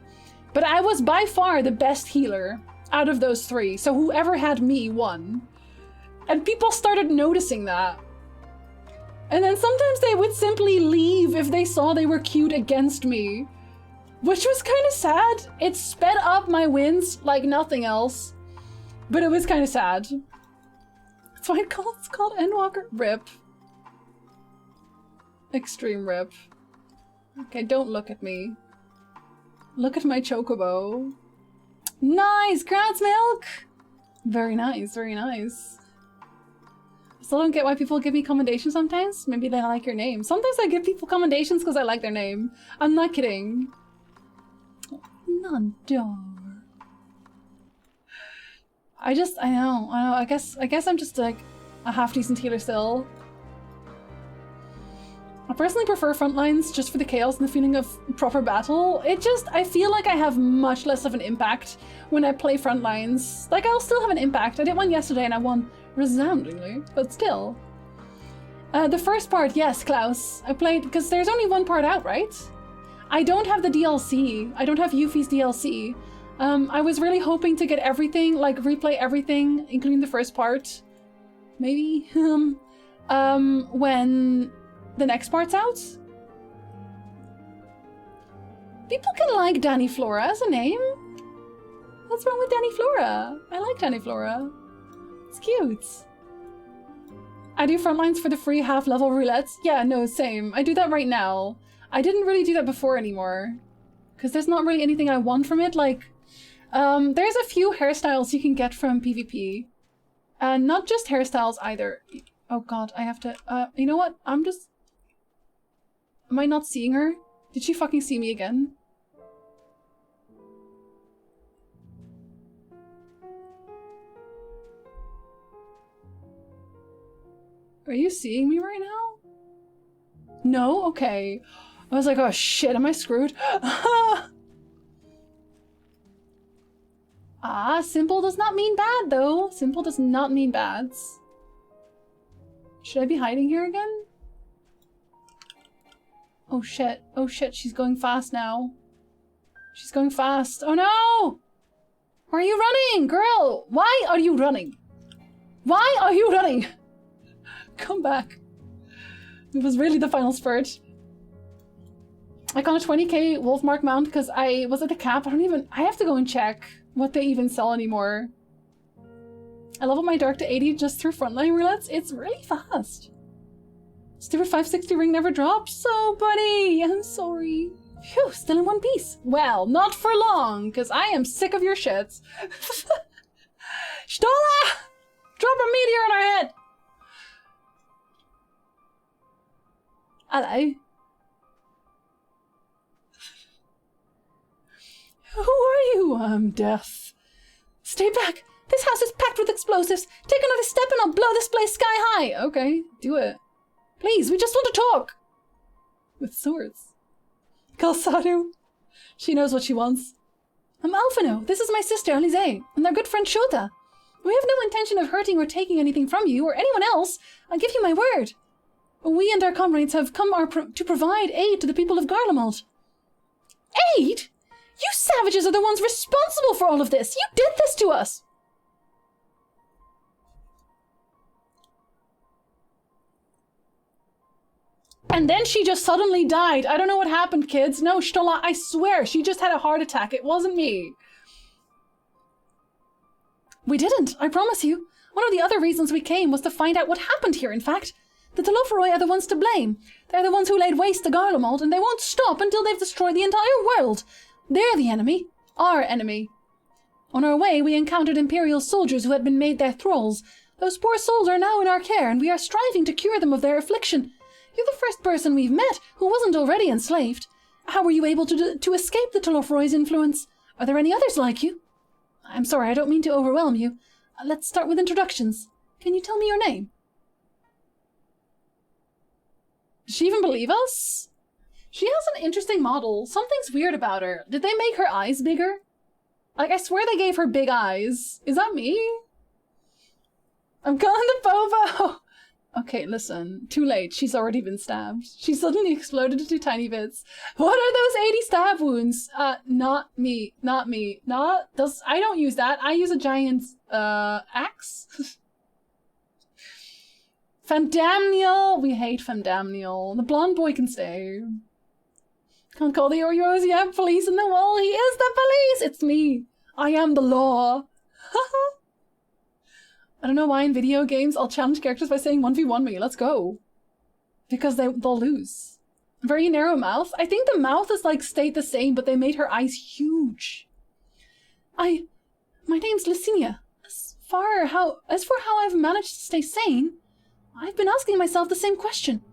but I was by far the best healer out of those 3, so whoever had me won. And people started noticing that. And then sometimes they would simply leave if they saw they were queued against me, which was kind of sad. It sped up my wins like nothing else, but it was kind of sad. That's why it's called Endwalker. RIP. Extreme RIP. Okay, don't look at me. Look at my chocobo. Nice! Grass milk! Very nice, very nice. I still don't get why people give me commendations sometimes. Maybe they like your name. Sometimes I give people commendations because I like their name. I'm not kidding. Nandor. I know. I guess I'm just like a half-decent healer still. I personally prefer frontlines just for the chaos and the feeling of proper battle. I feel like I have much less of an impact when I play frontlines. Like, I'll still have an impact. I did one yesterday and I won resoundingly, but still. The first part, yes, Klaus. I played, because there's only one part out, right? I don't have the DLC. I don't have Yuffie's DLC. I was really hoping to get everything, like replay everything, including the first part. Maybe? When the next part's out? People can like Danny Flora as a name. What's wrong with Danny Flora? I like Danny Flora. It's cute. I do frontlines for the free half-level roulettes. Yeah, no, same. I do that right now. I didn't really do that before anymore. Because there's not really anything I want from it. Like, there's a few hairstyles you can get from PvP. And not just hairstyles either. Oh god, I have to... you know what? Am I not seeing her? Did she fucking see me again? Are you seeing me right now? No? Okay. I was like, oh shit, am I screwed? Ah, simple does not mean bad though. Simple does not mean bads. Should I be hiding here again? Oh shit, she's going fast now. She's going fast. Oh no! Why are you running, girl? Why are you running? Why are you running? Come back. It was really the final spurt. I got a 20k Wolfmark mount because I was at the cap. I have to go and check what they even sell anymore. I leveled my dark to 80 just through frontline roulettes. It's really fast. Stupid 560 ring never dropped. So, buddy, I'm sorry. Phew, still in one piece. Well, not for long, because I am sick of your shits. Stola! Drop a meteor on our head! Hello. Who are you, Death? Stay back! This house is packed with explosives! Take another step and I'll blow this place sky high! Okay, do it. Please, we just want to talk! With swords. Kalsadu. She knows what she wants. I'm Alphino. This is my sister, Alize, and their good friend Shota. We have no intention of hurting or taking anything from you or anyone else. I'll give you my word. We and our comrades have come to provide aid to the people of Garlemald. Aid? You savages are the ones responsible for all of this. You did this to us. And then she just suddenly died. I don't know what happened, kids. No, Stola, I swear, she just had a heart attack. It wasn't me. We didn't, I promise you. One of the other reasons we came was to find out what happened here, in fact. The Telophoroi are the ones to blame. They're the ones who laid waste to Garlemald, and they won't stop until they've destroyed the entire world. They're the enemy. Our enemy. On our way, we encountered Imperial soldiers who had been made their thralls. Those poor souls are now in our care, and we are striving to cure them of their affliction. You're the first person we've met who wasn't already enslaved. How were you able to escape the Telophoroi's influence? Are there any others like you? I'm sorry, I don't mean to overwhelm you. Let's start with introductions. Can you tell me your name? Does she even believe us? She has an interesting model. Something's weird about her. Did they make her eyes bigger? Like, I swear they gave her big eyes. Is that me? I'm calling the Bobo! Okay, listen. Too late. She's already been stabbed. She suddenly exploded into tiny bits. What are those 80 stab wounds? Not me. Not me. I don't use that. I use a giant, axe. Femdamniel! We hate Femdamniel. The blonde boy can stay. Can't call the Oreos yet. Police in the wall. He is the police! It's me. I am the law. I don't know why in video games I'll challenge characters by saying 1v1 me. Let's go. Because they'll lose. Very narrow mouth. I think the mouth is like stayed the same, but they made her eyes huge. My name's Licinia. As for how I've managed to stay sane, I've been asking myself the same question.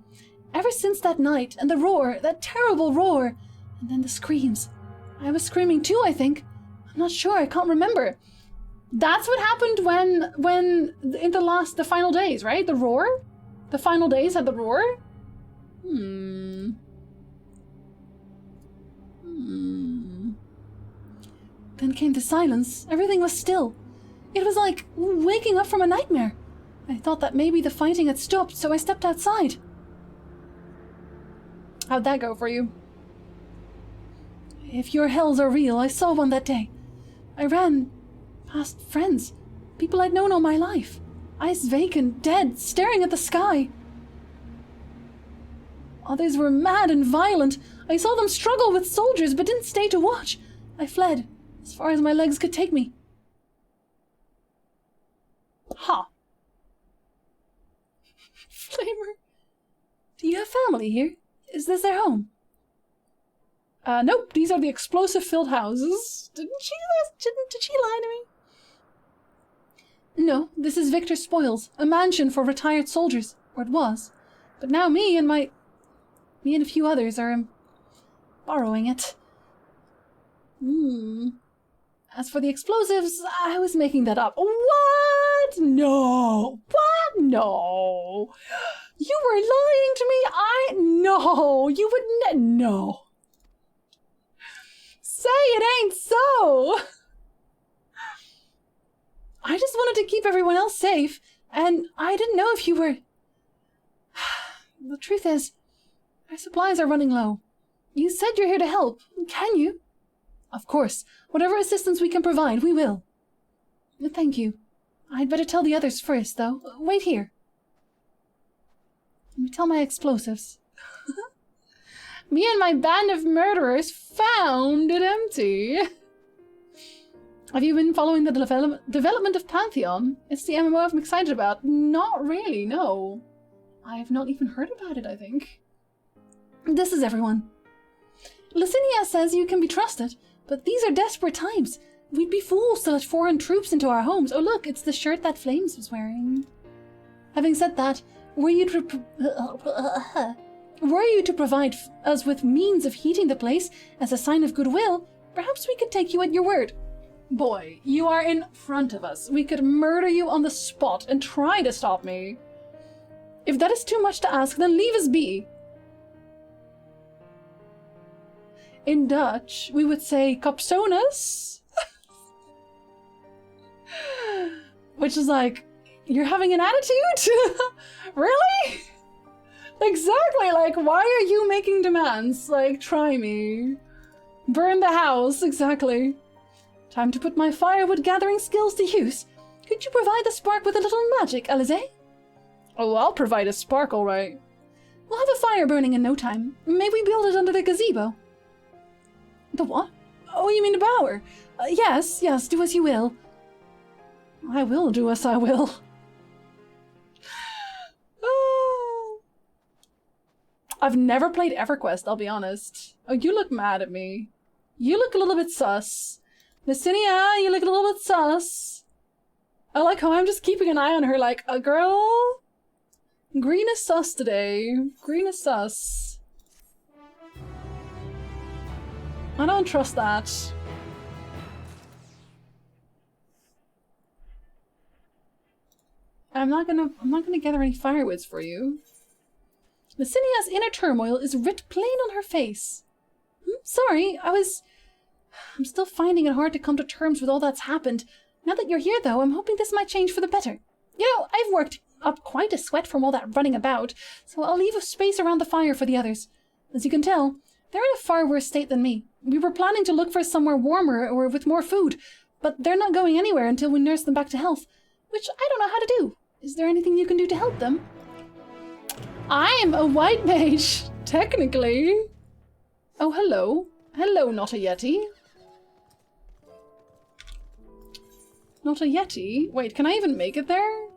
Ever since that night, and the roar, that terrible roar, and then the screams. I was screaming too, I think. I'm not sure, I can't remember. That's what happened when in the final days, right? The roar? The final days had the roar? Then came the silence. Everything was still. It was like waking up from a nightmare. I thought that maybe the fighting had stopped, so I stepped outside. How'd that go for you? If your hells are real, I saw one that day. I ran past friends, people I'd known all my life. Eyes vacant, dead, staring at the sky. Others were mad and violent. I saw them struggle with soldiers, but didn't stay to watch. I fled, as far as my legs could take me. Ha! Flamer. Do you have family here? Is this their home? Nope, these are the explosive-filled houses. Did she lie to me? No, this is Victor's Spoils, a mansion for retired soldiers, or it was. But now me and a few others are borrowing it. As for the explosives, I was making that up. What? No. What? No. You were lying to me. No. You would no. Say it ain't so. I just wanted to keep everyone else safe, and I didn't know if you were... The truth is, our supplies are running low. You said you're here to help. Can you? Of course. Whatever assistance we can provide, we will. Thank you. I'd better tell the others first, though. Wait here. Let me tell my explosives. Me and my band of murderers found it empty. Have you been following the development of Pantheon? It's the MMO I'm excited about. Not really, no. I've not even heard about it, I think. This is everyone. Licinia says you can be trusted, but these are desperate times. We'd be fools to let foreign troops into our homes. Oh look, it's the shirt that Flames was wearing. Having said that, were you to provide us with means of heating the place as a sign of goodwill, perhaps we could take you at your word. Boy, you are in front of us. We could murder you on the spot and try to stop me. If that is too much to ask, then leave us be. In Dutch, we would say "Kapsones," which is like, you're having an attitude? Really? Exactly, like, why are you making demands? Like, try me. Burn the house, exactly. Time to put my firewood gathering skills to use. Could you provide the spark with a little magic, Alizé? Oh, I'll provide a spark, all right. We'll have a fire burning in no time. May we build it under the gazebo? The what? Oh, you mean the bower? Yes, yes, do as you will. I will do as I will. I've never played EverQuest, I'll be honest. Oh, you look mad at me. You look a little bit sus. Messinia, you look a little bit sus. I like how I'm just keeping an eye on her like, a girl? Green is sus today. Green is sus. I don't trust that. I'm not gonna gather any firewoods for you. Messinia's inner turmoil is writ plain on her face. Sorry, I'm still finding it hard to come to terms with all that's happened. Now that you're here, though, I'm hoping this might change for the better. You know, I've worked up quite a sweat from all that running about, so I'll leave a space around the fire for the others. As you can tell, they're in a far worse state than me. We were planning to look for somewhere warmer or with more food, but they're not going anywhere until we nurse them back to health, which I don't know how to do. Is there anything you can do to help them? I'm a white mage, technically. Oh, hello. Hello, not a yeti. Not a yeti? Wait, can I even make it there?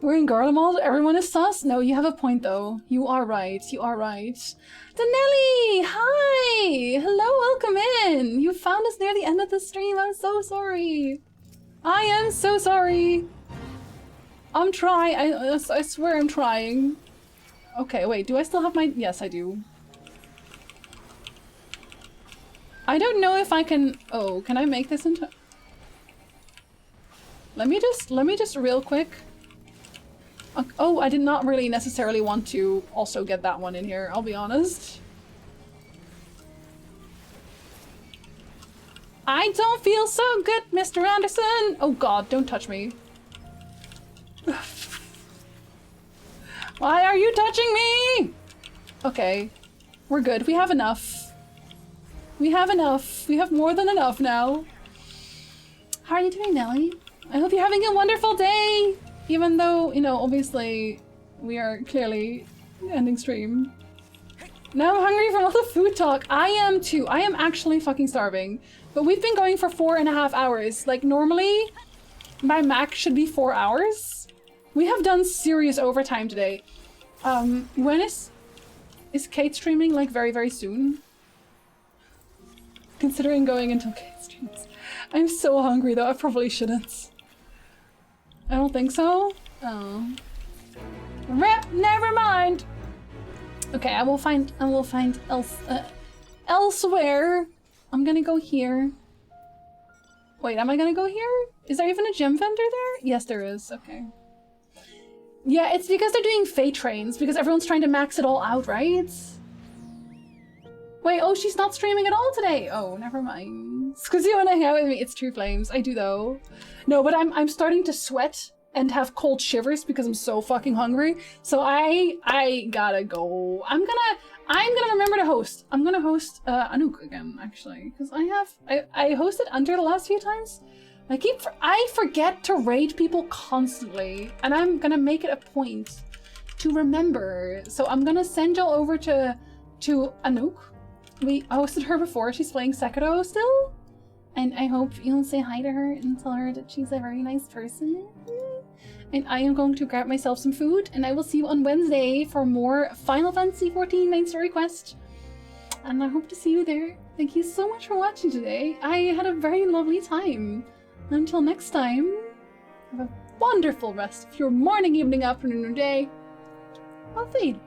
We're in Garlemald, everyone is sus? No, you have a point though. You are right, you are right. Danelli! Hi! Hello, welcome in! You found us near the end of the stream, I'm so sorry. I am so sorry. I'm trying, I swear I'm trying. Okay, wait, do I still have my... Yes, I do. I don't know if I can... Oh, can I make this into... Let me just real quick... Oh, I did not really necessarily want to also get that one in here, I'll be honest. I don't feel so good, Mr. Anderson! Oh god, don't touch me. Why are you touching me? Okay, we're good. We have enough. We have enough. We have more than enough now. How are you doing, Nelly? I hope you're having a wonderful day! Even though, you know, obviously we are clearly ending stream. Now I'm hungry from all the food talk. I am too. I am actually fucking starving. But we've been going for 4.5 hours. Like, normally my max should be 4 hours. We have done serious overtime today. When is Kate streaming? Like, very, very soon? Considering going until Kate streams. I'm so hungry though, I probably shouldn't. I don't think so? Oh. Rip, never mind! Okay, I will find elsewhere. I'm gonna go here. Wait, am I gonna go here? Is there even a gem vendor there? Yes, there is, okay. Yeah, it's because they're doing fate trains, because everyone's trying to max it all out, right? Wait, oh, she's not streaming at all today! Oh, never mind. It's because you wanna hang out with me. It's True Flames, I do though. No, but I'm starting to sweat and have cold shivers because I'm so fucking hungry. So I gotta go. I'm gonna remember to host. I'm gonna host Anouk again, actually, because I hosted Under the last few times. I forget to raid people constantly, and I'm gonna make it a point to remember. So I'm gonna send y'all over to Anouk. We hosted her before. She's playing Sekiro still, and I hope you'll say hi to her and tell her that she's a very nice person. And I am going to grab myself some food, and I will see you on Wednesday for more Final Fantasy XIV Main Story Quest. And I hope to see you there. Thank you so much for watching today. I had a very lovely time. Until next time, have a wonderful rest of your morning, evening, afternoon, or day. Auf Wiedersehen.